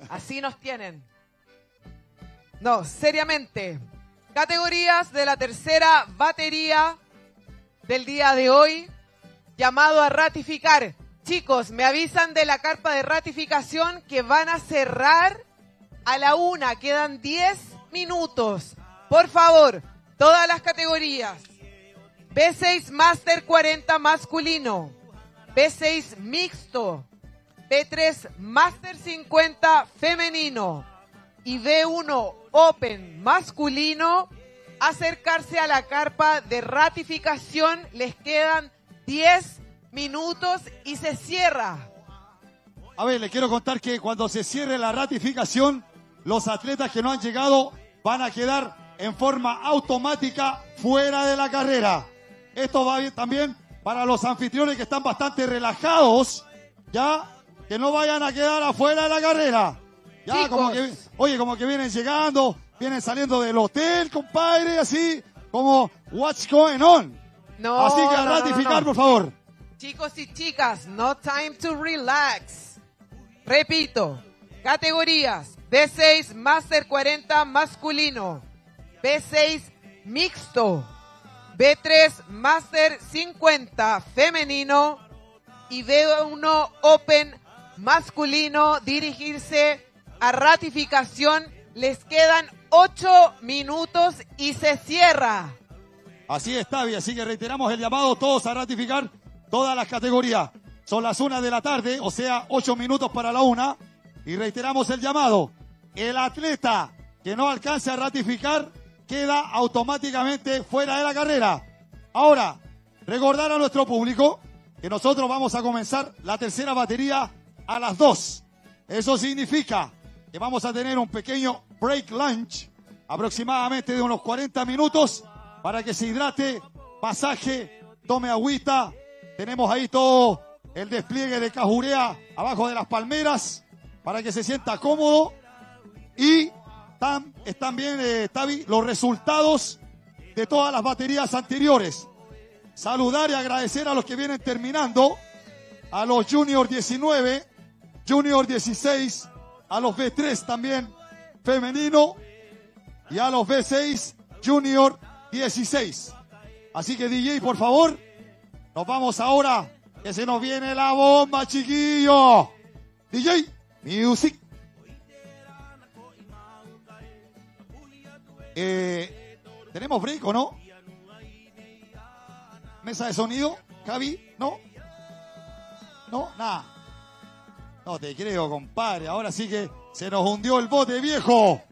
Así nos tienen. No, seriamente. Categorías de la tercera batería del día de hoy. Llamado a ratificar. Chicos, me avisan de la carpa de ratificación que van a cerrar a la 1. Quedan 10 minutos. Por favor, todas las categorías. B6 Master 40 masculino, B6 mixto, B3 Master 50 femenino y B1 Open masculino, acercarse a la carpa de ratificación. Les quedan 10 minutos y se cierra. A ver, les quiero contar que cuando se cierre la ratificación, los atletas que no han llegado van a quedar en forma automática fuera de la carrera. Esto va bien también para los anfitriones que están bastante relajados, ya, que no vayan a quedar afuera de la carrera. Ya, Chicos. como que, oye, como que vienen llegando, vienen saliendo del hotel, compadre, así, como, what's going on? No, Así que a no, no, ratificar, no. por favor. Chicos y chicas, no time to relax. Repito, categorías B6 Master 40 masculino, B6 mixto, B3 Master 50 femenino y B1 Open masculino. Dirigirse a ratificación. Les quedan 8 minutos y se cierra. Así es, Tavi, así que reiteramos el llamado todos a ratificar todas las categorías. Son las 1 de la tarde, o sea, 8 minutos para la 1. Y reiteramos el llamado. El atleta que no alcance a ratificar queda automáticamente fuera de la carrera. Ahora, recordar a nuestro público que nosotros vamos a comenzar la tercera batería a las 2. Eso significa que vamos a tener un pequeño break lunch, aproximadamente de unos 40 minutos, para que se hidrate, masaje, tome agüita. Tenemos ahí todo el despliegue de cajurea abajo de las palmeras para que se sienta cómodo. Y están bien, Tavi, los resultados de todas las baterías anteriores. Saludar y agradecer a los que vienen terminando, a los Junior 19, Junior 16, a los B3 también femenino y a los B6 Junior 16. Así que DJ, por favor, nos vamos ahora, que se nos viene la bomba, chiquillo. DJ, music. ¿Tenemos break o no? ¿Mesa de sonido? ¿Javi? ¿No? ¿No? Nada. No te creo, compadre. Ahora sí que se nos hundió el bote, viejo.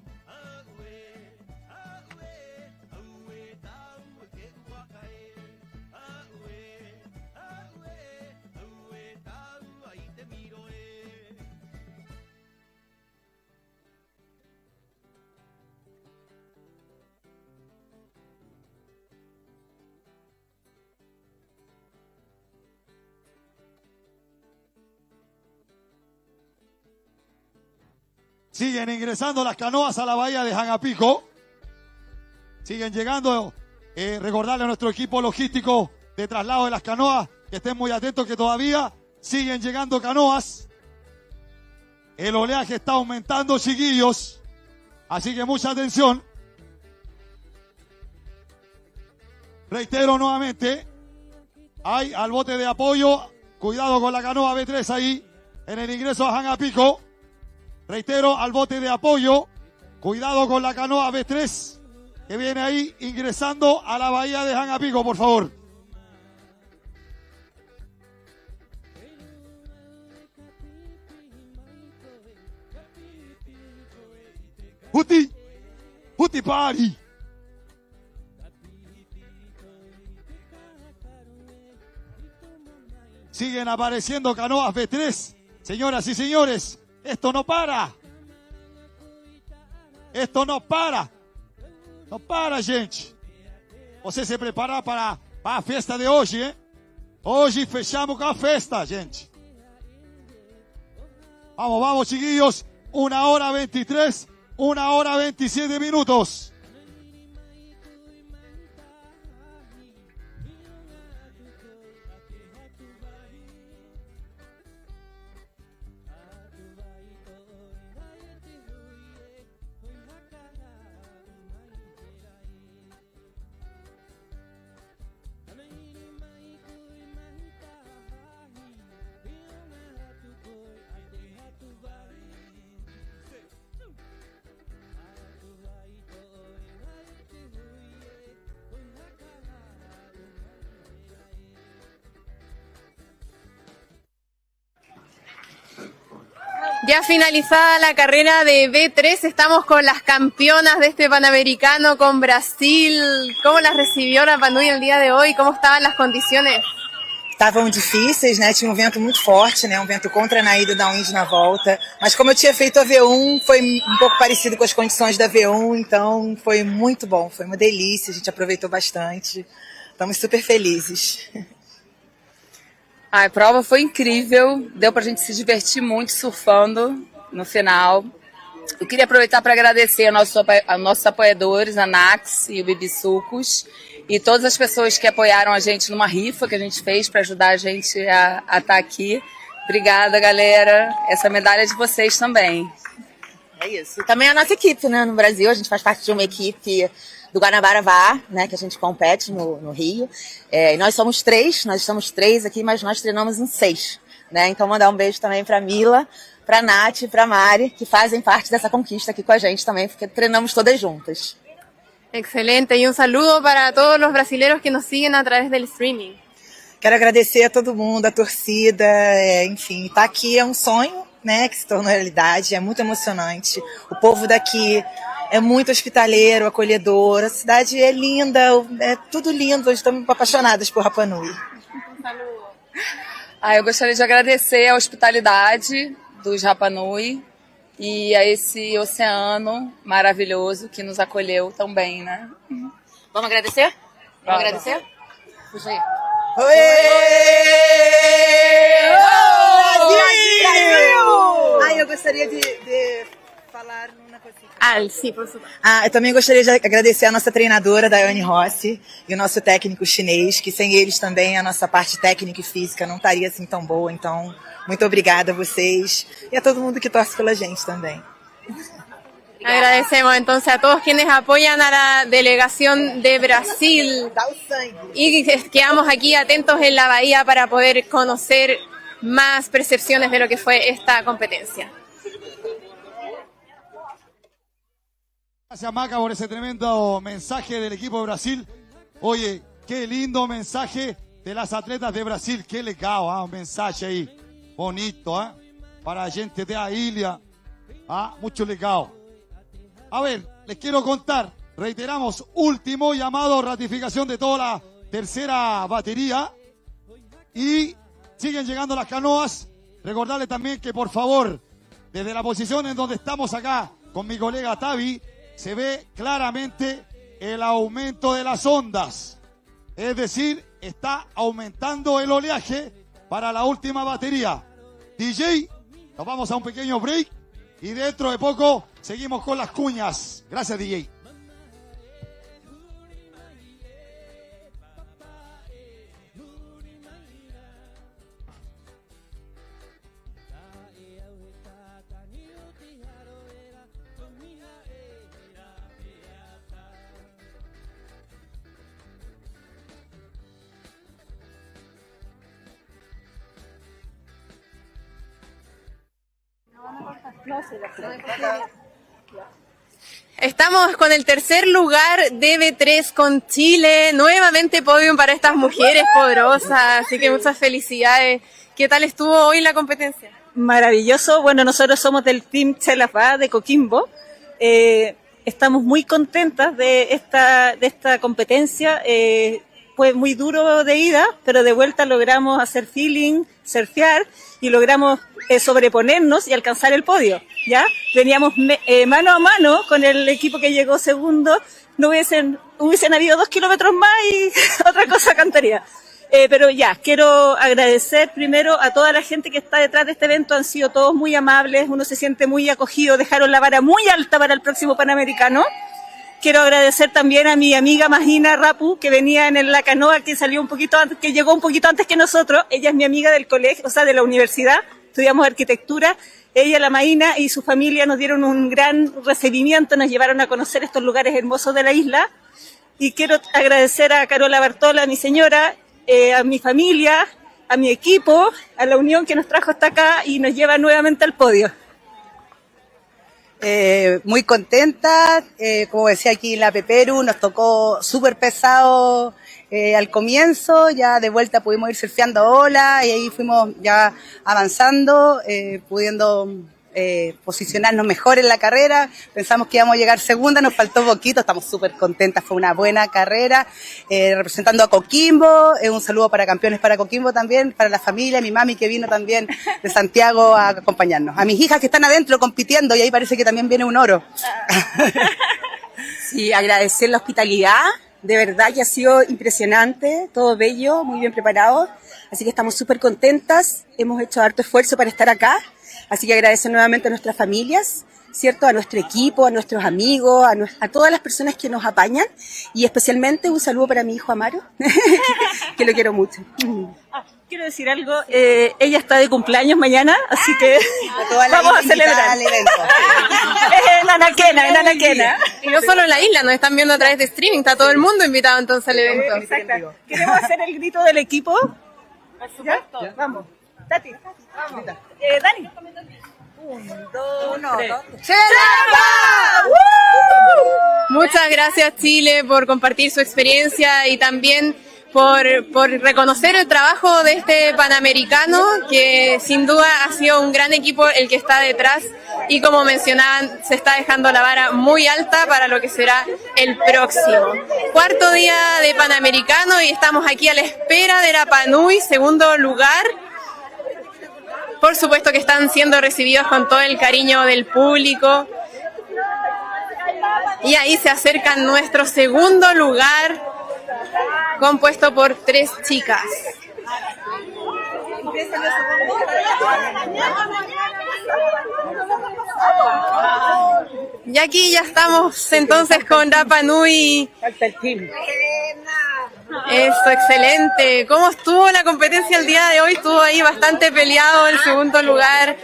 Siguen ingresando las canoas a la bahía de Janapico. Siguen llegando. Recordarle a nuestro equipo logístico de traslado de las canoas que estén muy atentos, que todavía siguen llegando canoas. El oleaje está aumentando, chiquillos. Así que mucha atención. Reitero nuevamente. Hay al bote de apoyo. Cuidado con la canoa B3 ahí. En el ingreso a Janapico. Reitero, al bote de apoyo, cuidado con la canoa B3, que viene ahí ingresando a la bahía de Janapico, por favor. Huti Party. Siguen apareciendo canoas B3, señoras y señores. Esto no para. Esto não para. Não para, gente. Você se prepara para a festa de hoje, hein? Hoje fechamos com a festa, gente. Vamos, vamos, chiquillos. 1:23, 1:27 minutos. Ya finalizada la carrera de B3, estamos con las campeonas de este Panamericano, con Brasil. ¿Cómo las recibió Rapa Nui el día de hoy? ¿Cómo estaban las condiciones? estavam difíceis, né? Tinha um vento muito forte, né? Um vento contra na ida e da Indy na volta. Mas como eu tinha feito a V1, foi um pouco parecido com as condições da V1, então foi muito bom, foi uma delícia, a gente aproveitou bastante. Estamos super felizes. A prova foi incrível, deu pra gente se divertir muito surfando no final. Eu queria aproveitar para agradecer aos nossos apoiadores, a Nax e o Bibi Sucos, e todas as pessoas que apoiaram a gente numa rifa que a gente fez para ajudar a gente a estar aqui. Obrigada, galera. Essa medalha é de vocês também. É isso. E também a nossa equipe, né? No Brasil, a gente faz parte de uma equipe do Guanabara VAR, né? Que a gente compete no Rio. E nós somos 3, nós estamos 3 aqui, mas nós treinamos em 6. Né? Então, mandar um beijo também para Mila, para Nath e para Mari, que fazem parte dessa conquista aqui com a gente também, porque treinamos todas juntas. Excelente, y un saludo para todos los brasileños que nos siguen a través del streaming. Quero agradecer a todo mundo, a torcida, enfim, estar aqui é um sonho, né, que se tornou realidade, é muito emocionante. O povo daqui é muito hospitaleiro, acolhedor, a cidade é linda, é tudo lindo, estamos apaixonadas por Rapa Nui. Eu gostaria de agradecer a hospitalidade dos Rapa Nui e a esse oceano maravilhoso que nos acolheu tão bem, né? Vamos agradecer? Vamos agradecer? Puxa aí. Brasil! Eu gostaria de falar uma coisinha. Sim, por supuesto. Eu também gostaria de agradecer a nossa treinadora, Daiane Rossi, e o nosso técnico chinês, que sem eles também a nossa parte técnica e física não estaria assim tão boa. Então, muito obrigada a vocês e a todo mundo que torce pela gente também. Agradecemos entonces a todos quienes apoyan a la delegación de Brasil y quedamos aquí atentos en la bahía para poder conocer más percepciones de lo que fue esta competencia. Gracias, Maca, por ese tremendo mensaje del equipo de Brasil. Oye, qué lindo mensaje de las atletas de Brasil. Qué legal, un mensaje ahí bonito, para a gente de a ilha. Mucho legal. A ver, les quiero contar, reiteramos, último llamado, ratificación de toda la tercera batería y siguen llegando las canoas. Recordarles también que por favor, desde la posición en donde estamos acá con mi colega Tavi, se ve claramente el aumento de las ondas. Es decir, está aumentando el oleaje para la última batería. DJ, nos vamos a un pequeño break y dentro de poco seguimos con las cuñas. Gracias, DJ. Estamos con el tercer lugar de B3 con Chile, nuevamente podium para estas mujeres poderosas, así que muchas felicidades. ¿Qué tal estuvo hoy la competencia? Maravilloso, bueno, nosotros somos del Team Chelafá de Coquimbo, estamos muy contentas de esta competencia, fue muy duro de ida, pero de vuelta logramos hacer feeling, surfear y logramos sobreponernos y alcanzar el podio, ¿ya? Veníamos mano a mano con el equipo que llegó segundo, no hubiesen habido 2 kilómetros más y otra cosa cantaría. Pero ya, quiero agradecer primero a toda la gente que está detrás de este evento, han sido todos muy amables, uno se siente muy acogido, dejaron la vara muy alta para el próximo Panamericano. Quiero agradecer también a mi amiga Magina Rapu, que venía en la canoa, que salió un poquito antes, que llegó un poquito antes que nosotros. Ella es mi amiga del colegio, o sea, de la universidad. Estudiamos arquitectura. Ella, la Magina y su familia nos dieron un gran recibimiento, nos llevaron a conocer estos lugares hermosos de la isla. Y quiero agradecer a Carola Bartola, mi señora, a mi familia, a mi equipo, a la unión que nos trajo hasta acá y nos lleva nuevamente al podio. Muy contenta, como decía aquí la Peperu, nos tocó súper pesado al comienzo, ya de vuelta pudimos ir surfeando olas y ahí fuimos ya avanzando, pudiendo posicionarnos mejor en la carrera. Pensamos que íbamos a llegar segunda, nos faltó poquito, estamos súper contentas, fue una buena carrera, representando a Coquimbo. Un saludo para Campeones para Coquimbo también, para la familia, mi mami que vino también de Santiago a acompañarnos, a mis hijas que están adentro compitiendo y ahí parece que también viene un oro. Sí, agradecer la hospitalidad, de verdad que ha sido impresionante, todo bello, muy bien preparado, así que estamos súper contentas, hemos hecho harto esfuerzo para estar acá, así que agradecer nuevamente a nuestras familias, ¿cierto? A nuestro equipo, a nuestros amigos, a todas las personas que nos apañan y especialmente un saludo para mi hijo Amaro, que lo quiero mucho. Quiero decir algo, ella está de cumpleaños mañana, así que vamos a celebrar. Es en Anaquena. Y no solo en la isla, nos están viendo a través de streaming, está todo el mundo invitado entonces al evento. Exacto. ¿Queremos hacer el grito del equipo? Por supuesto. ¿Ya? Vamos. Tati, vamos. Dani. 1, 2, 3. Muchas gracias, Chile, por compartir su experiencia y también por reconocer el trabajo de este Panamericano, que sin duda ha sido un gran equipo el que está detrás y, como mencionaban, se está dejando la vara muy alta para lo que será el próximo. Cuarto día de Panamericano y estamos aquí a la espera de Rapa Nui, segundo lugar. Por supuesto que están siendo recibidos con todo el cariño del público. Y ahí se acerca nuestro segundo lugar, compuesto por 3 chicas. Y aquí ya estamos entonces con Rapa Nui. Eso, excelente. ¿Cómo estuvo la competencia el día de hoy? Estuvo ahí bastante peleado el segundo lugar.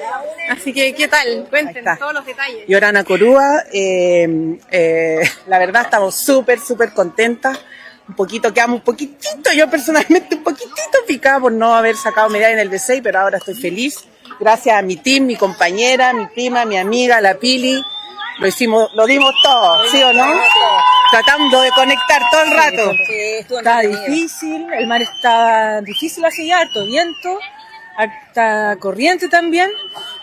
Así que, ¿qué tal? Cuéntenos todos los detalles. Yorana Corúa, la verdad estamos súper contentas. Quedamos un poquitito, yo personalmente un poquitito picada por no haber sacado medalla en el B6, pero ahora estoy feliz. Gracias a mi team, mi compañera, mi prima, mi amiga, la Pili. Lo dimos todo, ¿sí o no? Tratando de conectar todo el rato. Está difícil, el mar está difícil hacia allá, harto viento, harta corriente también,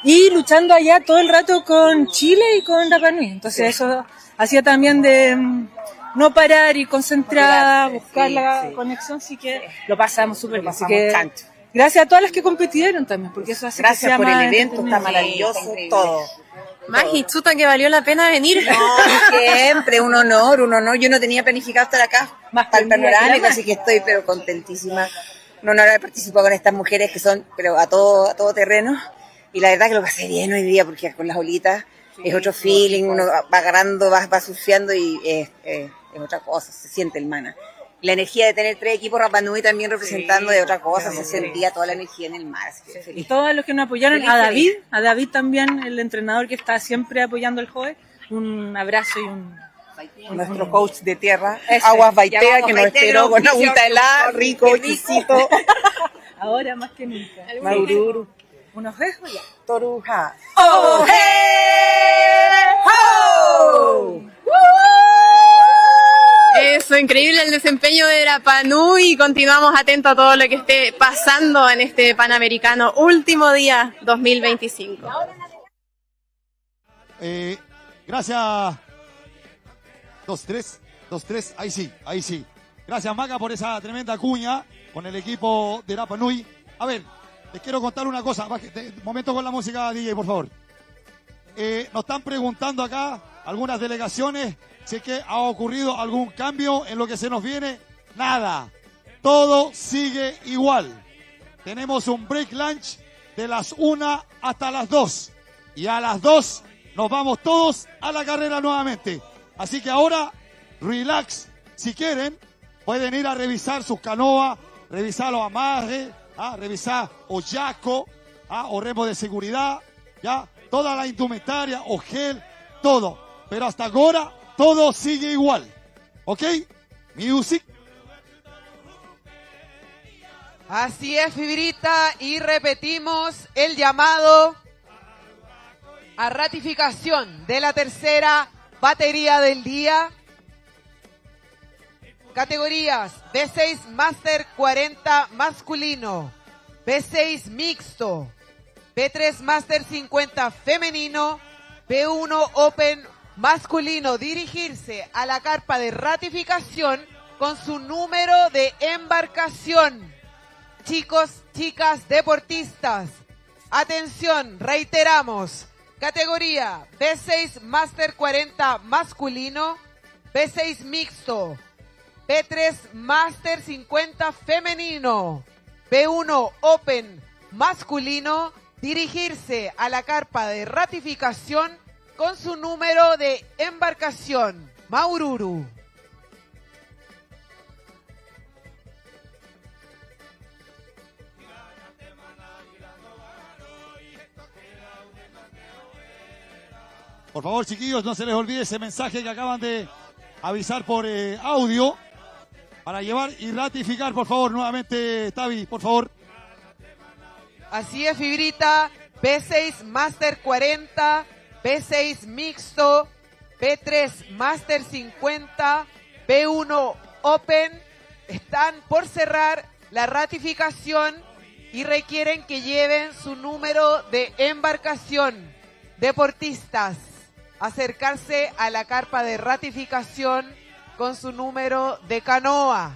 y luchando allá todo el rato con Chile y con Rapa Nui. Entonces eso hacía también de no parar y concentrada, buscar la conexión, así que lo pasamos súper bien. Así que gracias a todas las que compitieron también, porque eso hace que sea por más el evento, está maravilloso todo. Magi, chuta que valió la pena venir. No, siempre, un honor. Yo no tenía planificado estar acá más para el panorámico, así que estoy pero contentísima. Un honor haber participado con estas mujeres que son pero a todo terreno. Y la verdad que lo pasé bien hoy día, porque con las olitas es otro feeling, uno va agarrando, va surfeando y es otra cosa, se siente el mana. La energía de tener 3 equipos Rapa Nui también representando de otra cosa, se sentía toda la energía en el mar. Así que feliz. Y todos los que nos apoyaron, a David también, el entrenador que está siempre apoyando al joven, un abrazo y nuestro coach de tierra, Aguas Baitea, que nos esperó con agüita helada, rico, exquisito. Ahora más que nunca. Maururu. Unos besos ya. Toruja. ¡Oh, hey! ¡Oh! Eso, increíble el desempeño de Rapa Nui y continuamos atentos a todo lo que esté pasando en este Panamericano último día 2025. Gracias. 2-3, ahí sí. Gracias, Maca, por esa tremenda cuña con el equipo de Rapa Nui. A ver, les quiero contar una cosa. Momento con la música, DJ, por favor. Nos están preguntando acá algunas delegaciones si es que ha ocurrido algún cambio en lo que se nos viene. Nada. Todo sigue igual. Tenemos un break lunch de las 1 hasta las 2. Y a las 2 nos vamos todos a la carrera nuevamente. Así que ahora, relax. Si quieren, pueden ir a revisar sus canoas, revisar los amarres, revisar o yaco, o remo de seguridad, ya, toda la indumentaria, o gel, todo. Pero hasta ahora, todo sigue igual. ¿Ok? Music. Así es, Fibrita, y repetimos el llamado a ratificación de la tercera batería del día. Categorías B6 Master 40 masculino, B6 mixto, B3 Master 50 femenino, B1 Open masculino, dirigirse a la carpa de ratificación con su número de embarcación. Chicos, chicas, deportistas, atención, reiteramos, categoría B6 Master 40 masculino, B6 mixto, B3 Master 50 femenino, B1 Open masculino, dirigirse a la carpa de ratificación con su número de embarcación. Maururu. Por favor, chiquillos, no se les olvide ese mensaje que acaban de avisar por audio para llevar y ratificar, por favor, nuevamente, Tavi, por favor. Así es, Fibrita. B6 Master 40, B6 mixto, B3 Master 50, B1 Open. Están por cerrar la ratificación y requieren que lleven su número de embarcación. Deportistas, acercarse a la carpa de ratificación con su número de canoa.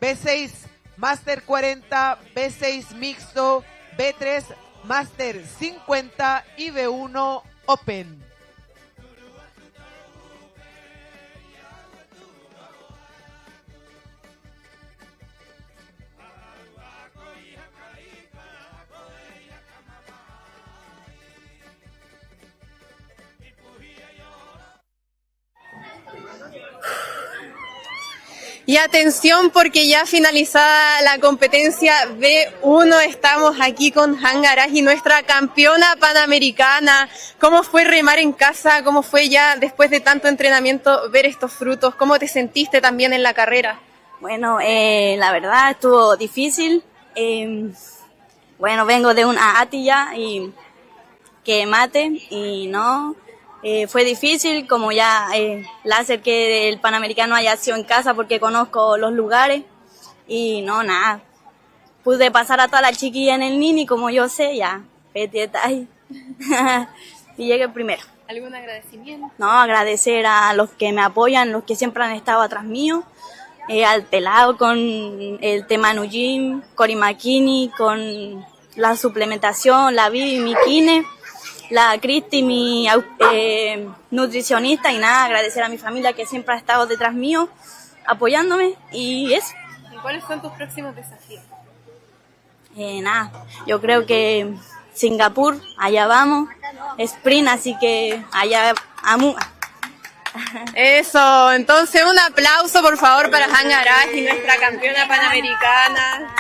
B6 Master 40, B6 mixto, B3 Master 50 y B1 Open. Y atención porque ya finalizada la competencia B1, estamos aquí con Hanga Araji, nuestra campeona panamericana. ¿Cómo fue remar en casa? ¿Cómo fue ya después de tanto entrenamiento ver estos frutos? ¿Cómo te sentiste también en la carrera? Bueno, la verdad estuvo difícil. Bueno, vengo de una atilla y que mate y no... fue difícil, como ya el hacer que el Panamericano haya sido en casa porque conozco los lugares y no, nada. Pude pasar a toda la chiquilla en el Nini, como yo sé, ya, ahí. Y llegué primero. ¿Algún agradecimiento? No, agradecer a los que me apoyan, los que siempre han estado atrás mío, al pelado con el Temanu Gym, Cory McKinney, con la suplementación, la Vivi, mi kine, la Cristi, mi nutricionista, y nada, agradecer a mi familia que siempre ha estado detrás mío, apoyándome, y eso. ¿Y cuáles son tus próximos desafíos? Nada, yo creo que Singapur, allá vamos, sprint, así que allá vamos. Eso, entonces un aplauso por favor para Hanga Araji, nuestra campeona panamericana.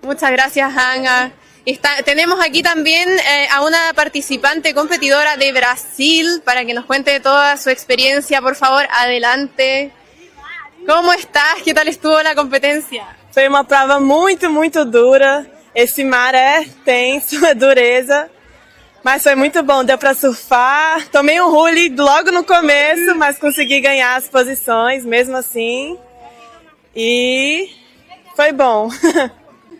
Muchas gracias, Hanga. Tenemos aquí también a una participante competidora de Brasil para que nos cuente toda su experiencia. Por favor, adelante. ¿Cómo estás? ¿Qué tal estuvo la competencia? Foi uma prova muito dura. Esse mar é tenso, é dureza. Mas foi muito bom, deu para surfar. Tomei um hule logo no começo, mas consegui ganhar as posições mesmo assim. E foi bom.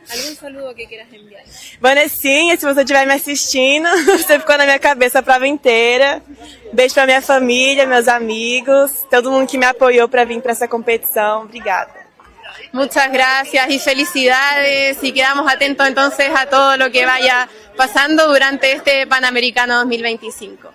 ¿Algún saludo que quieras enviar? Vanessinha, se você estiver me assistindo, você ficou na minha cabeça a prova inteira. Beijo pra minha família, meus amigos, todo mundo que me apoyó para vir para essa competição. Obrigada. Muchas gracias y felicidades, y quedamos atentos entonces a todo lo que vaya pasando durante este Panamericano 2025.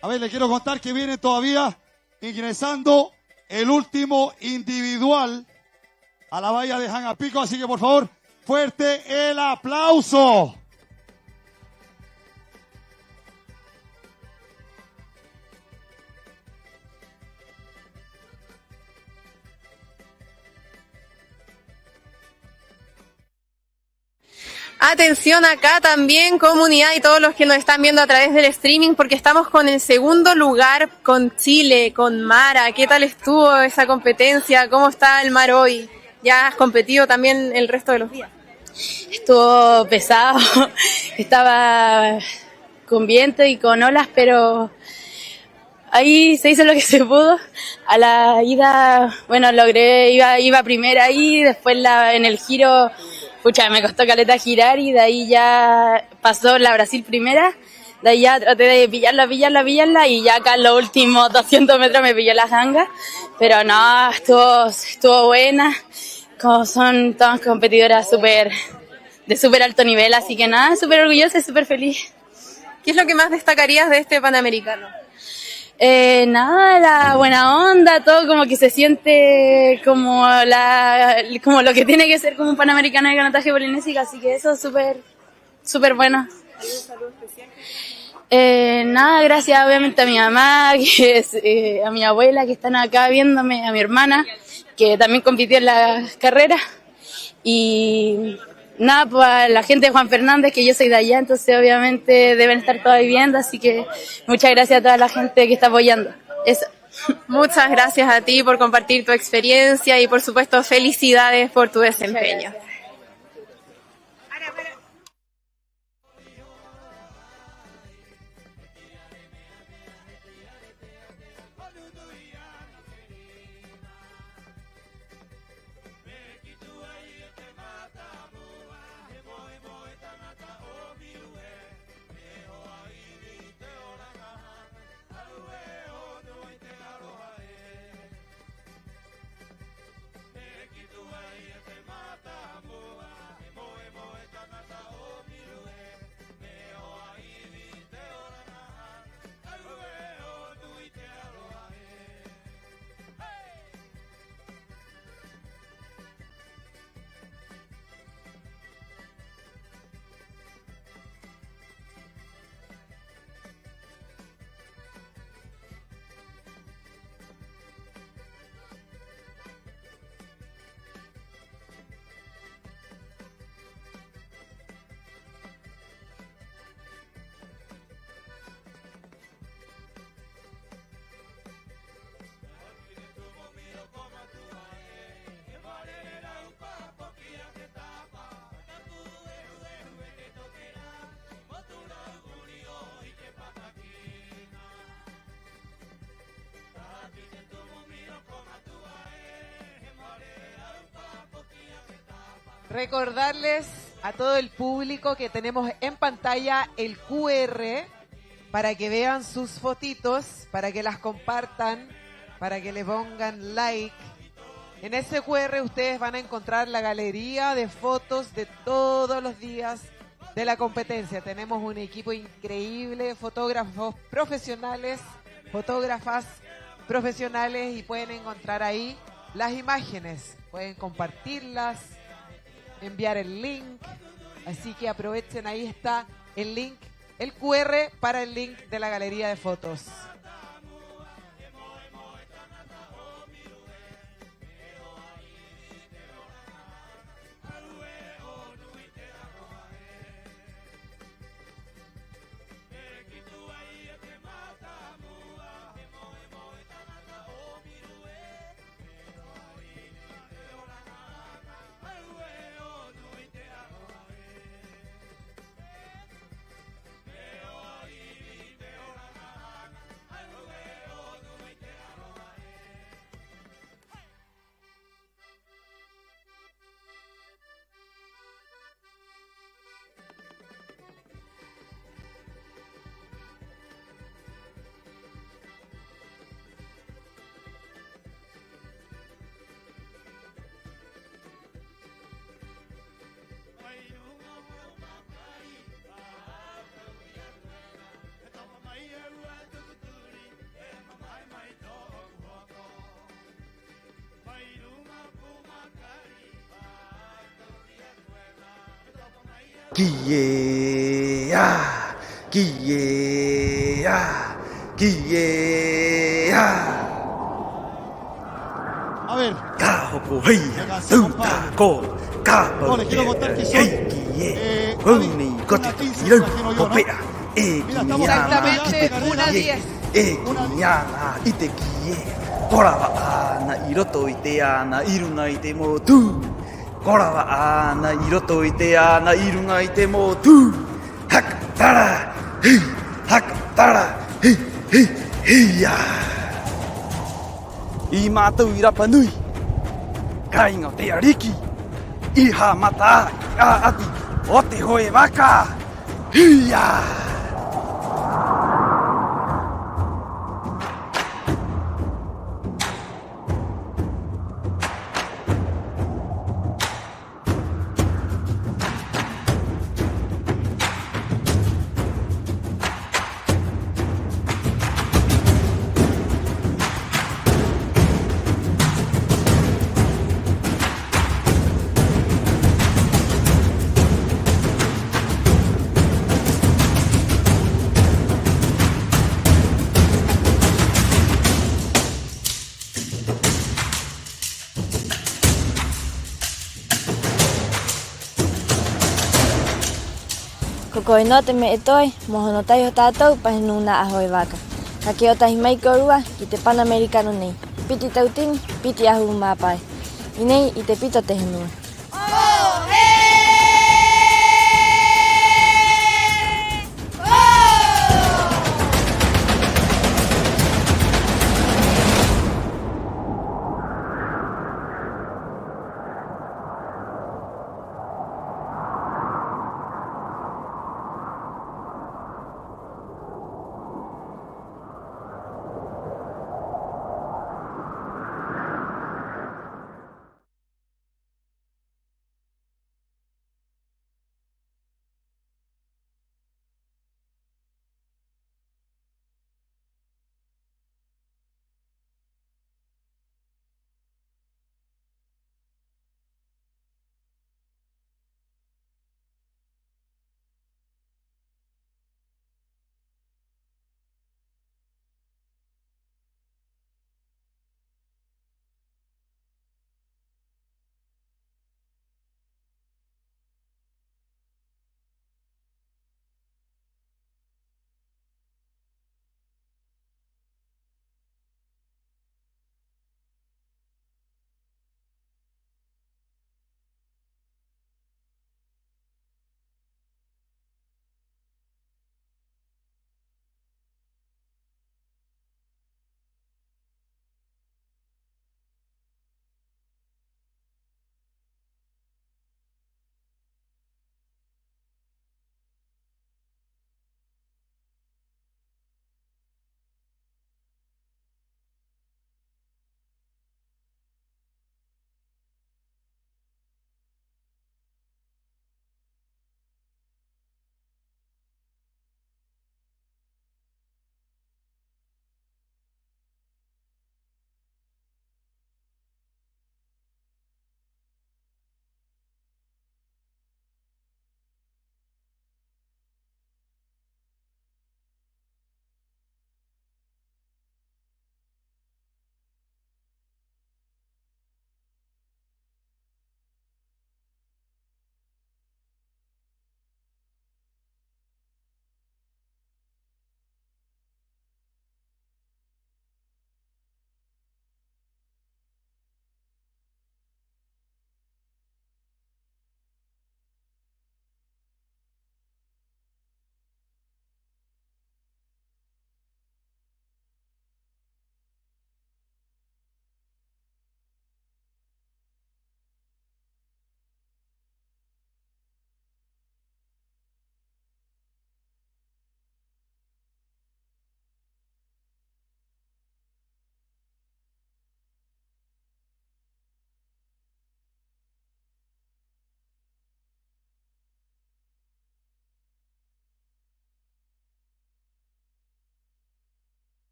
A ver, le quiero contar que viene todavía ingresando el último individual a la valla de Janapico, así que por favor, fuerte el aplauso. Atención acá también, comunidad y todos los que nos están viendo a través del streaming, porque estamos con el segundo lugar con Chile, con Mara. ¿Qué tal estuvo esa competencia? ¿Cómo está el mar hoy? ¿Ya has competido también el resto de los días? Estuvo pesado, estaba con viento y con olas, pero ahí se hizo lo que se pudo. A la ida, bueno, logré, iba primera ahí, después en el giro, pucha, me costó caleta girar y de ahí ya pasó la Brasil primera. De ahí ya traté de pillarla y ya acá en los últimos 200 metros me pilló la ganga. Pero no, estuvo buena. Como son todas competidoras de súper alto nivel, así que nada, súper orgullosa y súper feliz. ¿Qué es lo que más destacarías de este Panamericano? Nada, la buena onda, todo como que se siente como lo que tiene que ser como un Panamericano de canotaje polinésico, así que eso es súper bueno. ¿Algún saludo especial? Nada, gracias obviamente a mi mamá, a mi abuela que están acá viéndome, a mi hermana que también compitió en la carrera y nada, pues a la gente de Juan Fernández, que yo soy de allá, entonces obviamente deben estar todas viviendo, así que muchas gracias a toda la gente que está apoyando. Eso. Muchas gracias a ti por compartir tu experiencia y por supuesto felicidades por tu desempeño. Recordarles a todo el público que tenemos en pantalla el QR para que vean sus fotitos, para que las compartan, para que le pongan like. En ese QR ustedes van a encontrar la galería de fotos de todos los días de la competencia. Tenemos un equipo increíble, fotógrafos profesionales, fotógrafas profesionales y pueden encontrar ahí las imágenes, pueden compartirlas, enviar el link, así que aprovechen, ahí está el link, el QR para el link de la galería de fotos. A ver. No, les quiero contar que son Exactamente, 1-10. コラはあーな色といてやな色がいてもトゥコラはあーな色といてやな色がいてもトゥはっだらへいはっだらへいへいへいや今といらぱぬいかいのてやりきいはまたああておてほえばかへいやKokoi no te me estoy, mojonota yo tato, pahenuna ahoy vaca. Kakiota himai korua, kite panamericano nei. Piti tautin, piti ahu mapai. Inei ite pito te henua.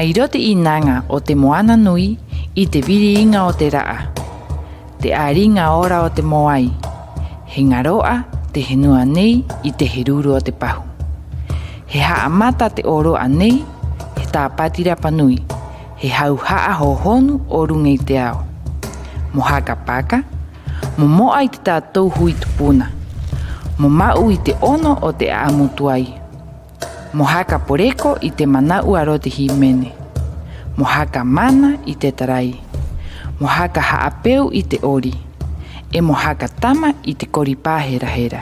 Mairote inanga o te moana nui I te viriinga o te raa. Te aringa ora o te moai. He ngaroa te henua nei I te heruru o te pahu. He haamata te oro anei, he tāpatira panui. He hau haa hohonu o rungei te ao. Mo haka paka, mo moa I te tātou hui tupuna. Mo mau I te ono o te aamutuai. Mo haka poreko I te manau aro te himene. Mo haka mana I te tarai. Mo haka haapeu I te ori. E mo haka tama I te koripā hera hera.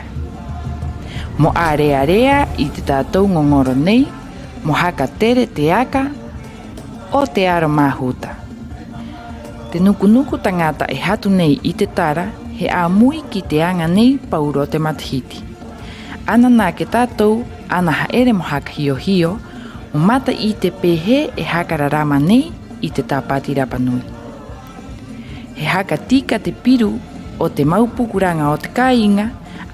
Mo area I te tātou ngongoro nei, mo haka tere te aka o te aro mahuta. Te nukunuku tangata e hatu nei I te tara, he āmui ki te anga nei pauro te matahiti. Ana nā ke tātou, ana haere mo haka hio hio, mo mata I te pehe e haka rarama nei I te tāpati rapanui. He haka tika te piru o te maupukuranga o te kāinga,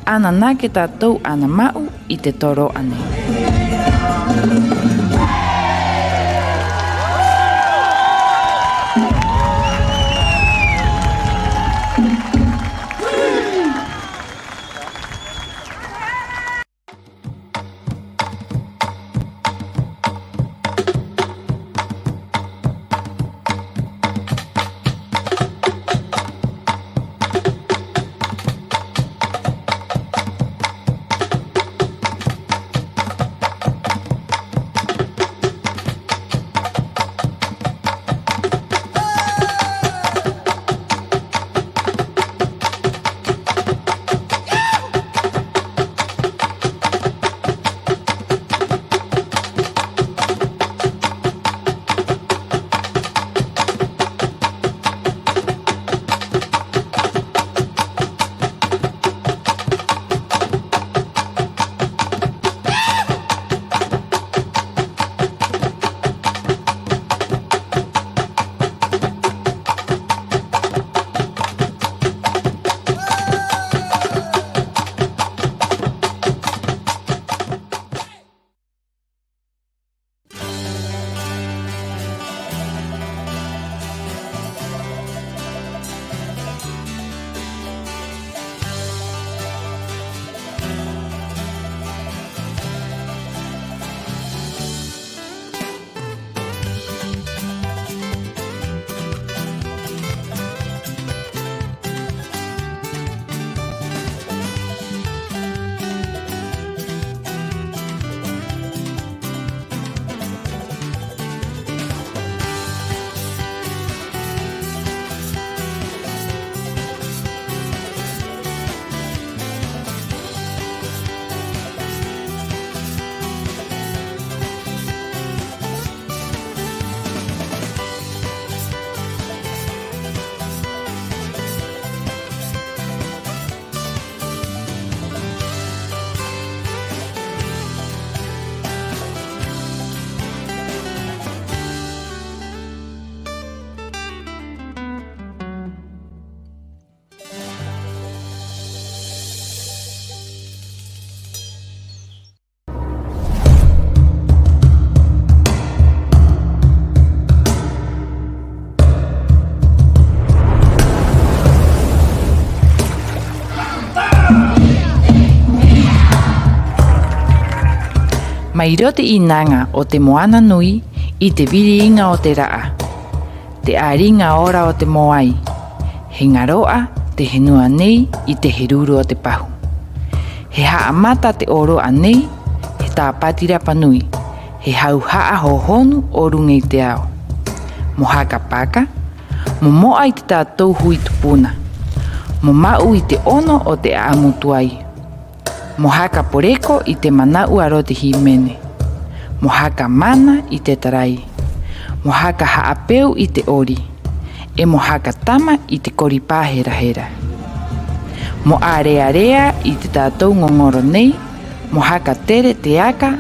ana nā ke tātou ana mau I te toro anei. Mairote inanga o te moana nui I te viriinga o te raa. Te aringa ora o te moai. He ngaroa te henua nei I te heruru o te pahu. He haamata te oro anei, he tāpatira panui. He hau haa hohonu o rungei te ao. Mo haka paka, mo moa I te tātou hui tupuna. Mo mau I te ono o te aamutuai. Mo haka poreko I te manau aro te himene. Mo haka mana I te tarai. Mo haka haapeu I te ori. E mo haka tama I te koripā hera hera. Mo area I te tātou ngongoro nei, mo haka tere te aka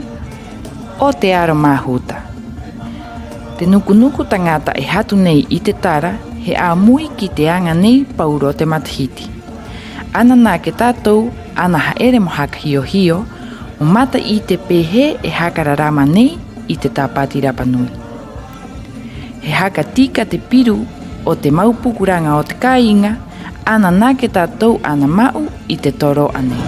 o te aro mahuta. Te nukunuku tangata e hatu nei I te tara, he āmui ki te anga nei pauro te matahiti. Ana nā ke tātou, ana haere mo haka hio hio, mo mata I te pehe e haka rarama nei I te tāpati rapanui. he hakatika te piru o te maupukuranga o te kāinga, ana nā ke tātou ana mau i te toro ane.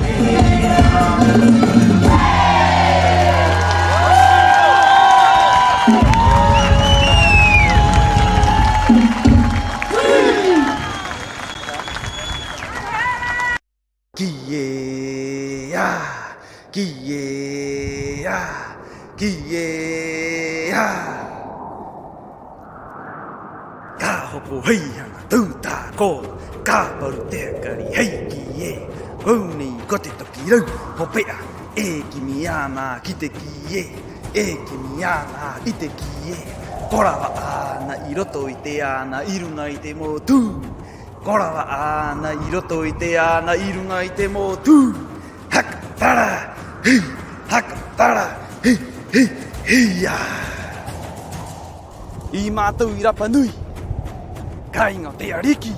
Ka hopo hei hana tūtā ko, ka paru te akari hei ki e. Houni ko te toki rau, hopea, e ki mi ana ki te ki e ki mi ana i te ki e. Korawa ana i roto i te ana i runga i te motu. Korawa ana i roto i te ana i runga i te motu. Haka tara, hei, haka tara, hei, hei, hei ya. I mātou i Rapa Nui, kāinga o te ariki,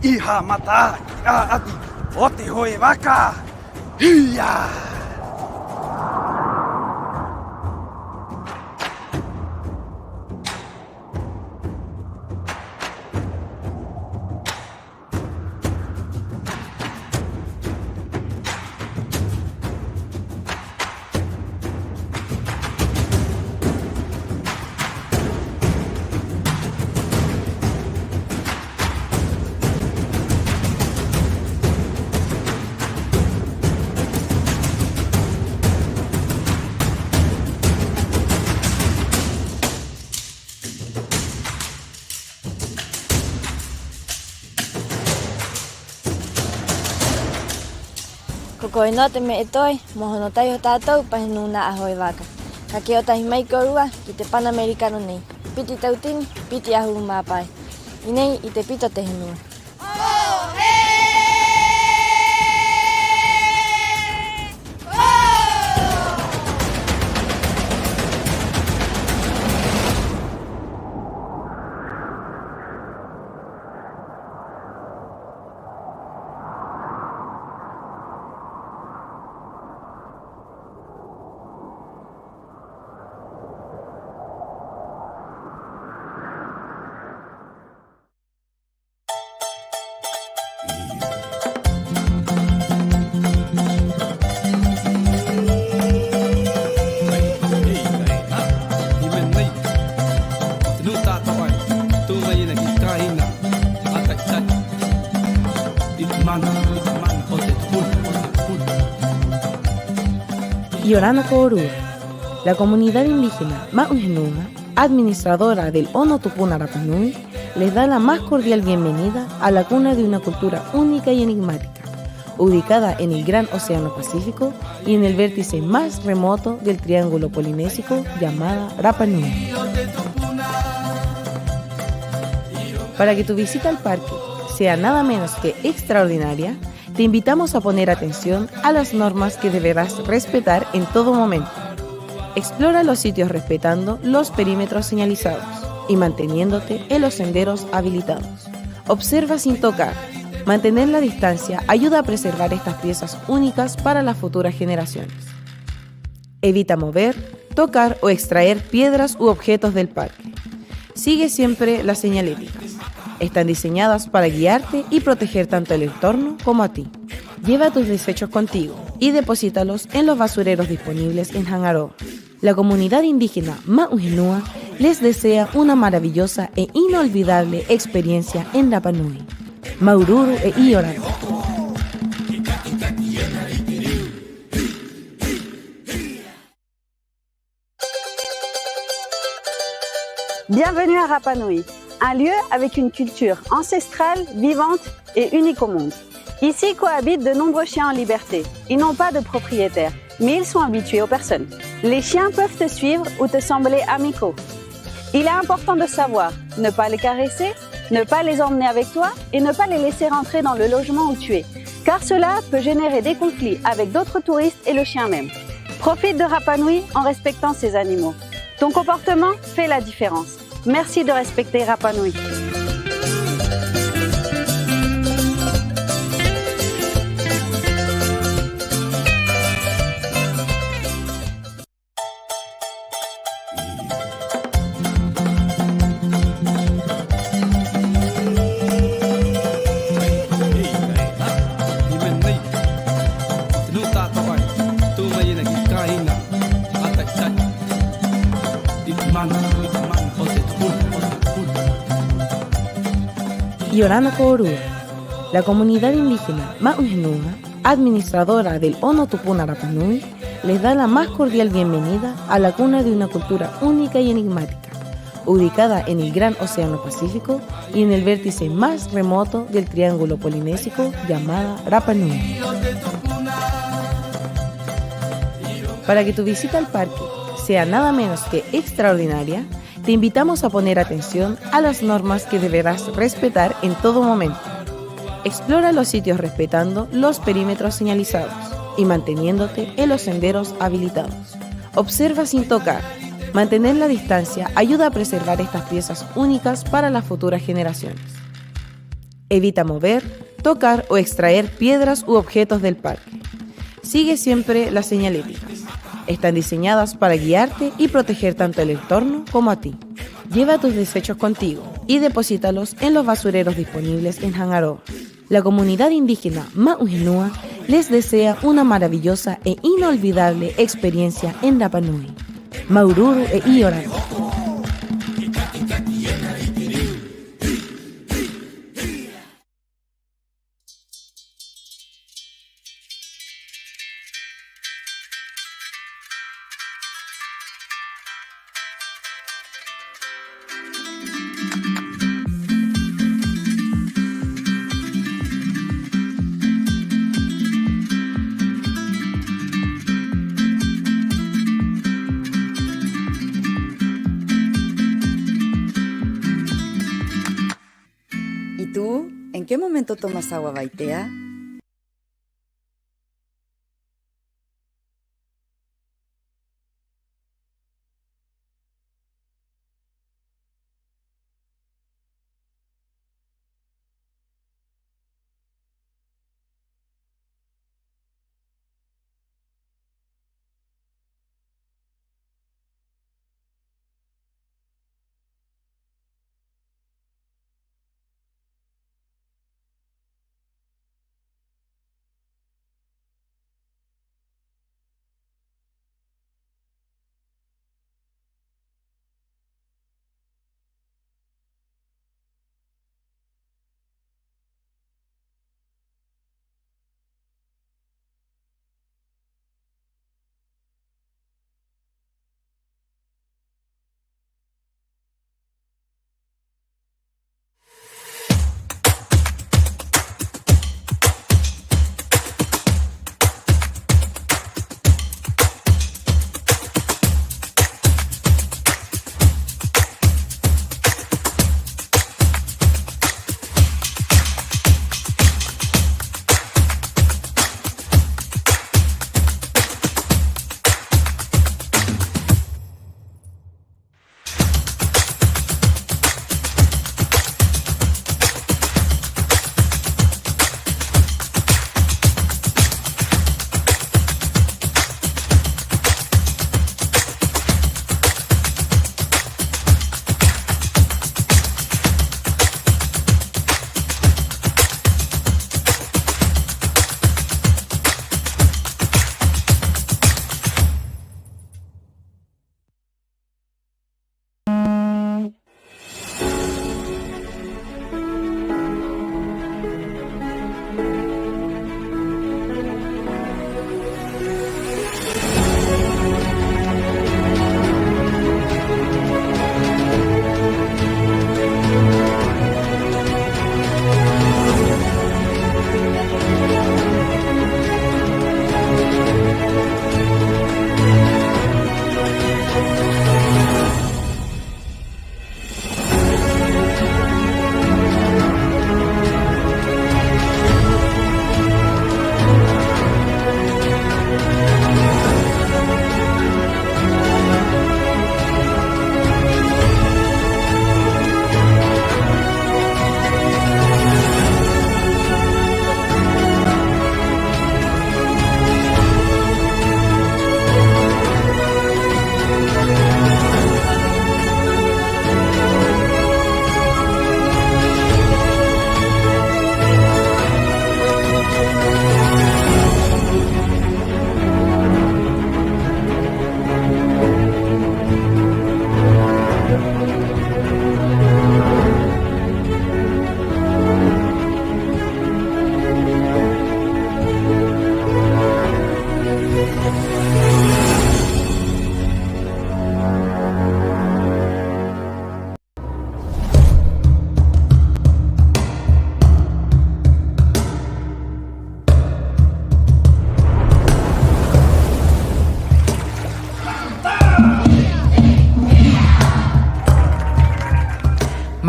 i ha mata i a ati o te hoe waka, hiya! Ko no te me etoi, mohono tai o tātou pahenuna a hoe waka. Ka ke o tahi mai korua ki te Panamericano nei. Piti tautini, piti ahu māpai. I nei i te pito te henua. Yorana Koorua, la comunidad indígena Ma'uhenua, administradora del Ono Tupuna Rapa Nui, les da la más cordial bienvenida a la cuna de una cultura única y enigmática, ubicada en el Gran Océano Pacífico y en el vértice más remoto del Triángulo Polinésico llamada Rapa Nui. Para que tu visita al parque sea nada menos que extraordinaria, te invitamos a poner atención a las normas que deberás respetar en todo momento. Explora los sitios respetando los perímetros señalizados y manteniéndote en los senderos habilitados. Observa sin tocar. Mantener la distancia ayuda a preservar estas piezas únicas para las futuras generaciones. Evita mover, tocar o extraer piedras u objetos del parque. Sigue siempre las señaléticas. Están diseñadas para guiarte y proteger tanto el entorno como a ti. Lleva tus desechos contigo y deposítalos en los basureros disponibles en Hangaroa. La comunidad indígena Ma'uhenua les desea una maravillosa e inolvidable experiencia en Rapa Nui. Maururu e Iorana. Bienvenue à Rapa Nui, un lieu avec une culture ancestrale, vivante et unique au monde. Ici cohabitent de nombreux chiens en liberté. Ils n'ont pas de propriétaire, mais ils sont habitués aux personnes. Les chiens peuvent te suivre ou te sembler amicaux. Il est important de savoir ne pas les caresser, ne pas les emmener avec toi et ne pas les laisser rentrer dans le logement où tu es, car cela peut générer des conflits avec d'autres touristes et le chien même. Profite de Rapa Nui en respectant ces animaux. Ton comportement fait la différence. Merci de respecter Rapa Nui. Yorana Koorua, la comunidad indígena Ma'ujenua, administradora del Ono Tupuna Rapa Nui, les da la más cordial bienvenida a la cuna de una cultura única y enigmática, ubicada en el Gran Océano Pacífico y en el vértice más remoto del Triángulo Polinésico llamada Rapa Nui. Para que tu visita al parque sea nada menos que extraordinaria, te invitamos a poner atención a las normas que deberás respetar en todo momento. Explora los sitios respetando los perímetros señalizados y manteniéndote en los senderos habilitados. Observa sin tocar. Mantener la distancia ayuda a preservar estas piezas únicas para las futuras generaciones. Evita mover, tocar o extraer piedras u objetos del parque. Sigue siempre las señaléticas. Están diseñadas para guiarte y proteger tanto el entorno como a ti. Lleva tus desechos contigo y deposítalos en los basureros disponibles en Hangaroa. La comunidad indígena Ma'ujenua les desea una maravillosa e inolvidable experiencia en Rapa Nui. Maururu e Iorana. ¿Y tú? ¿En qué momento tomas agua Baitea?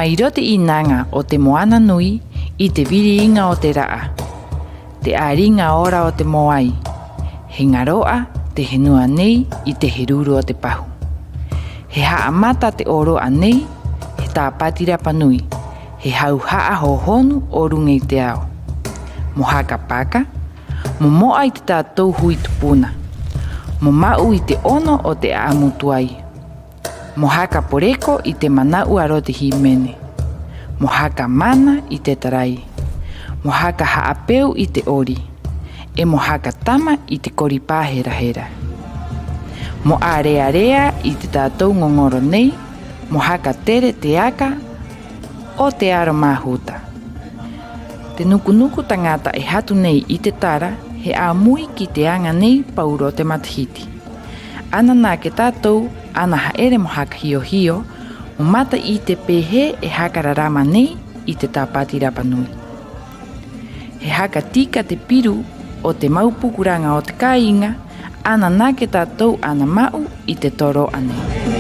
Mairoti inanga o te moana nui I te viriinga o te raa. Te aringa ora o te moai. He ngaroa te henua nei I te heruru o te pahu. He haamata te oro anei, he tāpatira panui. He hau haa hohonu o runga I te ao. Mo haka paka, mo moa I te tātou hui tupuna. Mo mau I te ono o te aamutuai. Mo haka poreko I te manau aro te himene. Mo haka mana I te tarai. Mo haka haapeu I te ori. E mo haka tama I te koripā hera hera. Mo area I te tātou ngongoro nei, mo haka tere te aka o te aro mahuta. Te nukunuku tangata e hatu nei I te tara, he āmui ki te anga nei pauro te matahiti. Ana nā ke tātou, ana haere mo haka hio hio, mo mata I te pehe e haka rarama nei I te tāpati rapanui. He haka tika te piru o te maupukuranga o te kāinga, ana nā ke tātou ana mau I te toro anei.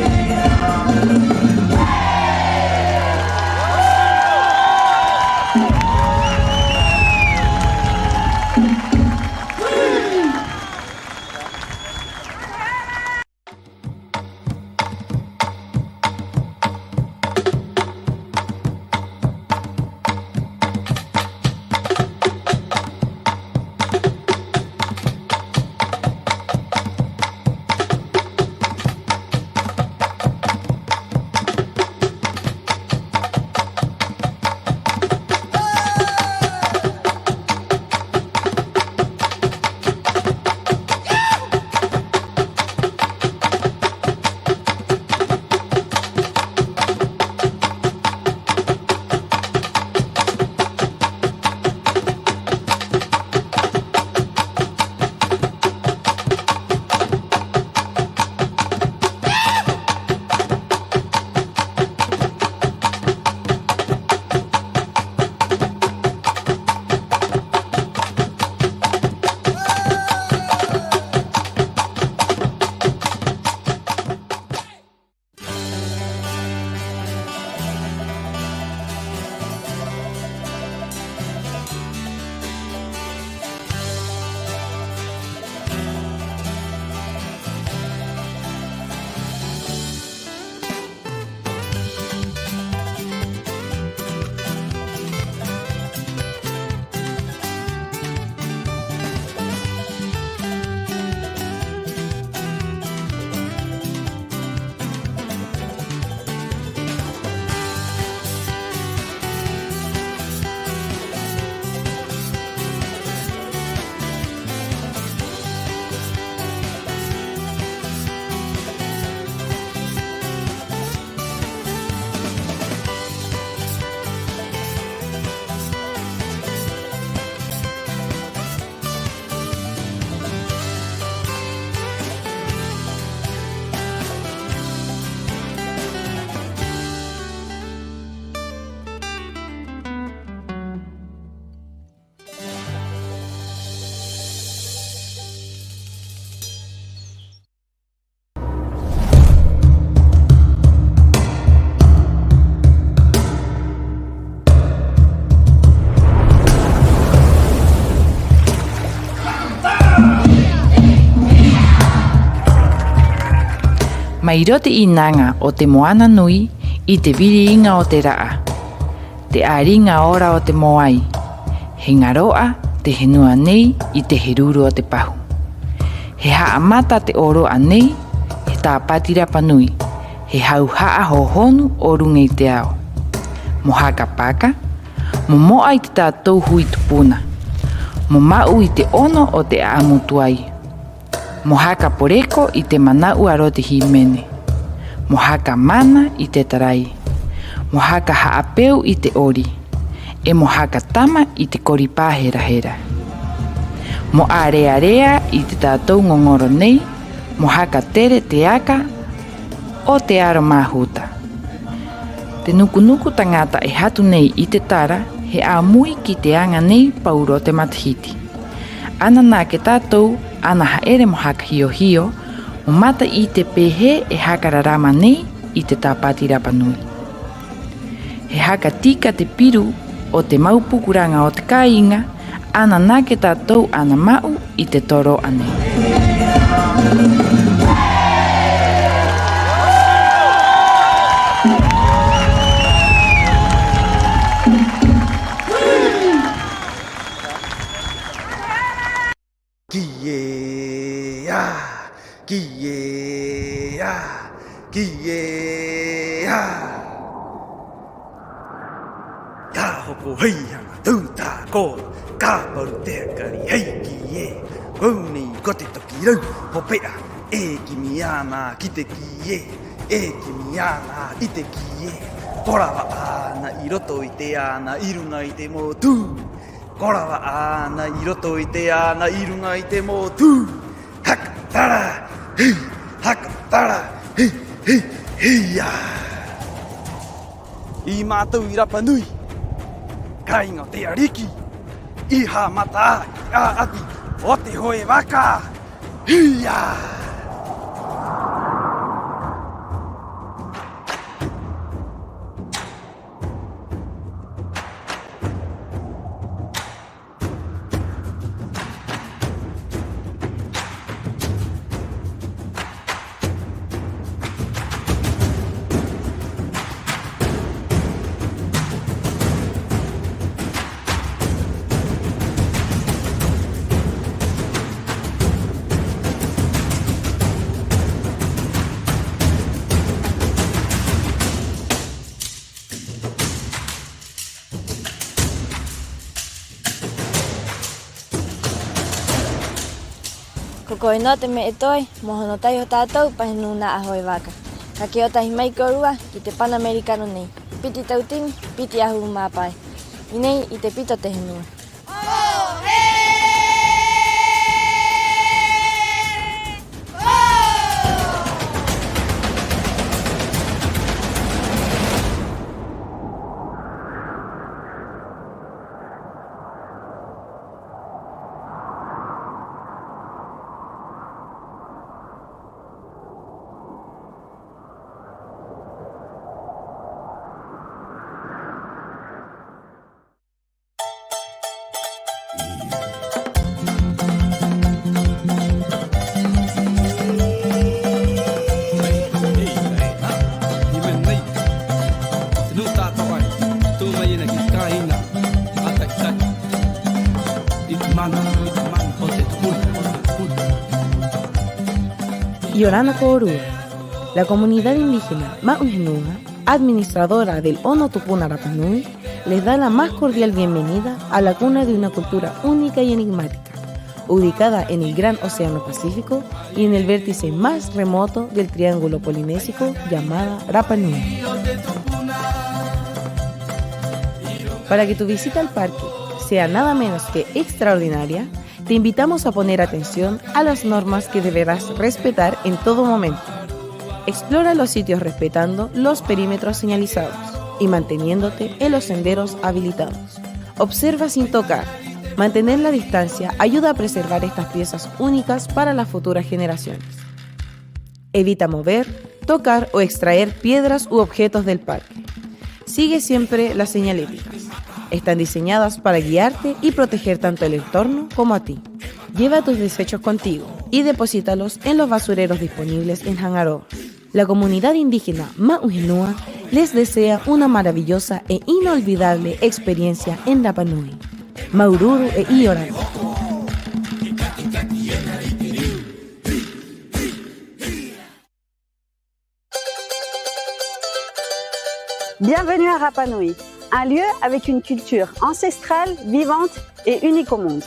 Mairoti inanga o te moana nui I te viriinga o te raa. Te aringa ora o te moai. He ngaroa te henua nei I te heruru o te pahu. He haamata te oro anei, he tāpatira panui. He hau haa hohonu o runga I te ao. Mo haka paka, mo moa I te tātou hui tupuna. Mo mau I te ono o te aamutuai. Mo haka poreko I te manau aro te himene. Mo haka mana I te tarai. Mo haka haapeu I te ori. E mo haka tama I te koripā hera hera. Mo area I te tātou ngongoro nei, mo haka tere te aka o te aro mahuta. Te nukunuku tangata e hatu nei I te tara, he āmui ki te anga nei pauro te matahiti. Ana nā ke tātou, ana haere mo haka hio hio, o mata I te pehe e haka rarama nei I te tāpati rapanui. He hakatika te piru o te maupukuranga o te kāinga, ana nā ke tātou ana mau i te toro ane. Hei hanga tūtā ko ka paru te kari hei ki e Kouni ko te toki rau ho pea e ki mi ana ki te ki e ki mi ana i te ki e Korawa ana i roto i te ana i runga i te motu Korawa ana i roto i te ana i runga i te motu Hakatara hei hakatara hei hei hei ya I mātou i Rapa Nui Kainga te ariki, iha mata a ati o te hoe waka, hiya! Ko koe no te me e toi, mohono tai o tātou pahinu nā ahoe waka. Ka ke o tahi mai korua ki te Panamericano nei. Piti tautini, piti ahu māpai. I nei i te pito te henua. Yorana Koorua, la comunidad indígena Ma'unjenua, administradora del Ono Tupuna Rapa Nui, les da la más cordial bienvenida a la cuna de una cultura única y enigmática, ubicada en el Gran Océano Pacífico y en el vértice más remoto del Triángulo Polinésico llamada Rapa Nui. Para que tu visita al parque sea nada menos que extraordinaria, te invitamos a poner atención a las normas que deberás respetar en todo momento. Explora los sitios respetando los perímetros señalizados y manteniéndote en los senderos habilitados. Observa sin tocar. Mantener la distancia ayuda a preservar estas piezas únicas para las futuras generaciones. Evita mover, tocar o extraer piedras u objetos del parque. Sigue siempre las señaléticas. Están diseñadas para guiarte y proteger tanto el entorno como a ti. Lleva tus desechos contigo y deposítalos en los basureros disponibles en Hangaroa. La comunidad indígena Ma'unjenua les desea una maravillosa e inolvidable experiencia en Rapa Nui. Maururu e Iorana. Bienvenue à Rapa Nui, un lieu avec une culture ancestrale, vivante et unique au monde.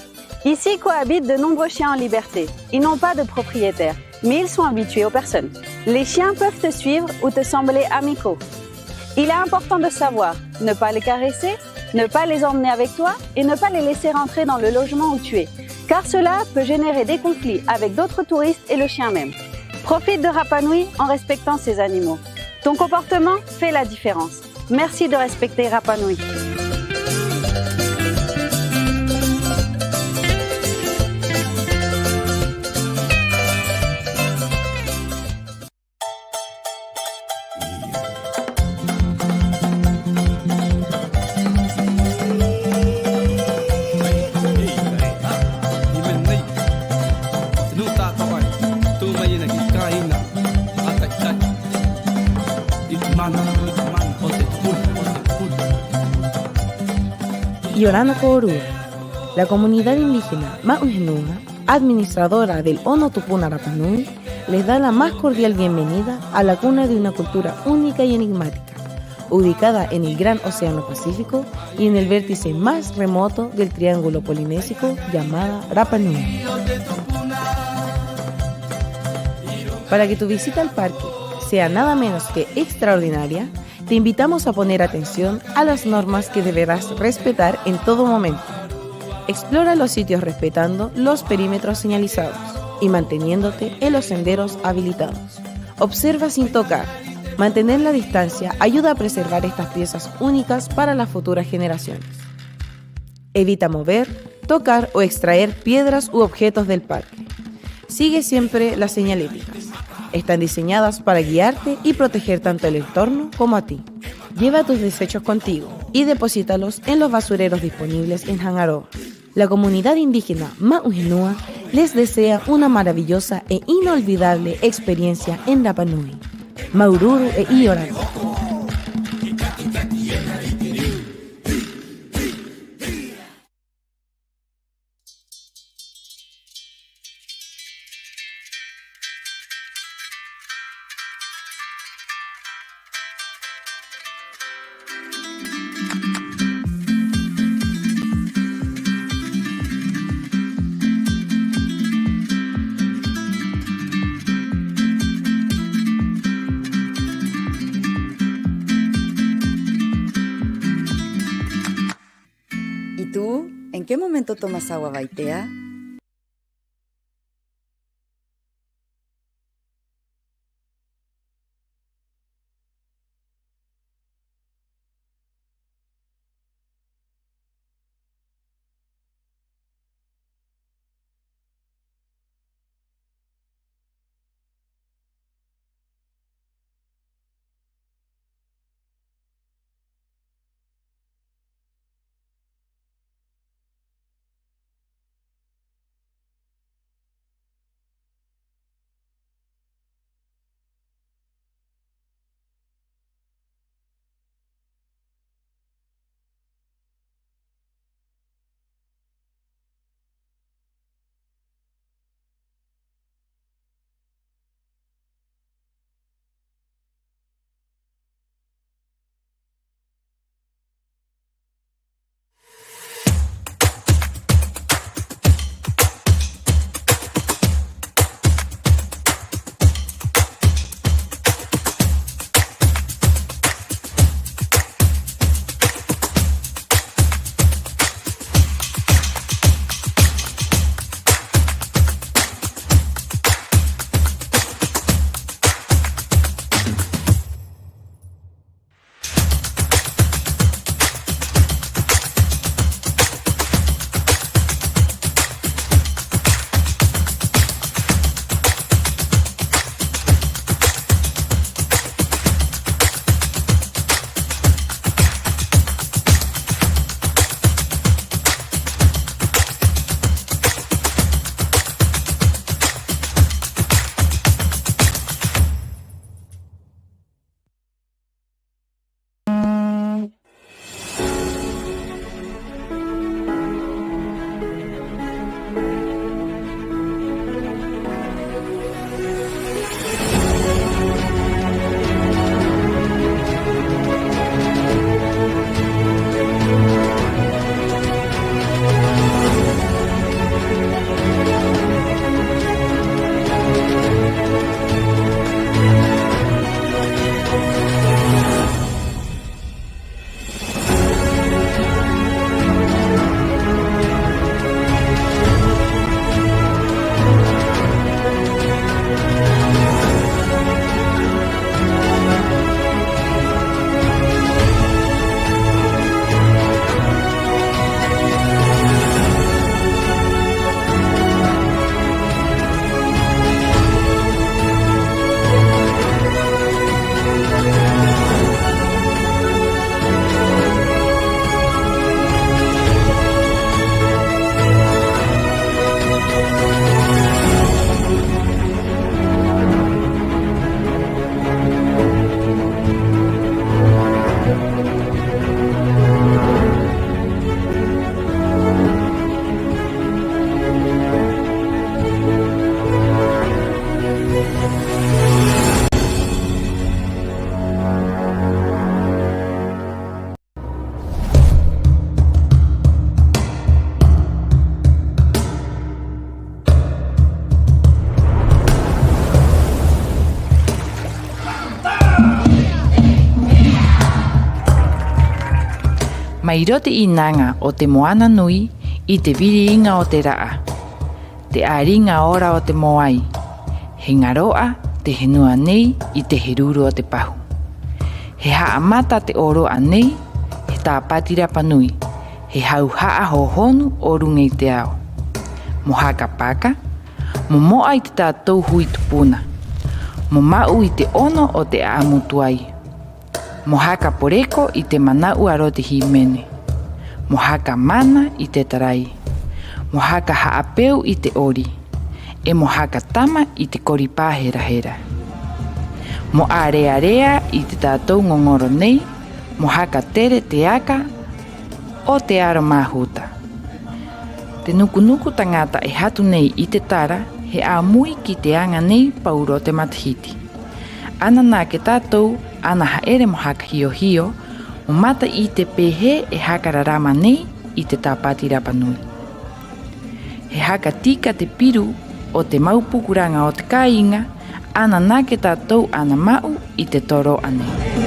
Ici cohabitent de nombreux chiens en liberté. Ils n'ont pas de propriétaire, mais ils sont habitués aux personnes. Les chiens peuvent te suivre ou te sembler amicaux. Il est important de savoir ne pas les caresser, ne pas les emmener avec toi et ne pas les laisser rentrer dans le logement où tu es, car cela peut générer des conflits avec d'autres touristes et le chien même. Profite de Rapa Nui en respectant ces animaux. Ton comportement fait la différence. Merci de respecter Rapa Nui. Iorana Koorua, la comunidad indígena Ma'ujenua, administradora del Ono Tupuna Rapa Nui, les da la más cordial bienvenida a la cuna de una cultura única y enigmática, ubicada en el Gran Océano Pacífico y en el vértice más remoto del Triángulo Polinésico llamada Rapa Nui. Para que tu visita al parque sea nada menos que extraordinaria, te invitamos a poner atención a las normas que deberás respetar en todo momento. Explora los sitios respetando los perímetros señalizados y manteniéndote en los senderos habilitados. Observa sin tocar. Mantener la distancia ayuda a preservar estas piezas únicas para las futuras generaciones. Evita mover, tocar o extraer piedras u objetos del parque. Sigue siempre las señaléticas. Están diseñadas para guiarte y proteger tanto el entorno como a ti. Lleva tus desechos contigo y deposítalos en los basureros disponibles en Hangaroa. La comunidad indígena Ma'ujenua les desea una maravillosa e inolvidable experiencia en Rapa Nui. Maururu e Iorana. ¿Y tú? ¿En qué momento tomas agua Baitea? Mairo te inanga o te moana nui i te viriinga o te raa. Te aringa ora o te moai. He ngaroa te henua nei i te heruru o te pahu. He haamata te oroa nei, he tāpatira panui. He hau haa hohonu o runga i te ao. Mo haka paka, mo moa i te tātou hui tupuna. Mo mau i te ono o te aamutuai. Mo haka poreko i te manau aro te himene. Mo haka mana i te tarai. Mo haka haapeu i te ori. E mo haka tama i te koripā hera hera. Mo area i te tātou ngongoro nei, mo haka tere te aka o te aro mahuta. Te nukunuku tangata e hatu nei i te tara, he āmui ki te anga nei pauro te matahiti. Ana nā ke tātou, ana haere mo haka hio hio, o mata i te pehe e haka rarama nei i te tāpati rapanui. He haka tika te piru o te maupukuranga o te kāinga, ana nā ke tātou ana mau i te toro anei.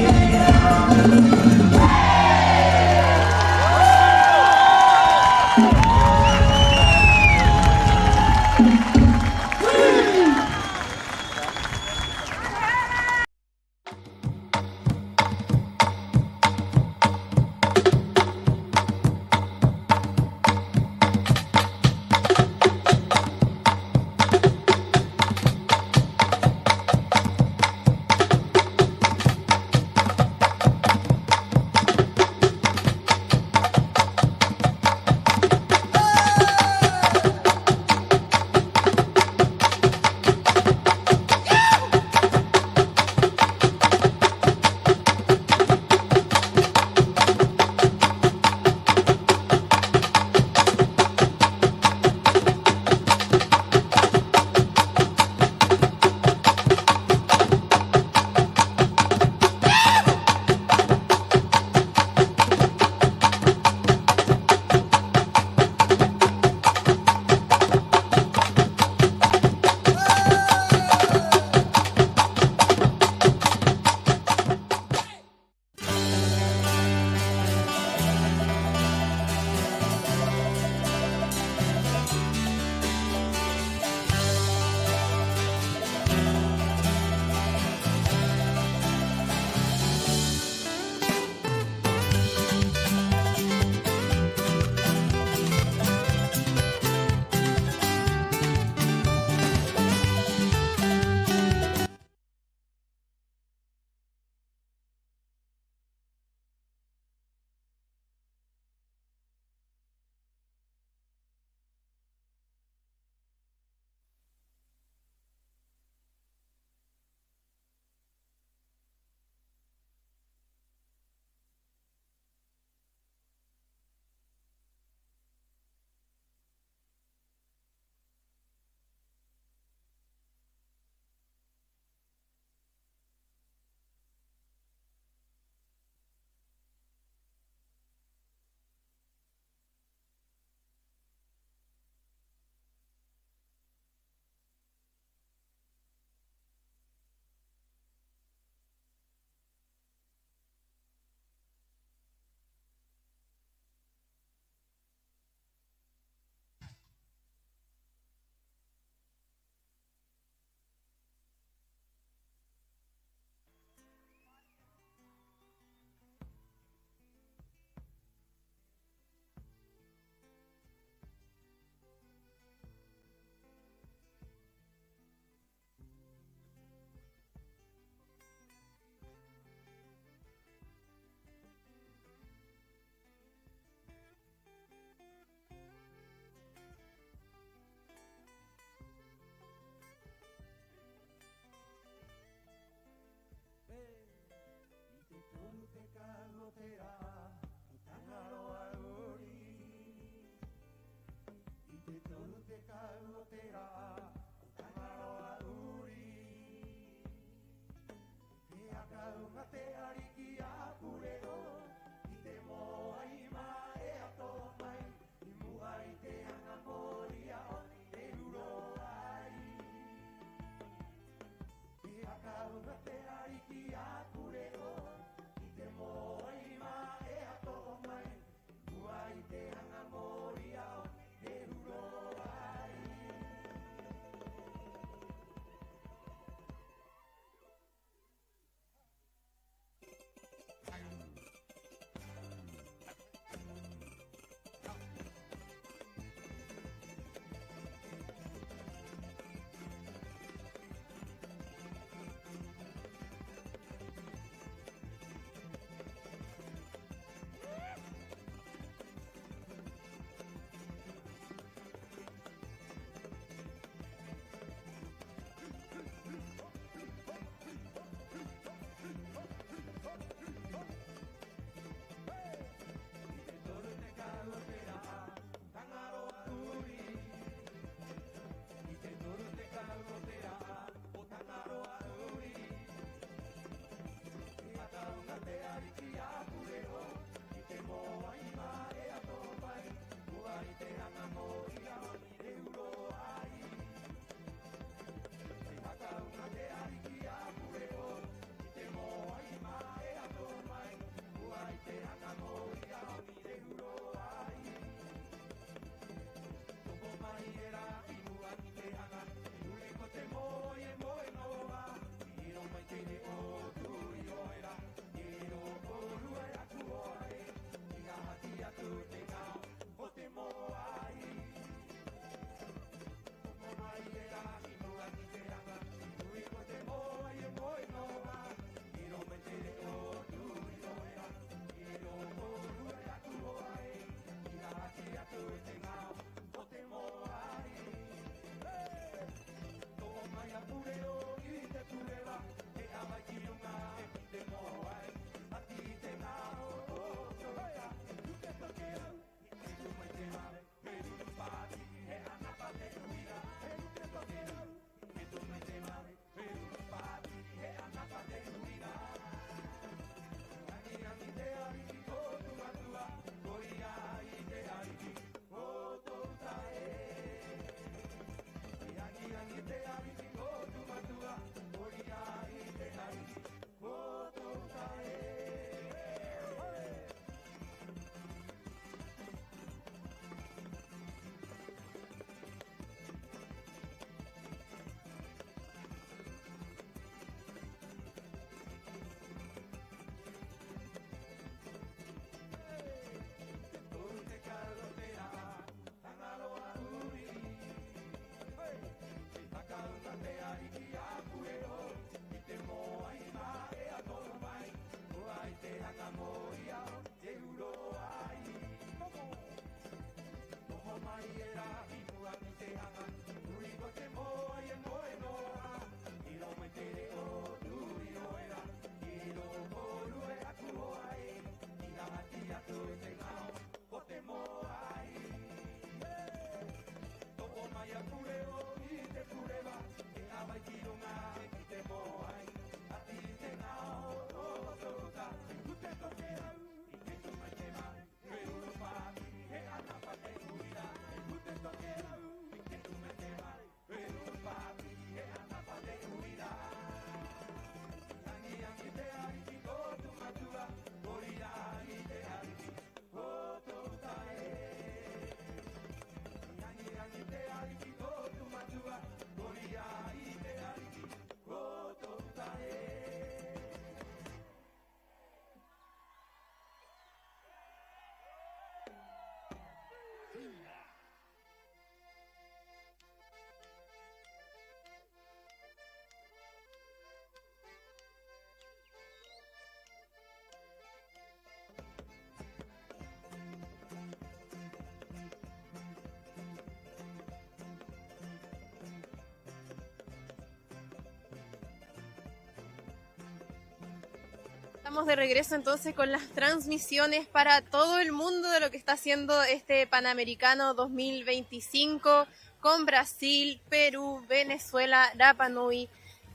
Estamos de regreso entonces con las transmisiones para todo el mundo de lo que está haciendo este Panamericano 2025 con Brasil, Perú, Venezuela, Rapa Nui,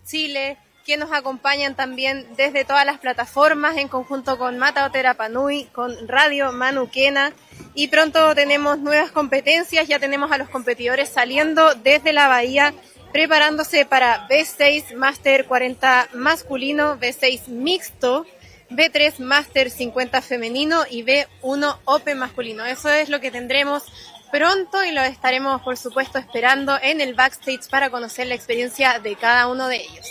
Chile, que nos acompañan también desde todas las plataformas en conjunto con Mataote Rapa Nui, con Radio Manuquena, y pronto tenemos nuevas competencias. Ya tenemos a los competidores saliendo desde la bahía, preparándose para B6 Master 40 masculino, B6 mixto, B3 Master 50 femenino y B1 Open masculino. Eso es lo que tendremos pronto y lo estaremos, por supuesto, esperando en el backstage para conocer la experiencia de cada uno de ellos.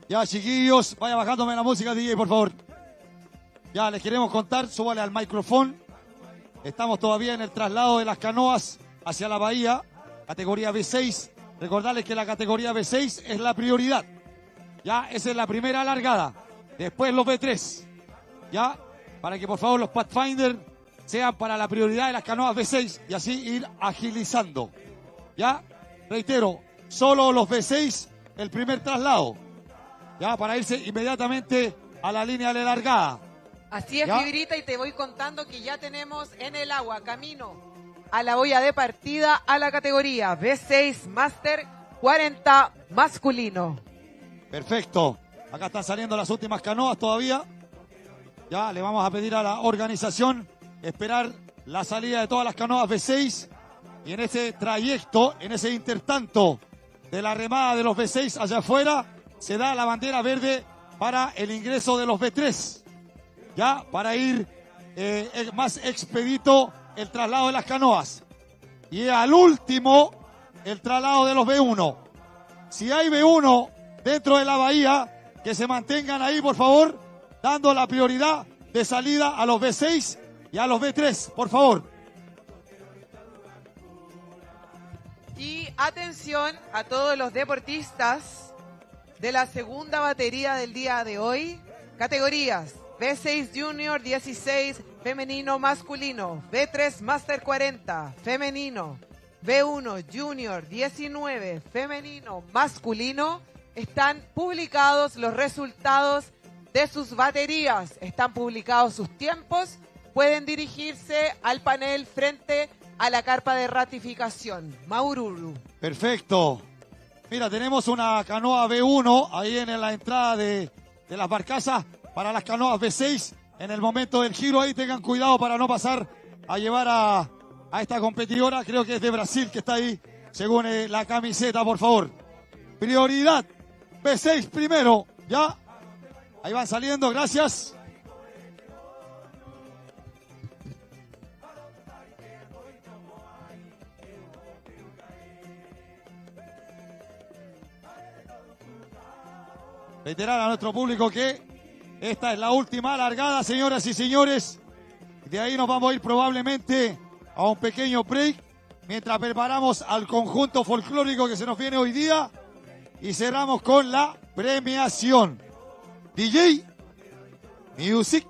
Ya, chiquillos, vaya bajándome la música, DJ, por favor. Ya, les queremos contar, súbale al micrófono. Estamos todavía en el traslado de las canoas hacia la bahía, categoría B6. Recordarles que la categoría B6 es la prioridad. Ya, esa es la primera largada. Después los B3. Ya, para que por favor los Pathfinder sean para la prioridad de las canoas B6 y así ir agilizando. Ya, reitero, solo los B6 el primer traslado. Ya, para irse inmediatamente a la línea de largada. Así es, ¿Ya? Fibrita, y te voy contando que ya tenemos en el agua, camino a la olla de partida a la categoría B6 Master 40 masculino. Perfecto. Acá están saliendo las últimas canoas todavía. Ya, le vamos a pedir a la organización esperar la salida de todas las canoas B6. Y en ese trayecto, en ese intertanto de la remada de los B6 allá afuera, se da la bandera verde para el ingreso de los B3, ya, para ir más expedito el traslado de las canoas. Y al último, el traslado de los B1. Si hay B1 dentro de la bahía, que se mantengan ahí, por favor, dando la prioridad de salida a los B6 y a los B3, por favor. Y atención a todos los deportistas de la segunda batería del día de hoy. Categorías B6 Junior 16 femenino masculino, B3 Master 40 femenino, B1 Junior 19 femenino masculino. Están publicados los resultados de sus baterías, están publicados sus tiempos. Pueden dirigirse al panel frente a la carpa de ratificación. Maururu. Perfecto. Mira, tenemos una canoa B1 ahí en la entrada de las barcazas para las canoas B6. En el momento del giro ahí tengan cuidado para no pasar a llevar a esta competidora. Creo que es de Brasil que está ahí, según la camiseta, por favor. Prioridad. B6 primero, ¿ya? Ahí van saliendo, gracias. Reiterar a nuestro público que esta es la última largada, señoras y señores. De ahí nos vamos a ir probablemente a un pequeño break mientras preparamos al conjunto folclórico que se nos viene hoy día y cerramos con la premiación. DJ Music.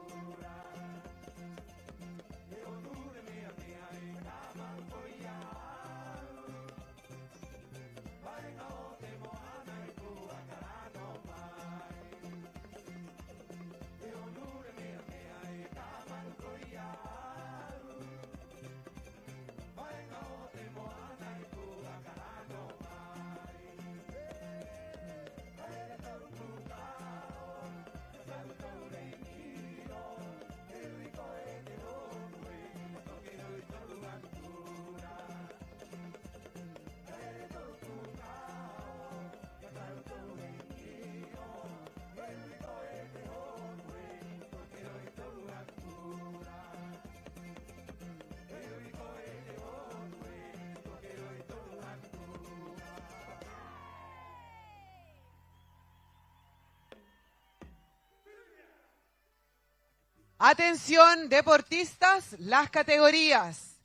Atención, deportistas, las categorías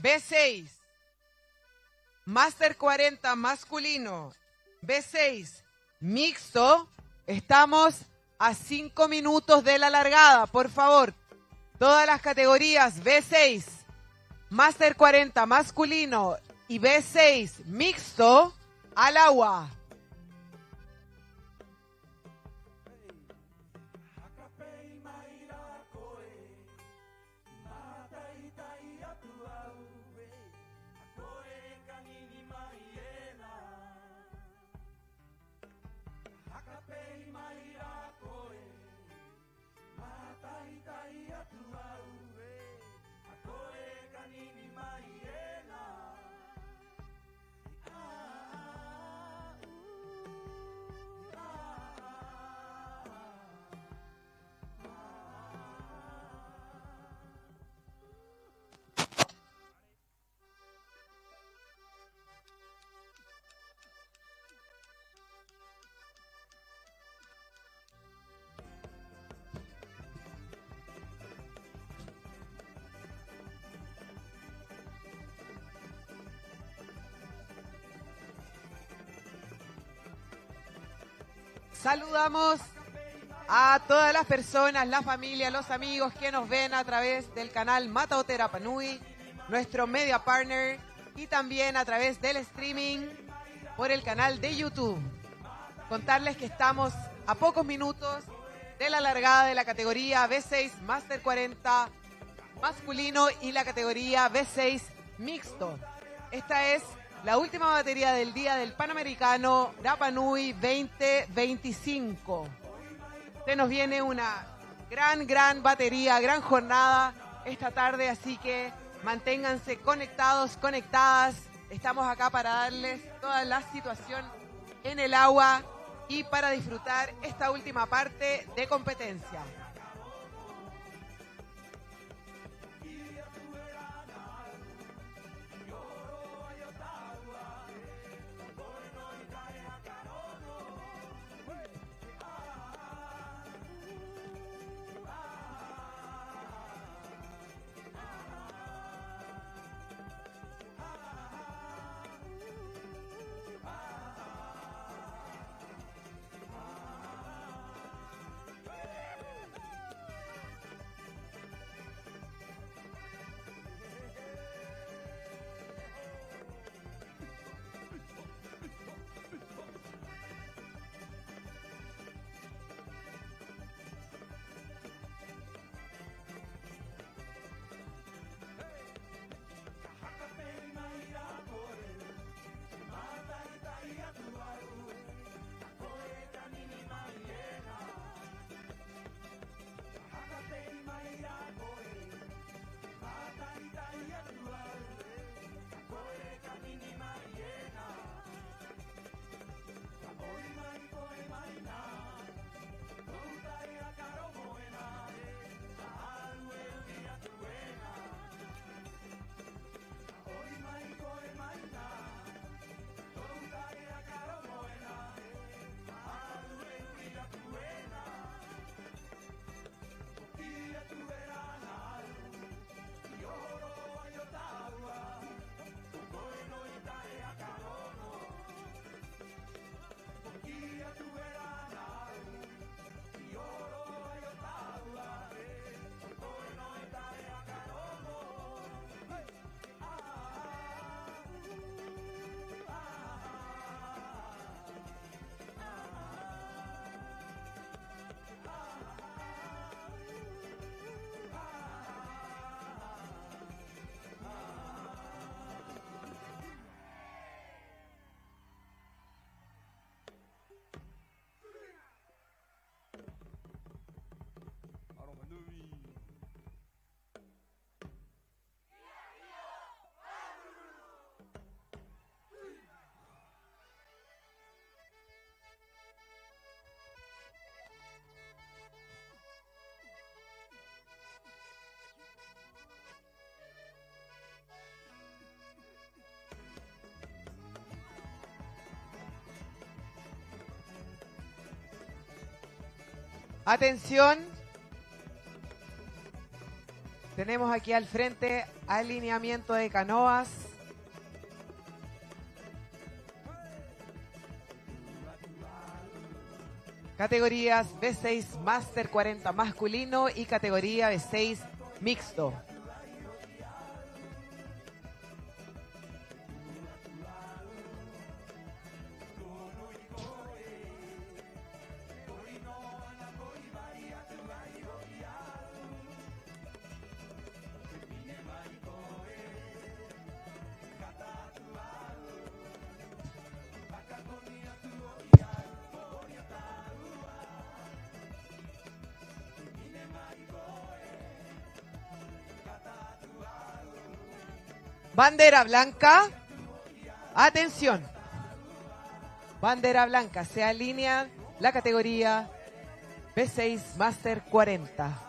B6, Master 40 masculino, B6 mixto, estamos a 5 minutos de la largada. Por favor, todas las categorías B6, Máster 40 masculino y B6 mixto, al agua. Saludamos a todas las personas, la familia, los amigos que nos ven a través del canal Mataote Rapa Nui, nuestro media partner, y también a través del streaming por el canal de YouTube. Contarles que estamos a pocos minutos de la largada de la categoría B6 Máster 40 masculino y la categoría B6 mixto. Esta es la última batería del día del Panamericano Rapa Nui 2025. Se nos viene una gran batería, gran jornada esta tarde, así que manténganse conectados, conectadas. Estamos acá para darles toda la situación en el agua y para disfrutar esta última parte de competencia. Atención, tenemos aquí al frente alineamiento de canoas. categorías B6 Master 40 masculino y categoría B6 mixto. Bandera blanca, atención, bandera blanca, se alinea la categoría B6 Master 40.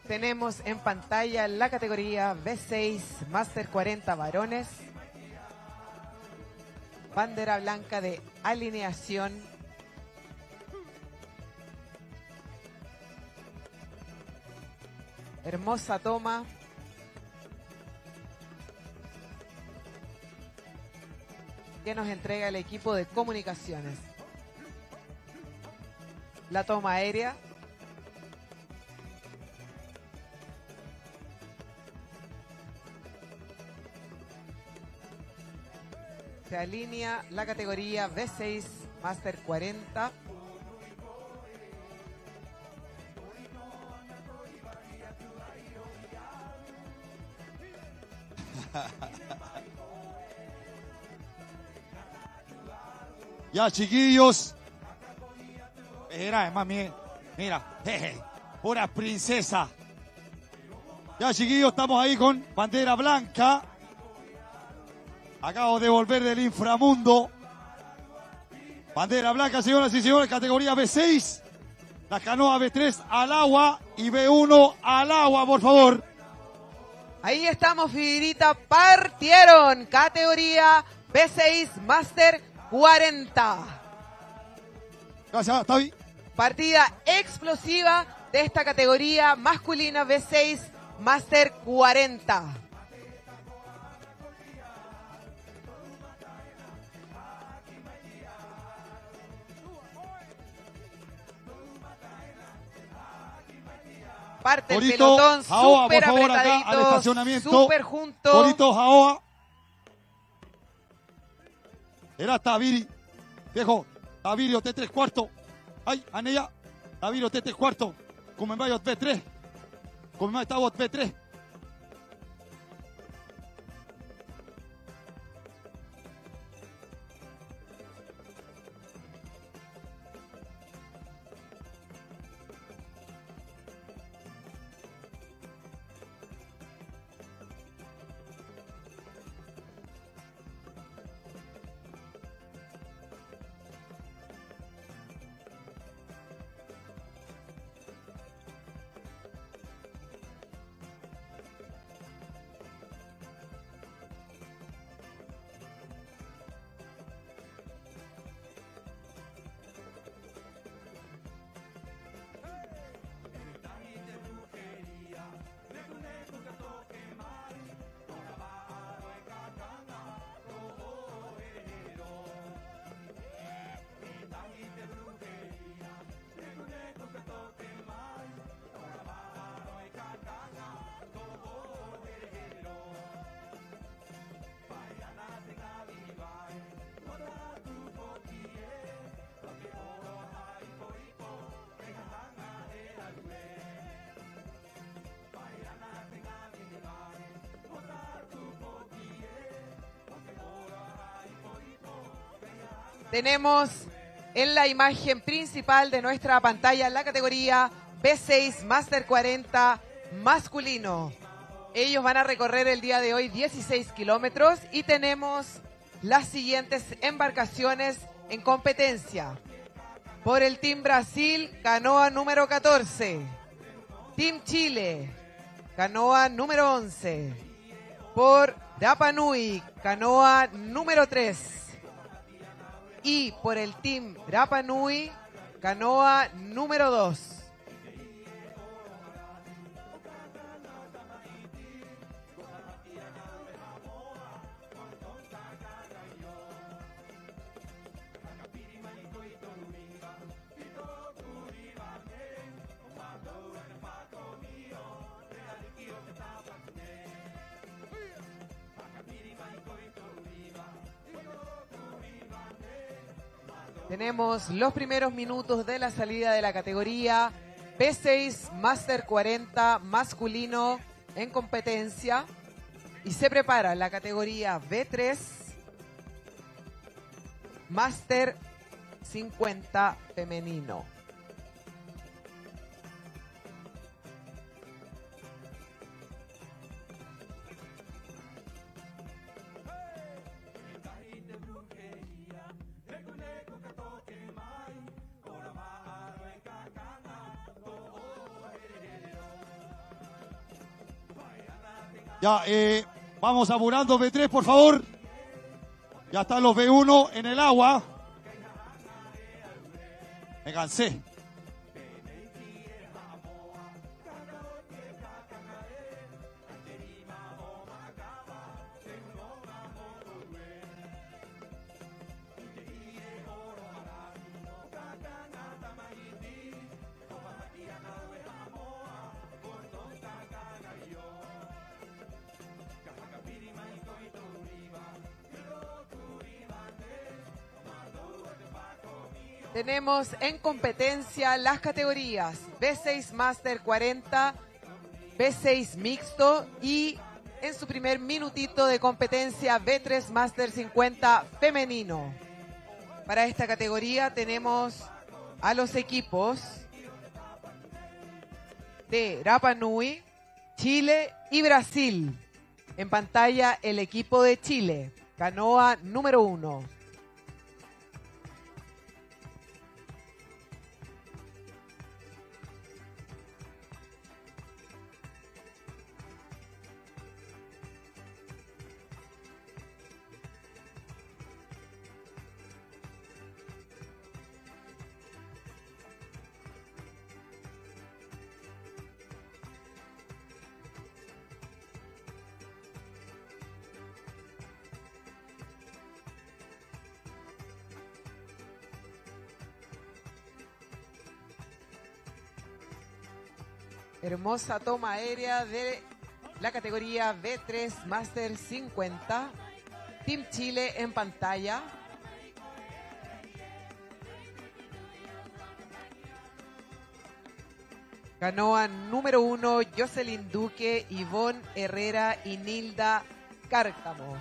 Tenemos en pantalla la categoría B6 Master 40 varones. Bandera blanca de alineación. Hermosa toma. Que nos entrega el equipo de comunicaciones. La toma aérea. Se alinea la categoría B6 Master 40. Ya, chiquillos. Mira, mami, mira, jeje, pura princesa. Ya, chiquillos, estamos ahí con bandera blanca. Acabo de volver del inframundo. Bandera blanca, señoras y señores, categoría B6. La canoa B3 al agua y B1 al agua, por favor. Ahí estamos, Figuerita, partieron. Categoría B6 Master 40. Gracias, Tavi. Partida explosiva de esta categoría masculina B6 Master 40. Parte el pelotón, Jaoa, súper por favor, acá al apretadito, estacionamiento. súper junto. Corito, Jaoa. Era Taviri. Viejo, Tavirio T3/4. Ay, Aneya. Tavirio T3/4. Come vai B3. Come mai está B3. Tenemos en la imagen principal de nuestra pantalla la categoría B6 Master 40 masculino. Ellos van a recorrer el día de hoy 16 kilómetros y tenemos las siguientes embarcaciones en competencia. Por el Team Brasil, canoa número 14. Team Chile, canoa número 11. Por Rapa Nui, canoa número 3. Y por el Team Rapa Nui, canoa número 2. Tenemos los primeros minutos de la salida de la categoría B6 Master 40 masculino en competencia y se prepara la categoría B3 Master 50 femenino. Ya, vamos apurando B3, por favor. Ya están los B1 en el agua. Me cansé. Tenemos en competencia las categorías B6 Master 40, B6 Mixto y en su primer minutito de competencia B3 Master 50 femenino. Para esta categoría tenemos a los equipos de Rapa Nui, Chile y Brasil. En pantalla el equipo de Chile, canoa número 1. Hermosa toma aérea de la categoría B3 Master 50. Team Chile en pantalla. Canoa número 1, Jocelyn Duque, Ivonne Herrera y Nilda Cárcamo.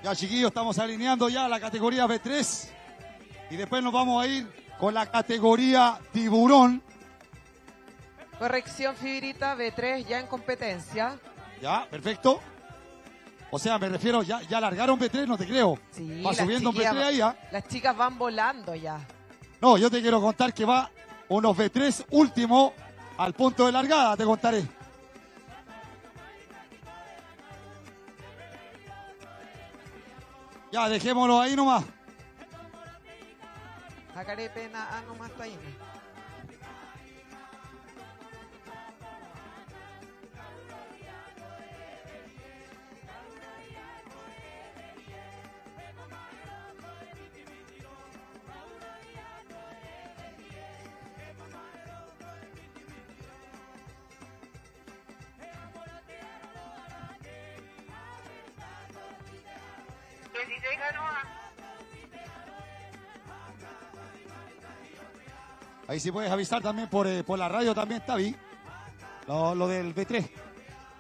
Ya, chiquillos, estamos alineando ya la categoría B3 y después nos vamos a ir con la categoría tiburón. Corrección, Fibrita, B3 ya en competencia. Ya, perfecto. O sea, me refiero, ya largaron B3, no te creo. Sí, va subiendo B3 ahí, ¿ah? Las chicas van volando ya. No, yo te quiero contar que va unos B3 último al punto de largada, te contaré. Ya, dejémoslo ahí nomás. Jacarepe, nomás está ahí. Ahí si puedes avisar también por la radio también, Tavi. Lo del B3.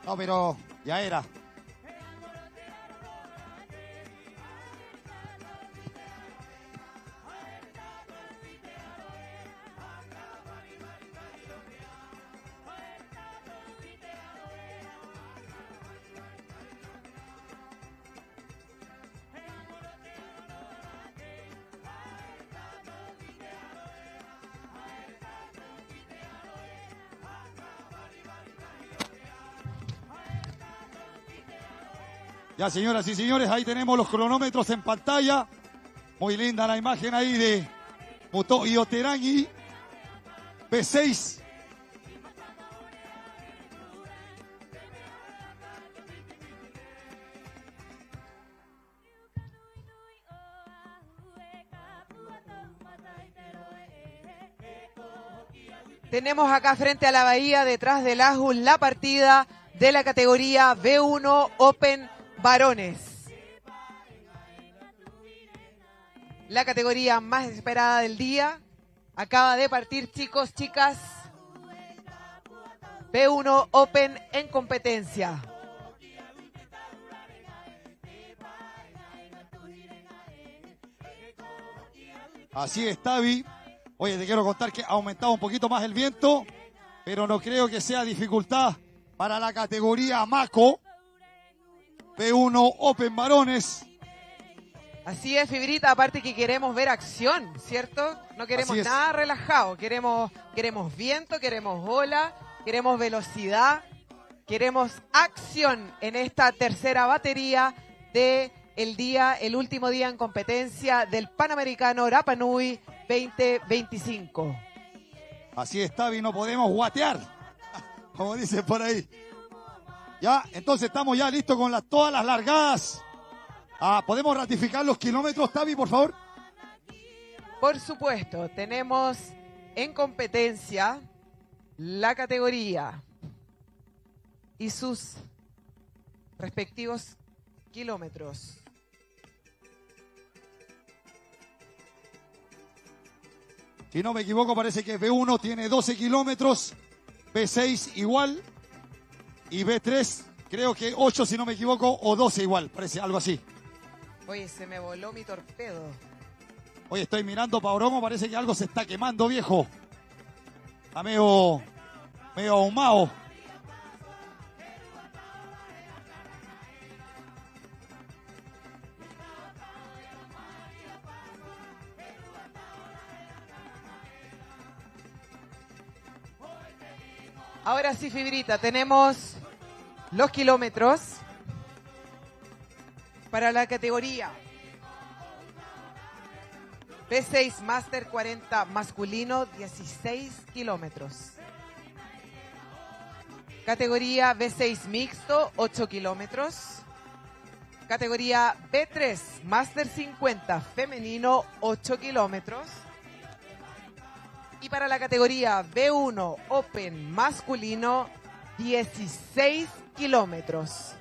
No, pero ya era. Ya, señoras y señores, ahí tenemos los cronómetros en pantalla. Muy linda la imagen ahí de Muto y Oterangi. B6. Tenemos acá frente a la bahía, detrás del ASUL, la partida de la categoría B1 Open Varones. La categoría más esperada del día. Acaba de partir, chicos, chicas. B1 Open en competencia. Así es, Tavi. Oye, te quiero contar que ha aumentado un poquito más el viento, pero no creo que sea dificultad para la categoría Mako. B1 Open Varones. Así es, Fibrita, aparte que queremos ver acción, ¿cierto? No queremos nada relajado, queremos viento, queremos ola, queremos velocidad, queremos acción en esta tercera batería de el último día en competencia del Panamericano Rapa Nui 2025. Así es, Tavi, no podemos guatear, como dicen por ahí. Ya, entonces estamos ya listos con todas las largadas. ¿Podemos ratificar los kilómetros, Tavi, por favor? Por supuesto, tenemos en competencia la categoría y sus respectivos kilómetros. Si no me equivoco, parece que B1 tiene 12 kilómetros, B6 igual, y B3 creo que 8 si no me equivoco, o 12 igual, parece algo así. Oye, se me voló mi torpedo. Oye, estoy mirando para Oromo, parece que algo se está quemando, viejo. Está medio ahumado. Ahora sí, Fibrita, tenemos los kilómetros para la categoría B6 Master 40 masculino, 16 kilómetros. Categoría B6 mixto, 8 kilómetros. Categoría B3 Master 50 femenino, 8 kilómetros. Y para la categoría B1 Open masculino, 16 kilómetros.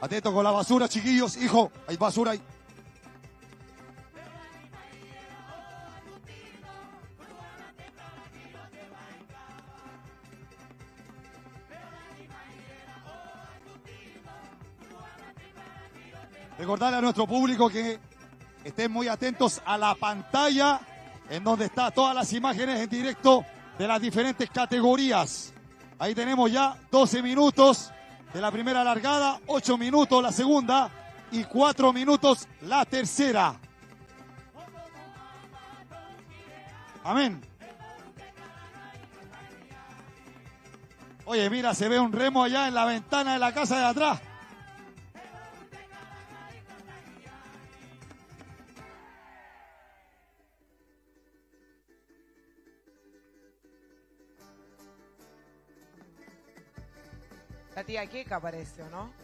Atento con la basura, chiquillos. Hijo, hay basura ahí. Recordarle a nuestro público que Estén muy atentos a la pantalla en donde está todas las imágenes en directo de las diferentes categorías. Ahí tenemos ya 12 minutos de la primera largada, 8 minutos la segunda y 4 minutos la tercera. Amén. Oye, mira, se ve un remo allá en la ventana de la casa de atrás. La tía Keka aparece, ¿o no?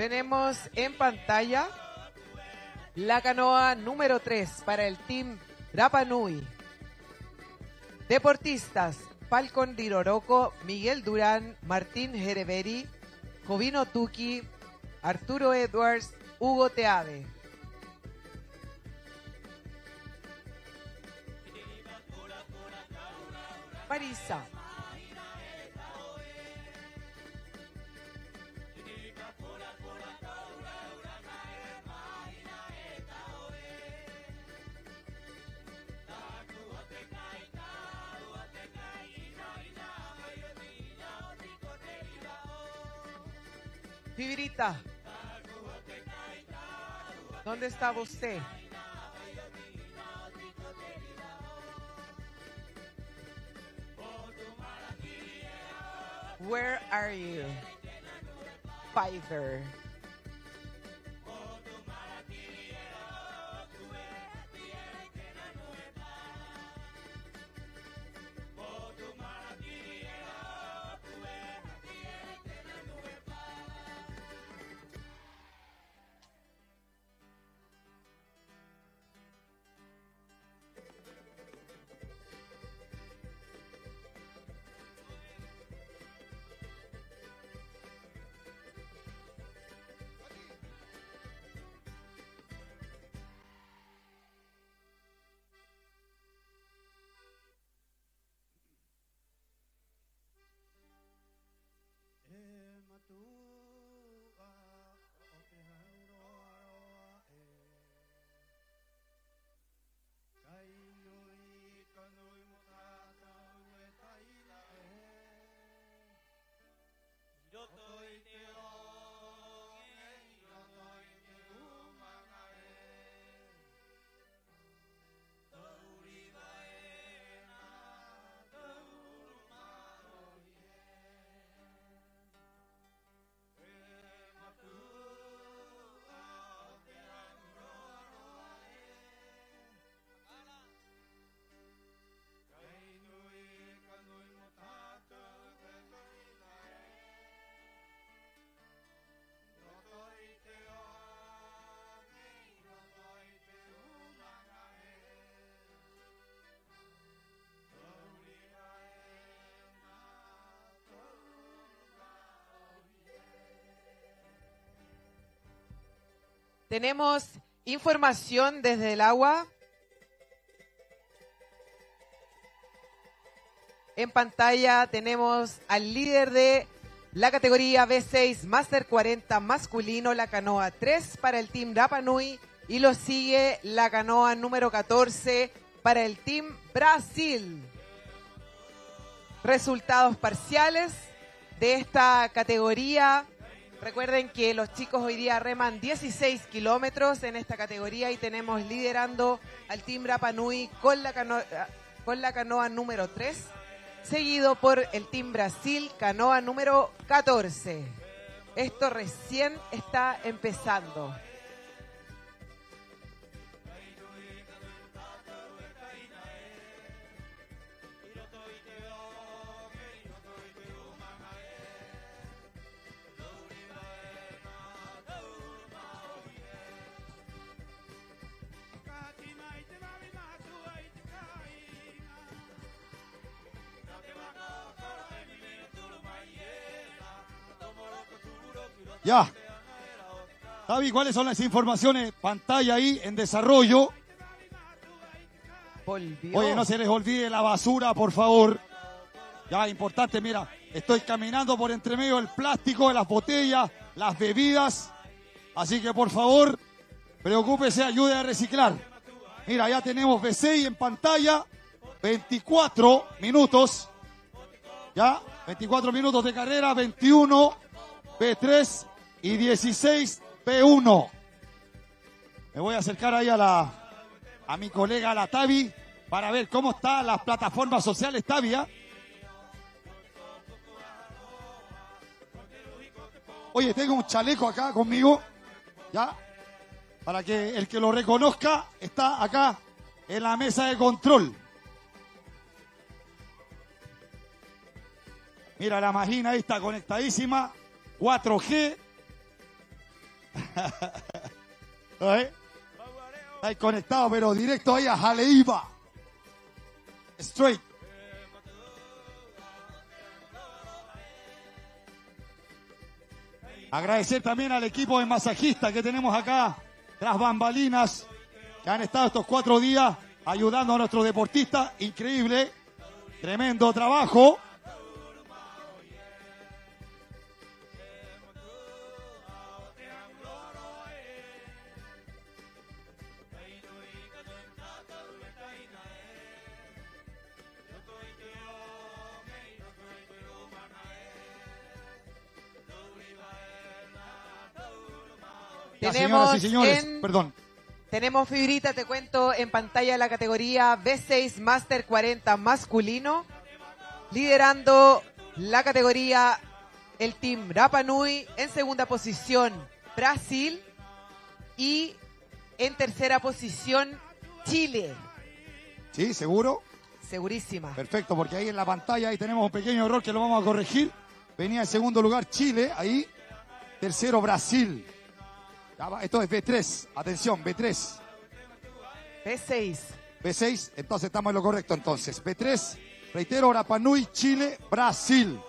Tenemos en pantalla la canoa número 3 para el Team Rapa Nui. Deportistas: Falcon Diroroko, Miguel Durán, Martín Jereveri, Jovino Tuki, Arturo Edwards, Hugo Teave. Marisa. Fibrita, ¿dónde está usted? Where are you? Fiverr. Tenemos información desde el agua. En pantalla tenemos al líder de la categoría B6 Master 40 masculino, la canoa 3 para el Team Rapa Nui, y lo sigue la canoa número 14 para el Team Brasil. Resultados parciales de esta categoría. Recuerden que los chicos hoy día reman 16 kilómetros en esta categoría y tenemos liderando al Team Rapa Nui con la canoa número 3, seguido por el Team Brasil, canoa número 14. Esto recién está empezando. Ya. David, ¿cuáles son las informaciones? Pantalla ahí en desarrollo. Volvió. Oye, no se les olvide la basura, por favor. Ya, importante, mira, estoy caminando por entre medio del plástico, de las botellas, las bebidas. Así que, por favor, preocúpese, ayude a reciclar. Mira, ya tenemos B6 en pantalla. 24 minutos. Ya, 24 minutos de carrera, 21 B3 y 16 B1. Me voy a acercar ahí a mi colega, la Tavi, para ver cómo están las plataformas sociales, Tavi. Oye, tengo un chaleco acá conmigo, ya, para que el que lo reconozca está acá en la mesa de control. Mira, la máquina ahí está conectadísima, 4G. ¿Eh? Está ahí conectado, pero directo ahí a Jaleiva. Straight. Agradecer también al equipo de masajistas que tenemos acá, tras bambalinas, que han estado estos 4 días ayudando a nuestros deportistas. Increíble, tremendo trabajo. Tenemos, señoras y señores, perdón. Tenemos, Fibrita, te cuento, en pantalla la categoría B6 Master 40 masculino, liderando la categoría el Team Rapa Nui, en segunda posición Brasil y en tercera posición Chile. ¿Sí? ¿Seguro? Segurísima. Perfecto, porque ahí en la pantalla ahí tenemos un pequeño error que lo vamos a corregir. Venía en segundo lugar Chile, ahí. Tercero Brasil. Esto es B3, atención, B3. B6. B6, entonces estamos en lo correcto entonces. B3, reitero, Rapa Nui, Chile, Brasil.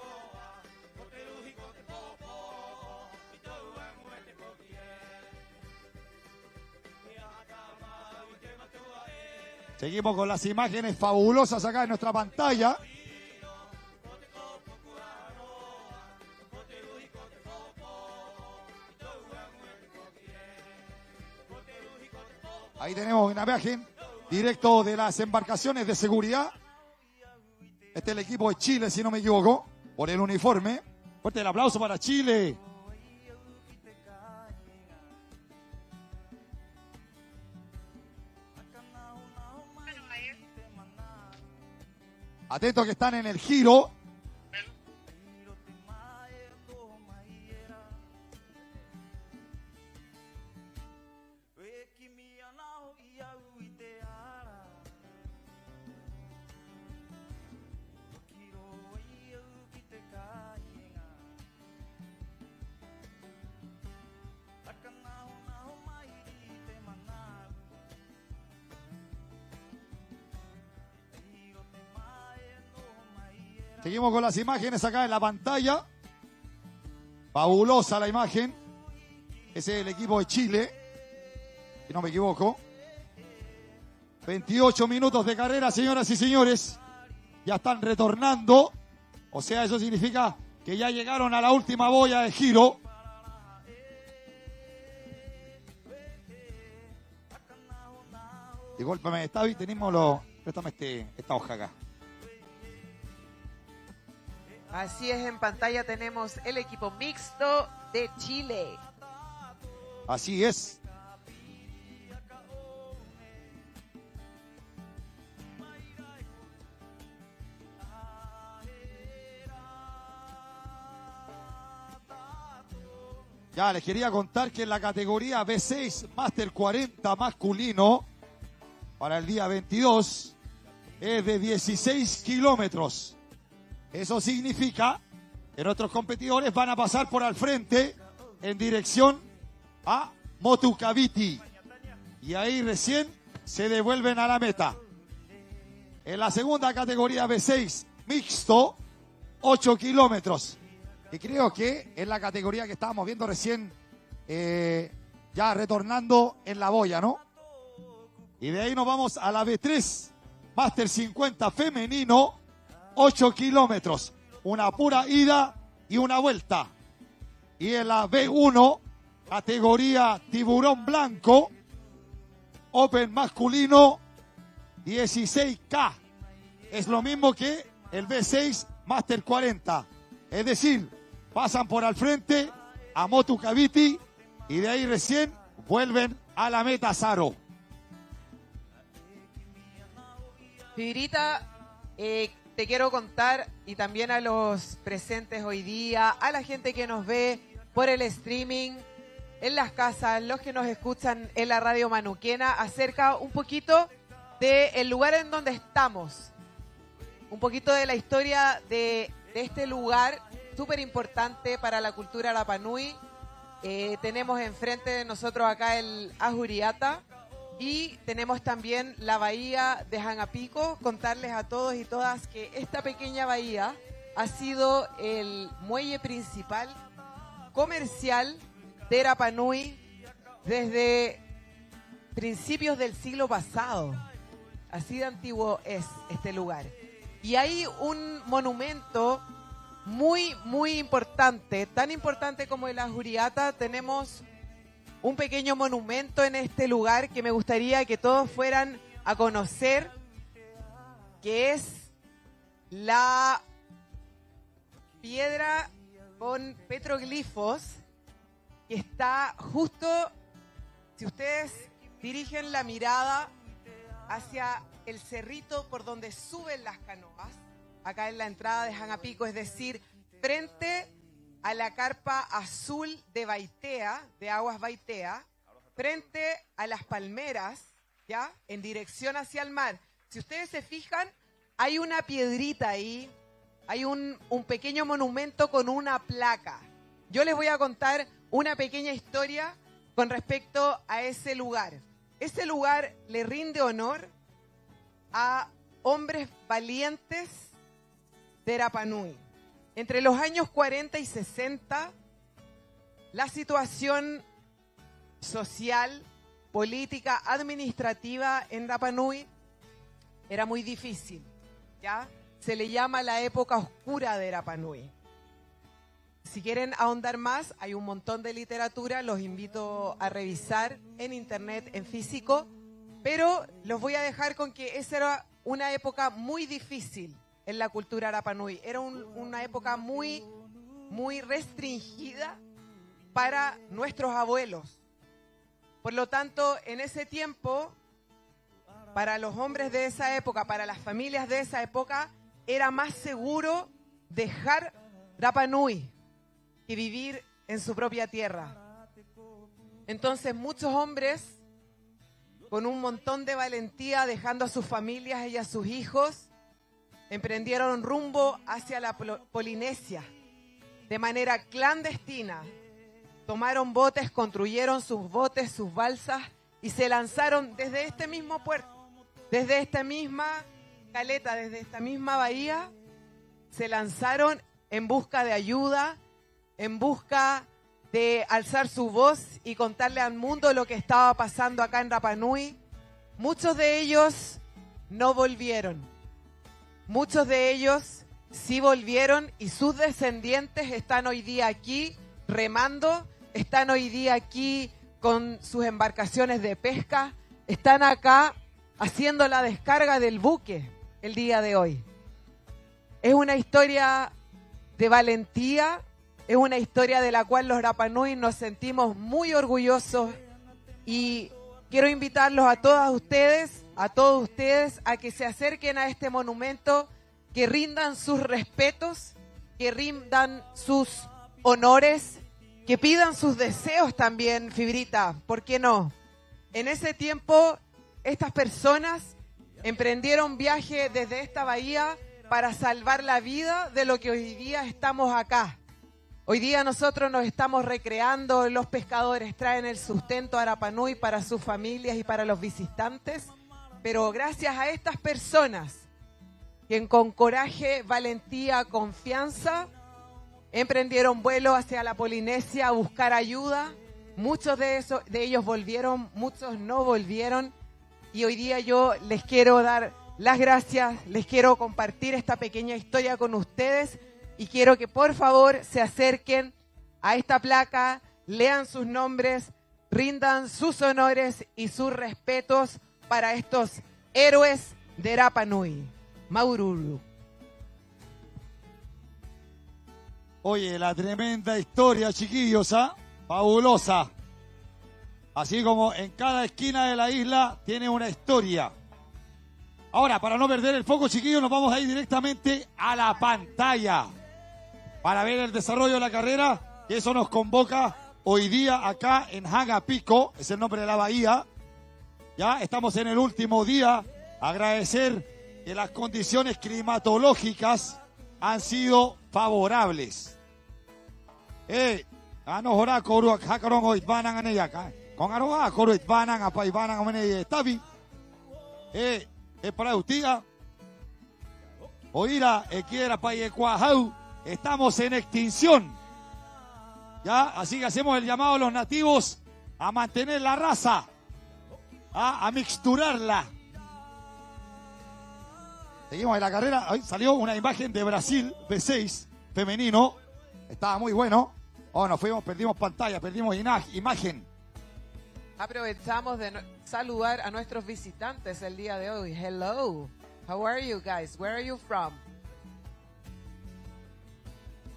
Seguimos con las imágenes fabulosas acá en nuestra pantalla. Ahí tenemos una imagen directo de las embarcaciones de seguridad. Este es el equipo de Chile, si no me equivoco, por el uniforme. Fuerte el aplauso para Chile. Atentos que están en el giro. Seguimos con las imágenes acá en la pantalla. Fabulosa la imagen. Ese es el equipo de Chile, si no me equivoco. 28 minutos de carrera, señoras y señores. Ya están retornando. O sea, eso significa que ya llegaron a la última boya de giro. Discúlpame, Tavi, préstame esta hoja acá. Así es, en pantalla tenemos el equipo mixto de Chile. Así es. Ya les quería contar que en la categoría B6 Master 40 masculino para el día 22 es de 16 kilómetros. Eso significa que nuestros competidores van a pasar por al frente en dirección a Motu Cavite. Y ahí recién se devuelven a la meta. En la segunda categoría B6 mixto, 8 kilómetros. Y creo que es la categoría que estábamos viendo recién, ya retornando en la boya, ¿no? Y de ahí nos vamos a la B3 Master 50 femenino, 8 kilómetros, una pura ida y una vuelta. Y en la B1, categoría tiburón blanco, Open masculino, 16K. Es lo mismo que el B6 Master 40. Es decir, pasan por al frente a Motu Cavite y de ahí recién vuelven a la meta Saro. Fibrita, te quiero contar, y también a los presentes hoy día, a la gente que nos ve por el streaming, en las casas, los que nos escuchan en la radio manuquena, acerca un poquito del lugar en donde estamos, un poquito de la historia de este lugar súper importante para la cultura Rapa Nui, Tenemos enfrente de nosotros acá el Ajuriata y tenemos también la bahía de Hangapico. Contarles a todos y todas que esta pequeña bahía ha sido el muelle principal comercial de Rapa Nui desde principios del siglo pasado. Así de antiguo es este lugar. Y hay un monumento muy, muy importante, tan importante como el Ajuriata. Tenemos un pequeño monumento en este lugar que me gustaría que todos fueran a conocer, que es la piedra con petroglifos que está justo, si ustedes dirigen la mirada hacia el cerrito por donde suben las canoas, acá en la entrada de Hangapico, es decir, frente a la carpa azul de Baitea, de Aguas Baitea, frente a las palmeras, ¿ya? En dirección hacia el mar. Si ustedes se fijan, hay una piedrita ahí, hay un pequeño monumento con una placa. Yo les voy a contar una pequeña historia con respecto a ese lugar. Ese lugar le rinde honor a hombres valientes de Rapa Nui. Entre los años 40 y 60, la situación social, política, administrativa en Rapa Nui era muy difícil, ¿ya? Se le llama la época oscura de Rapa Nui. Si quieren ahondar más, hay un montón de literatura, los invito a revisar en internet, en físico, pero los voy a dejar con que esa era una época muy difícil en la cultura Rapa Nui. Era una época muy, muy restringida para nuestros abuelos. Por lo tanto, en ese tiempo, para los hombres de esa época, para las familias de esa época, era más seguro dejar Rapa Nui que vivir en su propia tierra. Entonces, muchos hombres, con un montón de valentía, dejando a sus familias y a sus hijos, emprendieron rumbo hacia la Polinesia de manera clandestina. Tomaron botes, construyeron sus botes, sus balsas y se lanzaron desde este mismo puerto, desde esta misma caleta, desde esta misma bahía, se lanzaron en busca de ayuda, en busca de alzar su voz y contarle al mundo lo que estaba pasando acá en Rapa Nui. Muchos de ellos no volvieron. Muchos de ellos sí volvieron y sus descendientes están hoy día aquí remando, están hoy día aquí con sus embarcaciones de pesca, están acá haciendo la descarga del buque el día de hoy. Es una historia de valentía, es una historia de la cual los Rapa Nui nos sentimos muy orgullosos y quiero invitarlos a todos ustedes a que se acerquen a este monumento, que rindan sus respetos, que rindan sus honores, que pidan sus deseos también, Fibrita, ¿por qué no? En ese tiempo, estas personas emprendieron viaje desde esta bahía para salvar la vida de lo que hoy día estamos acá. Hoy día nosotros nos estamos recreando, los pescadores traen el sustento a Rapa Nui para sus familias y para los visitantes, pero gracias a estas personas que con coraje, valentía, confianza, emprendieron vuelo hacia la Polinesia a buscar ayuda. Muchos de ellos volvieron, muchos no volvieron. Y hoy día yo les quiero dar las gracias, les quiero compartir esta pequeña historia con ustedes y quiero que por favor se acerquen a esta placa, lean sus nombres, rindan sus honores y sus respetos para estos héroes de Rapa Nui. Maururu. Oye, la tremenda historia, chiquillos, ¿ah? Fabulosa. Así como en cada esquina de la isla tiene una historia. Ahora, para no perder el foco, chiquillos, nos vamos a ir directamente a la pantalla para ver el desarrollo de la carrera, que eso nos convoca hoy día acá en Hangapico, es el nombre de la bahía. Ya estamos en el último día. Agradecer que las condiciones climatológicas han sido favorables. Ano hora koru hakarong o itbanang ane yaka. Kung ano koru itbanang apa itbanang amene tabi. Para ustia. Oira quiera payekuahau. Estamos en extinción. Ya, así que hacemos el llamado a los nativos a mantener la raza, a mixturarla. Seguimos en la carrera. Hoy salió una imagen de Brasil B6 femenino. Estaba muy bueno. Oh, nos fuimos, perdimos pantalla, perdimos imagen. Aprovechamos de saludar a nuestros visitantes el día de hoy. Hello. How are you guys? Where are you from?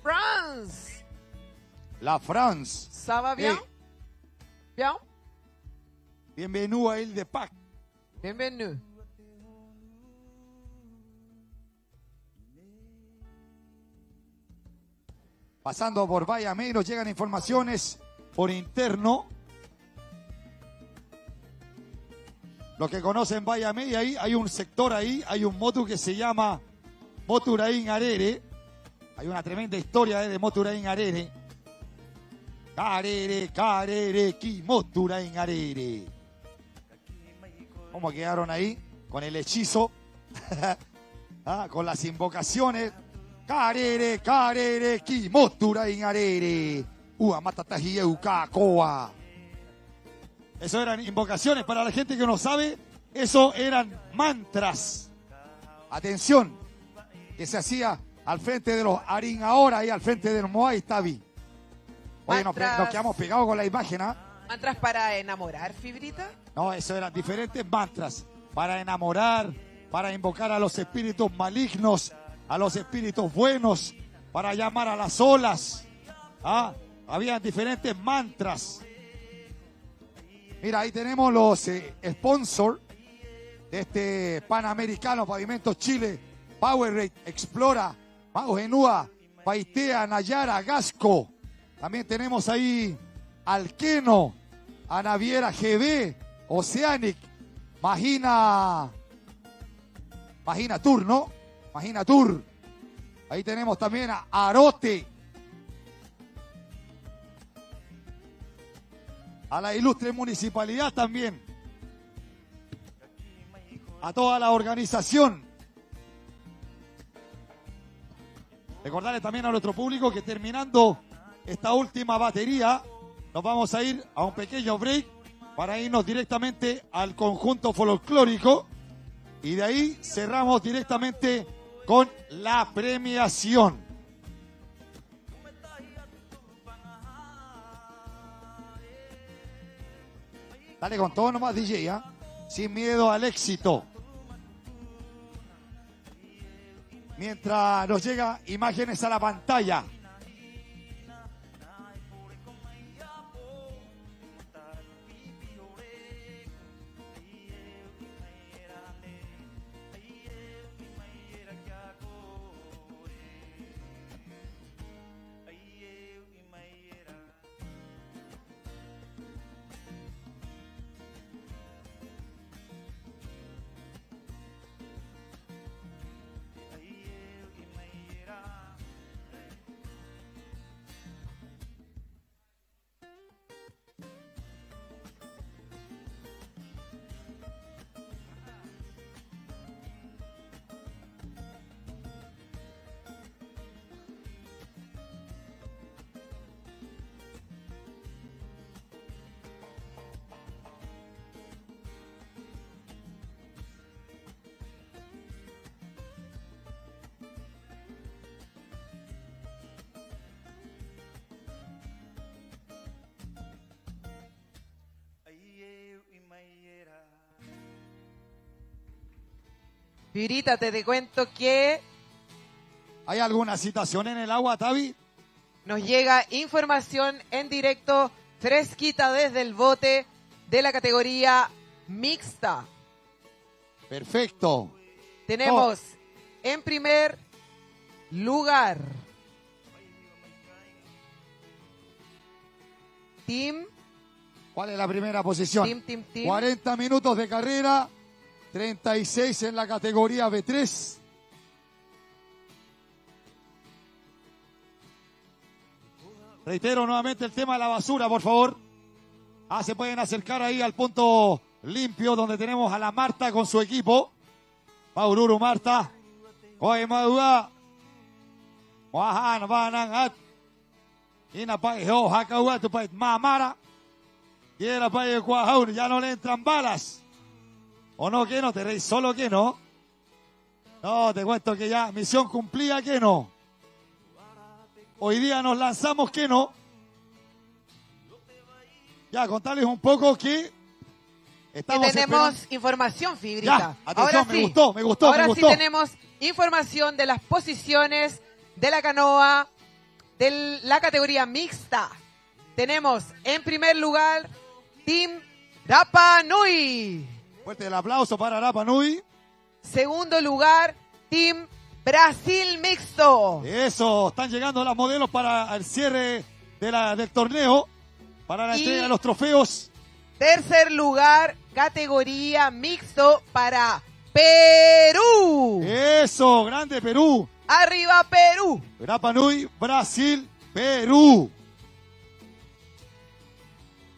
France. La France. Ça va bien? Bien? Bienvenue à Île de Pâques. Bienvenue. Pasando por Bahía May, nos llegan informaciones por interno. Los que conocen Bahía May, ahí hay un sector ahí, hay un motu que se llama Moturain Arere. Hay una tremenda historia de Moturain Arere. Carere, ki Moturain Arere. ¿Cómo quedaron ahí? Con el hechizo. Con las invocaciones. Carere, ki Moturain Arere. Matatahieukakoa. Eso eran invocaciones para la gente que no sabe. Eso eran mantras. Atención, que se hacía al frente de los Arin ahora y al frente del Moai Tabi. Oye, nos quedamos pegados con la imagen, ¿ah? ¿Mantras para enamorar, Fibrita? No, eso eran diferentes mantras para enamorar, para invocar a los espíritus malignos, a los espíritus buenos, para llamar a las olas. Había diferentes mantras. Mira, ahí tenemos los sponsors de este Panamericano Pavimento Chile, Powerade, Explora, Mago Genúa, Paitea, Nayara, Gasco. También tenemos ahí Alqueno, Anaviera GB, Oceanic, Magina Tour, ¿no? Magina Tour. Ahí tenemos también a Arote. A la ilustre municipalidad también. A toda la organización. Recordarles también a nuestro público que terminando esta última batería, nos vamos a ir a un pequeño break para irnos directamente al conjunto folclórico y de ahí cerramos directamente con la premiación. Dale con todo nomás, DJ, ¿ah? Sin miedo al éxito. Mientras nos llega imágenes a la pantalla. Pirita, te cuento que... ¿Hay alguna citación en el agua, Tavi? Nos llega información en directo, fresquita desde el bote de la categoría mixta. Perfecto. Tenemos en primer lugar Team. ¿Cuál es la primera posición? Team. 40 minutos de carrera, 36 en la categoría B3. Reitero nuevamente el tema de la basura, por favor. Se pueden acercar ahí al punto limpio donde tenemos a la Marta con su equipo. Maururu Marta. Oye, Maua. Wahan, Vanangat. Ina pa ho hakawa tu pa mamara. Quiera pa Cuajaur, ya no le entran balas. ¿O no, que no? ¿Te reís solo que no? No, te cuento que ya misión cumplida, que no. Hoy día nos lanzamos, que no. Ya, contarles un poco que estamos tenemos esperando. información, Fibrita. Ya, atención, Ahora sí, me gustó. Ahora sí tenemos información de las posiciones de la canoa de la categoría mixta. Tenemos en primer lugar Team Rapa Nui. Fuerte el aplauso para Rapa Nui. Segundo lugar, Team Brasil Mixto. Eso, están llegando las modelos para el cierre del torneo, para la entrega de los trofeos. Tercer lugar, categoría mixto para Perú. Eso, grande Perú. Arriba Perú. Rapa Nui, Brasil, Perú.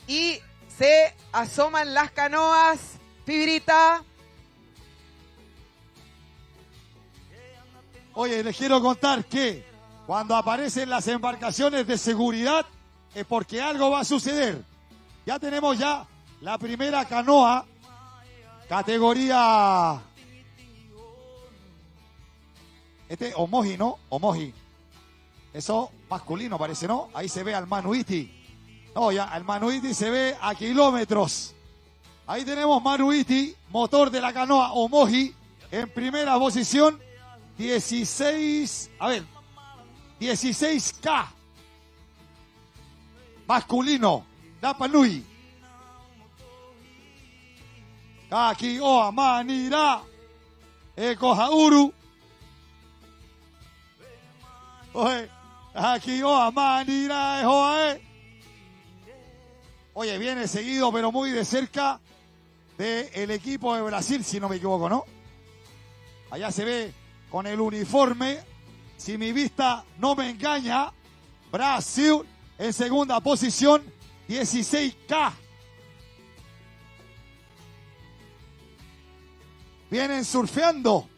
Y se asoman las canoas, Fibrita. Oye, les quiero contar que cuando aparecen las embarcaciones de seguridad es porque algo va a suceder. Ya tenemos ya la primera canoa, categoría... Omoji, ¿no? Omoji. Eso masculino parece, ¿no? Ahí se ve al Manuiti. No, ya, al Manuiti se ve a kilómetros. Ahí tenemos Manuiti, motor de la canoa Omoji, en primera posición. 16K. Masculino, Rapa Nui. Kaki Oa Manira. Eko Hauru. Oye, Kaki Oa Manira Ejoae. Oye, viene seguido, pero muy de cerca, del equipo de Brasil, si no me equivoco, ¿no? Allá se ve con el uniforme, si mi vista no me engaña, Brasil en segunda posición, 16K. Vienen surfeando.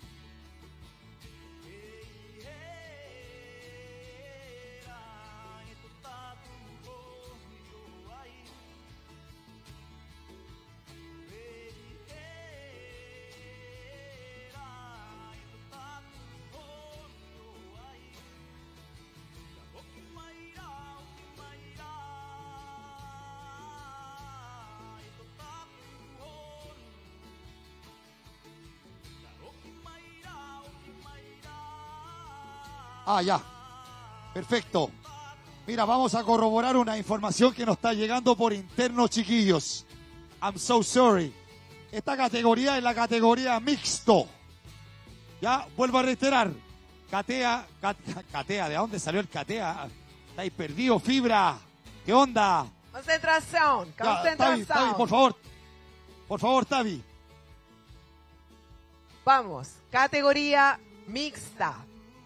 Ya. Perfecto. Mira, vamos a corroborar una información que nos está llegando por interno, chiquillos. I'm so sorry. Esta categoría es la categoría mixto. Ya, vuelvo a reiterar. Catea, ¿de dónde salió el catea? Estáis perdido, Fibra. ¿Qué onda? Concentración, concentración. Tavi, por favor, Tavi. Vamos, categoría mixta.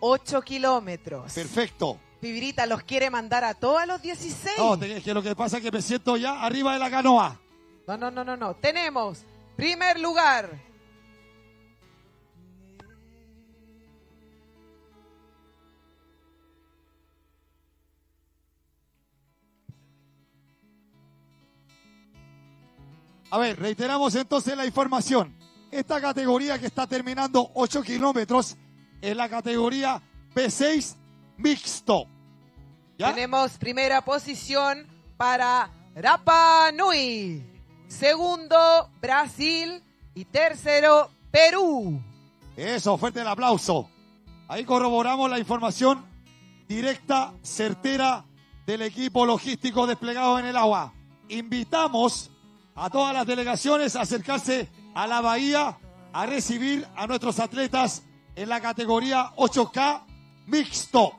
8 kilómetros. Perfecto. Fibrita los quiere mandar a todos los 16. No, es que lo que pasa es que me siento ya arriba de la canoa. No. Tenemos primer lugar. A ver, reiteramos entonces la información. Esta categoría que está terminando 8 kilómetros es la categoría P6 mixto. ¿Ya? Tenemos primera posición para Rapa Nui. Segundo, Brasil. Y tercero, Perú. Eso, fuerte el aplauso. Ahí corroboramos la información directa, certera del equipo logístico desplegado en el agua. Invitamos a todas las delegaciones a acercarse a la bahía a recibir a nuestros atletas en la categoría 8K mixto.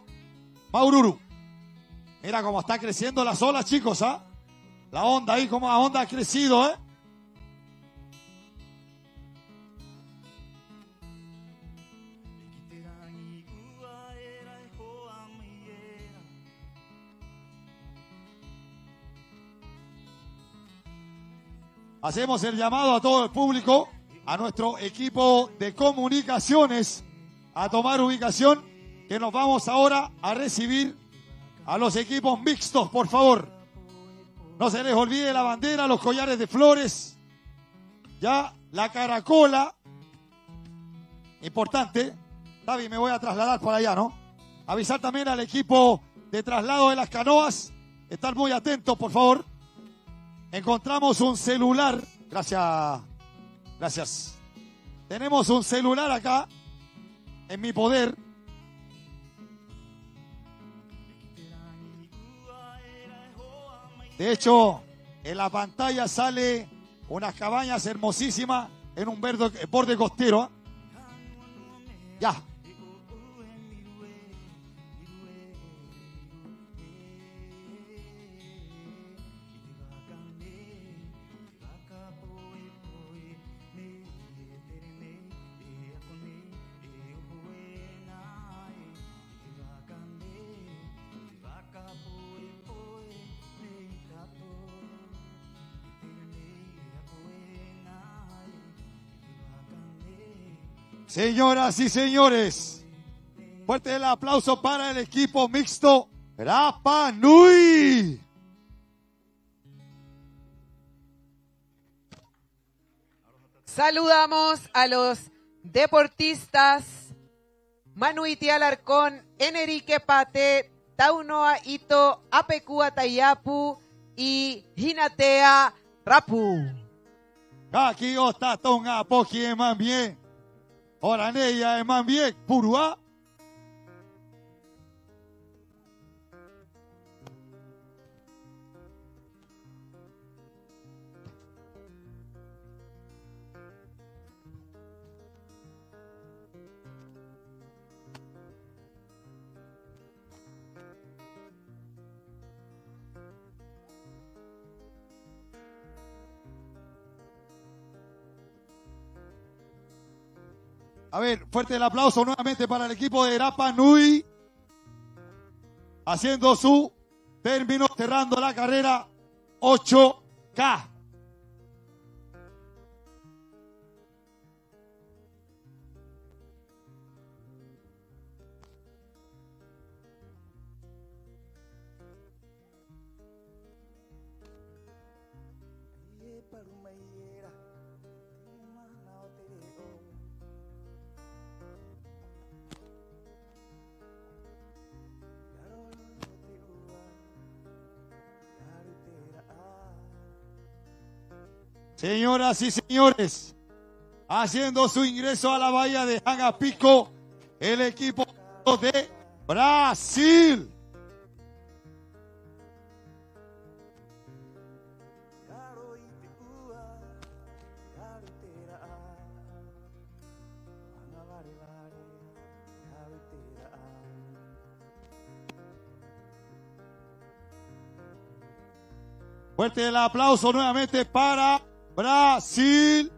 Maururu. Mira cómo está creciendo las olas, chicos, ¿ah? La onda ahí, cómo la onda ha crecido, ¿eh? hacemos el llamado a todo el público, a nuestro equipo de comunicaciones, a tomar ubicación, que nos vamos ahora a recibir a los equipos mixtos, por favor. No se les olvide la bandera, los collares de flores, ya la caracola, importante. David, me voy a trasladar para allá, ¿no? Avisar también al equipo de traslado de las canoas, estar muy atentos, por favor. Encontramos un celular, gracias. Tenemos un celular acá, en mi poder. De hecho, en la pantalla sale unas cabañas hermosísimas en un borde costero. Ya. Señoras y señores, fuerte el aplauso para el equipo mixto Rapa Nui. Saludamos a los deportistas Manuiti Alarcón, Enrique Pate, Taunoa Ito, Apekua Tayapu y Hinatea Rapu. Kaki Ota Tonga Poki Emambie. Oraneya Emambie Purua. A ver, fuerte el aplauso nuevamente para el equipo de Rapa Nui. Haciendo su término, cerrando la carrera 8K. Señoras y señores, haciendo su ingreso a la bahía de Jangapico, el equipo de Brasil. Fuerte el aplauso nuevamente para Brasil.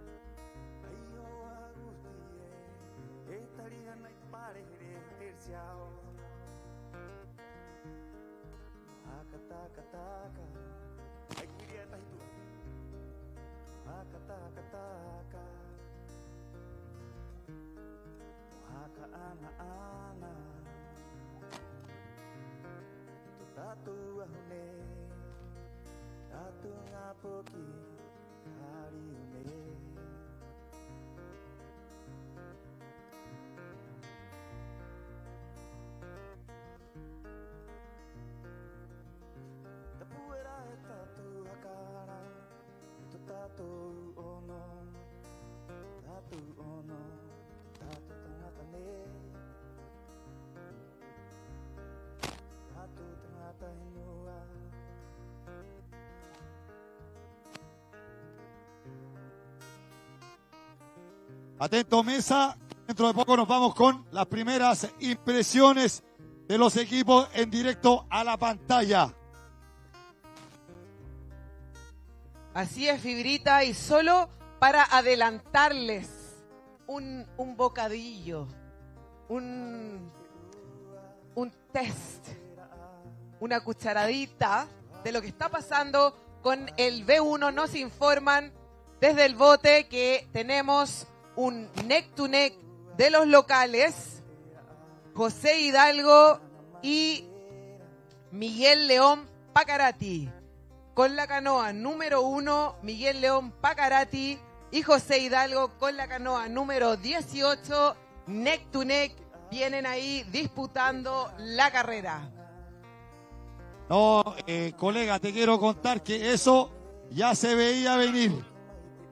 Atento mesa, dentro de poco nos vamos con las primeras impresiones de los equipos en directo a la pantalla. Así es, Fibrita, y solo para adelantarles un bocadillo, un test, una cucharadita de lo que está pasando con el B1. Nos informan desde el bote que tenemos un neck to neck de los locales, José Hidalgo y Miguel León Pacarati. Con la canoa número 1, Miguel León Pacarati y José Hidalgo con la canoa número 18, neck to neck, vienen ahí disputando la carrera. No, colega, te quiero contar que eso ya se veía venir.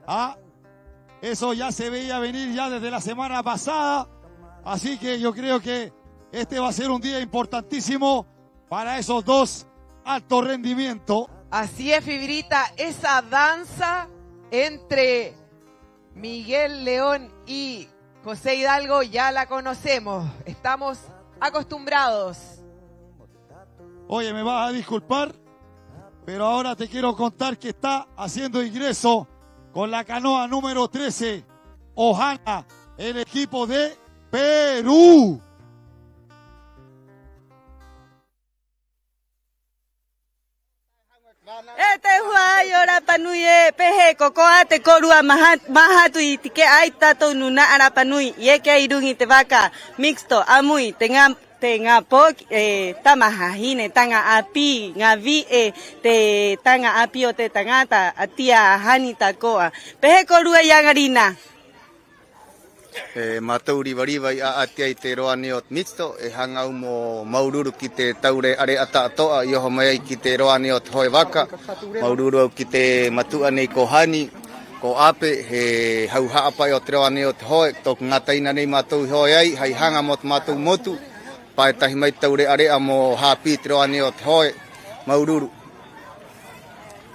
¿Ah? Eso ya se veía venir ya desde la semana pasada. Así que yo creo que este va a ser un día importantísimo para esos dos alto rendimiento. Así es, Fibrita, esa danza entre Miguel León y José Hidalgo ya la conocemos, estamos acostumbrados. Oye, me vas a disculpar, pero ahora te quiero contar que está haciendo ingreso con la canoa número 13, Ohana, el equipo de Perú. Este Juan Arapanui peje cocoa te corua mahatu y que hay tato nuna Arapanui y que hay irun y te vaca mixto amui tenga poc tamahajine tanga api ngavi te tanga api o te tangata atia hanita koa peje corua yangarina. Matauri wariwai a atia I te roa neot mixto hangau mo maururu ki te taure are ata atoa I oho mai ki te roa neot hoe waka maururu au ki te matua nei kohani ko ape he hau haapai o te roa neot hoe tok ngataina nei matou hoe ai hai hanga mot matou motu pai tahi mai taure are amo hapi te roa neot hoe maururu.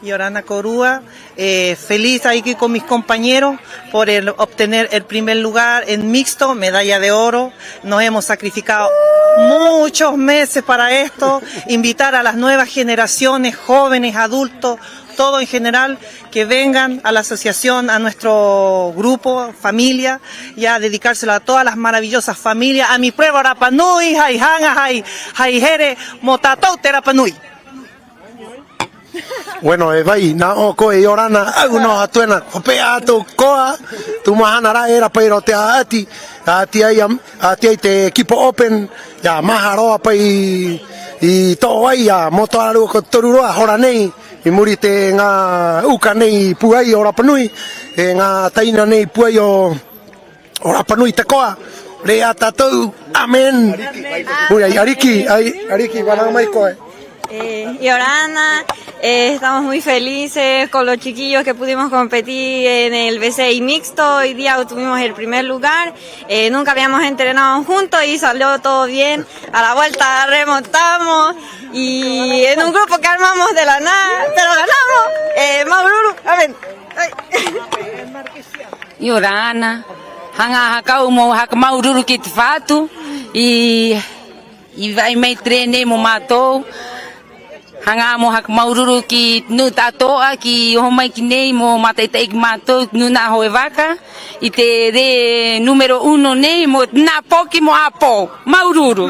Yorana Corúa, feliz aquí con mis compañeros por obtener el primer lugar en mixto, medalla de oro. Nos hemos sacrificado muchos meses para esto, invitar a las nuevas generaciones, jóvenes, adultos, todo en general, que vengan a la asociación, a nuestro grupo, familia, y a dedicárselo a todas las maravillosas familias, a mi prueba Arapanui, Jaihanga, Jaijere, Motatou, Terapanui. Bueno, vai na o ko e orana no atuena kopea to koa tu mahana ra era pero te ati ai te equipo open ya maharo pai I to ai ya motoaru ko toruro hora nei I muri te nga uka nei puai ora panui e nga taina nei puai o ora panui te koa re ata tu amen muri ariki bana mai koe. Yorana, estamos muy felices con los chiquillos que pudimos competir en el BCI mixto. Hoy día obtuvimos el primer lugar. Nunca habíamos entrenado juntos y salió todo bien. A la vuelta remontamos y en un grupo que armamos de la nada, pero ganamos. Maururu, amén. Yorana, hanga hakau mo hak Maururu ki te fatu I vai mai trene mo matou. Hanga mo hak Maururu ki nu tatoa ki o mai ki nei mo mataitai ki matou nuna hoe waka I te re numero 1 nei mo na poki mo apo Maururu.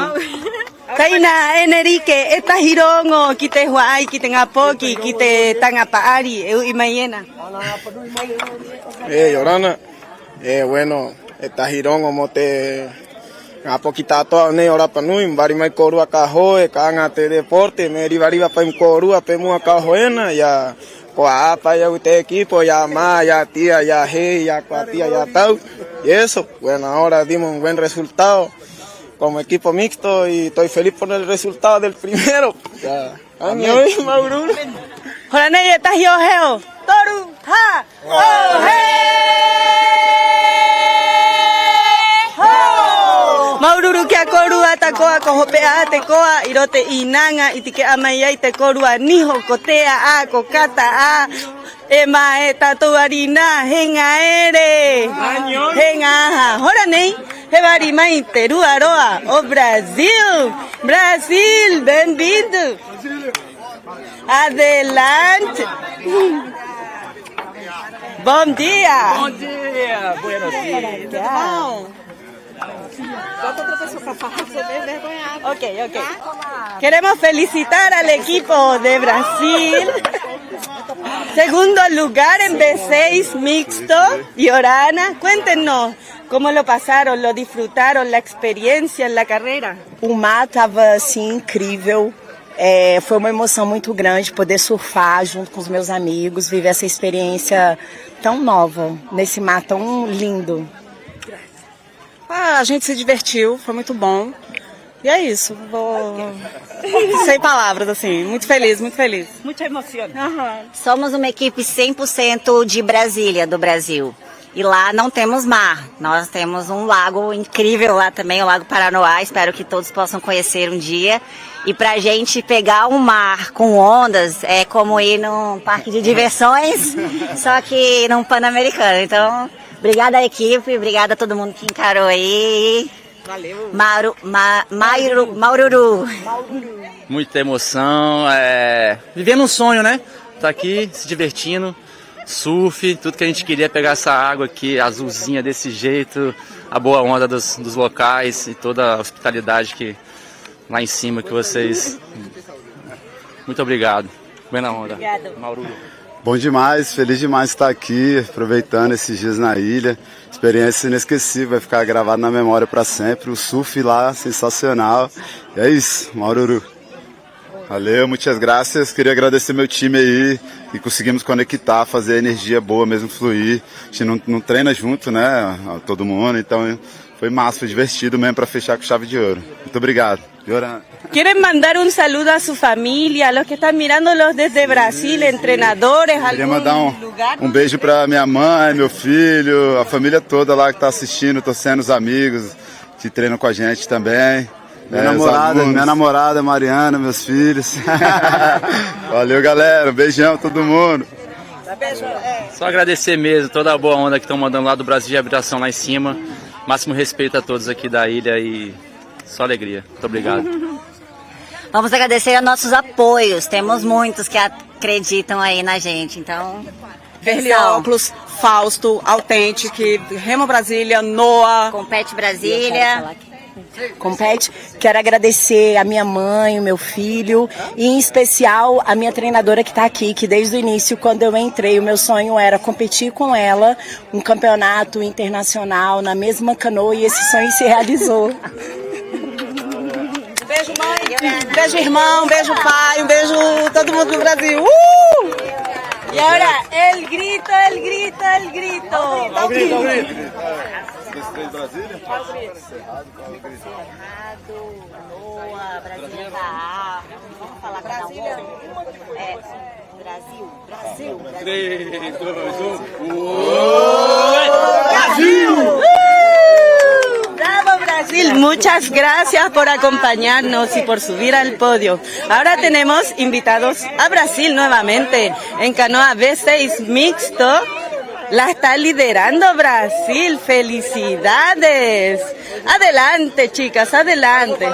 Kaina Enrique eta hirongo ki te huai ki te ngapoki ki te tanga paari eu imayena. Yorana, bueno, eta hirongo mo te Apo kita to ne ora panui bari mai korua ka hoe ka nga te deporte me riva pa korua pe mua ka hoena ya ko apa ya te equipo ya ma ya tía ya he ya tía ya tau y eso bueno ahora dimos un buen resultado como equipo mixto y estoy feliz por el resultado del primero ya año y Maururu hola ne estás yo heo toru ha Maururu kia korua ta koa ko hopea te koa irote inanga itike amai te korua niho kotea a kokata a ema e tatuarina henga ere henga ha hora nei hevari mai Peru aroa o Brasil bem-vindo adelante bom dia buenos días Ok. Queremos felicitar al equipo de Brasil Segundo lugar en B6 mixto. Y Orana, cuéntenos cómo lo pasaron, lo disfrutaron, la experiencia en la carrera. O mar estava assim incrível. Foi uma emoção muito grande poder surfar junto com os meus amigos, viver essa experiência tão nova, nesse mar tão lindo. A gente se divertiu, foi muito bom. E é isso, sem palavras, assim, muito feliz, muito feliz. Mucha emoción. Somos uma equipe 100% de Brasília, do Brasil. E lá não temos mar, nós temos um lago incrível lá também, o Lago Paranoá, espero que todos possam conhecer um dia. E pra gente pegar um mar com ondas é como ir num parque de diversões, só que num Pan-Americano. Então, obrigada à equipe, obrigada a todo mundo que encarou aí. Valeu. Maururu. Muita emoção, vivendo um sonho, né? Tá aqui se divertindo, surf, tudo que a gente queria, pegar essa água aqui azulzinha desse jeito, a boa onda dos locais e toda a hospitalidade que lá em cima que vocês... Muito obrigado. Bem na onda. Obrigado. Maururu. Bom demais, feliz demais estar aqui, aproveitando esses dias na ilha. Experiência inesquecível, vai ficar gravado na memória para sempre. O surf lá, sensacional. E é isso, Maururu. Valeu, muitas graças. Queria agradecer meu time aí, que conseguimos conectar, fazer a energia boa mesmo fluir. A gente não treina junto, né, todo mundo, então foi massa, foi divertido mesmo para fechar com chave de ouro. Muito obrigado. ¿Quieren mandar un saludo a su familia, a los que están mirándolos desde Brasil, entrenadores, Queria algún mandar lugar? um beijo para minha mãe, meu filho, a família toda lá que está assistindo, torcendo, os amigos que treinam com a gente também. Minha namorada Mariana, meus filhos. Valeu, galera. Um beijão a todo mundo. Só agradecer mesmo toda a boa onda que estão mandando lá do Brasil de Habitação lá em cima. Máximo respeito a todos aqui da ilha e só alegria. Muito obrigado. Vamos agradecer a nossos apoios, temos muitos que acreditam aí na gente, então... Helióculos, Fausto, Authentic, Remo Brasília, Noah... Compete Brasília... Compete. Quero agradecer a minha mãe, o meu filho e em especial a minha treinadora que está aqui, que desde o início, quando eu entrei, o meu sonho era competir com ela, um campeonato internacional na mesma canoa e esse sonho se realizou. Beijo mãe, beijo irmão, beijo pai, um beijo todo mundo do Brasil. E agora, el grito, el grito, el grito. O grito, o grito. Brasília? Cerrado, Noa, Brasília da vamos falar Brasília. Brasil. 3, 2, 1. Brasil! ¡Bravo Brasil! Muchas gracias por acompañarnos y por subir al podio. Ahora tenemos invitados a Brasil nuevamente en canoa B6 mixto. La está liderando Brasil. ¡Felicidades! Adelante, chicas, adelante.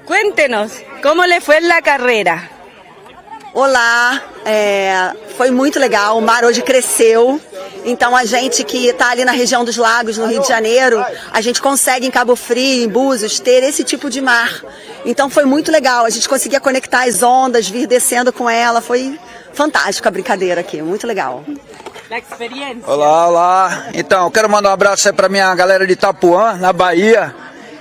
Cuéntenos, ¿cómo le fue en la carrera? Olá, foi muito legal, o mar hoje cresceu, então a gente que está ali na região dos lagos, no Rio de Janeiro, a gente consegue em Cabo Frio, em Búzios, ter esse tipo de mar. Então foi muito legal, a gente conseguia conectar as ondas, vir descendo com ela, foi fantástico a brincadeira aqui, muito legal. Olá, olá. Então, eu quero mandar um abraço aí pra minha galera de Itapuã, na Bahia.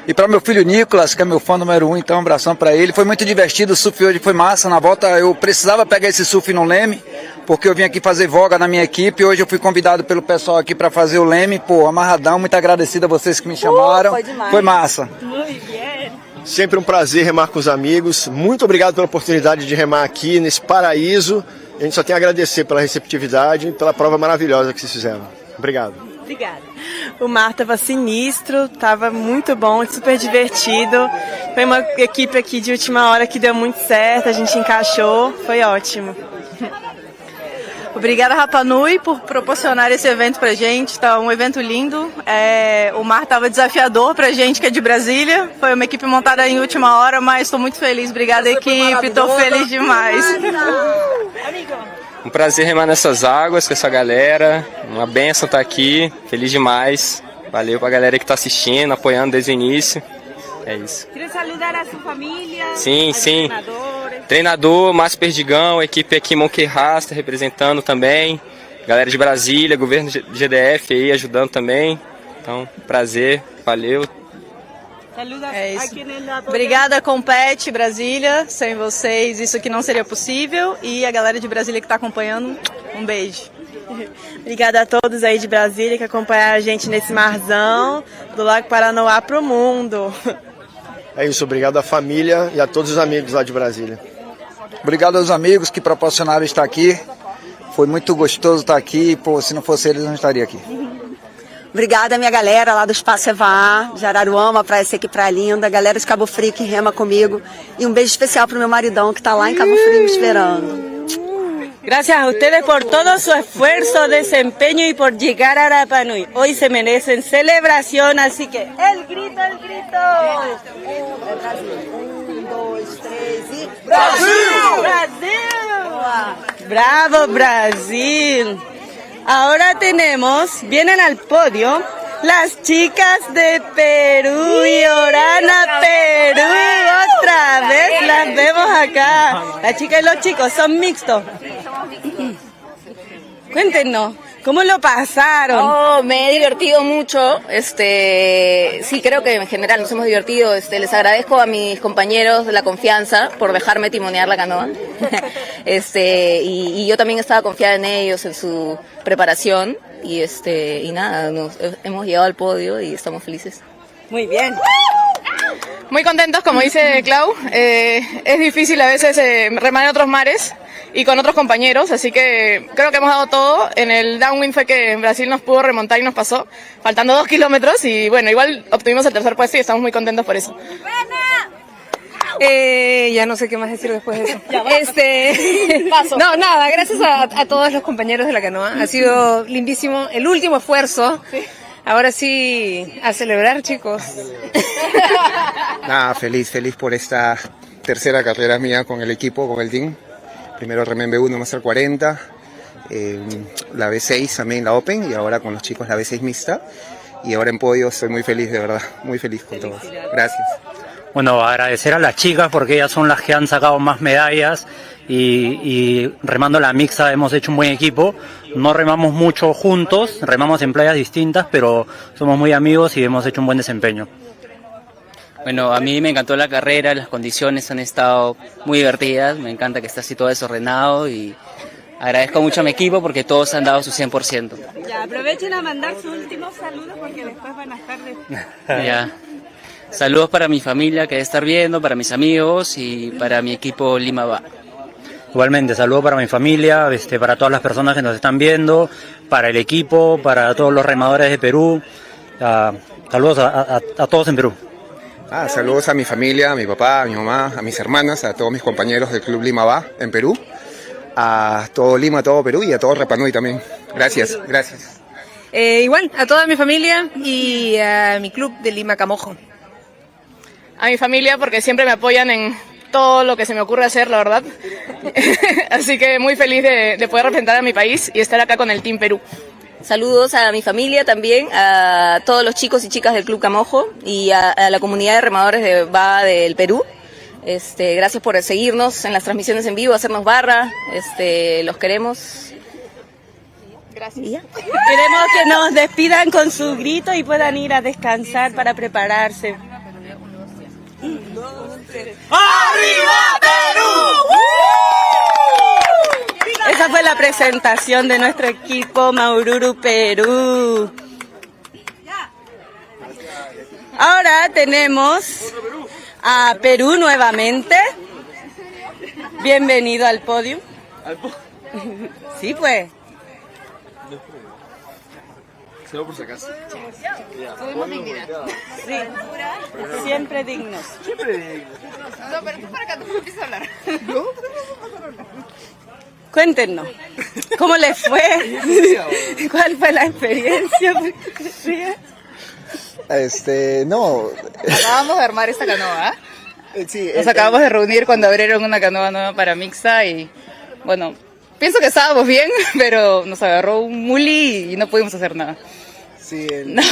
E para meu filho Nicolas, que é meu fã número 1, então um abração para ele. Foi muito divertido, o surf hoje foi massa. Na volta eu precisava pegar esse surf no leme, porque eu vim aqui fazer voga na minha equipe. Hoje eu fui convidado pelo pessoal aqui para fazer o leme. Pô, amarradão, muito agradecido a vocês que me chamaram. Foi demais. Foi massa. Muito bem. Sempre um prazer remar com os amigos. Muito obrigado pela oportunidade de remar aqui nesse paraíso. A gente só tem a agradecer pela receptividade e pela prova maravilhosa que vocês fizeram. Obrigado. Obrigada. O mar estava sinistro, estava muito bom, super divertido. Foi uma equipe aqui de última hora que deu muito certo, a gente encaixou, foi ótimo. Obrigada, Rapa Nui, por proporcionar esse evento pra gente. Tá um evento lindo. O mar estava desafiador pra gente que é de Brasília. Foi uma equipe montada em última hora, mas estou muito feliz. Obrigada, equipe. Estou feliz demais. Um prazer remar nessas águas com essa galera. Uma benção estar aqui. Feliz demais. Valeu pra galera que tá assistindo, apoiando desde o início. É isso. Queria saludar a sua família, Sim, aos sim. treinadores. Treinador, Márcio Perdigão, equipe aqui Monqueirasta representando também. Galera de Brasília, governo GDF aí ajudando também. Então, prazer, valeu. É isso. Obrigada, Compete Brasília. Sem vocês, isso aqui não seria possível. E a galera de Brasília que está acompanhando, um beijo. Obrigada a todos aí de Brasília que acompanharam a gente nesse marzão do Lago Paranoá pro mundo. É isso, obrigado à família e a todos os amigos lá de Brasília. Obrigado aos amigos que proporcionaram estar aqui. Foi muito gostoso estar aqui. Pô, se não fosse eles, eu não estaria aqui. Obrigada, minha galera lá do Espaço Eva, de Araruama, praia seca e praia linda, galera de Cabo Frio que rema comigo. E um beijo especial pro meu maridão que tá lá em Cabo Frio me esperando. Gracias a ustedes por todo su esfuerzo, desempeño y por llegar a Rapa Nui. Hoy se merecen celebración, así que el grito, el grito. 1, 2, 3 y... ¡Brasil! ¡Brasil! ¡Bravo, Brasil! Ahora vienen al podio las chicas de Perú y Orana, Perú. Otra vez las vemos acá. Las chicas y los chicos son mixtos. Cuéntenos, ¿cómo lo pasaron? Oh, me he divertido mucho. Sí, creo que en general nos hemos divertido. Les agradezco a mis compañeros de la confianza por dejarme timonear la canoa. Y yo también estaba confiada en ellos, en su preparación. Y nada, hemos llegado al podio y estamos felices. Muy bien. Muy contentos, como dice Clau. Es difícil a veces remar en otros mares y con otros compañeros, así que creo que hemos dado todo. En el downwind fue que Brasil nos pudo remontar y nos pasó, faltando 2 kilómetros, y bueno, igual obtuvimos el tercer puesto y estamos muy contentos por eso. Ya no sé qué más decir después de eso. No, nada, gracias a todos los compañeros de la canoa. Ha sido lindísimo el último esfuerzo. Ahora sí, a celebrar, chicos. Nada, feliz por esta tercera carrera mía con el equipo, con el team. Primero remé en B1 Master 40, la B6 también la Open, y ahora con los chicos la B6 mixta. Y ahora en podio estoy muy feliz, de verdad, muy feliz con todos. Gracias. Bueno, agradecer a las chicas porque ellas son las que han sacado más medallas y remando la mixta hemos hecho un buen equipo. No remamos mucho juntos, remamos en playas distintas, pero somos muy amigos y hemos hecho un buen desempeño. Bueno, a mí me encantó la carrera, las condiciones han estado muy divertidas, me encanta que esté así todo desordenado y agradezco mucho a mi equipo porque todos han dado su 100%. Ya, aprovechen a mandar sus últimos saludos porque después van a estar Ya. Saludos para mi familia que debe estar viendo, para mis amigos y para mi equipo Lima Va. Igualmente, saludos para mi familia, para todas las personas que nos están viendo, para el equipo, para todos los remadores de Perú. Saludos a todos en Perú. Saludos a mi familia, a mi papá, a mi mamá, a mis hermanas, a todos mis compañeros del Club Lima Va en Perú, a todo Lima, a todo Perú y a todo Rapa Nui también. Gracias, gracias. Igual, a toda mi familia y a mi club de Lima Camojo. A mi familia, porque siempre me apoyan en todo lo que se me ocurre hacer, la verdad. Así que muy feliz de poder representar a mi país y estar acá con el Team Perú. Saludos a mi familia también, a todos los chicos y chicas del Club Camojo y a la comunidad de remadores de VA del Perú. Gracias por seguirnos en las transmisiones en vivo, hacernos barra. Los queremos. Gracias. Queremos que nos despidan con su grito y puedan ir a descansar para prepararse. ¡Arriba Perú! Esa fue la presentación de nuestro equipo Maururu Perú. Ahora tenemos a Perú nuevamente. Bienvenido al podio. Sí, pues. Solo por si acaso. Tuvimos dignidad. Sí, siempre dignos. Siempre dignos. No, pero tú para acá, tú empiezas a hablar. Cuéntenos, ¿cómo les fue? ¿Cuál fue la experiencia? No. Acabamos de armar esta canoa. Sí, Nos acabamos de reunir cuando abrieron una canoa nueva para mixta y, bueno, pienso que estábamos bien, pero nos agarró un muli y no pudimos hacer nada. Sí, No.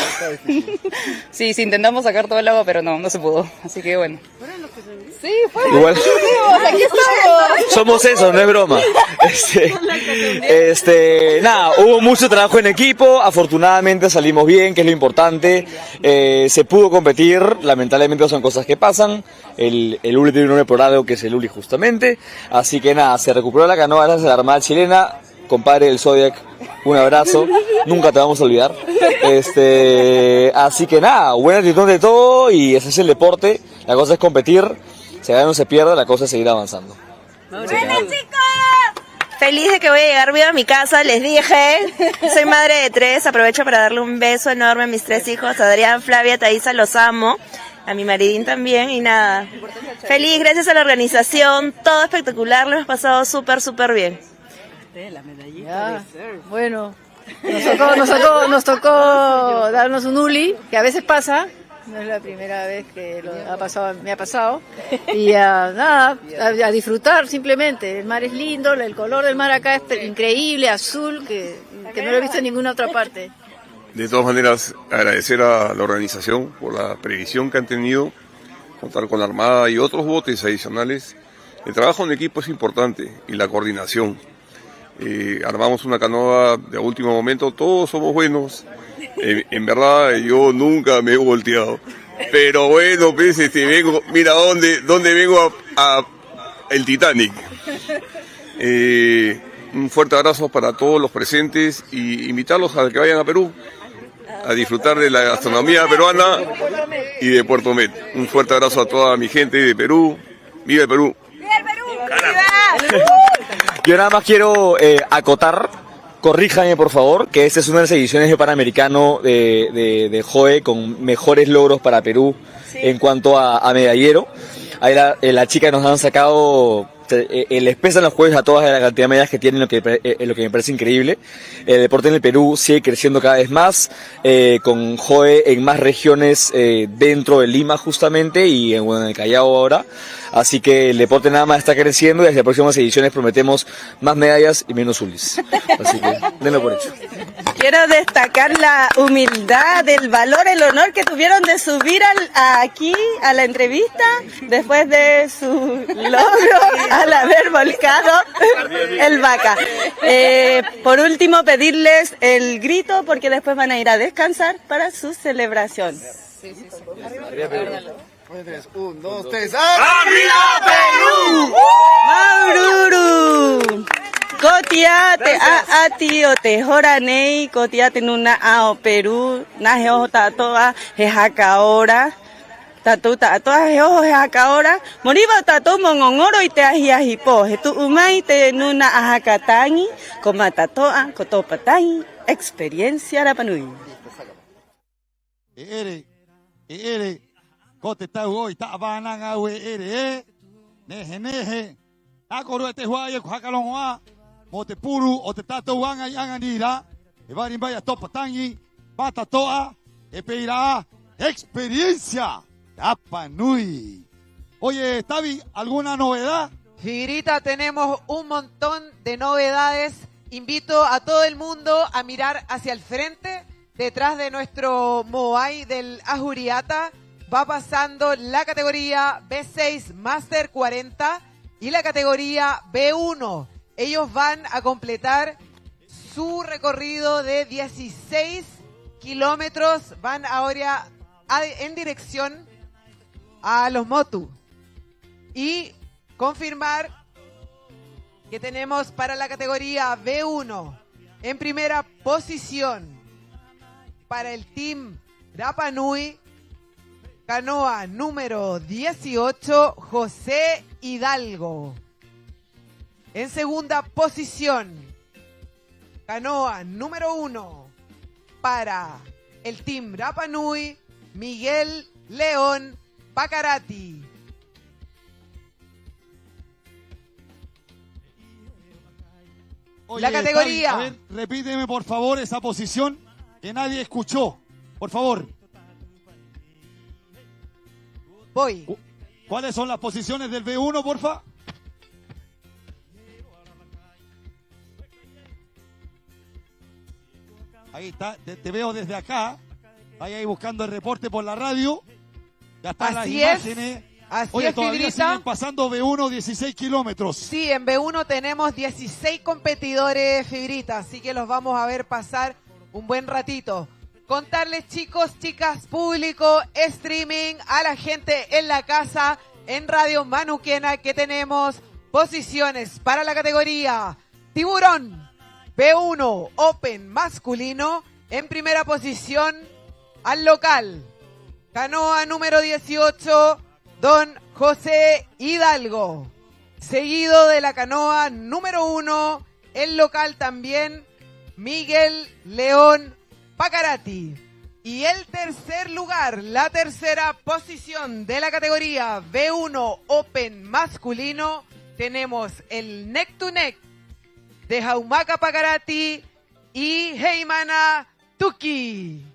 Sí, intentamos sacar todo el agua, pero no se pudo. Así que bueno. Sí, fue. Igual. Aquí estamos. Somos eso, no es broma. Nada, hubo mucho trabajo en equipo, afortunadamente salimos bien, que es lo importante. Se pudo competir, lamentablemente son cosas que pasan. El Uli tiene un nombre por algo que es el Uli justamente. Así que nada, se recuperó la canoa gracias a la Armada Chilena. Compadre del Zodiac, un abrazo, nunca te vamos a olvidar. Así que nada, buena actitud de todo y ese es el deporte. La cosa es competir, se gana o se pierde, la cosa es seguir avanzando. Buenas, chicos. Feliz de que voy a llegar viva a mi casa, les dije. Soy madre de 3, aprovecho para darle un beso enorme a mis 3 hijos, Adrián, Flavia, Thaisa, los amo. A mi maridín también y nada. Feliz, gracias a la organización, todo espectacular, lo hemos pasado súper bien. La medallita. Bueno, nos tocó darnos un Uli, que a veces pasa, no es la primera vez que me ha pasado, y nada, a disfrutar simplemente. El mar es lindo, el color del mar acá es increíble, azul, que no lo he visto en ninguna otra parte. De todas maneras, agradecer a la organización por la previsión que han tenido, contar con la Armada y otros botes adicionales. El trabajo en equipo es importante y la coordinación. Armamos una canoa de último momento, todos somos buenos. En verdad yo nunca me he volteado, pero bueno, pues vengo, mira dónde vengo a el Titanic. Un fuerte abrazo para todos los presentes y invitarlos a que vayan a Perú a disfrutar de la gastronomía peruana y de Puerto Met. Un fuerte abrazo a toda mi gente de Perú. ¡Viva el Perú! ¡Viva el Perú! Yo nada más quiero acotar, corríjame por favor, que esta es una de las ediciones de Panamericano de JOE con mejores logros para Perú en cuanto a medallero. Ahí la chica nos han sacado, les pesan los jueves a todas la cantidad de medallas que tienen, lo que me parece increíble. El deporte en el Perú sigue creciendo cada vez más, con JOE en más regiones dentro de Lima justamente y en el Callao ahora. Así que el deporte nada más está creciendo y desde las próximas ediciones prometemos más medallas y menos ulis. Así que denlo por hecho. Quiero destacar la humildad, el valor, el honor que tuvieron de subir aquí a la entrevista después de su logro al haber volcado el vaca. Por último, pedirles el grito porque después van a ir a descansar para su celebración. Un, dos, tres. ¡Arriba Perú! Maururu. Kotiate a tío te joranei, kotiate nuna ao Perú, na geo tatoa jehaka ora. Tatu tatoa geo jehaka ora. Moriba tatu mongongoro y te ajiajipo. Tu umai te nuna ajakatani, koma tatoa kotopatai, experiencia Rapanui. Ere. Kote tau oi ta bananga we ere nehe akoro te huaye hakalonga mo te puru o te tatu wanga yanganira e vari vaya topatangi bata toa e peira experiencia Rapanui. Oye, Tavi, ¿alguna novedad? Figurita, tenemos un montón de novedades. Invito a todo el mundo a mirar hacia el frente, detrás de nuestro Moai del Ajuriata. Va pasando la categoría B6 Master 40 y la categoría B1. Ellos van a completar su recorrido de 16 kilómetros. Van ahora en dirección a los Motu. Y confirmar que tenemos para la categoría B1 en primera posición para el Team Rapanui. Canoa número 18, José Hidalgo. En segunda posición, canoa número 1 para el Team Rapanui, Miguel León Pacarati. Oye, la categoría. A ver, repíteme por favor esa posición que nadie escuchó. Por favor. Voy. ¿Cuáles son las posiciones del B1, porfa? Ahí está, te veo desde acá. Ahí buscando el reporte por la radio. Ya están las imágenes. Así es, todavía Fibrita. siguen pasando B1 16 kilómetros. Sí, en B1 tenemos 16 competidores, Fibrita, así que los vamos a ver pasar un buen ratito. Contarles, chicos, chicas, público, streaming, a la gente en la casa, en Radio Manuquena, que tenemos posiciones para la categoría Tiburón B1 Open masculino. En primera posición al local, canoa número 18, Don José Hidalgo. Seguido de la canoa número 1, el local también, Miguel León Pacarati. Y el tercer lugar, la tercera posición de la categoría B1 Open masculino, tenemos el neck to neck de Jaumaca Pacarati y Heimana Tuki.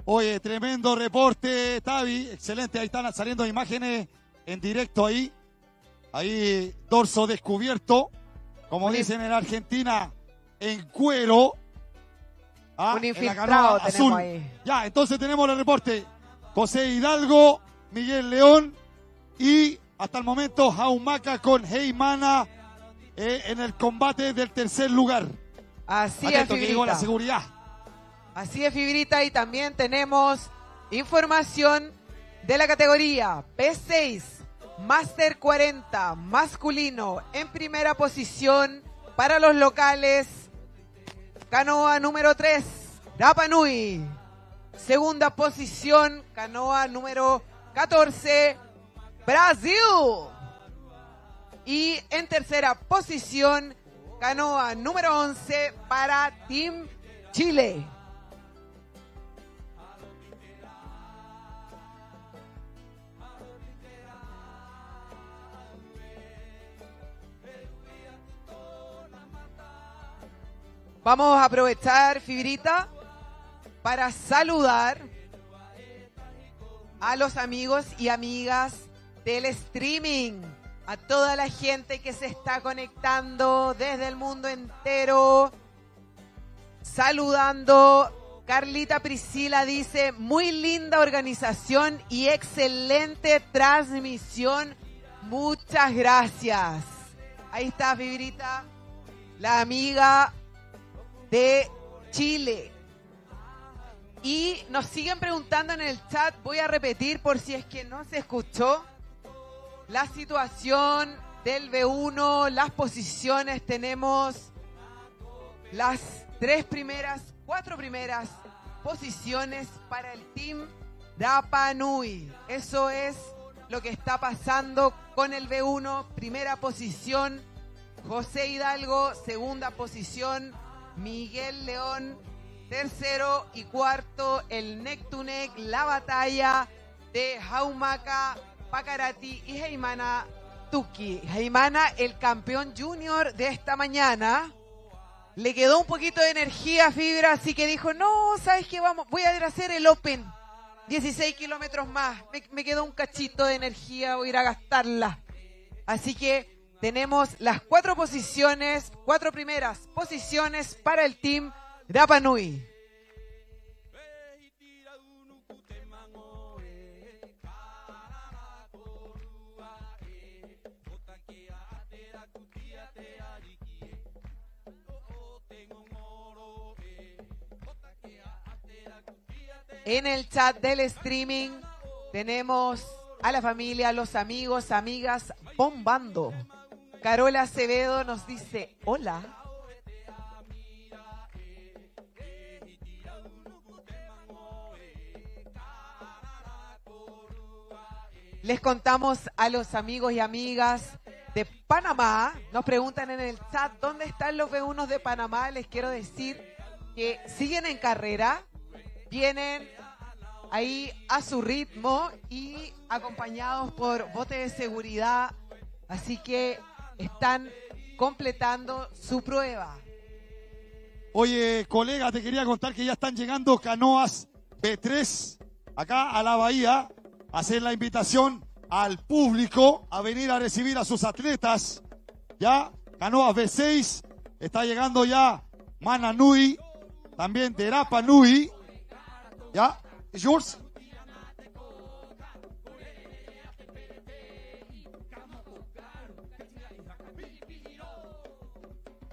Oye, tremendo reporte, Tavi, excelente, ahí están saliendo imágenes en directo ahí. Ahí, dorso descubierto, como dicen en Argentina, en cuero. Un en la infiltrado canoa tenemos azul. ahí. Ya, entonces tenemos el reporte. José Hidalgo, Miguel León y hasta el momento Jaumaca con Heimana en el combate del tercer lugar. Así Atento, es, que Fibrita. llegó la seguridad. Así es, Fibrita, y también tenemos información de la categoría P6 Master 40 masculino. En primera posición para los locales, canoa número 3, Rapa Nui. Segunda posición, canoa número 14, Brasil. Y en tercera posición, canoa número 11 para Team Chile. Vamos a aprovechar, Fibrita, para saludar a los amigos y amigas del streaming, a toda la gente que se está conectando desde el mundo entero. Saludando, Carlita Priscila dice, muy linda organización y excelente transmisión. Muchas gracias. Ahí está, Fibrita, la amiga de Chile. Y nos siguen preguntando en el chat, voy a repetir por si es que no se escuchó, la situación del B1, las posiciones, tenemos las 4 primeras posiciones para el Team Rapa Nui. Eso es lo que está pasando con el B1. Primera posición, José Hidalgo. Segunda posición, Miguel León. Tercero y cuarto, el neck to neck, la batalla de Jaumaca Pacarati y Heimana Tuki. Heimana, el campeón junior de esta mañana, le quedó un poquito de energía, Fibra, así que dijo, no, ¿sabes qué? Voy a ir a hacer el Open, 16 kilómetros más, me quedó un cachito de energía, voy a ir a gastarla. Así que tenemos las 4 primeras posiciones para el Team Rapa Nui. En el chat del streaming tenemos a la familia, a los amigos, amigas, bombando. Carola Acevedo nos dice, hola. Les contamos a los amigos y amigas de Panamá, nos preguntan en el chat, ¿dónde están los B1 de Panamá? Les quiero decir que siguen en carrera, vienen ahí a su ritmo y acompañados por bote de seguridad, así que están completando su prueba. Oye, colega, te quería contar que ya están llegando canoas B3 acá a la bahía. Hacer la invitación al público a venir a recibir a sus atletas. Ya, canoas B6, está llegando ya Mana Nui, también de Rapa Nui. ¿Ya? ¿Es yours?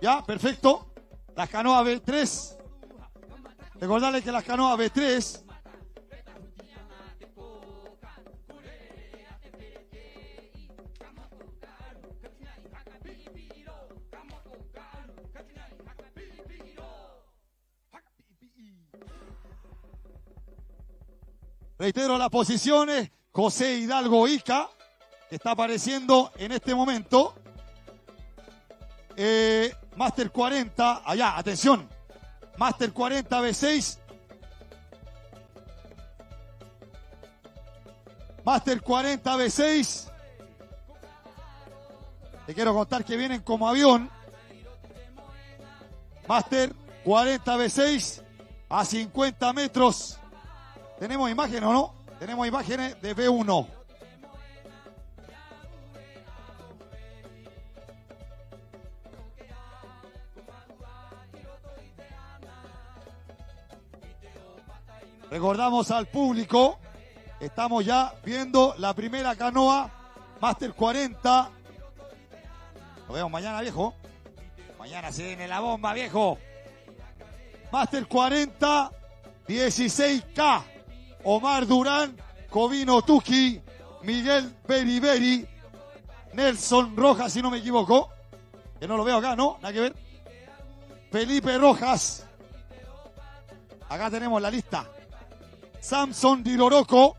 Ya, perfecto. Las canoas B3. Recordarles que las canoas B3 reitero las posiciones. José Hidalgo Ica, que está apareciendo en este momento. Master 40, allá, atención. Master 40 B6. Master 40 B6. Te quiero contar que vienen como avión. Master 40 B6 a 50 metros. ¿Tenemos imágenes o no? Tenemos imágenes de B1. Recordamos al público, estamos ya viendo la primera canoa, Master 40. Nos vemos mañana, viejo. Mañana se viene la bomba, viejo. Master 40, 16K. Omar Durán, Covino Tuki, Miguel Beriberi, Nelson Rojas, si no me equivoco. Que no lo veo acá, ¿no? Nada que ver. Felipe Rojas. Acá tenemos la lista. Samson Di Loroco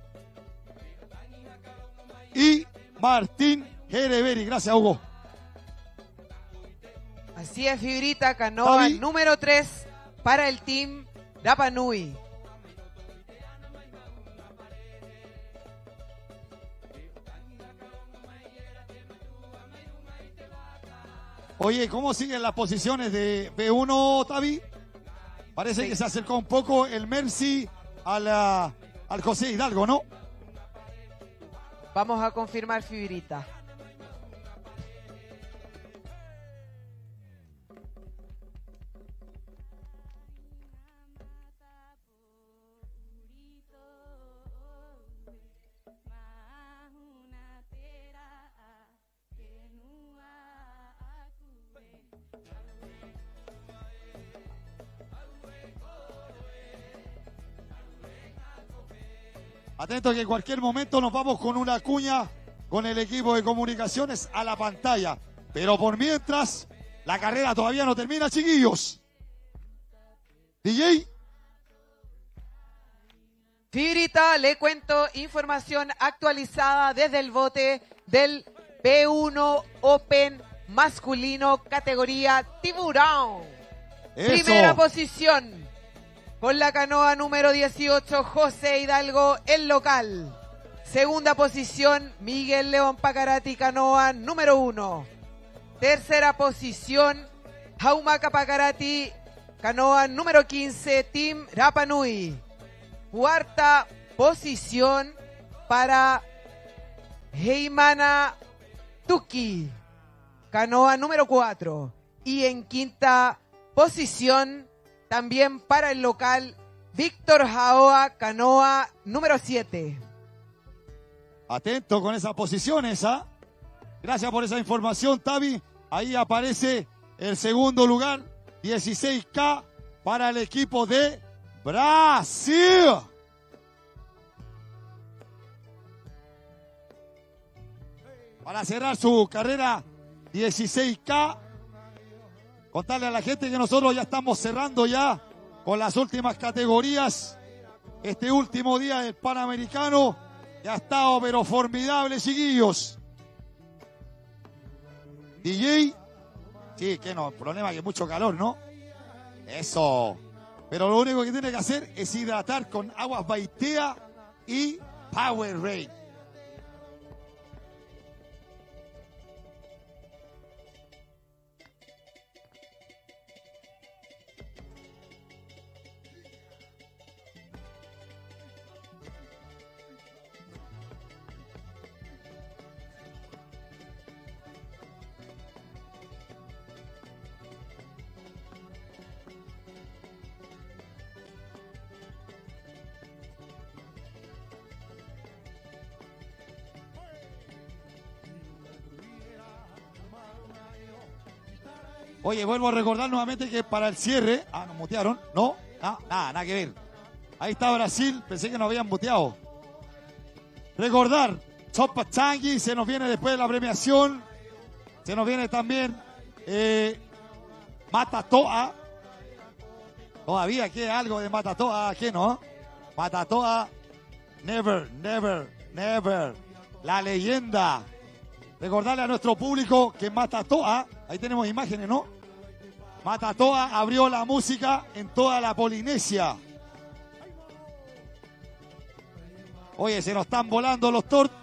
y Martín Gereberi. Gracias, Hugo. Así es, Fibrita, canoa número 3 para el team Rapa Nui. Oye, ¿cómo siguen las posiciones de B1, Tavi? Parece que se acercó un poco el Mercy al José Hidalgo, ¿no? Vamos a confirmar, Fibrita. Atento que en cualquier momento nos vamos con una cuña con el equipo de comunicaciones a la pantalla. Pero por mientras, la carrera todavía no termina, chiquillos. DJ. Fibrita, le cuento información actualizada desde el bote del B1 Open masculino categoría tiburón. Eso. Primera posición. Con la canoa número 18, José Hidalgo, el local. Segunda posición, Miguel León Pacarati, canoa número 1. Tercera posición, Jaumaca Pacarati, canoa número 15, Team Rapa Nui. Cuarta posición para Heimana Tuki, canoa número 4. Y en quinta posición, también para el local, Víctor Jaoa, canoa número 7. Atento con esas posiciones, ¿ah? Gracias por esa información, Tavi. Ahí aparece el segundo lugar, 16K para el equipo de Brasil. Para cerrar su carrera 16K, contarle a la gente que nosotros ya estamos cerrando ya con las últimas categorías. Este último día del Panamericano ya ha estado pero formidable, chiquillos. DJ, sí, que no, el problema es que mucho calor, ¿no? Eso. Pero lo único que tiene que hacer es hidratar con aguas Baitea y Powerade. Oye, vuelvo a recordar nuevamente que para el cierre... Ah, nos mutearon. ¿No? Nada que ver. Ahí está Brasil. Pensé que nos habían muteado. Recordar, Sopa Changi se nos viene después de la premiación. Se nos viene también Matatoa. Todavía queda algo de Matatoa, ¿qué no? Matatoa, never. La leyenda. Recordarle a nuestro público que Matatoa, ahí tenemos imágenes, ¿no? Matatoa abrió la música en toda la Polinesia. Oye, se nos están volando los tortos.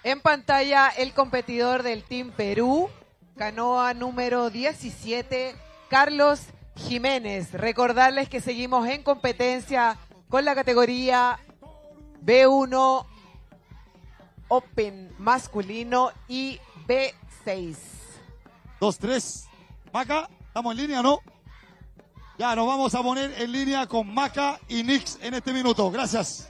En pantalla el competidor del Team Perú, canoa número 17, Carlos Jiménez. Recordarles que seguimos en competencia con la categoría B1 Open masculino y B6. 2-3. Maca, ¿estamos en línea, no? Ya, nos vamos a poner en línea con Maca y Nix en este minuto. Gracias.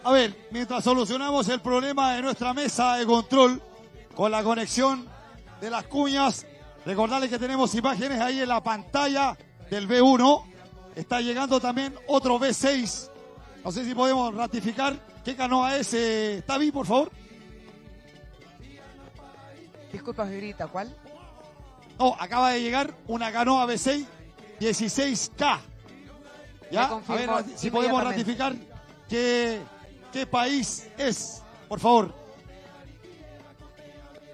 A ver, mientras solucionamos el problema de nuestra mesa de control con la conexión de las cuñas, recordarles que tenemos imágenes ahí en la pantalla del B1. Está llegando también otro B6. No sé si podemos ratificar qué canoa es. Tavi, por favor. Disculpa, Fibrita, ¿cuál? No, acaba de llegar una canoa B6 16K. ¿Ya? A ver si podemos ratificar ¿Qué país es? Por favor.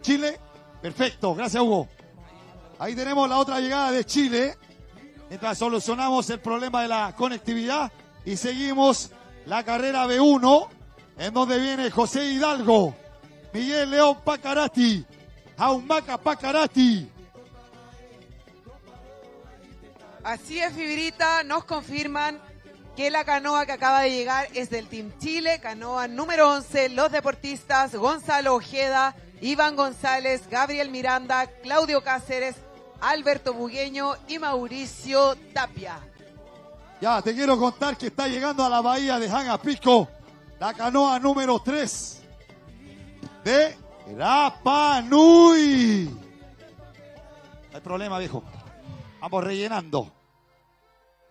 ¿Chile? Perfecto, gracias Hugo. Ahí tenemos la otra llegada de Chile. Mientras solucionamos el problema de la conectividad y seguimos la carrera B1, en donde viene José Hidalgo, Miguel León Pacarati, Jaumaca Pacarati. Así es, Fibrita, nos confirman que la canoa que acaba de llegar es del Team Chile, canoa número 11, los deportistas Gonzalo Ojeda, Iván González, Gabriel Miranda, Claudio Cáceres, Alberto Bugueño y Mauricio Tapia. Ya, te quiero contar que está llegando a la bahía de Hanapico la canoa número 3 de Rapa Nui. No hay problema, viejo. Vamos rellenando.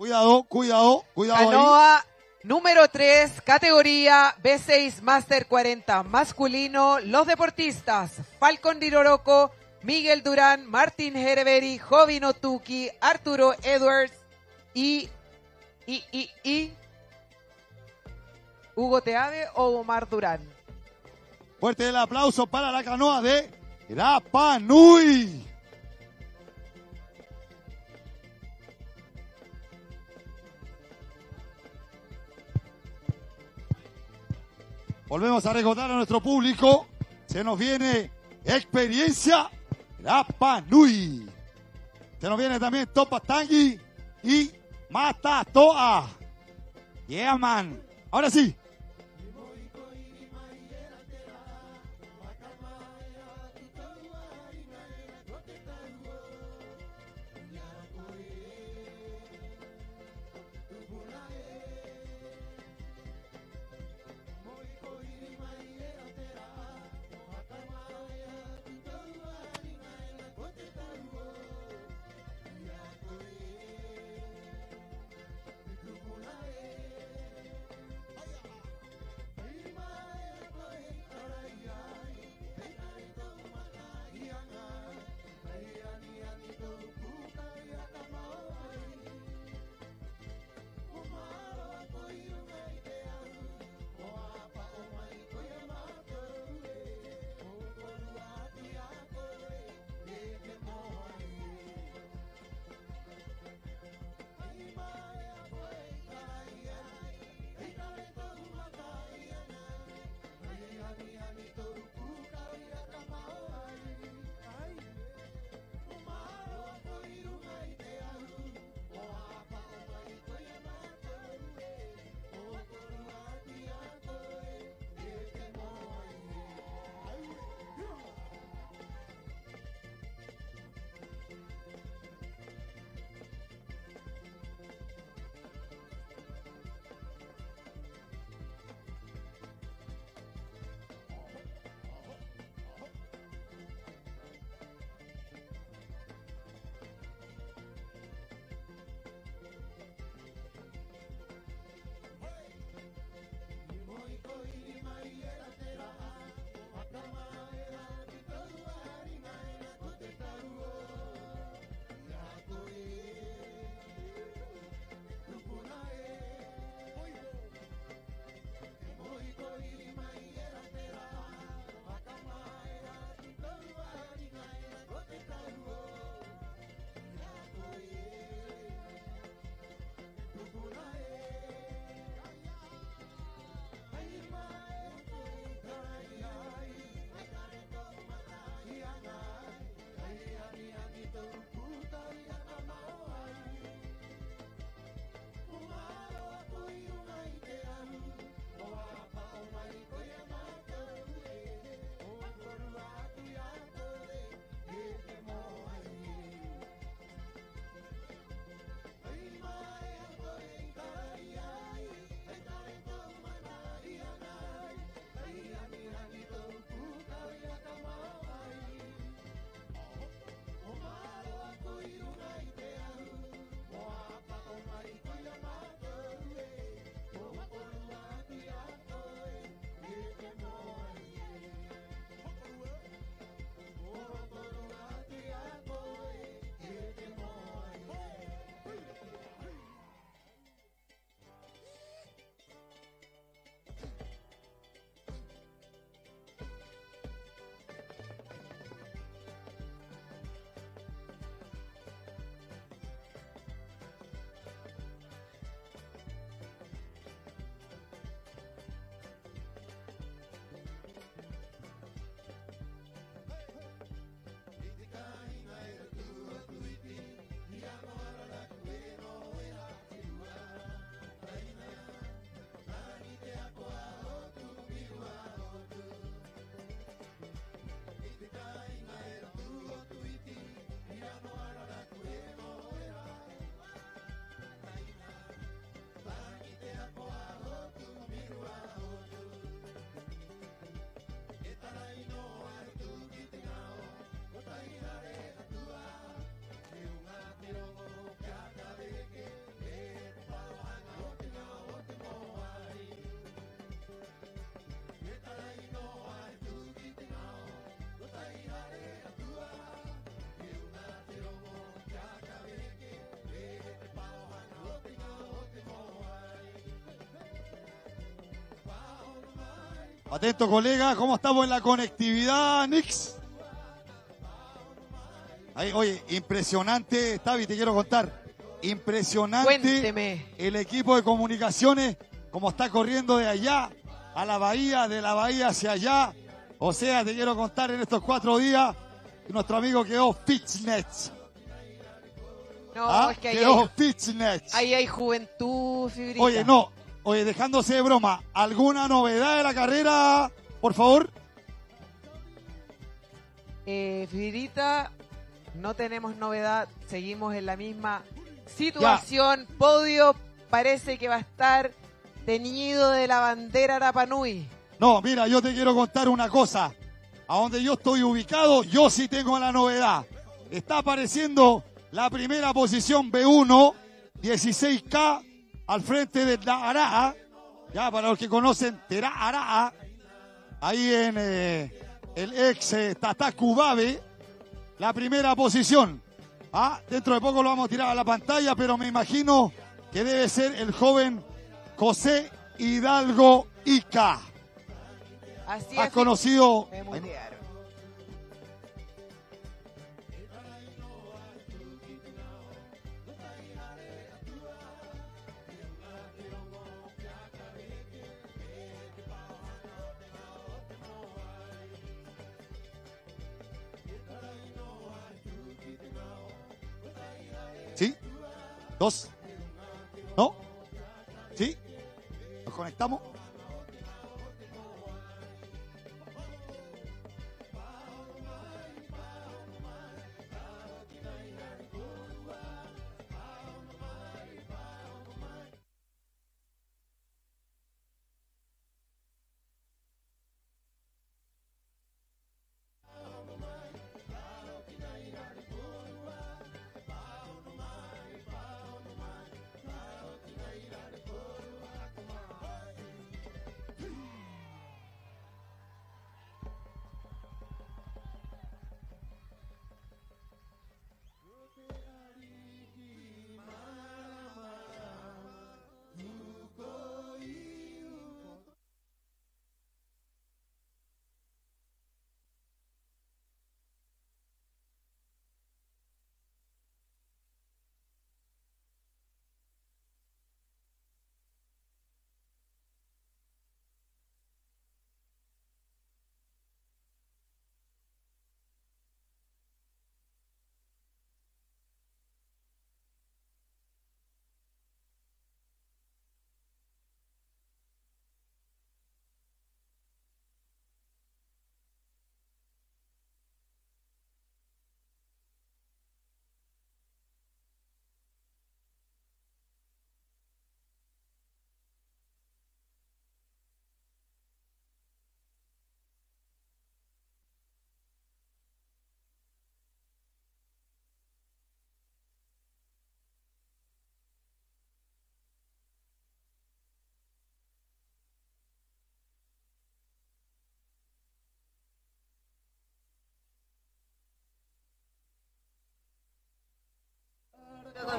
Cuidado ahí. Canoa número 3, categoría B6 Master 40 masculino. Los deportistas Falcon Diroroco, Miguel Durán, Martín Hereberi, Jovino Tuki, Arturo Edwards y Hugo Teave o Omar Durán. Fuerte el aplauso para la canoa de Rapa Nui. Volvemos a recordar a nuestro público, se nos viene experiencia Rapa Nui. Se nos viene también Topa Tangi y Mata Toa. Yeah, man. Ahora sí. Atento, colega, ¿cómo estamos en la conectividad, Nix? Ahí, oye, impresionante, Tavi, te quiero contar. Impresionante. Cuénteme. El equipo de comunicaciones, como está corriendo de allá a la bahía, de la bahía hacia allá. O sea, te quiero contar en estos 4 días, nuestro amigo quedó fitness. No, es que quedó fitness. ahí hay juventud, Fibrita. Oye, no, oye, dejándose de broma, ¿alguna novedad de la carrera, por favor? Fibrita, no tenemos novedad, seguimos en la misma situación. Ya. Podio parece que va a estar teñido de la bandera Rapa Nui. No, mira, yo te quiero contar una cosa. A donde yo estoy ubicado, yo sí tengo la novedad. Está apareciendo la primera posición B1, 16K, al frente de la Araa. Ya, para los que conocen, Terá Araa. Ahí en el ex Tatacu Babe. La primera posición. Dentro de poco lo vamos a tirar a la pantalla, pero me imagino que debe ser el joven José Hidalgo Ica. Así Has conocido. Me mutearon. ¿Sí? 2. ¿No? ¿Sí? ¿Nos conectamos?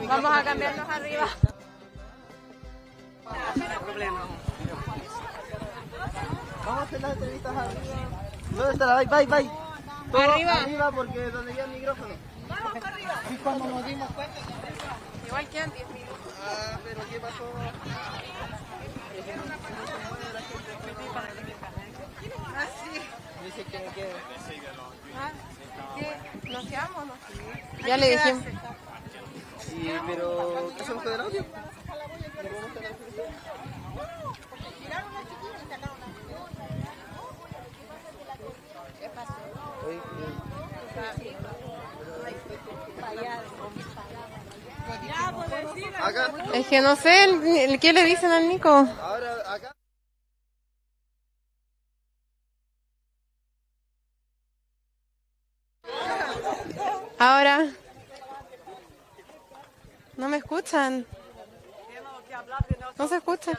Vamos a cambiarnos arriba. No hay problema. Vamos a hacer las entrevistas arriba. ¿Dónde está la bye? Arriba porque donde ya el micrófono. Vamos para arriba. Y cuando nos dimos cuenta. Igual quedan 10 minutos. Pero ¿qué pasó? Sí. Dice que me quede. ¿Qué? ¿Nos quedamos o no? Ya le dijimos. Sí, pero ¿qué hacemos con el audio? ¿Qué pasó? Es que no sé, ¿qué le dicen al Nico? Ahora, acá. Ahora. No me escuchan. No se escucha.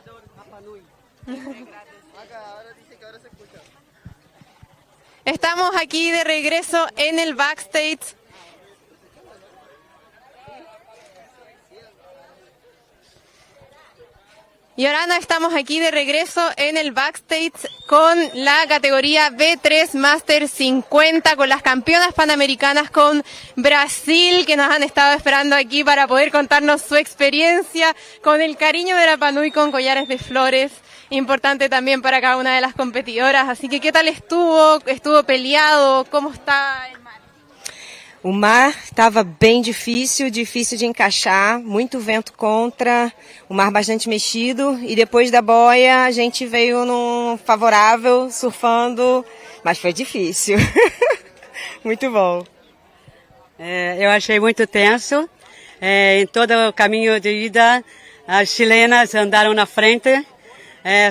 Estamos aquí de regreso en el backstage. Y ahora estamos aquí de regreso en el backstage con la categoría B3 Master 50, con las campeonas panamericanas, con Brasil, que nos han estado esperando aquí para poder contarnos su experiencia, con el cariño de Rapa Nui, con collares de flores, importante también para cada una de las competidoras. Así que, ¿qué tal estuvo? ¿Estuvo peleado? ¿Cómo está el mar? O mar estava bem difícil de encaixar, muito vento contra, o mar bastante mexido, e depois da boia a gente veio num favorável, surfando, mas foi difícil. Muito bom. Eu achei muito tenso. Em todo o caminho de ida, as chilenas andaram na frente,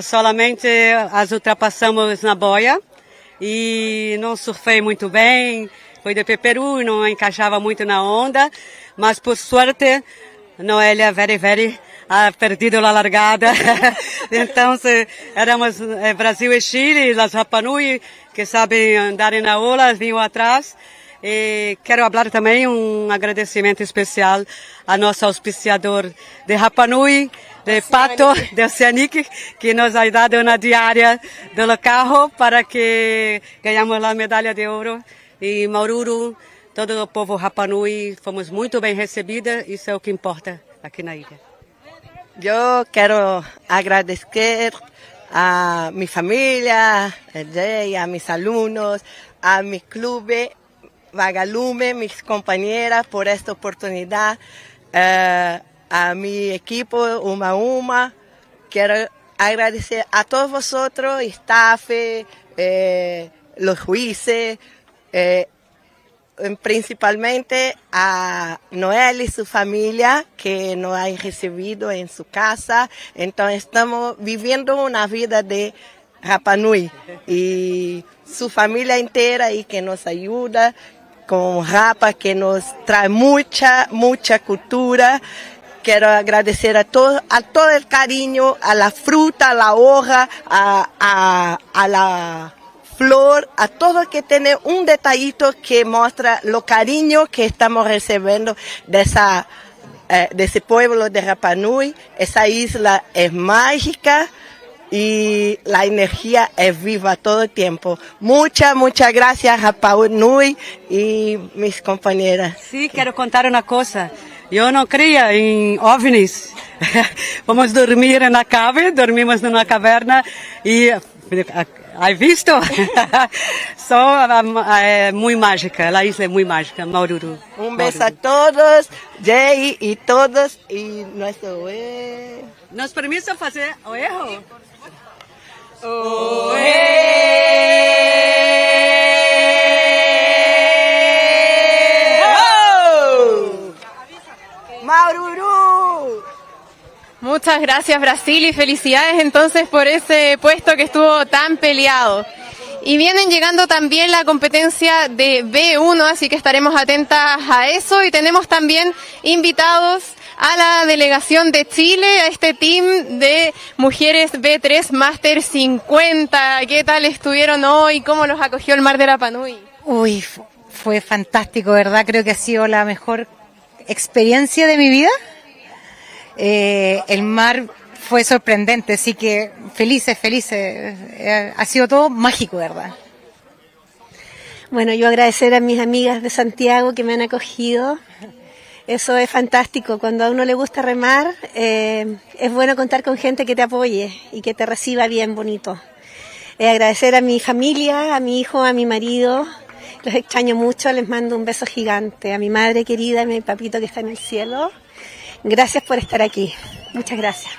solamente as ultrapassamos na boia e não surfei muito bem. Foi de Peru, não encaixava muito na onda, mas por sorte, Noelia very ha perdido a largada. Então, éramos Brasil e Chile, as Rapa Nui, que sabem andar na ola, vinham atrás. E quero falar também agradecimento especial a nosso auspiciador de Rapa Nui, de Pato, de Oceanic, que nos ha dado na diária do carro para que ganhamos a medalha de ouro. E Maururu, todo o povo Rapa Nui, fomos muito bem recebidas, isso é o que importa aqui na ilha. Eu quero agradecer a minha família, a meus alunos, a meu clube Vagalume, mis compañeras, por esta oportunidad, a mi equipo Uma. Quiero agradecer a todos vosotros, staff, los jueces, principalmente a Noel y su familia que nos han recibido en su casa. Entonces estamos viviendo una vida de Rapa Nui y su familia entera y que nos ayuda con Rapa, que nos trae mucha cultura. Quiero agradecer a todo el cariño, a la fruta, a la hoja, a la flor, a todo que tiene un detallito que muestra lo cariño que estamos recibiendo de ese pueblo de Rapa Nui. Esa isla es mágica y la energía es viva todo el tiempo. Muchas gracias Rapa Nui y mis compañeras. Sí, quiero contar una cosa. Yo no creía en ovnis. Vamos a dormir en la cave, dormimos en una caverna y ¿has visto? Muy mágica, la isla es muy mágica, Maururu. Un beso a todos, Jay y todos y nuestro ¿Nos permite hacer oejo? Maururu. Muchas gracias Brasil y felicidades entonces por ese puesto que estuvo tan peleado. Y vienen llegando también la competencia de B1, así que estaremos atentas a eso. Y tenemos también invitados a la delegación de Chile, a este team de mujeres B3 Master 50. ¿Qué tal estuvieron hoy? ¿Cómo los acogió el mar de Rapa Nui? Uy, fue fantástico, ¿verdad? Creo que ha sido la mejor experiencia de mi vida. El mar fue sorprendente, así que felices. Ha sido todo mágico, ¿verdad? Bueno, yo agradecer a mis amigas de Santiago que me han acogido. Eso es fantástico. Cuando a uno le gusta remar, es bueno contar con gente que te apoye y que te reciba bien bonito. Agradecer a mi familia, a mi hijo, a mi marido. Los extraño mucho, les mando un beso gigante. A mi madre querida, a mi papito que está en el cielo. Gracias por estar aquí. Muchas gracias.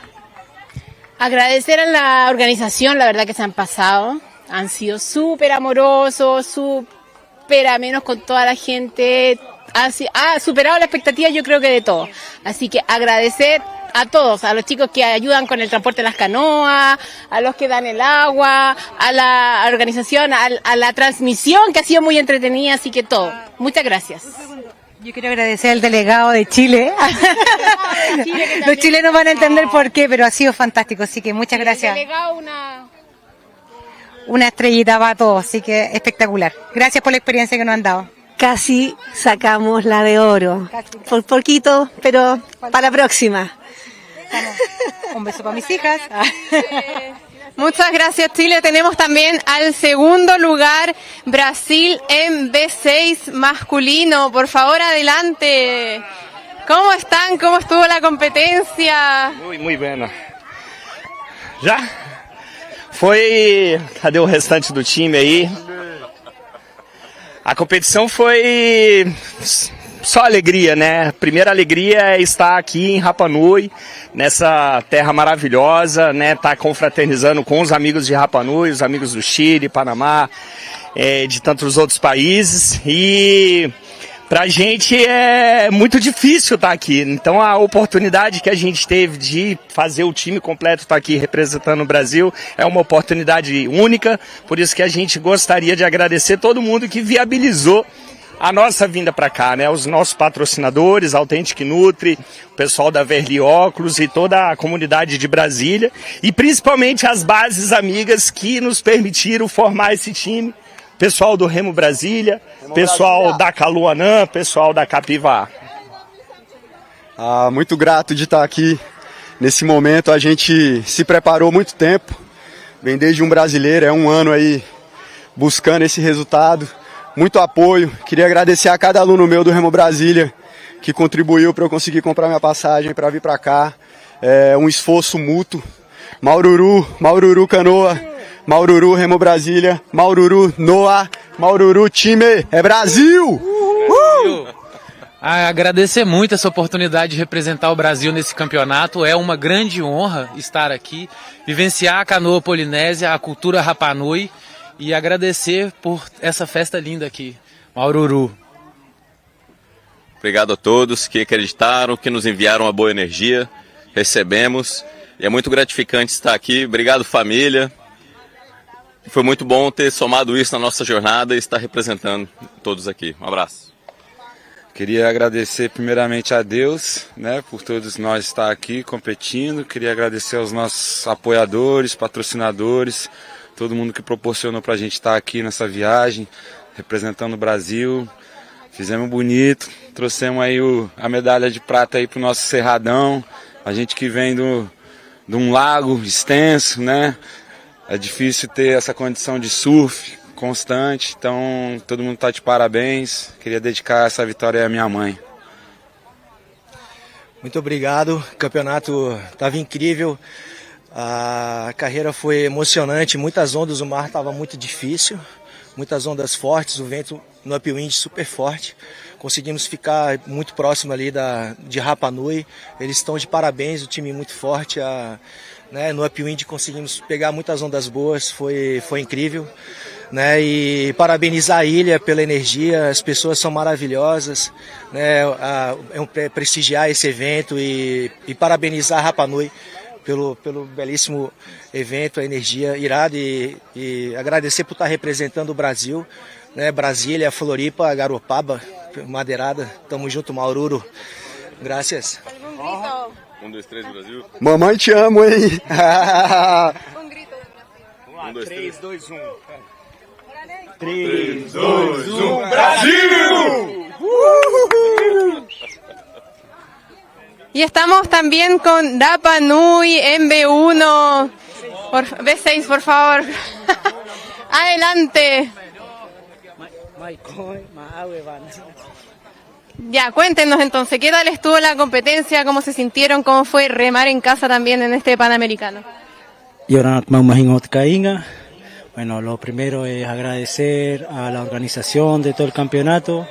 Agradecer a la organización, la verdad que se han pasado. Han sido súper amorosos, súper amenos con toda la gente. Ha superado la expectativa, yo creo que de todo. Así que agradecer a todos, a los chicos que ayudan con el transporte de las canoas, a los que dan el agua, a la organización, a la transmisión que ha sido muy entretenida, así que todo. Muchas gracias. Yo quiero agradecer al delegado de Chile. Los chilenos van a entender por qué, pero ha sido fantástico, así que muchas gracias. El delegado una estrellita para todos, así que espectacular. Gracias por la experiencia que nos han dado. Casi sacamos la de oro. Por poquito, pero para la próxima. Un beso para mis hijas. Muchas gracias, Chile. Tenemos también al segundo lugar, Brasil en B6 masculino. Por favor, adelante. ¿Cómo están? ¿Cómo estuvo la competencia? Muy buena. Já? Foi... Cadê o restante do time aí? A competição foi só alegria, né? Primeira alegria é estar aqui em Rapa Nui, nessa terra maravilhosa, né? Tá confraternizando com os amigos de Rapa Nui, os amigos do Chile, Panamá, de tantos outros países. E pra gente é muito difícil estar aqui. Então a oportunidade que a gente teve de fazer o time completo estar aqui representando o Brasil é uma oportunidade única. Por isso que a gente gostaria de agradecer todo mundo que viabilizou a nossa vinda para cá, né? Os nossos patrocinadores, Authentic Nutri, o pessoal da Verli Óculos e toda a comunidade de Brasília e principalmente as bases amigas que nos permitiram formar esse time. Pessoal do Remo Brasília, pessoal da Caluanã, pessoal da Capiva. Muito grato de estar aqui nesse momento. A gente se preparou muito tempo, vem desde um brasileiro, é um ano aí buscando esse resultado. Muito apoio, queria agradecer a cada aluno meu do Remo Brasília que contribuiu para eu conseguir comprar minha passagem para vir para cá. É um esforço mútuo. Maururu Canoa, Maururu Remo Brasília, Maururu Noah, Maururu time, é Brasil! Agradecer muito essa oportunidade de representar o Brasil nesse campeonato. É uma grande honra estar aqui, vivenciar a canoa polinésia, a cultura Rapa Nui. E agradecer por essa festa linda aqui, Maururu. Obrigado a todos que acreditaram, que nos enviaram uma boa energia, recebemos. E é muito gratificante estar aqui. Obrigado, família. Foi muito bom ter somado isso na nossa jornada e estar representando todos aqui. Um abraço. Queria agradecer primeiramente a Deus, né, por todos nós estar aqui competindo. Queria agradecer aos nossos apoiadores, patrocinadores, todo mundo que proporcionou para a gente estar aqui nessa viagem, representando o Brasil. Fizemos bonito, trouxemos aí a medalha de prata aí para o nosso Cerradão. A gente que vem de um lago extenso, né? É difícil ter essa condição de surf constante, então todo mundo está de parabéns. Queria dedicar essa vitória à minha mãe. Muito obrigado, o campeonato estava incrível. A carreira foi emocionante, muitas ondas, o mar estava muito difícil, muitas ondas fortes, o vento no upwind super forte. Conseguimos ficar muito próximo ali de Rapa Nui, eles estão de parabéns, o time muito forte. Né, no upwind conseguimos pegar muitas ondas boas, foi incrível. Né, e parabenizar a ilha pela energia, as pessoas são maravilhosas, né, prestigiar esse evento e parabenizar a Rapa Nui pelo belíssimo evento, a energia irada e agradecer por estar representando o Brasil, né? Brasília, Floripa, Garopaba, Madeirada, tamo junto, Maururu. Graças. 1, 2, 3, Brasil. Mamãe te amo, hein? Um grito. 1, 2, 3, 2, 1. 3, 2, 1, Brasil! Y estamos también con Rapa Nui en B1, B6, por favor. Adelante. Ya, cuéntenos entonces, ¿qué tal estuvo la competencia? ¿Cómo se sintieron? ¿Cómo fue remar en casa también en este Panamericano? Bueno, lo primero es agradecer a la organización de todo el campeonato,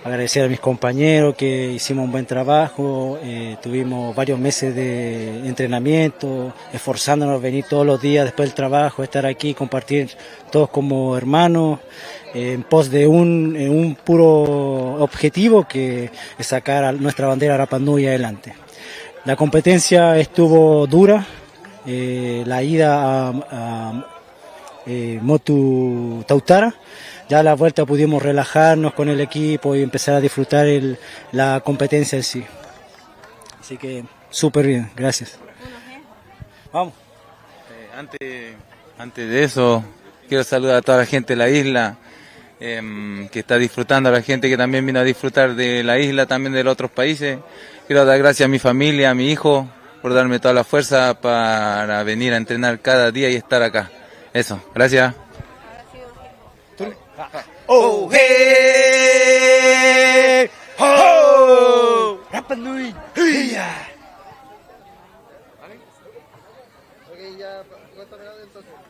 agradecer a mis compañeros que hicimos un buen trabajo, tuvimos varios meses de entrenamiento, esforzándonos a venir todos los días después del trabajo, estar aquí, compartir todos como hermanos, en pos de un puro objetivo que es sacar a nuestra bandera Rapa Nui adelante. La competencia estuvo dura, la ida a Motu Tautara. Ya a la vuelta pudimos relajarnos con el equipo y empezar a disfrutar la competencia en sí. Así que súper bien, gracias. Vamos. Antes de eso, quiero saludar a toda la gente de la isla que está disfrutando, a la gente que también vino a disfrutar de la isla, también de los otros países. Quiero dar gracias a mi familia, a mi hijo, por darme toda la fuerza para venir a entrenar cada día y estar acá. Eso, gracias. Oh, hey, oh, Rapa Nui, yeah.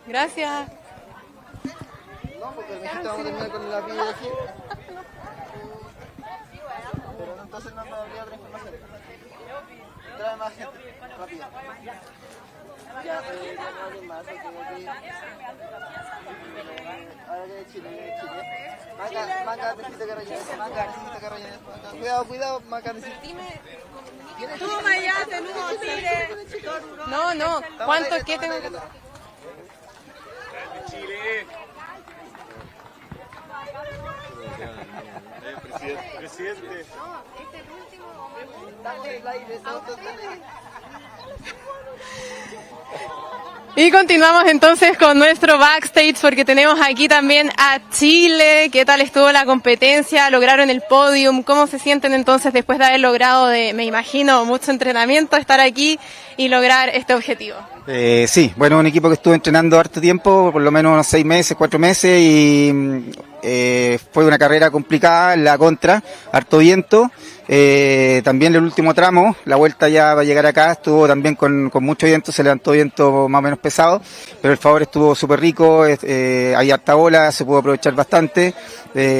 Gracias. No, porque me dijiste vamos a terminar con la vida aquí. Pero entonces no habría otra información. Trae más gente, rápido. Ya, no más, Maca, necesito que rellenes. Maca, necesito que rellenes. Cuidado, Maca, necesito. Toma ya, tenudo, Chile. No, ¿cuánto es que tengo? Chile. Presidente. No, este es el último momento. Dale el aire, Y continuamos entonces con nuestro backstage porque tenemos aquí también a Chile. ¿Qué tal estuvo la competencia? ¿Lograron el podium? ¿Cómo se sienten entonces después de haber logrado, me imagino, mucho entrenamiento, estar aquí y lograr este objetivo? Sí, bueno, un equipo que estuvo entrenando harto tiempo, por lo menos unos 6 meses, 4 meses y fue una carrera complicada en la contra, harto viento. También el último tramo, la vuelta ya va a llegar acá, estuvo también con mucho viento, se levantó viento más o menos pesado, pero el favor estuvo súper rico, hay harta ola, se pudo aprovechar bastante.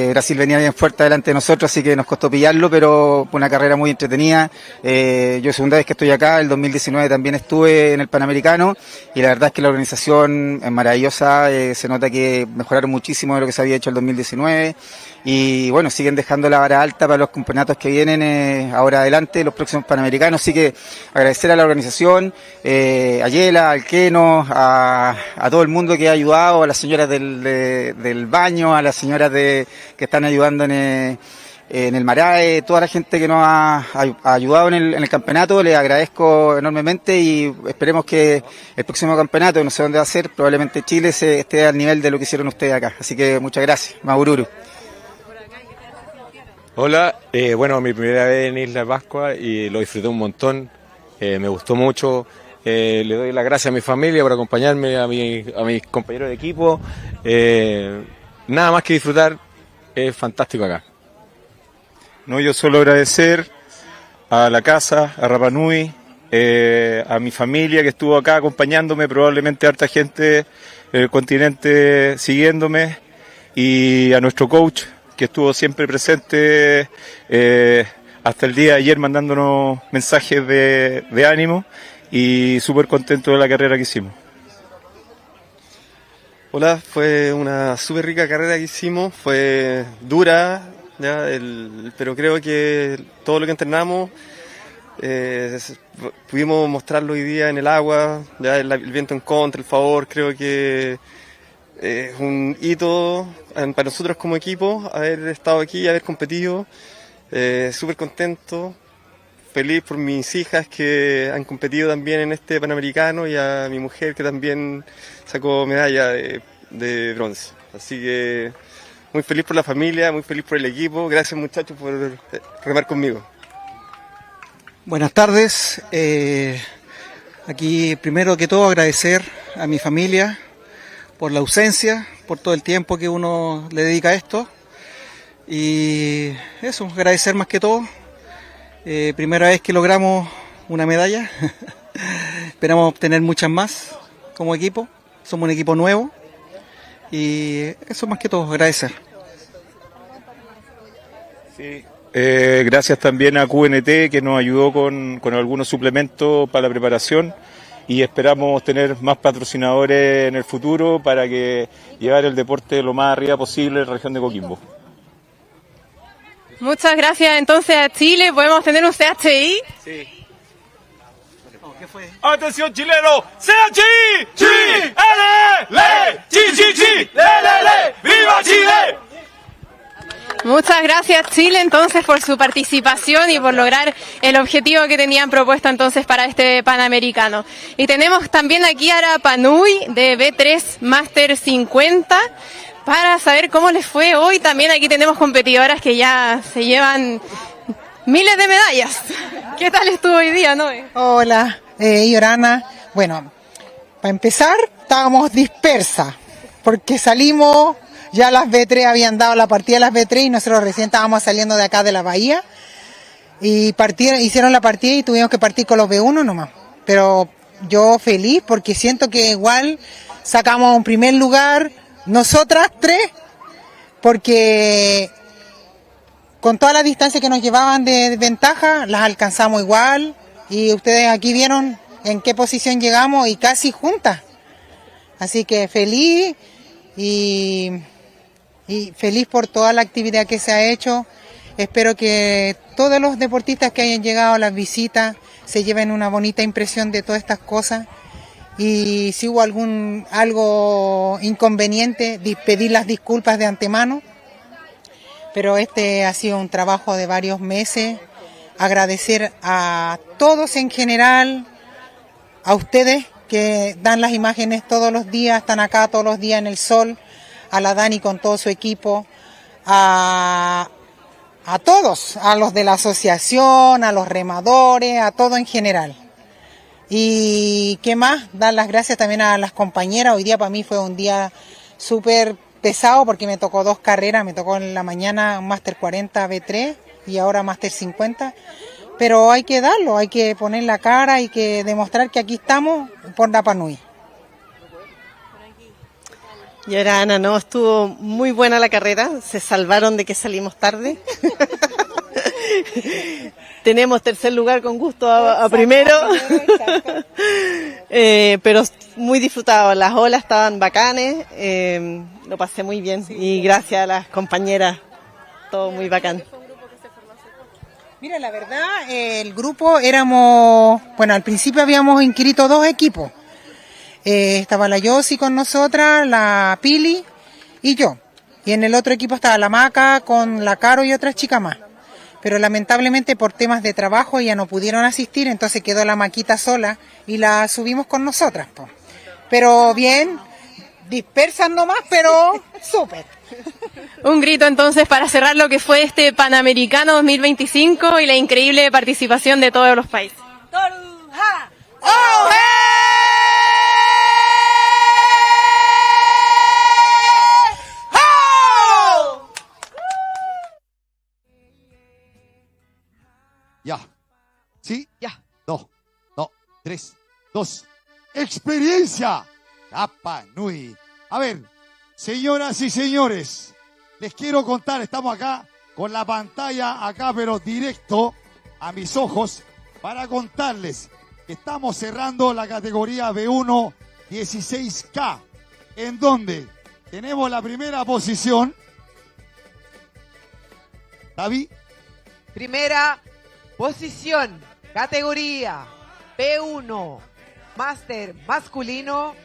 Brasil venía bien fuerte delante de nosotros, así que nos costó pillarlo, pero fue una carrera muy entretenida. Yo segunda vez que estoy acá, el 2019 también estuve en el Panamericano y la verdad es que la organización es maravillosa, se nota que mejoraron muchísimo de lo que se había hecho el 2019 y bueno, siguen dejando la vara alta para los campeonatos que vienen ahora adelante, los próximos Panamericanos, así que agradecer a la organización, a Yela, al Keno, a todo el mundo que ha ayudado, a las señoras del baño, a las señoras que están ayudando en el Marae, toda la gente que nos ha ayudado en el campeonato, les agradezco enormemente y esperemos que el próximo campeonato, no sé dónde va a ser, probablemente Chile esté al nivel de lo que hicieron ustedes acá, así que muchas gracias, Maururu. Hola, bueno, mi primera vez en Isla Pascua y lo disfruté un montón, me gustó mucho, le doy las gracias a mi familia por acompañarme, a mis compañeros de equipo, nada más que disfrutar, es fantástico acá. No, yo solo agradecer a la casa, a Rapa Nui, a mi familia que estuvo acá acompañándome, probablemente harta gente del continente siguiéndome, y a nuestro coach que estuvo siempre presente hasta el día de ayer mandándonos mensajes de ánimo y súper contento de la carrera que hicimos. Hola, fue una súper rica carrera que hicimos, fue dura, ¿ya? Pero creo que todo lo que entrenamos pudimos mostrarlo hoy día en el agua, ya el viento en contra, el favor, creo que es un hito para nosotros como equipo haber estado aquí, haber competido, súper contento, feliz por mis hijas que han competido también en este Panamericano y a mi mujer que también sacó medalla de bronce, así que muy feliz por la familia, muy feliz por el equipo, gracias muchachos por remar conmigo. Buenas tardes, aquí primero que todo agradecer a mi familia por la ausencia, por todo el tiempo que uno le dedica a esto y eso, agradecer más que todo, primera vez que logramos una medalla, esperamos obtener muchas más como equipo, somos un equipo nuevo y eso más que todo, agradecer. Sí. Gracias también a QNT que nos ayudó con algunos suplementos para la preparación y esperamos tener más patrocinadores en el futuro para que llevar el deporte lo más arriba posible en la región de Coquimbo. Muchas gracias entonces a Chile, ¿podemos tener un CHI? Sí. ¿Qué fue? Atención chileno, CHI, chi, le, chi, chi, chi, le, viva Chile. Muchas gracias Chile entonces por su participación y por lograr el objetivo que tenían propuesto entonces para este Panamericano. Y tenemos también aquí a Rapa Nui de B3 Master 50 para saber cómo les fue hoy. También aquí tenemos competidoras que ya se llevan miles de medallas. ¿Qué tal estuvo hoy día, Noé? Hola, Yorana. Bueno, para empezar, estábamos dispersas, porque salimos, ya las B3 habían dado la partida a las B3 y nosotros recién estábamos saliendo de acá de la bahía, y hicieron la partida y tuvimos que partir con los B1 nomás. Pero yo feliz porque siento que igual sacamos un primer lugar, nosotras tres, porque con toda la distancia que nos llevaban de ventaja, las alcanzamos igual, y ustedes aquí vieron en qué posición llegamos y casi juntas. Así que feliz y feliz por toda la actividad que se ha hecho. Espero que todos los deportistas que hayan llegado a las visitas se lleven una bonita impresión de todas estas cosas, y si hubo algo inconveniente, pedir las disculpas de antemano. Pero este ha sido un trabajo de varios meses. Agradecer a todos en general, a ustedes que dan las imágenes todos los días, están acá todos los días en el sol, a la Dani con todo su equipo, a todos, a los de la asociación, a los remadores, a todo en general. Y qué más, dar las gracias también a las compañeras. Hoy día para mí fue un día súper pesado porque me tocó 2 carreras, me tocó en la mañana un Máster 40 B3 y ahora Máster 50, pero hay que darlo, hay que poner la cara, hay que demostrar que aquí estamos por Rapa Nui. Yorana, no, estuvo muy buena la carrera, se salvaron de que salimos tarde. Tenemos tercer lugar con gusto a primero. Pero muy disfrutado, las olas estaban bacanes, lo pasé muy bien y gracias a las compañeras, todo muy bacán. Mira, la verdad, el grupo éramos, bueno, al principio habíamos inscrito 2 equipos. Estaba la Yossi con nosotras, la Pili y yo. Y en el otro equipo estaba la Maca con la Caro y otras chicas más. Pero lamentablemente por temas de trabajo ya no pudieron asistir, entonces quedó la Maquita sola y la subimos con nosotras, po. Pero bien, dispersan nomás, pero súper. Un grito entonces para cerrar lo que fue este Panamericano 2025 y la increíble participación de todos los países. Ya. ¿Sí? Ya. 3, 2. Experiencia. Rapa Nui. A ver, señoras y señores, les quiero contar, estamos acá con la pantalla acá, pero directo a mis ojos, para contarles que estamos cerrando la categoría B1 16K, en donde tenemos la primera posición. David. Primera posición, categoría B1, máster masculino,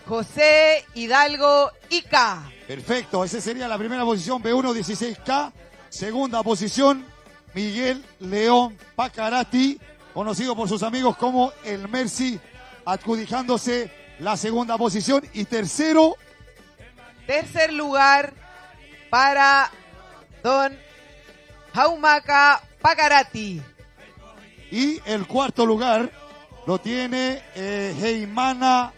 José Hidalgo Ica. Perfecto, esa sería la primera posición, B1 16K. Segunda posición, Miguel León Pacarati, conocido por sus amigos como el Mercy, adjudicándose la segunda posición. Y tercer lugar para don Jaumaca Pacarati. Y el cuarto lugar lo tiene Heimana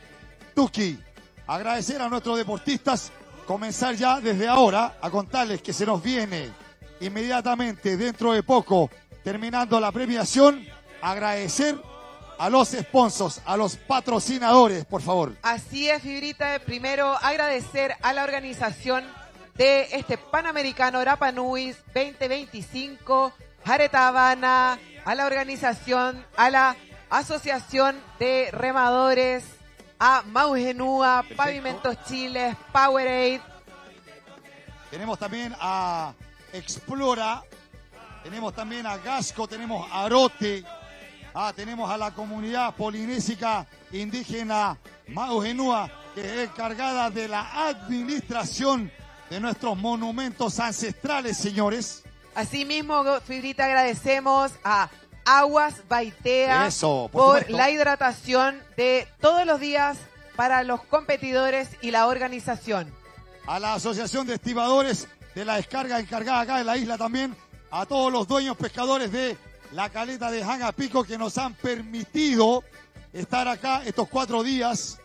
Tuki. Agradecer a nuestros deportistas, comenzar ya desde ahora a contarles que se nos viene inmediatamente, dentro de poco, terminando la premiación, agradecer a los sponsors, a los patrocinadores, por favor. Así es, Fibrita. Primero, agradecer a la organización de este Panamericano Rapa Nui 2025, Jareta Habana, a la organización, a la Asociación de Remadores, a Maugenúa, Pavimentos Chiles, Powerade. Tenemos también a Explora, tenemos también a Gasco, tenemos a Arote, tenemos a la comunidad polinésica indígena Maugenúa, que es encargada de la administración de nuestros monumentos ancestrales, señores. Asimismo, Fibrita, agradecemos a Aguas Baitea por la hidratación de todos los días para los competidores y la organización. A la Asociación de Estibadores de la Descarga, encargada acá en la isla también, a todos los dueños pescadores de la caleta de Jangapico, que nos han permitido estar acá estos 4 días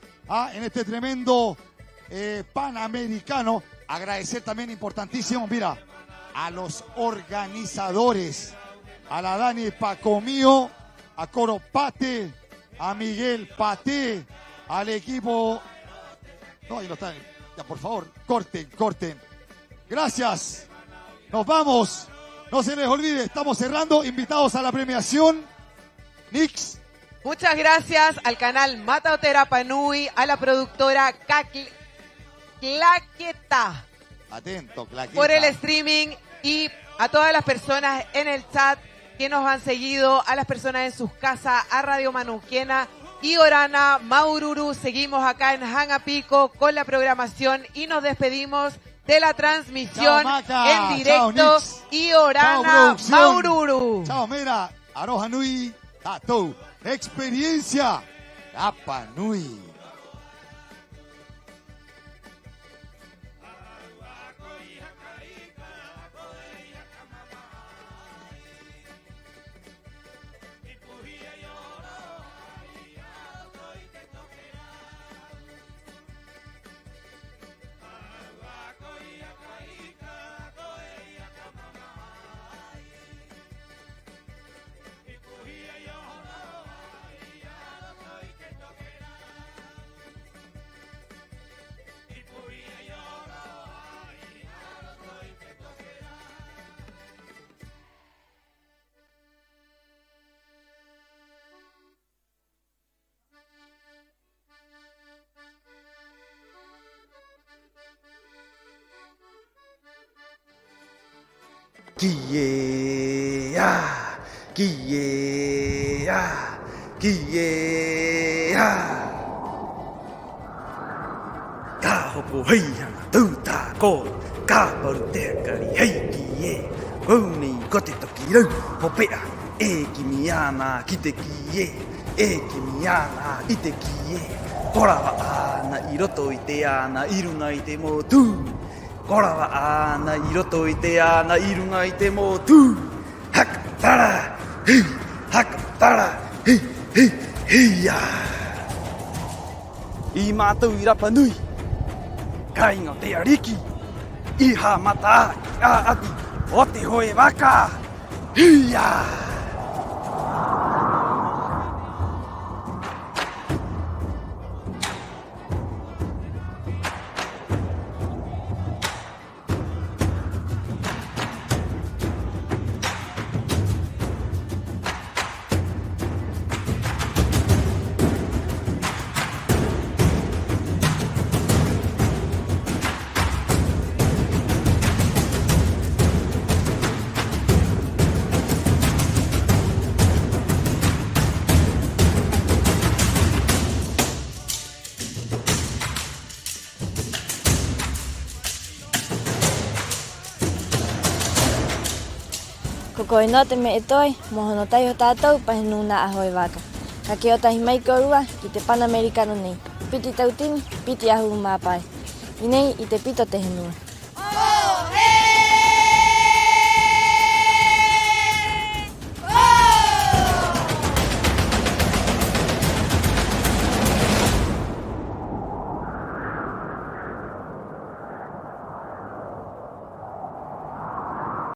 en este tremendo Panamericano. Agradecer también, importantísimo, mira, a los organizadores, a la Dani Pacomío, a Coro Pate, a Miguel Pate, al equipo... No, ahí no están. Ya, por favor, corten. Gracias. Nos vamos. No se les olvide, estamos cerrando. Invitados a la premiación. Nix. Muchas gracias al canal Mataote Rapa Nui, a la productora Claqueta. Atento, Claqueta. Por el streaming y a todas las personas en el chat que nos han seguido, a las personas en sus casas, a Radio Manuquena y Orana, Maururu. Seguimos acá en Hangapico con la programación y nos despedimos de la transmisión en directo. Chao, Nix. Y Orana, Chao, Maururu. Chao, mira, Aroha Nui, Tatou, experiencia, Rapa Nui. Kahopo heihan tuta ko kaparu kari heikie uni kote tokiru hopea ekimiana kitekie ekimiana itekie kora wa ana iroto ite ana iruna ite mo tu kora wa ana iroto ite ana iruna ite mo tu hakatara ya Imatu Rapa Nui Kai no te ariki Iha mata ati Ote hoe waka Hiya Kokoinote me etoi, mohonotai o tātou pahenuna ahoi waka. Ka ke o tahi mai korua ki te Panamericano nei. Piti tautini, piti ahu māpai. I nei i te pito te henua.